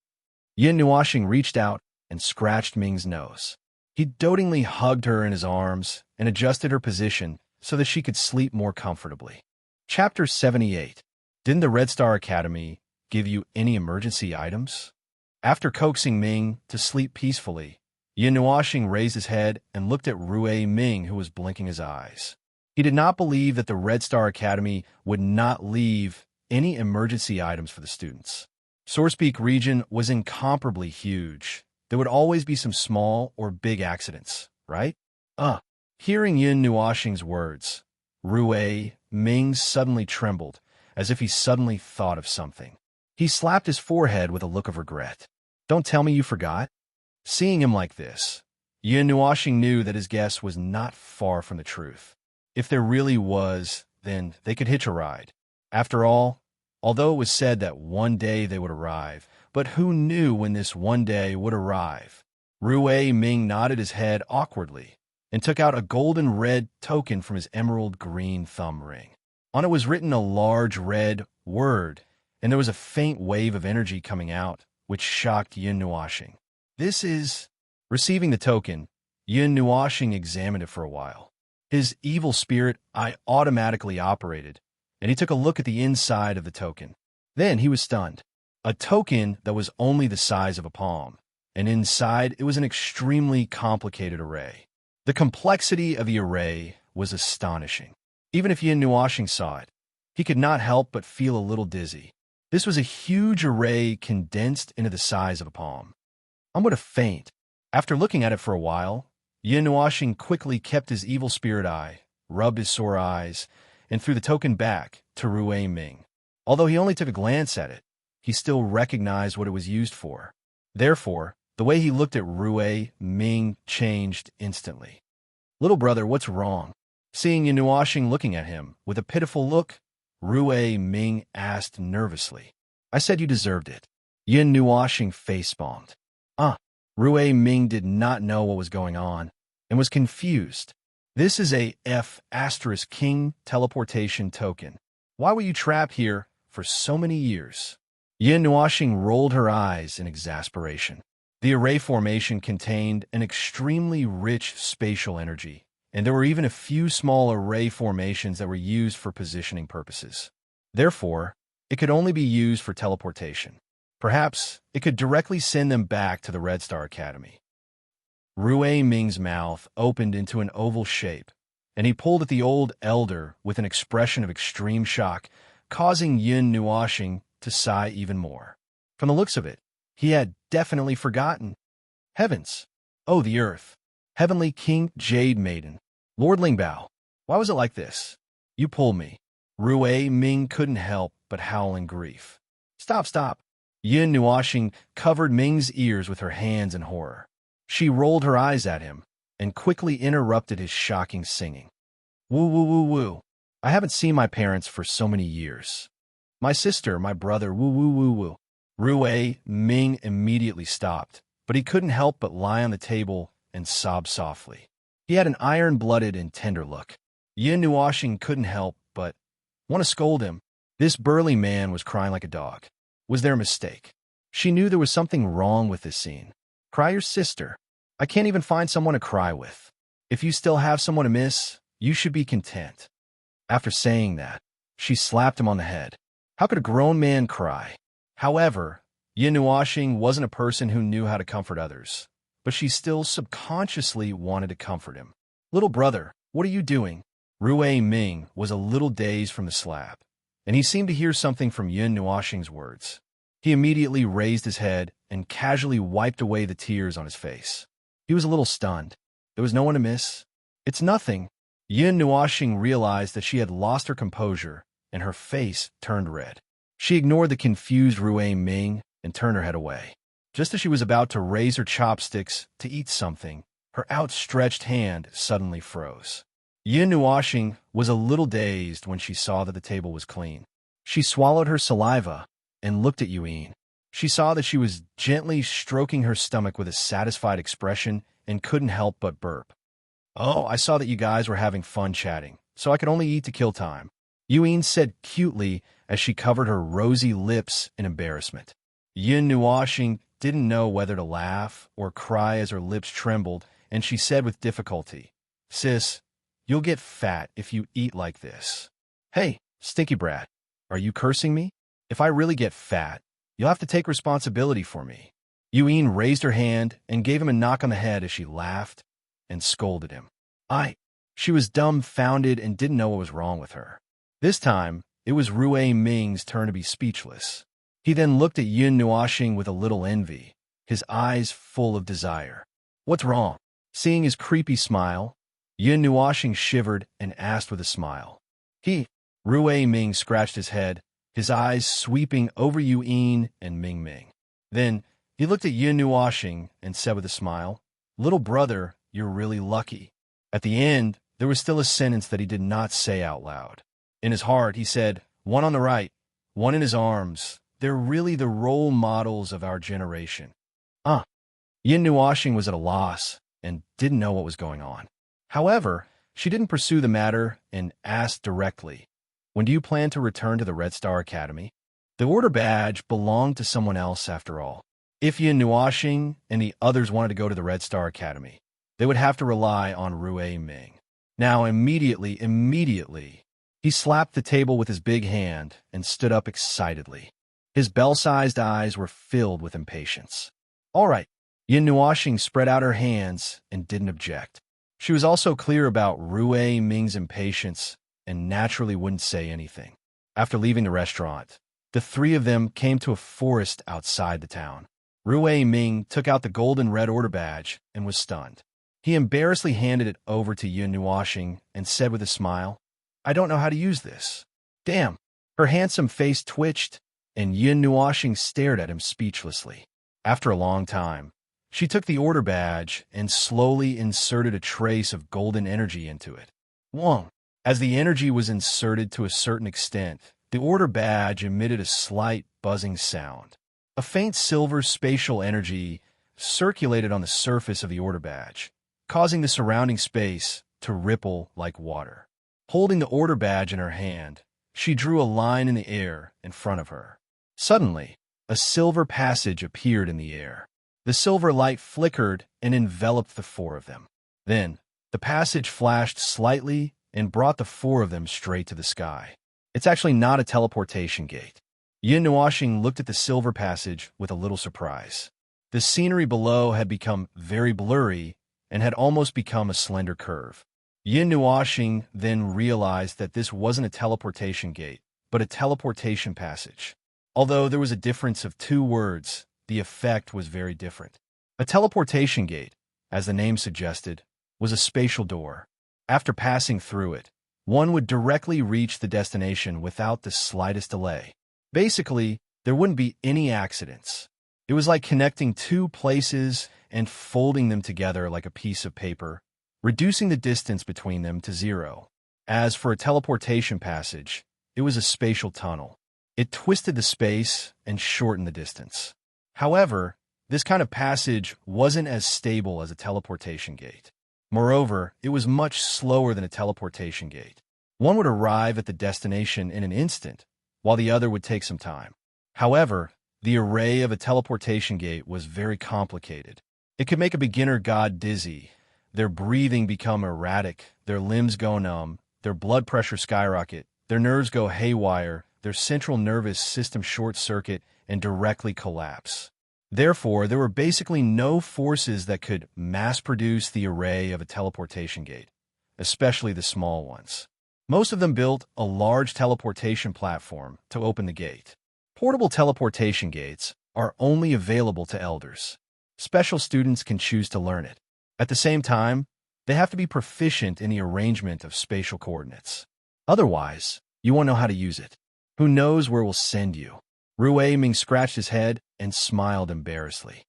Yin Nuoxing reached out and scratched Ming's nose. He dotingly hugged her in his arms and adjusted her position so that she could sleep more comfortably. Chapter 78. Didn't the Red Star Academy give you any emergency items? After coaxing Ming to sleep peacefully, Yin Nuoxing raised his head and looked at Rui Ming, who was blinking his eyes. He did not believe that the Red Star Academy would not leave any emergency items for the students. Sourcepeak region was incomparably huge. There would always be some small or big accidents, right? Hearing Yin Nuoxing's words, Rui Ming suddenly trembled, as if he suddenly thought of something. He slapped his forehead with a look of regret. Don't tell me you forgot? Seeing him like this, Yin Nuoxing knew that his guess was not far from the truth. If there really was, then they could hitch a ride. After all, although it was said that one day they would arrive, but who knew when this one day would arrive? Rui Ming nodded his head awkwardly and took out a golden red token from his emerald green thumb ring. On it was written a large red word, and there was a faint wave of energy coming out, which shocked Yin Nuoxing. This is... Receiving the token, Yin Nuoxing examined it for a while. His evil spirit eye automatically operated, and he took a look at the inside of the token. Then he was stunned. A token that was only the size of a palm, and inside it was an extremely complicated array. The complexity of the array was astonishing. Even if Yin Nuoxing saw it, he could not help but feel a little dizzy. This was a huge array condensed into the size of a palm. I'm going to faint. After looking at it for a while, Yin Nuoxing quickly kept his evil spirit eye, rubbed his sore eyes, and threw the token back to Rui Ming. Although he only took a glance at it, he still recognized what it was used for. Therefore, the way he looked at Rui Ming changed instantly. Little brother, what's wrong? Seeing Yin Nuoxing looking at him with a pitiful look, Rui Ming asked nervously. I said you deserved it. Yin Nuoxing facepalmed. Rui Ming did not know what was going on and was confused. This is a F*King teleportation token. Why were you trapped here for so many years? Yin Nuoxing rolled her eyes in exasperation. The array formation contained an extremely rich spatial energy, and there were even a few small array formations that were used for positioning purposes. Therefore, it could only be used for teleportation. Perhaps it could directly send them back to the Red Star Academy. Rui Ming's mouth opened into an oval shape, and he pulled at the old elder with an expression of extreme shock, causing Yin Nuoxing to sigh even more. From the looks of it, he had definitely forgotten. Heavens! Oh, the earth! Heavenly King Jade Maiden! Lord Lingbao! Why was it like this? You pulled me. Rui Ming couldn't help but howl in grief. Stop! Yin Nuoxing covered Ming's ears with her hands in horror. She rolled her eyes at him and quickly interrupted his shocking singing. Woo. I haven't seen my parents for so many years. My sister, my brother, woo. Rui Ming immediately stopped, but he couldn't help but lie on the table and sob softly. He had an iron-blooded and tender look. Yin Nuoxing couldn't help but want to scold him. This burly man was crying like a dog. Was there a mistake? She knew there was something wrong with this scene. Cry your sister. I can't even find someone to cry with. If you still have someone to miss, you should be content. After saying that, she slapped him on the head. How could a grown man cry? However, Yin Nuoxing wasn't a person who knew how to comfort others, but she still subconsciously wanted to comfort him. Little brother, what are you doing? Rui Ming was a little dazed from the slap, and he seemed to hear something from Yin Nuoxing's words. He immediately raised his head and casually wiped away the tears on his face. He was a little stunned. There was no one to miss. It's nothing. Yin Nuoxing realized that she had lost her composure, and her face turned red. She ignored the confused Rui Ming and turned her head away. Just as she was about to raise her chopsticks to eat something, her outstretched hand suddenly froze. Yin Nuoxing was a little dazed when she saw that the table was clean. She swallowed her saliva and looked at Yuan. She saw that she was gently stroking her stomach with a satisfied expression and couldn't help but burp. "Oh, I saw that you guys were having fun chatting, so I could only eat to kill time," Yuan said cutely as she covered her rosy lips in embarrassment. Yin Nuoxing didn't know whether to laugh or cry as her lips trembled, and she said with difficulty, "Sis, you'll get fat if you eat like this." "Hey, stinky brat, are you cursing me? If I really get fat, you'll have to take responsibility for me." Yuan raised her hand and gave him a knock on the head as she laughed and scolded him. She was dumbfounded and didn't know what was wrong with her. This time, it was Rui Ming's turn to be speechless. He then looked at Yin Nuoxing with a little envy, his eyes full of desire. "What's wrong?" Seeing his creepy smile, Yin Nuoxing shivered and asked with a smile. Rui Ming scratched his head, his eyes sweeping over Yuan and Ming Ming. Then, he looked at Yin Nuoxing and said with a smile, "Little brother, you're really lucky." At the end, there was still a sentence that he did not say out loud. In his heart, he said, "One on the right, one in his arms. They're really the role models of our generation." Yin Nuoxing was at a loss and didn't know what was going on. However, she didn't pursue the matter and asked directly, "When do you plan to return to the Red Star Academy?" The order badge belonged to someone else after all. If Yin Nuoxing and the others wanted to go to the Red Star Academy, they would have to rely on Rui Ming. Now, immediately, he slapped the table with his big hand and stood up excitedly. His bell-sized eyes were filled with impatience. "All right." Yin Nuoxing spread out her hands and didn't object. She was also clear about Rui Ming's impatience and naturally wouldn't say anything. After leaving the restaurant, the three of them came to a forest outside the town. Rui Ming took out the golden red order badge and was stunned. He embarrassedly handed it over to Yin Nuoxing and said with a smile, "I don't know how to use this." "Damn." Her handsome face twitched, and Yin Nuoxing stared at him speechlessly. After a long time, she took the order badge and slowly inserted a trace of golden energy into it. Wong. As the energy was inserted to a certain extent, the order badge emitted a slight buzzing sound. A faint silver spatial energy circulated on the surface of the order badge, causing the surrounding space to ripple like water. Holding the order badge in her hand, she drew a line in the air in front of her. Suddenly, a silver passage appeared in the air. The silver light flickered and enveloped the four of them. Then, the passage flashed slightly and brought the four of them straight to the sky. It's actually not a teleportation gate. Yin Nuoxing looked at the silver passage with a little surprise. The scenery below had become very blurry and had almost become a slender curve. Yin Nuoxing then realized that this wasn't a teleportation gate, but a teleportation passage. Although there was a difference of 2 words, the effect was very different. A teleportation gate, as the name suggested, was a spatial door. After passing through it, one would directly reach the destination without the slightest delay. Basically, there wouldn't be any accidents. It was like connecting 2 places and folding them together like a piece of paper, reducing the distance between them to 0. As for a teleportation passage, it was a spatial tunnel. It twisted the space and shortened the distance. However, this kind of passage wasn't as stable as a teleportation gate. Moreover, it was much slower than a teleportation gate. One would arrive at the destination in an instant, while the other would take some time. However, the array of a teleportation gate was very complicated. It could make a beginner god dizzy, their breathing become erratic, their limbs go numb, their blood pressure skyrocket, their nerves go haywire, their central nervous system short-circuit, and directly collapse. Therefore, there were basically no forces that could mass-produce the array of a teleportation gate, especially the small ones. Most of them built a large teleportation platform to open the gate. Portable teleportation gates are only available to elders. Special students can choose to learn it. At the same time, They have to be proficient in the arrangement of spatial coordinates. Otherwise, you won't know how to use it. Who knows where we'll send you? Rui Ming scratched his head and smiled embarrassedly.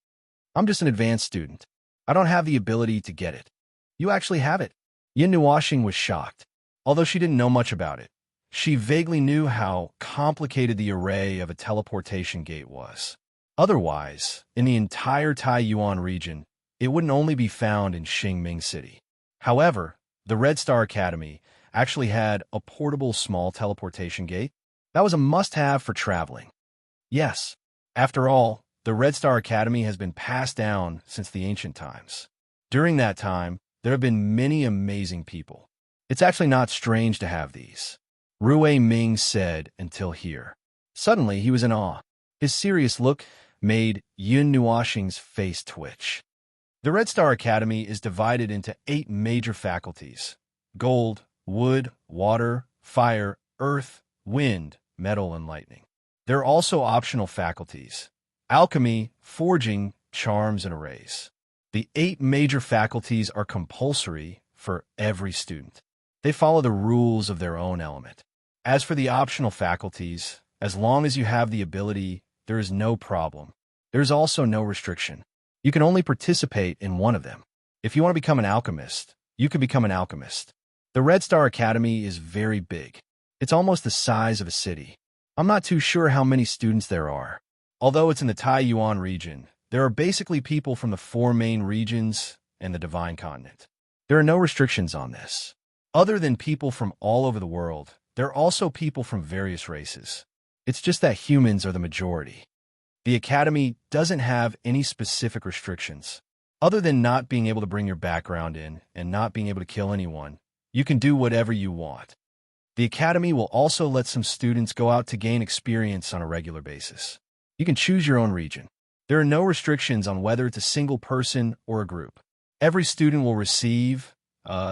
I'm just an advanced student. I don't have the ability to get it. You actually have it. Yin Nuoxing was shocked. Although she didn't know much about it, she vaguely knew how complicated the array of a teleportation gate was. Otherwise, in the entire Taiyuan region, it wouldn't only be found in Xingming City. However, the Red Star Academy actually had a portable small teleportation gate. That was a must-have for traveling. Yes, after all, the Red Star Academy has been passed down since the ancient times. During that time, there have been many amazing people. It's actually not strange to have these. Rui Ming said until here. Suddenly, he was in awe. His serious look made Yun Nuoxing's face twitch. The Red Star Academy is divided into 8 major faculties: gold, wood, water, fire, earth, wind, metal, and lightning. There are also optional faculties: alchemy, forging, charms, and arrays. The 8 major faculties are compulsory for every student. They follow the rules of their own element. As for the optional faculties, as long as you have the ability, there is no problem. There is also no restriction. You can only participate in one of them. If you want to become an alchemist, you can become an alchemist. The Red Star Academy is very big. It's almost the size of a city. I'm not too sure how many students there are. Although it's in the Taiyuan region, there are basically people from the 4 main regions and the Divine Continent. There are no restrictions on this. Other than people from all over the world, there are also people from various races. It's just that humans are the majority. The Academy doesn't have any specific restrictions. Other than not being able to bring your background in and not being able to kill anyone, you can do whatever you want. The Academy will also let some students go out to gain experience on a regular basis. You can choose your own region. There are no restrictions on whether it's a single person or a group. Every student will receive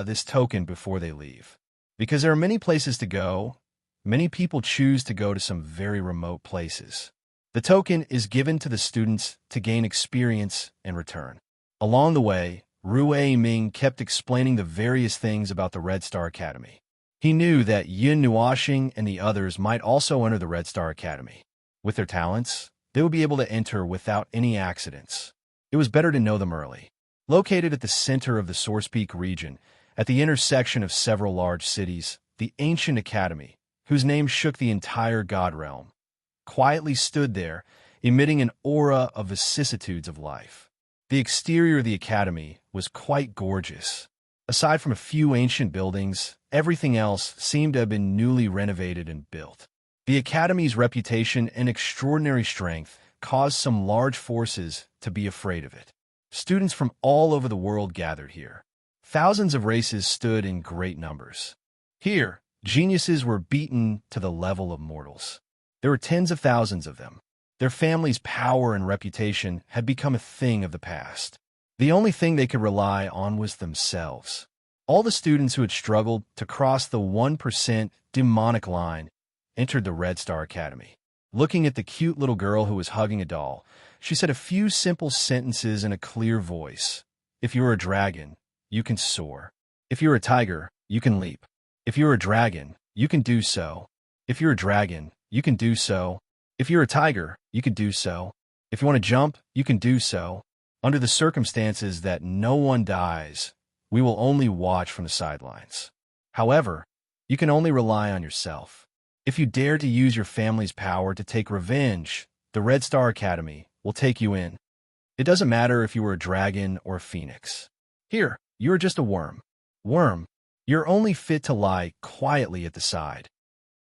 this token before they leave. Because there are many places to go, many people choose to go to some very remote places. The token is given to the students to gain experience and return. Along the way, Rui Ming kept explaining the various things about the Red Star Academy. He knew that Yin Nuoxing and the others might also enter the Red Star Academy. With their talents, they would be able to enter without any accidents. It was better to know them early. Located at the center of the Source Peak region, at the intersection of several large cities, the ancient academy, whose name shook the entire god realm, quietly stood there, emitting an aura of vicissitudes of life. The exterior of the academy was quite gorgeous. Aside from a few ancient buildings, everything else seemed to have been newly renovated and built. The academy's reputation and extraordinary strength caused some large forces to be afraid of it. Students from all over the world gathered here. Thousands of races stood in great numbers. Here, geniuses were beaten to the level of mortals. There were tens of thousands of them. Their families' power and reputation had become a thing of the past. The only thing they could rely on was themselves. All the students who had struggled to cross the 1% demonic line entered the Red Star Academy. Looking at the cute little girl who was hugging a doll, she said a few simple sentences in a clear voice. If you're a dragon, you can soar. If you're a tiger, you can leap. If you're a dragon, you can do so. If you're a dragon, you can do so. If you're a tiger, you can do so. If you want to jump, you can do so. Under the circumstances that no one dies, we will only watch from the sidelines. However, you can only rely on yourself. If you dare to use your family's power to take revenge, the Red Star Academy will take you in. It doesn't matter if you were a dragon or a phoenix. Here, you're just a worm. Worm, you're only fit to lie quietly at the side.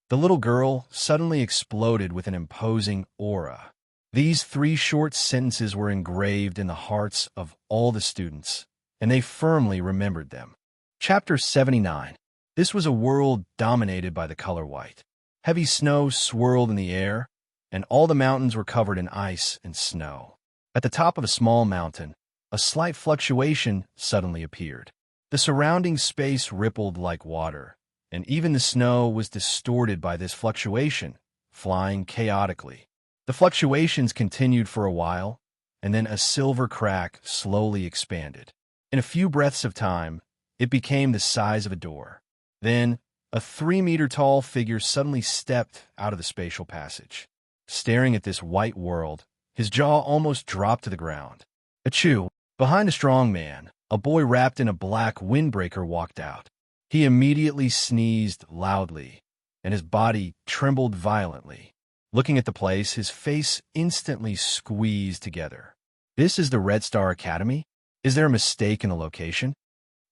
The little girl suddenly exploded with an imposing aura. These 3 short sentences were engraved in the hearts of all the students, and they firmly remembered them. Chapter 79. This was a world dominated by the color white. Heavy snow swirled in the air, and all the mountains were covered in ice and snow. At the top of a small mountain, a slight fluctuation suddenly appeared. The surrounding space rippled like water, and even the snow was distorted by this fluctuation, flying chaotically. The fluctuations continued for a while, and then a silver crack slowly expanded. In a few breaths of time, It became the size of a door. Then, a 3-meter-tall figure suddenly stepped out of the spatial passage. Staring at this white world, his jaw almost dropped to the ground. Achoo! Behind the strong man, a boy wrapped in a black windbreaker walked out. He immediately sneezed loudly, and his body trembled violently. Looking at the place, his face instantly squeezed together. This is the Red Star Academy? Is there a mistake in the location?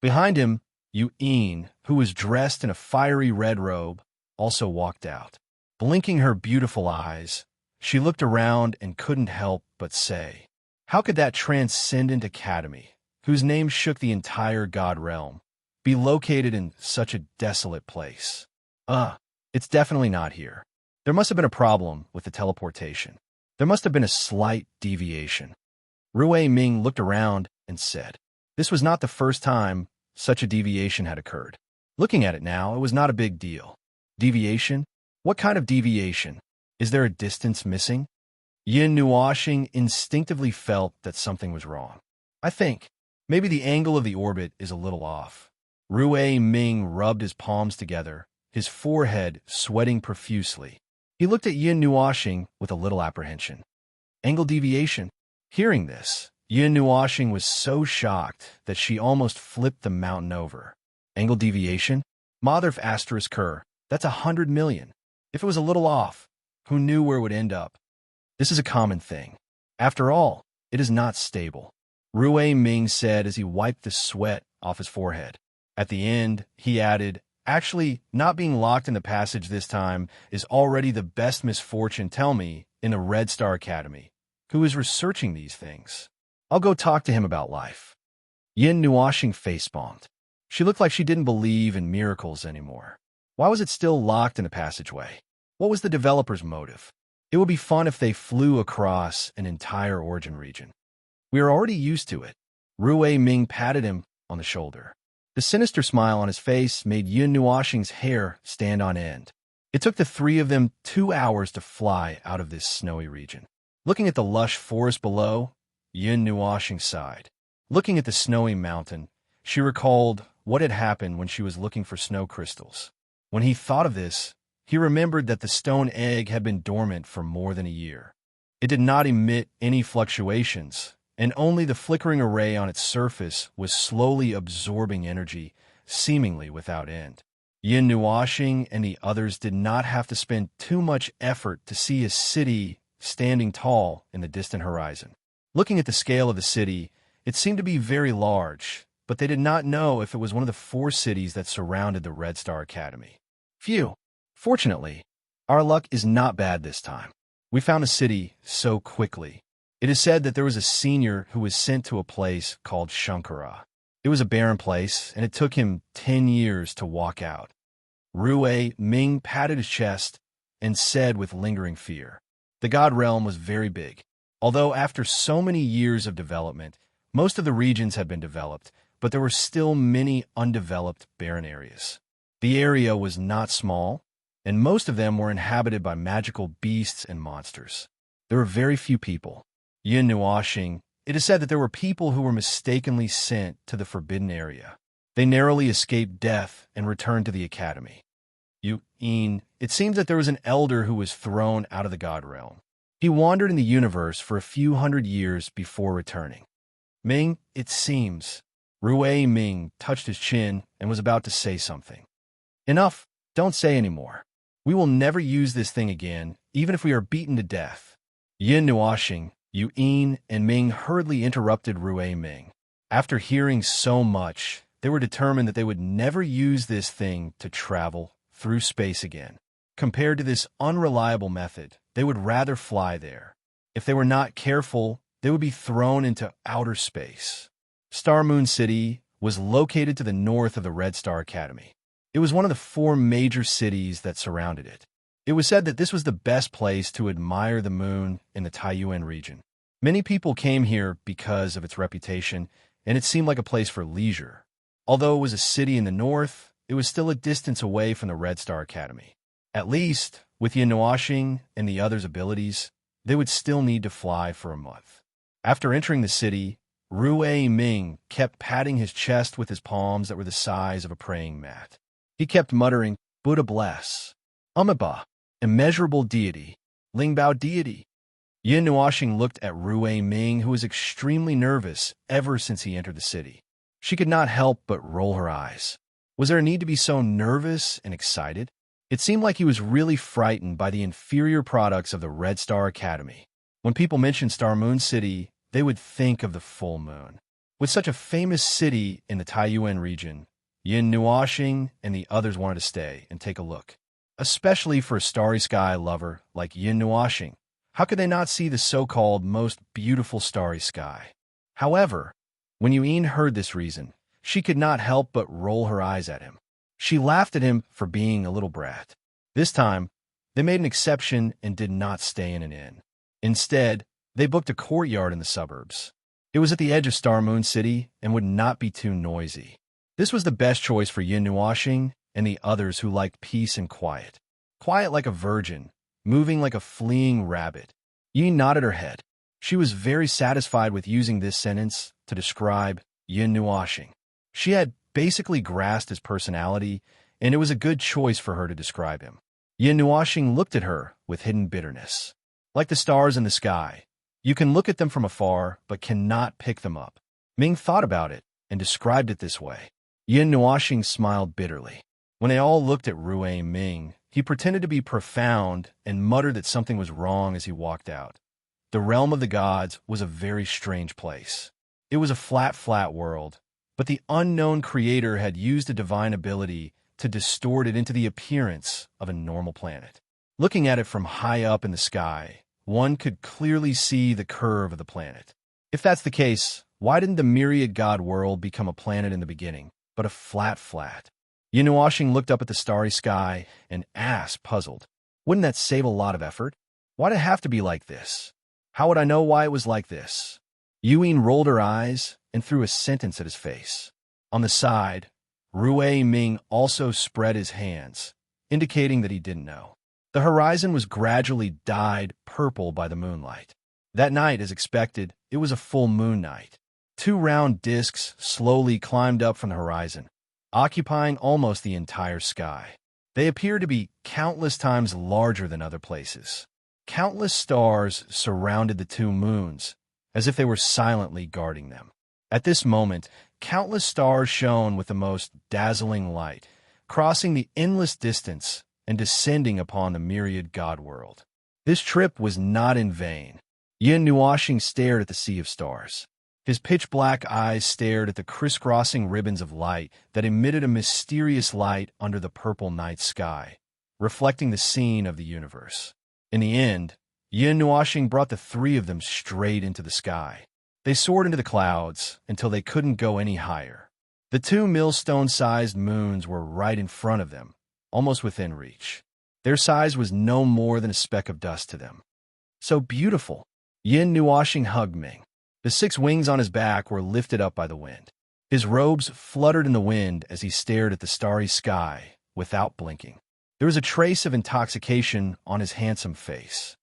Behind him, Yu'in, who was dressed in a fiery red robe, also walked out. Blinking her beautiful eyes, she looked around and couldn't help but say, "How could that transcendent academy, whose name shook the entire god realm, be located in such a desolate place? It's definitely not here. There must have been a problem with the teleportation. There must have been a slight deviation." Rui Ming looked around and said, this was not the first time such a deviation had occurred. Looking at it now, it was not a big deal. Deviation? What kind of deviation? Is there a distance missing? Yin Nuoxing instinctively felt that something was wrong. I think maybe the angle of the orbit is a little off. Rui Ming rubbed his palms together, his forehead sweating profusely. He looked at Yin Nuoxing with a little apprehension. Angle deviation? Hearing this, Yin Nuoxing was so shocked that she almost flipped the mountain over. Angle deviation? Mother asterisk Kerr, that's 100 million. If it was a little off, who knew where it would end up? This is a common thing. After all, it is not stable, Rui Ming said as he wiped the sweat off his forehead. At the end, he added, actually, not being locked in the passage this time is already the best misfortune, tell me, in the Red Star Academy. Who is researching these things? I'll go talk to him about life. Yin Nuoxing facepalmed. She looked like she didn't believe in miracles anymore. Why was it still locked in the passageway? What was the developer's motive? It would be fun if they flew across an entire origin region. We are already used to it. Rui Ming patted him on the shoulder. The sinister smile on his face made Yin Nuoxing's hair stand on end. It took the three of them 2 hours to fly out of this snowy region. Looking at the lush forest below, Yin Nuoxing sighed. Looking at the snowy mountain, she recalled what had happened when she was looking for snow crystals. When he thought of this, he remembered that the stone egg had been dormant for more than a year. It did not emit any fluctuations, and only the flickering array on its surface was slowly absorbing energy, seemingly without end. Yin Nuoxing and the others did not have to spend too much effort to see a city standing tall in the distant horizon. Looking at the scale of the city, it seemed to be very large, but they did not know if it was one of the 4 cities that surrounded the Red Star Academy. Phew! Fortunately, our luck is not bad this time. We found a city so quickly. It is said that there was a senior who was sent to a place called Shankara. It was a barren place, and it took him 10 years to walk out. Rui Ming patted his chest and said with lingering fear, the God realm was very big. Although after so many years of development, most of the regions had been developed, but there were still many undeveloped barren areas. The area was not small, and most of them were inhabited by magical beasts and monsters. There were very few people. Yin Nuoxing, it is said that there were people who were mistakenly sent to the forbidden area. They narrowly escaped death and returned to the academy. Yu'in, it seems that there was an elder who was thrown out of the God realm. He wandered in the universe for a few hundred years before returning. Ming, it seems. Rui Ming touched his chin and was about to say something. Enough, don't say any more. We will never use this thing again, even if we are beaten to death. Yin Nuoxing, Yu'in, and Ming hurriedly interrupted Rui Ming. After hearing so much, they were determined that they would never use this thing to travel through space again. Compared to this unreliable method, they would rather fly there. If they were not careful, they would be thrown into outer space. Star Moon City was located to the north of the Red Star Academy. It was one of the 4 major cities that surrounded it. It was said that this was the best place to admire the moon in the Taiyuan region. Many people came here because of its reputation, and it seemed like a place for leisure. Although it was a city in the north, it was still a distance away from the Red Star Academy. At least, with Yin Nuoxing and the others' abilities, they would still need to fly for a month. After entering the city, Rui Ming kept patting his chest with his palms that were the size of a praying mat. He kept muttering, Buddha bless. Amiba, immeasurable deity. Lingbao deity. Yin Nuoxing looked at Rui Ming, who was extremely nervous ever since he entered the city. She could not help but roll her eyes. Was there a need to be so nervous and excited? It seemed like he was really frightened by the inferior products of the Red Star Academy. When people mentioned Star Moon City, they would think of the full moon. With such a famous city in the Taiyuan region, Yin Nuoxing and the others wanted to stay and take a look. Especially for a starry sky lover like Yin Nuoxing. How could they not see the so-called most beautiful starry sky? However, when Yuan heard this reason, she could not help but roll her eyes at him. She laughed at him for being a little brat. This time, they made an exception and did not stay in an inn. Instead, they booked a courtyard in the suburbs. It was at the edge of Star Moon City and would not be too noisy. This was the best choice for Yin Nuoxing and the others who liked peace and quiet. Quiet like a virgin, moving like a fleeing rabbit. Yin nodded her head. She was very satisfied with using this sentence to describe Yin Nuoxing. She had basically grasped his personality, and it was a good choice for her to describe him. Yin Nuoxing looked at her with hidden bitterness. Like the stars in the sky, you can look at them from afar, but cannot pick them up. Ming thought about it and described it this way. Yin Nuoxing smiled bitterly. When they all looked at Rui Ming, he pretended to be profound and muttered that something was wrong as he walked out. The realm of the gods was a very strange place. It was a flat world, but the unknown creator had used a divine ability to distort it into the appearance of a normal planet. Looking at it from high up in the sky, one could clearly see the curve of the planet. If that's the case, why didn't the myriad god world become a planet in the beginning, but a flat? Yin Nuoxing looked up at the starry sky and asked, puzzled, wouldn't that save a lot of effort? Why'd it have to be like this? How would I know why it was like this? Yuan rolled her eyes and threw a sentence at his face. On the side, Rui Ming also spread his hands, indicating that he didn't know. The horizon was gradually dyed purple by the moonlight. That night, as expected, it was a full moon night. 2 round discs slowly climbed up from the horizon, occupying almost the entire sky. They appeared to be countless times larger than other places. Countless stars surrounded the 2 moons, as if they were silently guarding them. At this moment, countless stars shone with the most dazzling light, crossing the endless distance and descending upon the myriad god world. This trip was not in vain. Yin Nuoxing stared at the sea of stars. His pitch-black eyes stared at the crisscrossing ribbons of light that emitted a mysterious light under the purple night sky, reflecting the scene of the universe. In the end, Yin Nuoxing brought the 3 of them straight into the sky. They soared into the clouds until they couldn't go any higher. The 2 millstone-sized moons were right in front of them, almost within reach. Their size was no more than a speck of dust to them. So beautiful! Yin Nuoxing hugged Ming. The 6 wings on his back were lifted up by the wind. His robes fluttered in the wind as he stared at the starry sky without blinking. There was a trace of intoxication on his handsome face.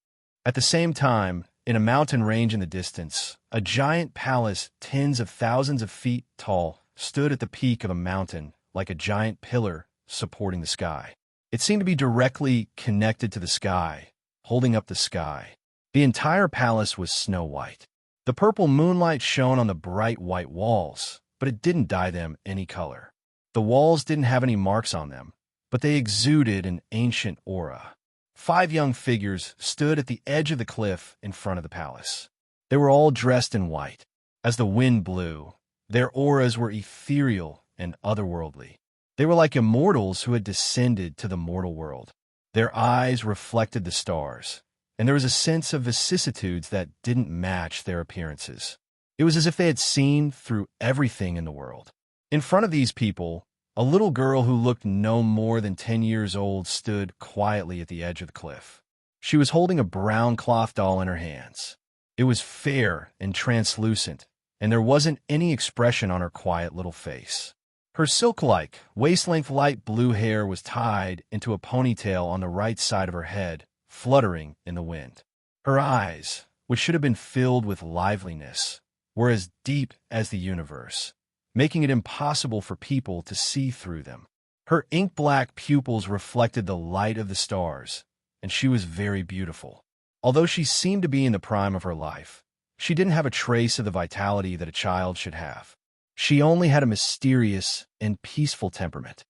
At the same time, in a mountain range in the distance, a giant palace tens of thousands of feet tall stood at the peak of a mountain like a giant pillar supporting the sky. It seemed to be directly connected to the sky, holding up the sky. The entire palace was snow white. The purple moonlight shone on the bright white walls, but it didn't dye them any color. The walls didn't have any marks on them, but they exuded an ancient aura. 5 young figures stood at the edge of the cliff in front of the palace. They were all dressed in white. As the wind blew, their auras were ethereal and otherworldly. They were like immortals who had descended to the mortal world. Their eyes reflected the stars, and there was a sense of vicissitudes that didn't match their appearances. It was as if they had seen through everything in the world. In front of these people, a little girl who looked no more than 10 years old stood quietly at the edge of the cliff. She was holding a brown cloth doll in her hands. It was fair and translucent, and there wasn't any expression on her quiet little face. Her silk-like, waist-length light blue hair was tied into a ponytail on the right side of her head, fluttering in the wind. Her eyes, which should have been filled with liveliness, were as deep as the universe, making it impossible for people to see through them. Her ink-black pupils reflected the light of the stars, and she was very beautiful. Although she seemed to be in the prime of her life, she didn't have a trace of the vitality that a child should have. She only had a mysterious and peaceful temperament.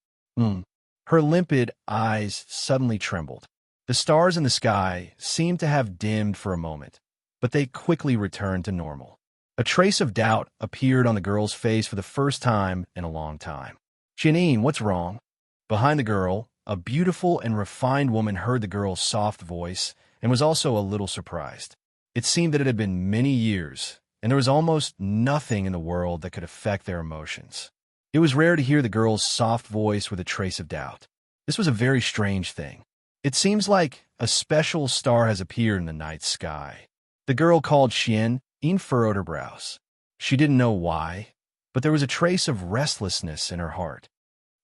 Her limpid eyes suddenly trembled. The stars in the sky seemed to have dimmed for a moment, but they quickly returned to normal. A trace of doubt appeared on the girl's face for the first time in a long time. "Janine, what's wrong?" Behind the girl, a beautiful and refined woman heard the girl's soft voice and was also a little surprised. It seemed that it had been many years, and there was almost nothing in the world that could affect their emotions. It was rare to hear the girl's soft voice with a trace of doubt. This was a very strange thing. "It seems like a special star has appeared in the night sky." The girl called Xian furrowed her brows. She didn't know why, but there was a trace of restlessness in her heart.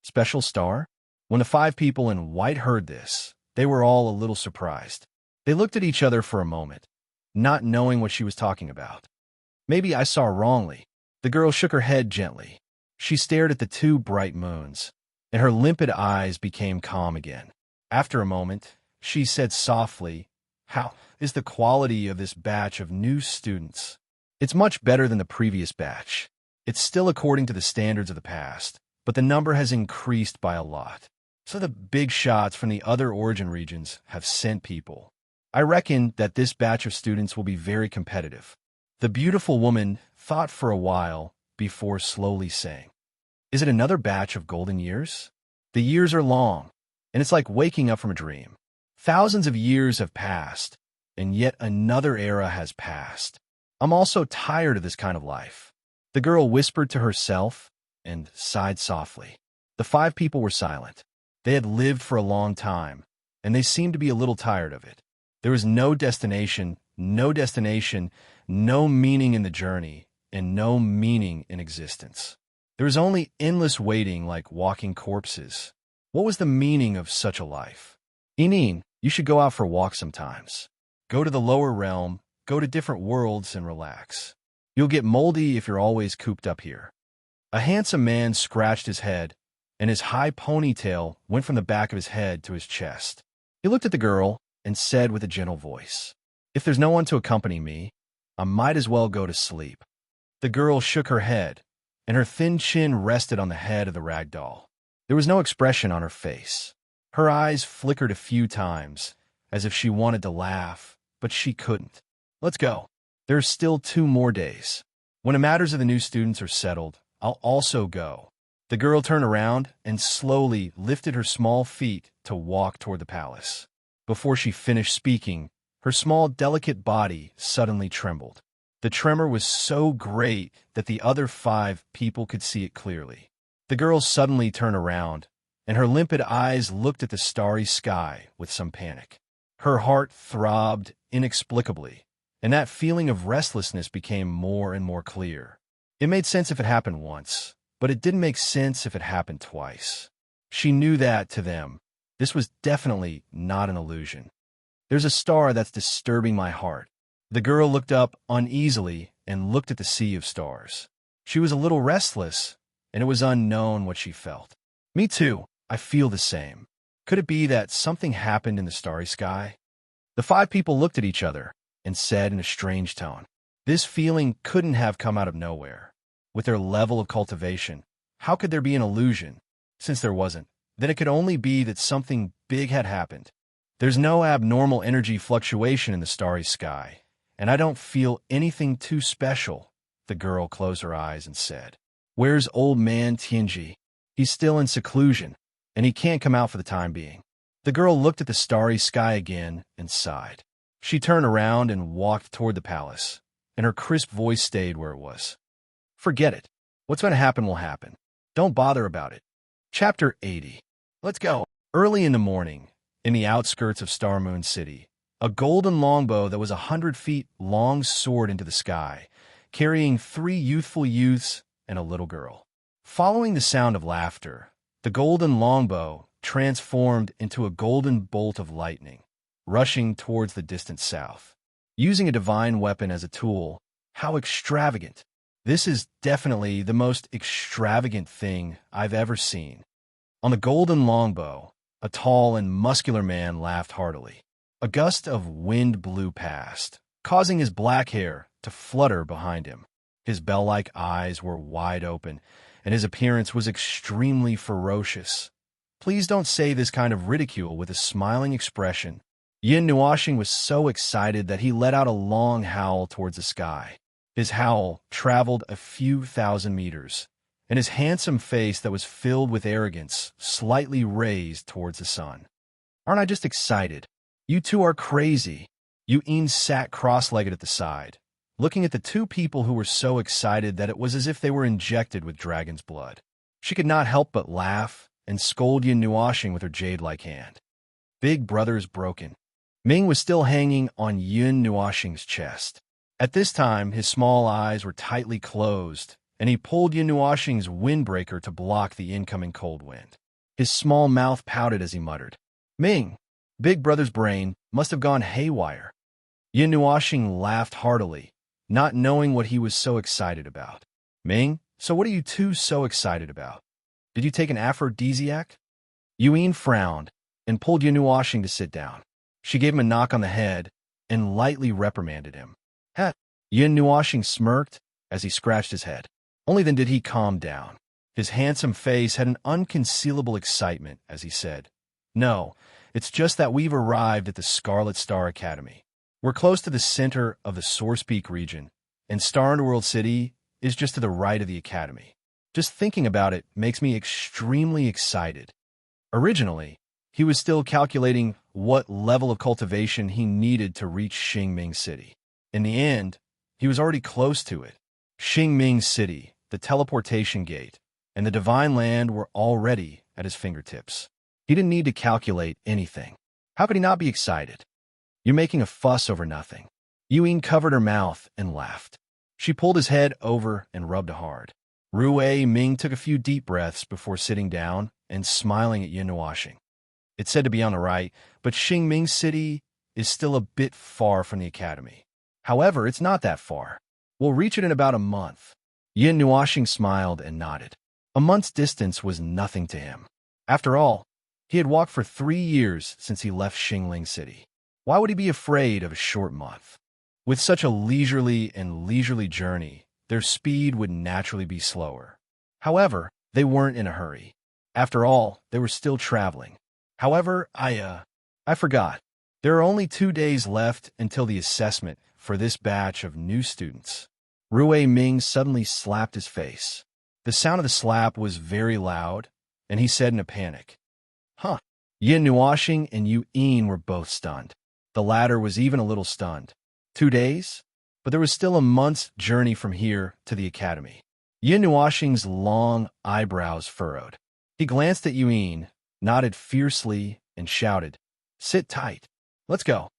Special star? When the 5 people in white heard this, they were all a little surprised. They looked at each other for a moment, not knowing what she was talking about. "Maybe I saw wrongly." The girl shook her head gently. She stared at the 2 bright moons, and her limpid eyes became calm again. After a moment, she said softly, "How is the quality of this batch of new students?" "It's much better than the previous batch. It's still according to the standards of the past, but the number has increased by a lot. So the big shots from the other origin regions have sent people. I reckon that this batch of students will be very competitive." The beautiful woman thought for a while before slowly saying, "Is it another batch of golden years? The years are long, and it's like waking up from a dream. Thousands of years have passed, and yet another era has passed. I'm also tired of this kind of life." The girl whispered to herself and sighed softly. The 5 people were silent. They had lived for a long time, and they seemed to be a little tired of it. There was no destination, no meaning in the journey, and no meaning in existence. There was only endless waiting like walking corpses. What was the meaning of such a life? "Inin, you should go out for a walk sometimes. Go to the lower realm, go to different worlds and relax. You'll get moldy if you're always cooped up here." A handsome man scratched his head, and his high ponytail went from the back of his head to his chest. He looked at the girl and said with a gentle voice, "If there's no one to accompany me, I might as well go to sleep." The girl shook her head, and her thin chin rested on the head of the rag doll. There was no expression on her face. Her eyes flickered a few times, as if she wanted to laugh, but she couldn't. "Let's go. There are still 2 more days. When the matters of the new students are settled, I'll also go." The girl turned around and slowly lifted her small feet to walk toward the palace. Before she finished speaking, her small, delicate body suddenly trembled. The tremor was so great that the other 5 people could see it clearly. The girl suddenly turned around, and her limpid eyes looked at the starry sky with some panic. Her heart throbbed inexplicably, and that feeling of restlessness became more and more clear. It made sense if it happened once, but it didn't make sense if it happened twice. She knew that, to them, this was definitely not an illusion. "There's a star that's disturbing my heart." The girl looked up uneasily and looked at the sea of stars. She was a little restless, and it was unknown what she felt. "Me too. I feel the same. Could it be that something happened in the starry sky?" The 5 people looked at each other and said in a strange tone, "This feeling couldn't have come out of nowhere. With their level of cultivation, how could there be an illusion? Since there wasn't, then it could only be that something big had happened. There's no abnormal energy fluctuation in the starry sky, and I don't feel anything too special." The girl closed her eyes and said, "Where's old man Tianji? He's still in seclusion, and he can't come out for the time being." The girl looked at the starry sky again and sighed. She turned around and walked toward the palace, and her crisp voice stayed where it was. "Forget it. What's going to happen will happen. Don't bother about it." Chapter 80. Let's go. Early in the morning, in the outskirts of Star Moon City, a golden longbow that was 100 feet long soared into the sky, carrying 3 youthful youths and a little girl. Following the sound of laughter, the golden longbow transformed into a golden bolt of lightning, rushing towards the distant south. Using a divine weapon as a tool, how extravagant! This is definitely the most extravagant thing I've ever seen. On the golden longbow, a tall and muscular man laughed heartily. A gust of wind blew past, causing his black hair to flutter behind him. His bell-like eyes were wide open, and his appearance was extremely ferocious. Please don't say this kind of ridicule with a smiling expression. Yin Nuashing was so excited that he let out a long howl towards the sky. His howl traveled a few thousand meters, and his handsome face that was filled with arrogance slightly raised towards the sun. Aren't I just excited? You two are crazy. Yin sat cross-legged at the side, looking at the two people who were so excited that it was as if they were injected with dragon's blood. She could not help but laugh and scold Yin Nuashing with her jade-like hand. Big brother's broken. Ming was still hanging on Yin Nuashing's chest. At this time, his small eyes were tightly closed, and he pulled Yin Nuashing's windbreaker to block the incoming cold wind. His small mouth pouted as he muttered, "Ming, Big brother's brain must have gone haywire." Yin Nuashing laughed heartily, not knowing what he was so excited about. "Ming, so what are you two so excited about? Did you take an aphrodisiac?" Yin frowned and pulled Yin Nuashing to sit down. She gave him a knock on the head and lightly reprimanded him. "Heh." Yin Nuashing smirked as he scratched his head. Only then did he calm down. His handsome face had an unconcealable excitement as he said, "No, it's just that we've arrived at the Scarlet Star Academy. We're close to the center of the Source Peak region, and Star Underworld City is just to the right of the Academy. Just thinking about it makes me extremely excited." Originally, he was still calculating what level of cultivation he needed to reach Xingming City. In the end, he was already close to it. Xingming City, the teleportation gate, and the Divine Land were already at his fingertips. He didn't need to calculate anything. How could he not be excited? "You're making a fuss over nothing." Yin covered her mouth and laughed. She pulled his head over and rubbed hard. Rui Ming took a few deep breaths before sitting down and smiling at Yin Nuashing. "It's said to be on the right, but Xingming City is still a bit far from the Academy. However, it's not that far. We'll reach it in about a month." Yin Nuashing smiled and nodded. A month's distance was nothing to him. After all, he had walked for 3 years since he left Xingling City. Why would he be afraid of a short month? With such a leisurely journey, their speed would naturally be slower. However, they weren't in a hurry. After all, they were still traveling. However, I forgot. There are only 2 days left until the assessment for this batch of new students. Rui Ming suddenly slapped his face. The sound of the slap was very loud, and he said in a panic, "Huh." Yin Nuashing and Yin were both stunned. The latter was even a little stunned. 2 days? But there was still a month's journey from here to the Academy. Yin Nuashing's long eyebrows furrowed. He glanced at Yin, nodded fiercely, and shouted, "Sit tight. Let's go."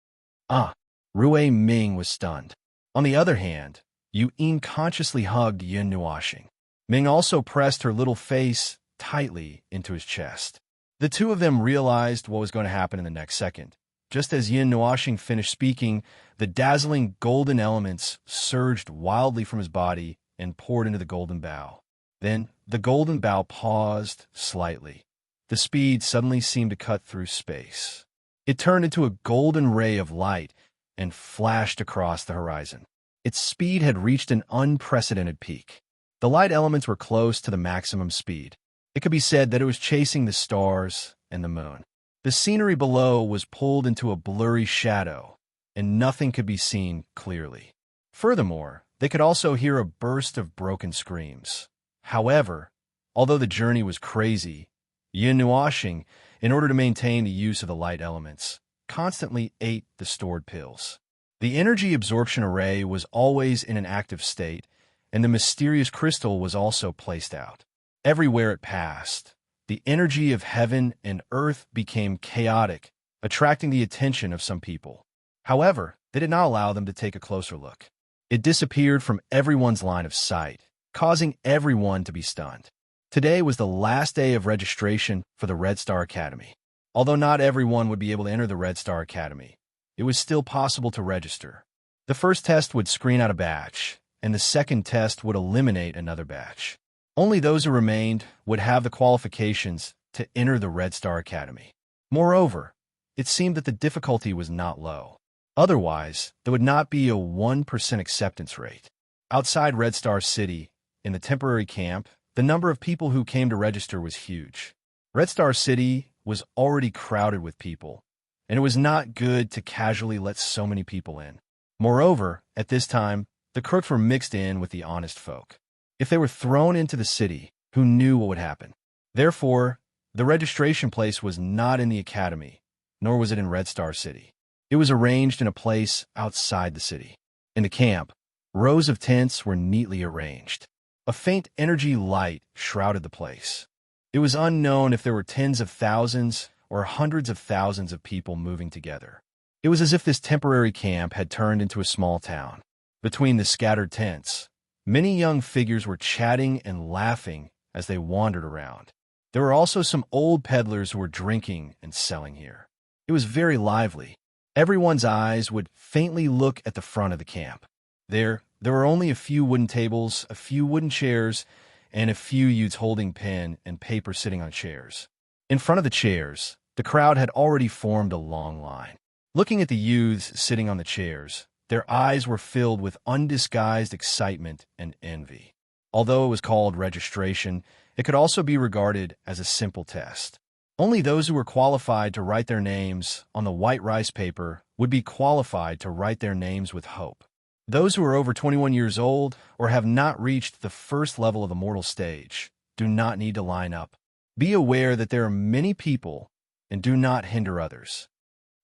Rui Ming was stunned. On the other hand, Yin consciously hugged Yin Nuashing. Ming also pressed her little face tightly into his chest. The two of them realized what was going to happen in the next second. Just as Yin Nuashing finished speaking, the dazzling golden elements surged wildly from his body and poured into the golden bow. Then the golden bow paused slightly. The speed suddenly seemed to cut through space. It turned into a golden ray of light and flashed across the horizon. Its speed had reached an unprecedented peak. The light elements were close to the maximum speed. It could be said that it was chasing the stars and the moon. The scenery below was pulled into a blurry shadow, and nothing could be seen clearly. Furthermore, they could also hear a burst of broken screams. However, although the journey was crazy, Yin Nuashing, in order to maintain the use of the light elements, constantly ate the stored pills. The energy absorption array was always in an active state, and the mysterious crystal was also placed out. Everywhere it passed, the energy of heaven and earth became chaotic, attracting the attention of some people. However, they did not allow them to take a closer look. It disappeared from everyone's line of sight, causing everyone to be stunned. Today was the last day of registration for the Red Star Academy. Although not everyone would be able to enter the Red Star Academy, it was still possible to register. The first test would screen out a batch, and the second test would eliminate another batch. Only those who remained would have the qualifications to enter the Red Star Academy. Moreover, it seemed that the difficulty was not low. Otherwise, there would not be a 1% acceptance rate. Outside Red Star City, in the temporary camp, the number of people who came to register was huge. Red Star City was already crowded with people, and it was not good to casually let so many people in. Moreover, at this time, the crooks were mixed in with the honest folk. If they were thrown into the city, who knew what would happen? Therefore, the registration place was not in the academy, nor was it in Red Star City. It was arranged in a place outside the city. In the camp, rows of tents were neatly arranged. A faint energy light shrouded the place. It was unknown if there were tens of thousands or hundreds of thousands of people moving together. It was as if this temporary camp had turned into a small town. Between the scattered tents, many young figures were chatting and laughing as they wandered around. There were also some old peddlers who were drinking and selling here. It was very lively. Everyone's eyes would faintly look at the front of the camp. There were only a few wooden tables, a few wooden chairs, and a few youths holding pen and paper sitting on chairs. In front of the chairs, the crowd had already formed a long line. Looking at the youths sitting on the chairs, their eyes were filled with undisguised excitement and envy. Although it was called registration, it could also be regarded as a simple test. Only those who were qualified to write their names on the white rice paper would be qualified to write their names with hope. Those who are over 21 years old or have not reached the first level of the mortal stage do not need to line up. Be aware that there are many people and do not hinder others.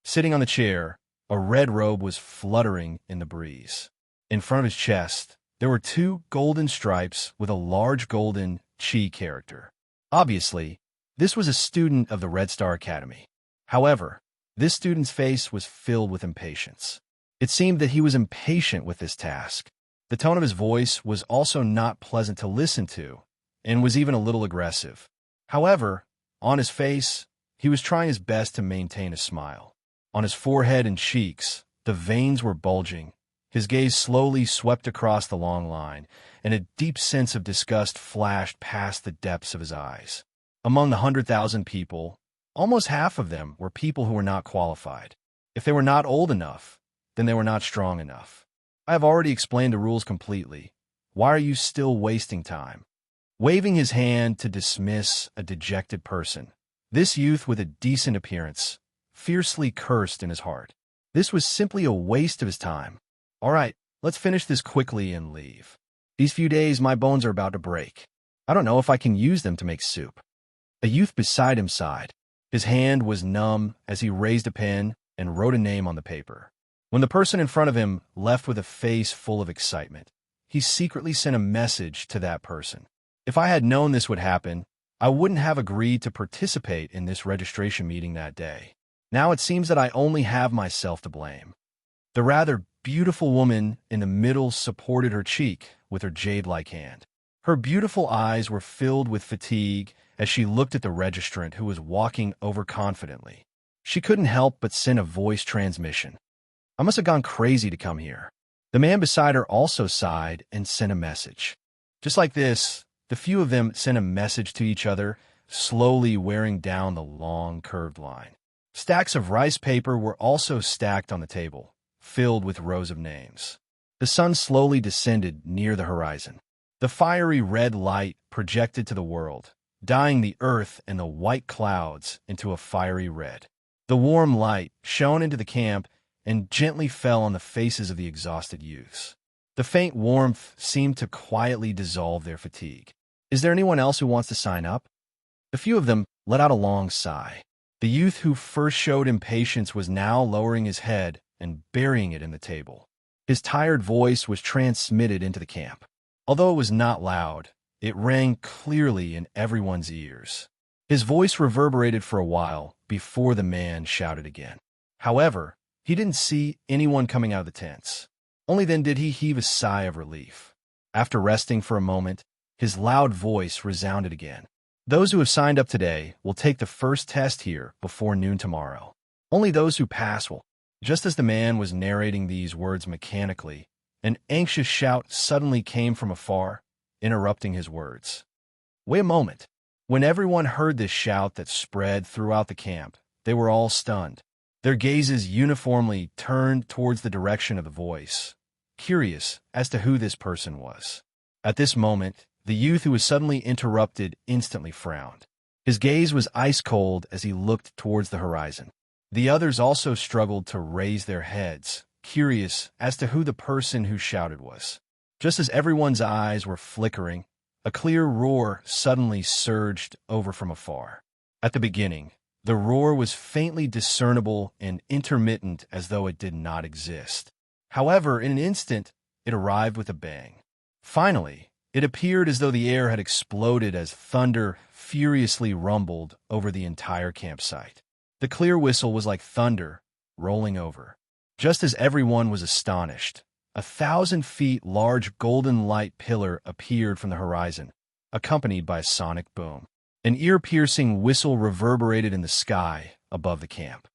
Sitting on the chair, a red robe was fluttering in the breeze. In front of his chest, there were 2 golden stripes with a large golden chi character. Obviously, this was a student of the Red Star Academy. However, this student's face was filled with impatience. It seemed that he was impatient with this task. The tone of his voice was also not pleasant to listen to, and was even a little aggressive. However, on his face, he was trying his best to maintain a smile. On his forehead and cheeks, the veins were bulging. His gaze slowly swept across the long line, and a deep sense of disgust flashed past the depths of his eyes. Among the 100,000 people, almost half of them were people who were not qualified. If they were not old enough, then they were not strong enough. I have already explained the rules completely. Why are you still wasting time? Waving his hand to dismiss a dejected person, this youth with a decent appearance fiercely cursed in his heart. This was simply a waste of his time. All right, let's finish this quickly and leave. These few days my bones are about to break. I don't know if I can use them to make soup. A youth beside him sighed. His hand was numb as he raised a pen and wrote a name on the paper. When the person in front of him left with a face full of excitement, he secretly sent a message to that person. If I had known this would happen, I wouldn't have agreed to participate in this registration meeting that day. Now it seems that I only have myself to blame. The rather beautiful woman in the middle supported her cheek with her jade-like hand. Her beautiful eyes were filled with fatigue as she looked at the registrant who was walking overconfidently. She couldn't help but send a voice transmission. I must have gone crazy to come here. The man beside her also sighed and sent a message. Just like this, the few of them sent a message to each other, slowly wearing down the long, curved line. Stacks of rice paper were also stacked on the table, filled with rows of names. The sun slowly descended near the horizon. The fiery red light projected to the world, dyeing the earth and the white clouds into a fiery red. The warm light shone into the camp and gently fell on the faces of the exhausted youths. The faint warmth seemed to quietly dissolve their fatigue. Is there anyone else who wants to sign up? A few of them let out a long sigh. The youth who first showed impatience was now lowering his head and burying it in the table. His tired voice was transmitted into the camp. Although it was not loud, it rang clearly in everyone's ears. His voice reverberated for a while before the man shouted again. However, he didn't see anyone coming out of the tents. Only then did he heave a sigh of relief. After resting for a moment, his loud voice resounded again. Those who have signed up today will take the first test here before noon tomorrow. Only those who pass will. Just as the man was narrating these words mechanically, An anxious shout suddenly came from afar, interrupting his words. Wait a moment. When everyone heard this shout that spread throughout the camp, they were all stunned. Their gazes uniformly turned towards the direction of the voice, curious as to who this person was. At this moment, the youth who was suddenly interrupted instantly frowned. His gaze was ice-cold as he looked towards the horizon. The others also struggled to raise their heads, curious as to who the person who shouted was. Just as everyone's eyes were flickering, a clear roar suddenly surged over from afar. At the beginning, the roar was faintly discernible and intermittent as though it did not exist. However, in an instant, it arrived with a bang. Finally, it appeared as though the air had exploded as thunder furiously rumbled over the entire campsite. The clear whistle was like thunder, rolling over. Just as everyone was astonished, 1,000 feet large golden light pillar appeared from the horizon, accompanied by a sonic boom. An ear-piercing whistle reverberated in the sky above the camp.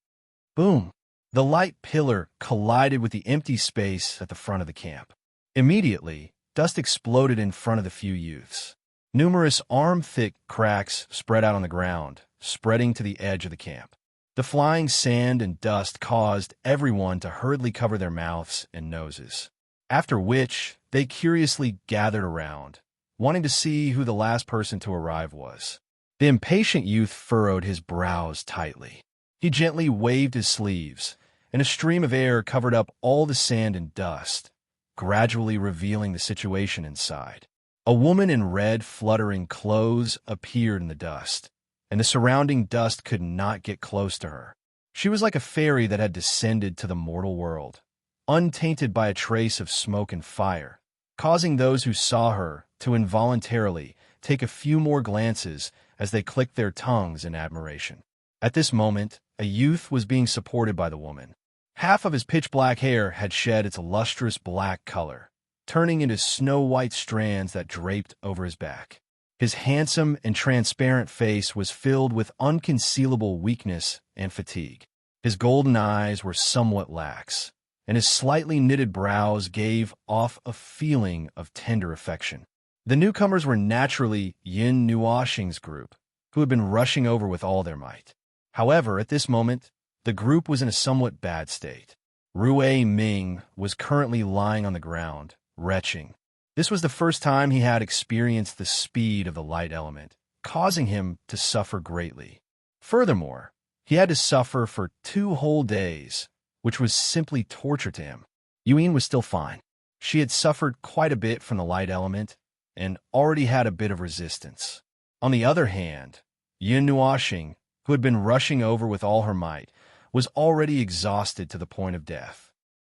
Boom! The light pillar collided with the empty space at the front of the camp. Immediately, dust exploded in front of the few youths. Numerous arm-thick cracks spread out on the ground, spreading to the edge of the camp. The flying sand and dust caused everyone to hurriedly cover their mouths and noses, after which they curiously gathered around, wanting to see who the last person to arrive was. The impatient youth furrowed his brows tightly. He gently waved his sleeves, and a stream of air covered up all the sand and dust, gradually revealing the situation inside. A woman in red, fluttering clothes appeared in the dust, and the surrounding dust could not get close to her. She was like a fairy that had descended to the mortal world, untainted by a trace of smoke and fire, causing those who saw her to involuntarily take a few more glances as they clicked their tongues in admiration. At this moment, a youth was being supported by the woman. Half of his pitch-black hair had shed its lustrous black color, turning into snow-white strands that draped over his back. His handsome and transparent face was filled with unconcealable weakness and fatigue. His golden eyes were somewhat lax, and his slightly knitted brows gave off a feeling of tender affection. The newcomers were naturally Yin Nuoxing's group, who had been rushing over with all their might. However, at this moment, the group was in a somewhat bad state. Rui Ming was currently lying on the ground, retching. This was the first time he had experienced the speed of the light element, causing him to suffer greatly. Furthermore, he had to suffer for 2 whole days, which was simply torture to him. Yuan was still fine. She had suffered quite a bit from the light element and already had a bit of resistance. On the other hand, Yin Nuoxing, who had been rushing over with all her might, was already exhausted to the point of death.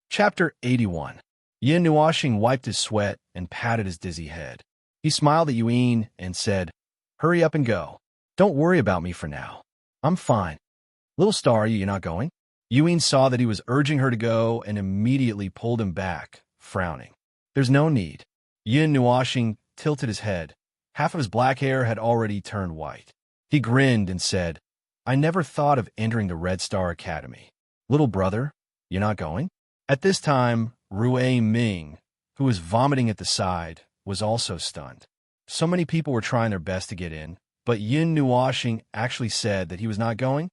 Chapter 81. Yin Nuoxing wiped his sweat and patted his dizzy head. He smiled at Yuan and said, "Hurry up and go. Don't worry about me for now. I'm fine. Little star, are you not going?" Yuan saw that he was urging her to go and immediately pulled him back, frowning. "There's no need." Yin Nuoxing tilted his head. Half of his black hair had already turned white. He grinned and said, "I never thought of entering the Red Star Academy. Little brother, you're not going?" At this time, Rui Ming, who was vomiting at the side, was also stunned. So many people were trying their best to get in, but Yin Nuoxing actually said that he was not going.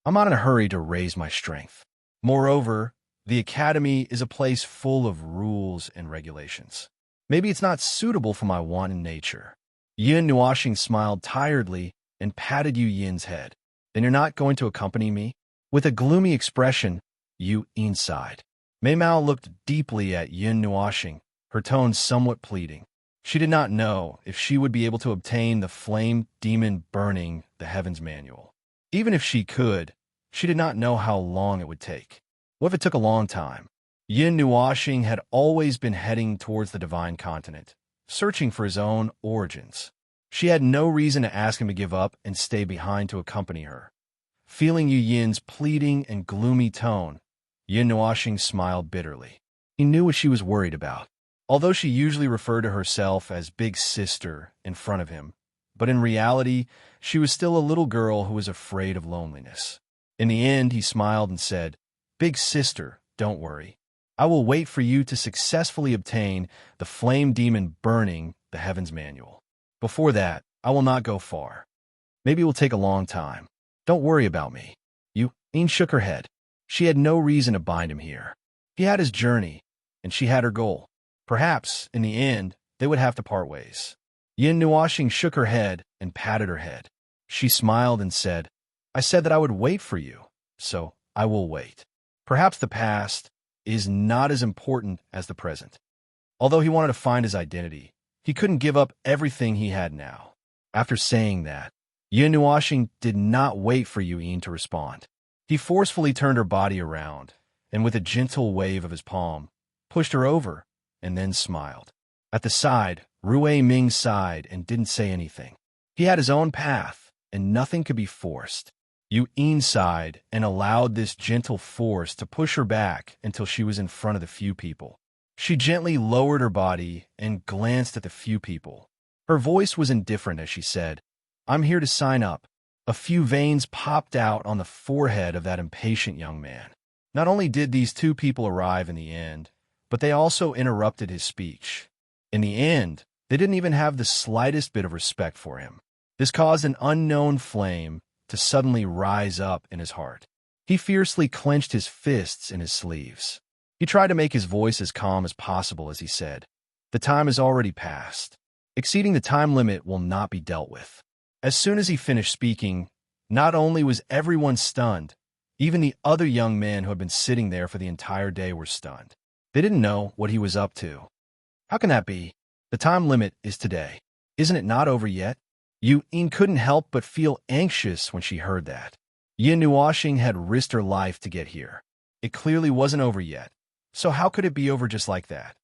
"I'm not in a hurry to raise my strength. Moreover, the academy is a place full of rules and regulations. Maybe it's not suitable for my wanton nature." Yin Nuoxing smiled tiredly and patted Yu Yin's head. "Then you're not going to accompany me?" With a gloomy expression, Yu Yin sighed. Mei Mao looked deeply at Yin Nuoxing, her tone somewhat pleading. She did not know if she would be able to obtain the flame demon burning the heavens manual. Even if she could, she did not know how long it would take. What if it took a long time? Yin Nuoxing had always been heading towards the divine continent, searching for his own origins. She had no reason to ask him to give up and stay behind to accompany her. Feeling Yu Yin's pleading and gloomy tone, Yin Nuoxing smiled bitterly. He knew what she was worried about. Although she usually referred to herself as Big Sister in front of him, but in reality, she was still a little girl who was afraid of loneliness. In the end, he smiled and said, "Big Sister, don't worry. I will wait for you to successfully obtain the flame demon burning the heavens manual. Before that, I will not go far. Maybe it will take a long time. Don't worry about me. Yin shook her head. She had no reason to bind him here. He had his journey, and she had her goal. Perhaps, in the end, they would have to part ways. Yin Nuashing shook her head and patted her head. She smiled and said, I said that I would wait for you, so I will wait. Perhaps the past is not as important as the present. Although he wanted to find his identity, he couldn't give up everything he had now. After saying that, Yin Nuashing did not wait for Yin to respond. He forcefully turned her body around, and with a gentle wave of his palm, pushed her over, and then smiled. At the side, Rui Ming sighed and didn't say anything. He had his own path, and nothing could be forced. Yin sighed and allowed this gentle force to push her back until she was in front of the few people. She gently lowered her body and glanced at the few people. Her voice was indifferent as she said, I'm here to sign up. A few veins popped out on the forehead of that impatient young man. Not only did these two people arrive in the end, but they also interrupted his speech. In the end, they didn't even have the slightest bit of respect for him. This caused an unknown flame to suddenly rise up in his heart. He fiercely clenched his fists in his sleeves. He tried to make his voice as calm as possible as he said, The time has already passed. Exceeding the time limit will not be dealt with. As soon as he finished speaking, not only was everyone stunned, even the other young men who had been sitting there for the entire day were stunned. They didn't know what he was up to. How can that be? The time limit is today. Isn't it not over yet? Yin couldn't help but feel anxious when she heard that. Yin Nuashing had risked her life to get here. It clearly wasn't over yet. So how could it be over just like that?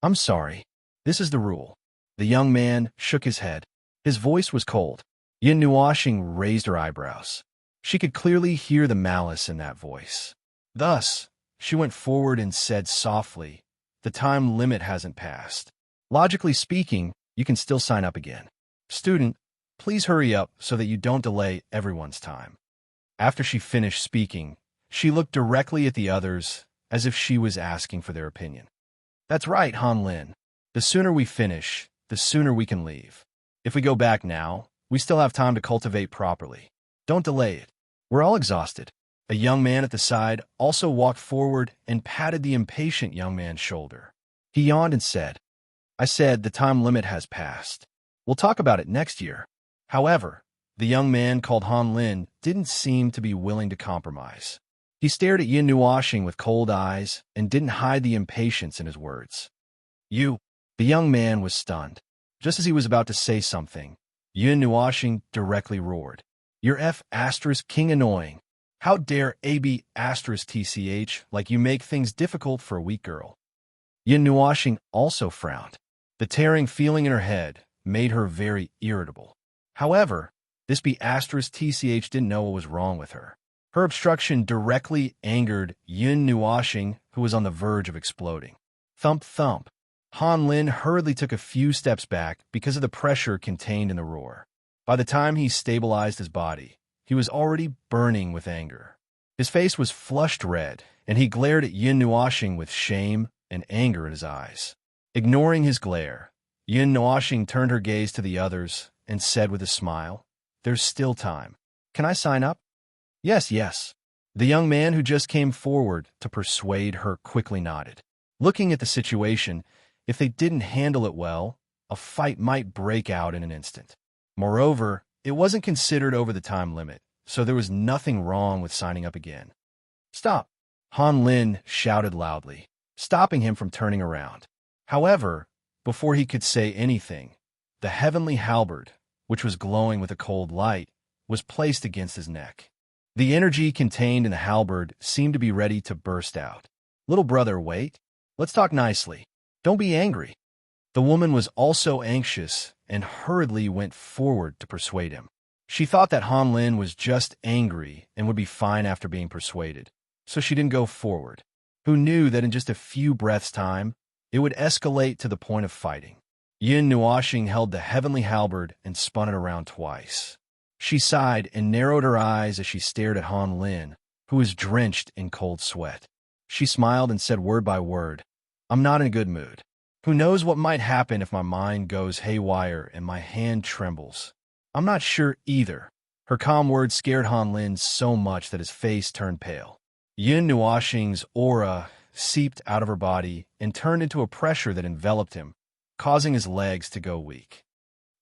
I'm sorry. This is the rule. The young man shook his head. His voice was cold. Yin Nuashing raised her eyebrows. She could clearly hear the malice in that voice. Thus, she went forward and said softly, The time limit hasn't passed. Logically speaking, you can still sign up again. Student, please hurry up so that you don't delay everyone's time. After she finished speaking, she looked directly at the others as if she was asking for their opinion. That's right, Han Lin. The sooner we finish, the sooner we can leave. If we go back now, we still have time to cultivate properly. Don't delay it. We're all exhausted. A young man at the side also walked forward and patted the impatient young man's shoulder. He yawned and said, I said the time limit has passed. We'll talk about it next year. However, the young man called Han Lin didn't seem to be willing to compromise. He stared at Yin Nuashing with cold eyes and didn't hide the impatience in his words. The young man was stunned. Just as he was about to say something, Yin Nuashing directly roared. You're King annoying. How dare TCH like you make things difficult for a weak girl. Yin Nuashing also frowned. The tearing feeling in her head made her very irritable. However, this TCH didn't know what was wrong with her. Her obstruction directly angered Yin Nuashing, who was on the verge of exploding. Thump thump. Han Lin hurriedly took a few steps back because of the pressure contained in the roar. By the time he stabilized his body, he was already burning with anger. His face was flushed red, and he glared at Yin Nuashing with shame and anger in his eyes. Ignoring his glare, Yin Nuashing turned her gaze to the others and said with a smile, There's still time. Can I sign up? Yes, yes. The young man who just came forward to persuade her quickly nodded. Looking at the situation, if they didn't handle it well, a fight might break out in an instant. Moreover, it wasn't considered over the time limit, so there was nothing wrong with signing up again. Stop! Han Lin shouted loudly, stopping him from turning around. However, before he could say anything, the heavenly halberd, which was glowing with a cold light, was placed against his neck. The energy contained in the halberd seemed to be ready to burst out. Little brother, wait. Let's talk nicely. Don't be angry. The woman was also anxious and hurriedly went forward to persuade him. She thought that Han Lin was just angry and would be fine after being persuaded, so she didn't go forward. Who knew that in just a few breaths' time, it would escalate to the point of fighting? Yin Nuashing held the heavenly halberd and spun it around twice. She sighed and narrowed her eyes as she stared at Han Lin, who was drenched in cold sweat. She smiled and said word by word, "I'm not in a good mood. Who knows what might happen if my mind goes haywire and my hand trembles? I'm not sure either." Her calm words scared Han Lin so much that his face turned pale. Yun Nuoxing's aura seeped out of her body and turned into a pressure that enveloped him, causing his legs to go weak.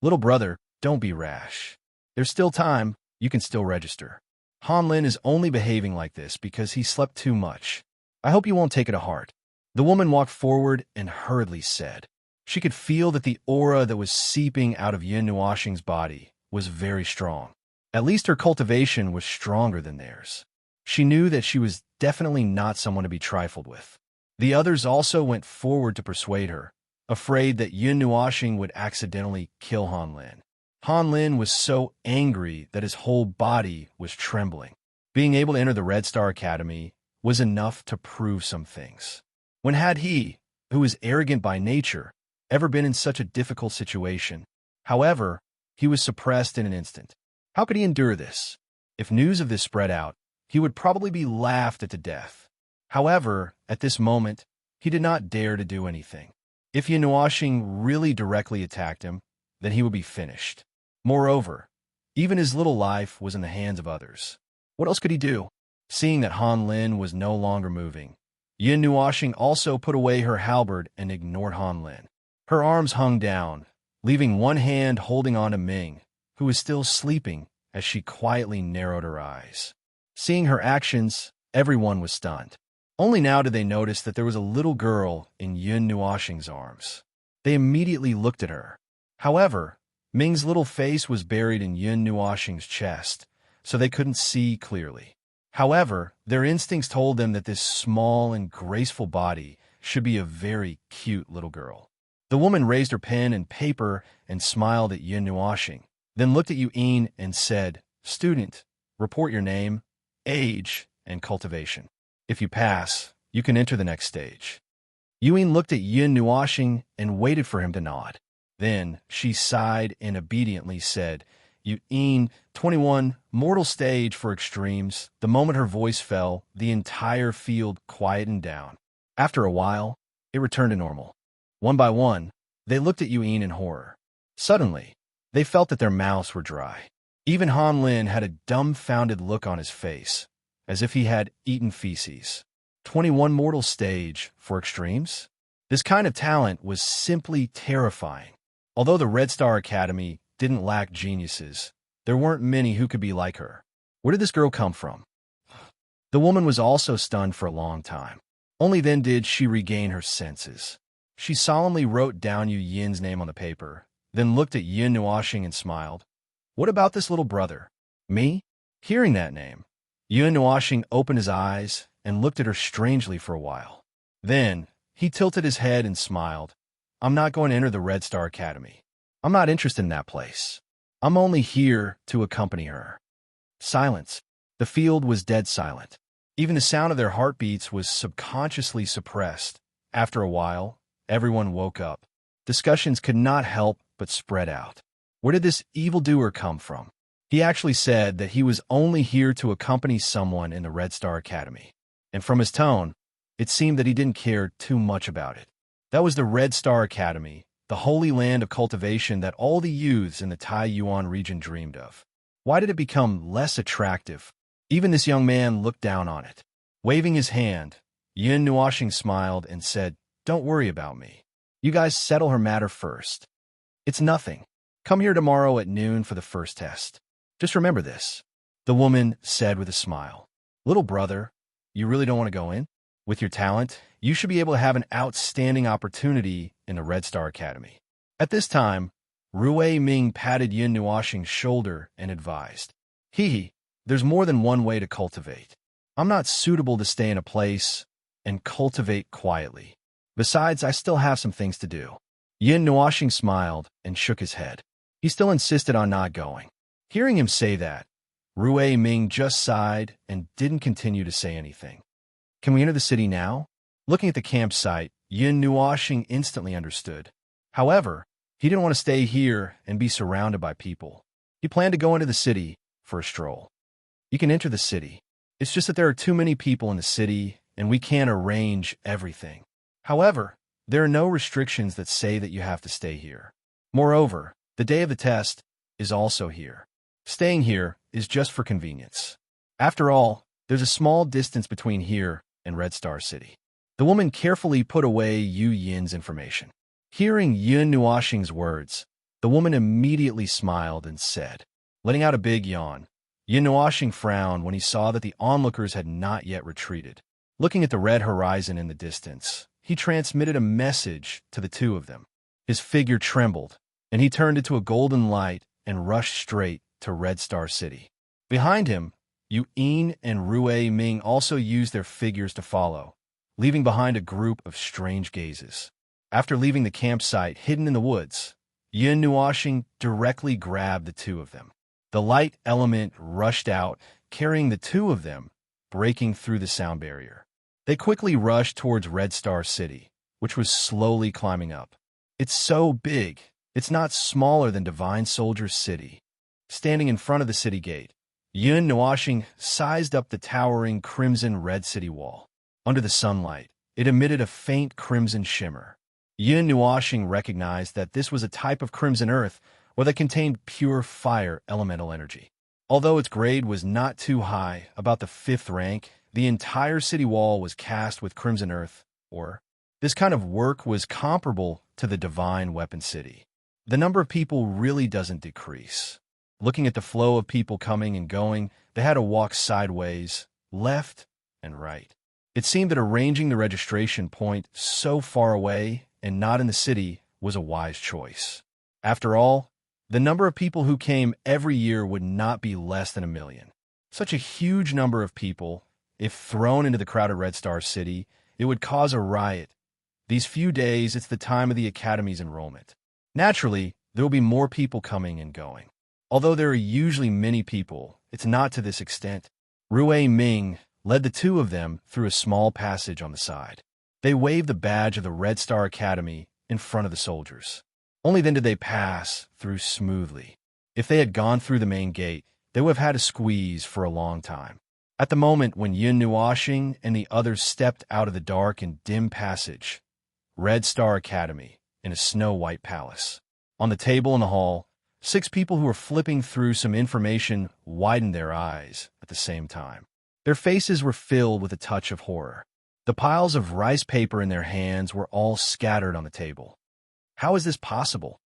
"Little brother, don't be rash. There's still time. You can still register. Han Lin is only behaving like this because he slept too much. I hope you won't take it to heart." The woman walked forward and hurriedly said. She could feel that the aura that was seeping out of Yun Nuoxing's body was very strong. At least her cultivation was stronger than theirs. She knew that she was definitely not someone to be trifled with. The others also went forward to persuade her, afraid that Yun Nuoxing would accidentally kill Han Lin. Han Lin was so angry that his whole body was trembling. Being able to enter the Red Star Academy was enough to prove some things. When had he, who was arrogant by nature, ever been in such a difficult situation? However, he was suppressed in an instant. How could he endure this? If news of this spread out, he would probably be laughed at to death. However, at this moment, he did not dare to do anything. If Yun Nuoxing really directly attacked him, then he would be finished. Moreover, even his little life was in the hands of others. What else could he do? Seeing that Han Lin was no longer moving, Yun Nuoxing also put away her halberd and ignored Han Lin. Her arms hung down, leaving one hand holding on to Ming, who was still sleeping, as she quietly narrowed her eyes. Seeing her actions, everyone was stunned. Only now did they notice that there was a little girl in Yun Nuoxing's arms. They immediately looked at her. However, Ming's little face was buried in Yun Nuoxing's chest, so they couldn't see clearly. However, their instincts told them that this small and graceful body should be a very cute little girl. The woman raised her pen and paper and smiled at Yun Nuoxing, then looked at Yuin and said, "Student, report your name, age, and cultivation. If you pass, you can enter the next stage." Yuin looked at Yun Nuoxing and waited for him to nod. Then she sighed and obediently said, "Yuin, 21, mortal stage for extremes." The moment her voice fell, the entire field quietened down. After a while, it returned to normal. One by one, they looked at Yuin in horror. Suddenly, they felt that their mouths were dry. Even Han Lin had a dumbfounded look on his face, as if he had eaten feces. 21 mortal stage for extremes? This kind of talent was simply terrifying. Although the Red Star Academy didn't lack geniuses, there weren't many who could be like her. Where did this girl come from? The woman was also stunned for a long time. Only then did she regain her senses. She solemnly wrote down Yu Yin's name on the paper, then looked at Yun Nuoxing and smiled. "What about this little brother? Me?" Hearing that name, Yun Nuoxing opened his eyes and looked at her strangely for a while. Then, he tilted his head and smiled. "I'm not going to enter the Red Star Academy. I'm not interested in that place. I'm only here to accompany her." Silence. The field was dead silent. Even the sound of their heartbeats was subconsciously suppressed. After a while, everyone woke up. Discussions could not help but spread out. Where did this evildoer come from? He actually said that he was only here to accompany someone in the Red Star Academy. And from his tone, it seemed that he didn't care too much about it. That was the Red Star Academy, the holy land of cultivation that all the youths in the Taiyuan region dreamed of. Why did it become less attractive? Even this young man looked down on it. Waving his hand, Yun Nuoxing smiled and said, "Don't worry about me. You guys settle her matter first. It's nothing. Come here tomorrow at noon for the first test. Just remember this," the woman said with a smile. "Little brother, you really don't want to go in? With your talent, you should be able to have an outstanding opportunity in the Red Star Academy." At this time, Rui Ming patted Yun Nuoxing's shoulder and advised, There's more than one way to cultivate. I'm not suitable to stay in a place and cultivate quietly. Besides, I still have some things to do." Yun Nuoxing smiled and shook his head. He still insisted on not going. Hearing him say that, Rui Ming just sighed and didn't continue to say anything. "Can we enter the city now?" Looking at the campsite, Yun Nuoxing instantly understood. However, he didn't want to stay here and be surrounded by people. He planned to go into the city for a stroll. "You can enter the city. It's just that there are too many people in the city, and we can't arrange everything. However, there are no restrictions that say that you have to stay here. Moreover, the day of the test is also here. Staying here is just for convenience. After all, there's a small distance between here and Red Star City. The woman carefully put away Yu Yin's information. Hearing Yun Nuoxing's words, the woman immediately smiled and said, letting out a big yawn. Yun Nuoxing frowned when he saw that the onlookers had not yet retreated. Looking at the red horizon in the distance, he transmitted a message to the two of them. His figure trembled, and he turned into a golden light and rushed straight to Red Star City. Behind him, Yu Yin and Rui Ming also used their figures to follow, leaving behind a group of strange gazes. After leaving the campsite hidden in the woods, Yun Nuoxing directly grabbed the two of them. The light element rushed out, carrying the two of them, breaking through the sound barrier. They quickly rushed towards Red Star City, which was slowly climbing up. It's so big, it's not smaller than Divine Soldier City. Standing in front of the city gate, Yun Nuoxing sized up the towering crimson red city wall. Under the sunlight, it emitted a faint crimson shimmer. Yun Nuoxing recognized that this was a type of crimson earth or that contained pure fire elemental energy. Although its grade was not too high, about the 5th rank, the entire city wall was cast with crimson earth, or this kind of work was comparable to the Divine Weapon City. The number of people really doesn't decrease. Looking at the flow of people coming and going, they had to walk sideways, left and right. It seemed that arranging the registration point so far away and not in the city was a wise choice. After all, the number of people who came every year would not be less than 1 million. Such a huge number of people, if thrown into the crowded Red Star City, it would cause a riot. These few days, it's the time of the Academy's enrollment. Naturally, there will be more people coming and going. Although there are usually many people, it's not to this extent. Rui Ming led the two of them through a small passage on the side. They waved the badge of the Red Star Academy in front of the soldiers. Only then did they pass through smoothly. If they had gone through the main gate, they would have had to squeeze for a long time. At the moment when Yun Nuoxing and the others stepped out of the dark and dim passage, Red Star Academy in a snow-white palace. On the table in the hall, 6 people who were flipping through some information widened their eyes at the same time. Their faces were filled with a touch of horror. The piles of rice paper in their hands were all scattered on the table. How is this possible?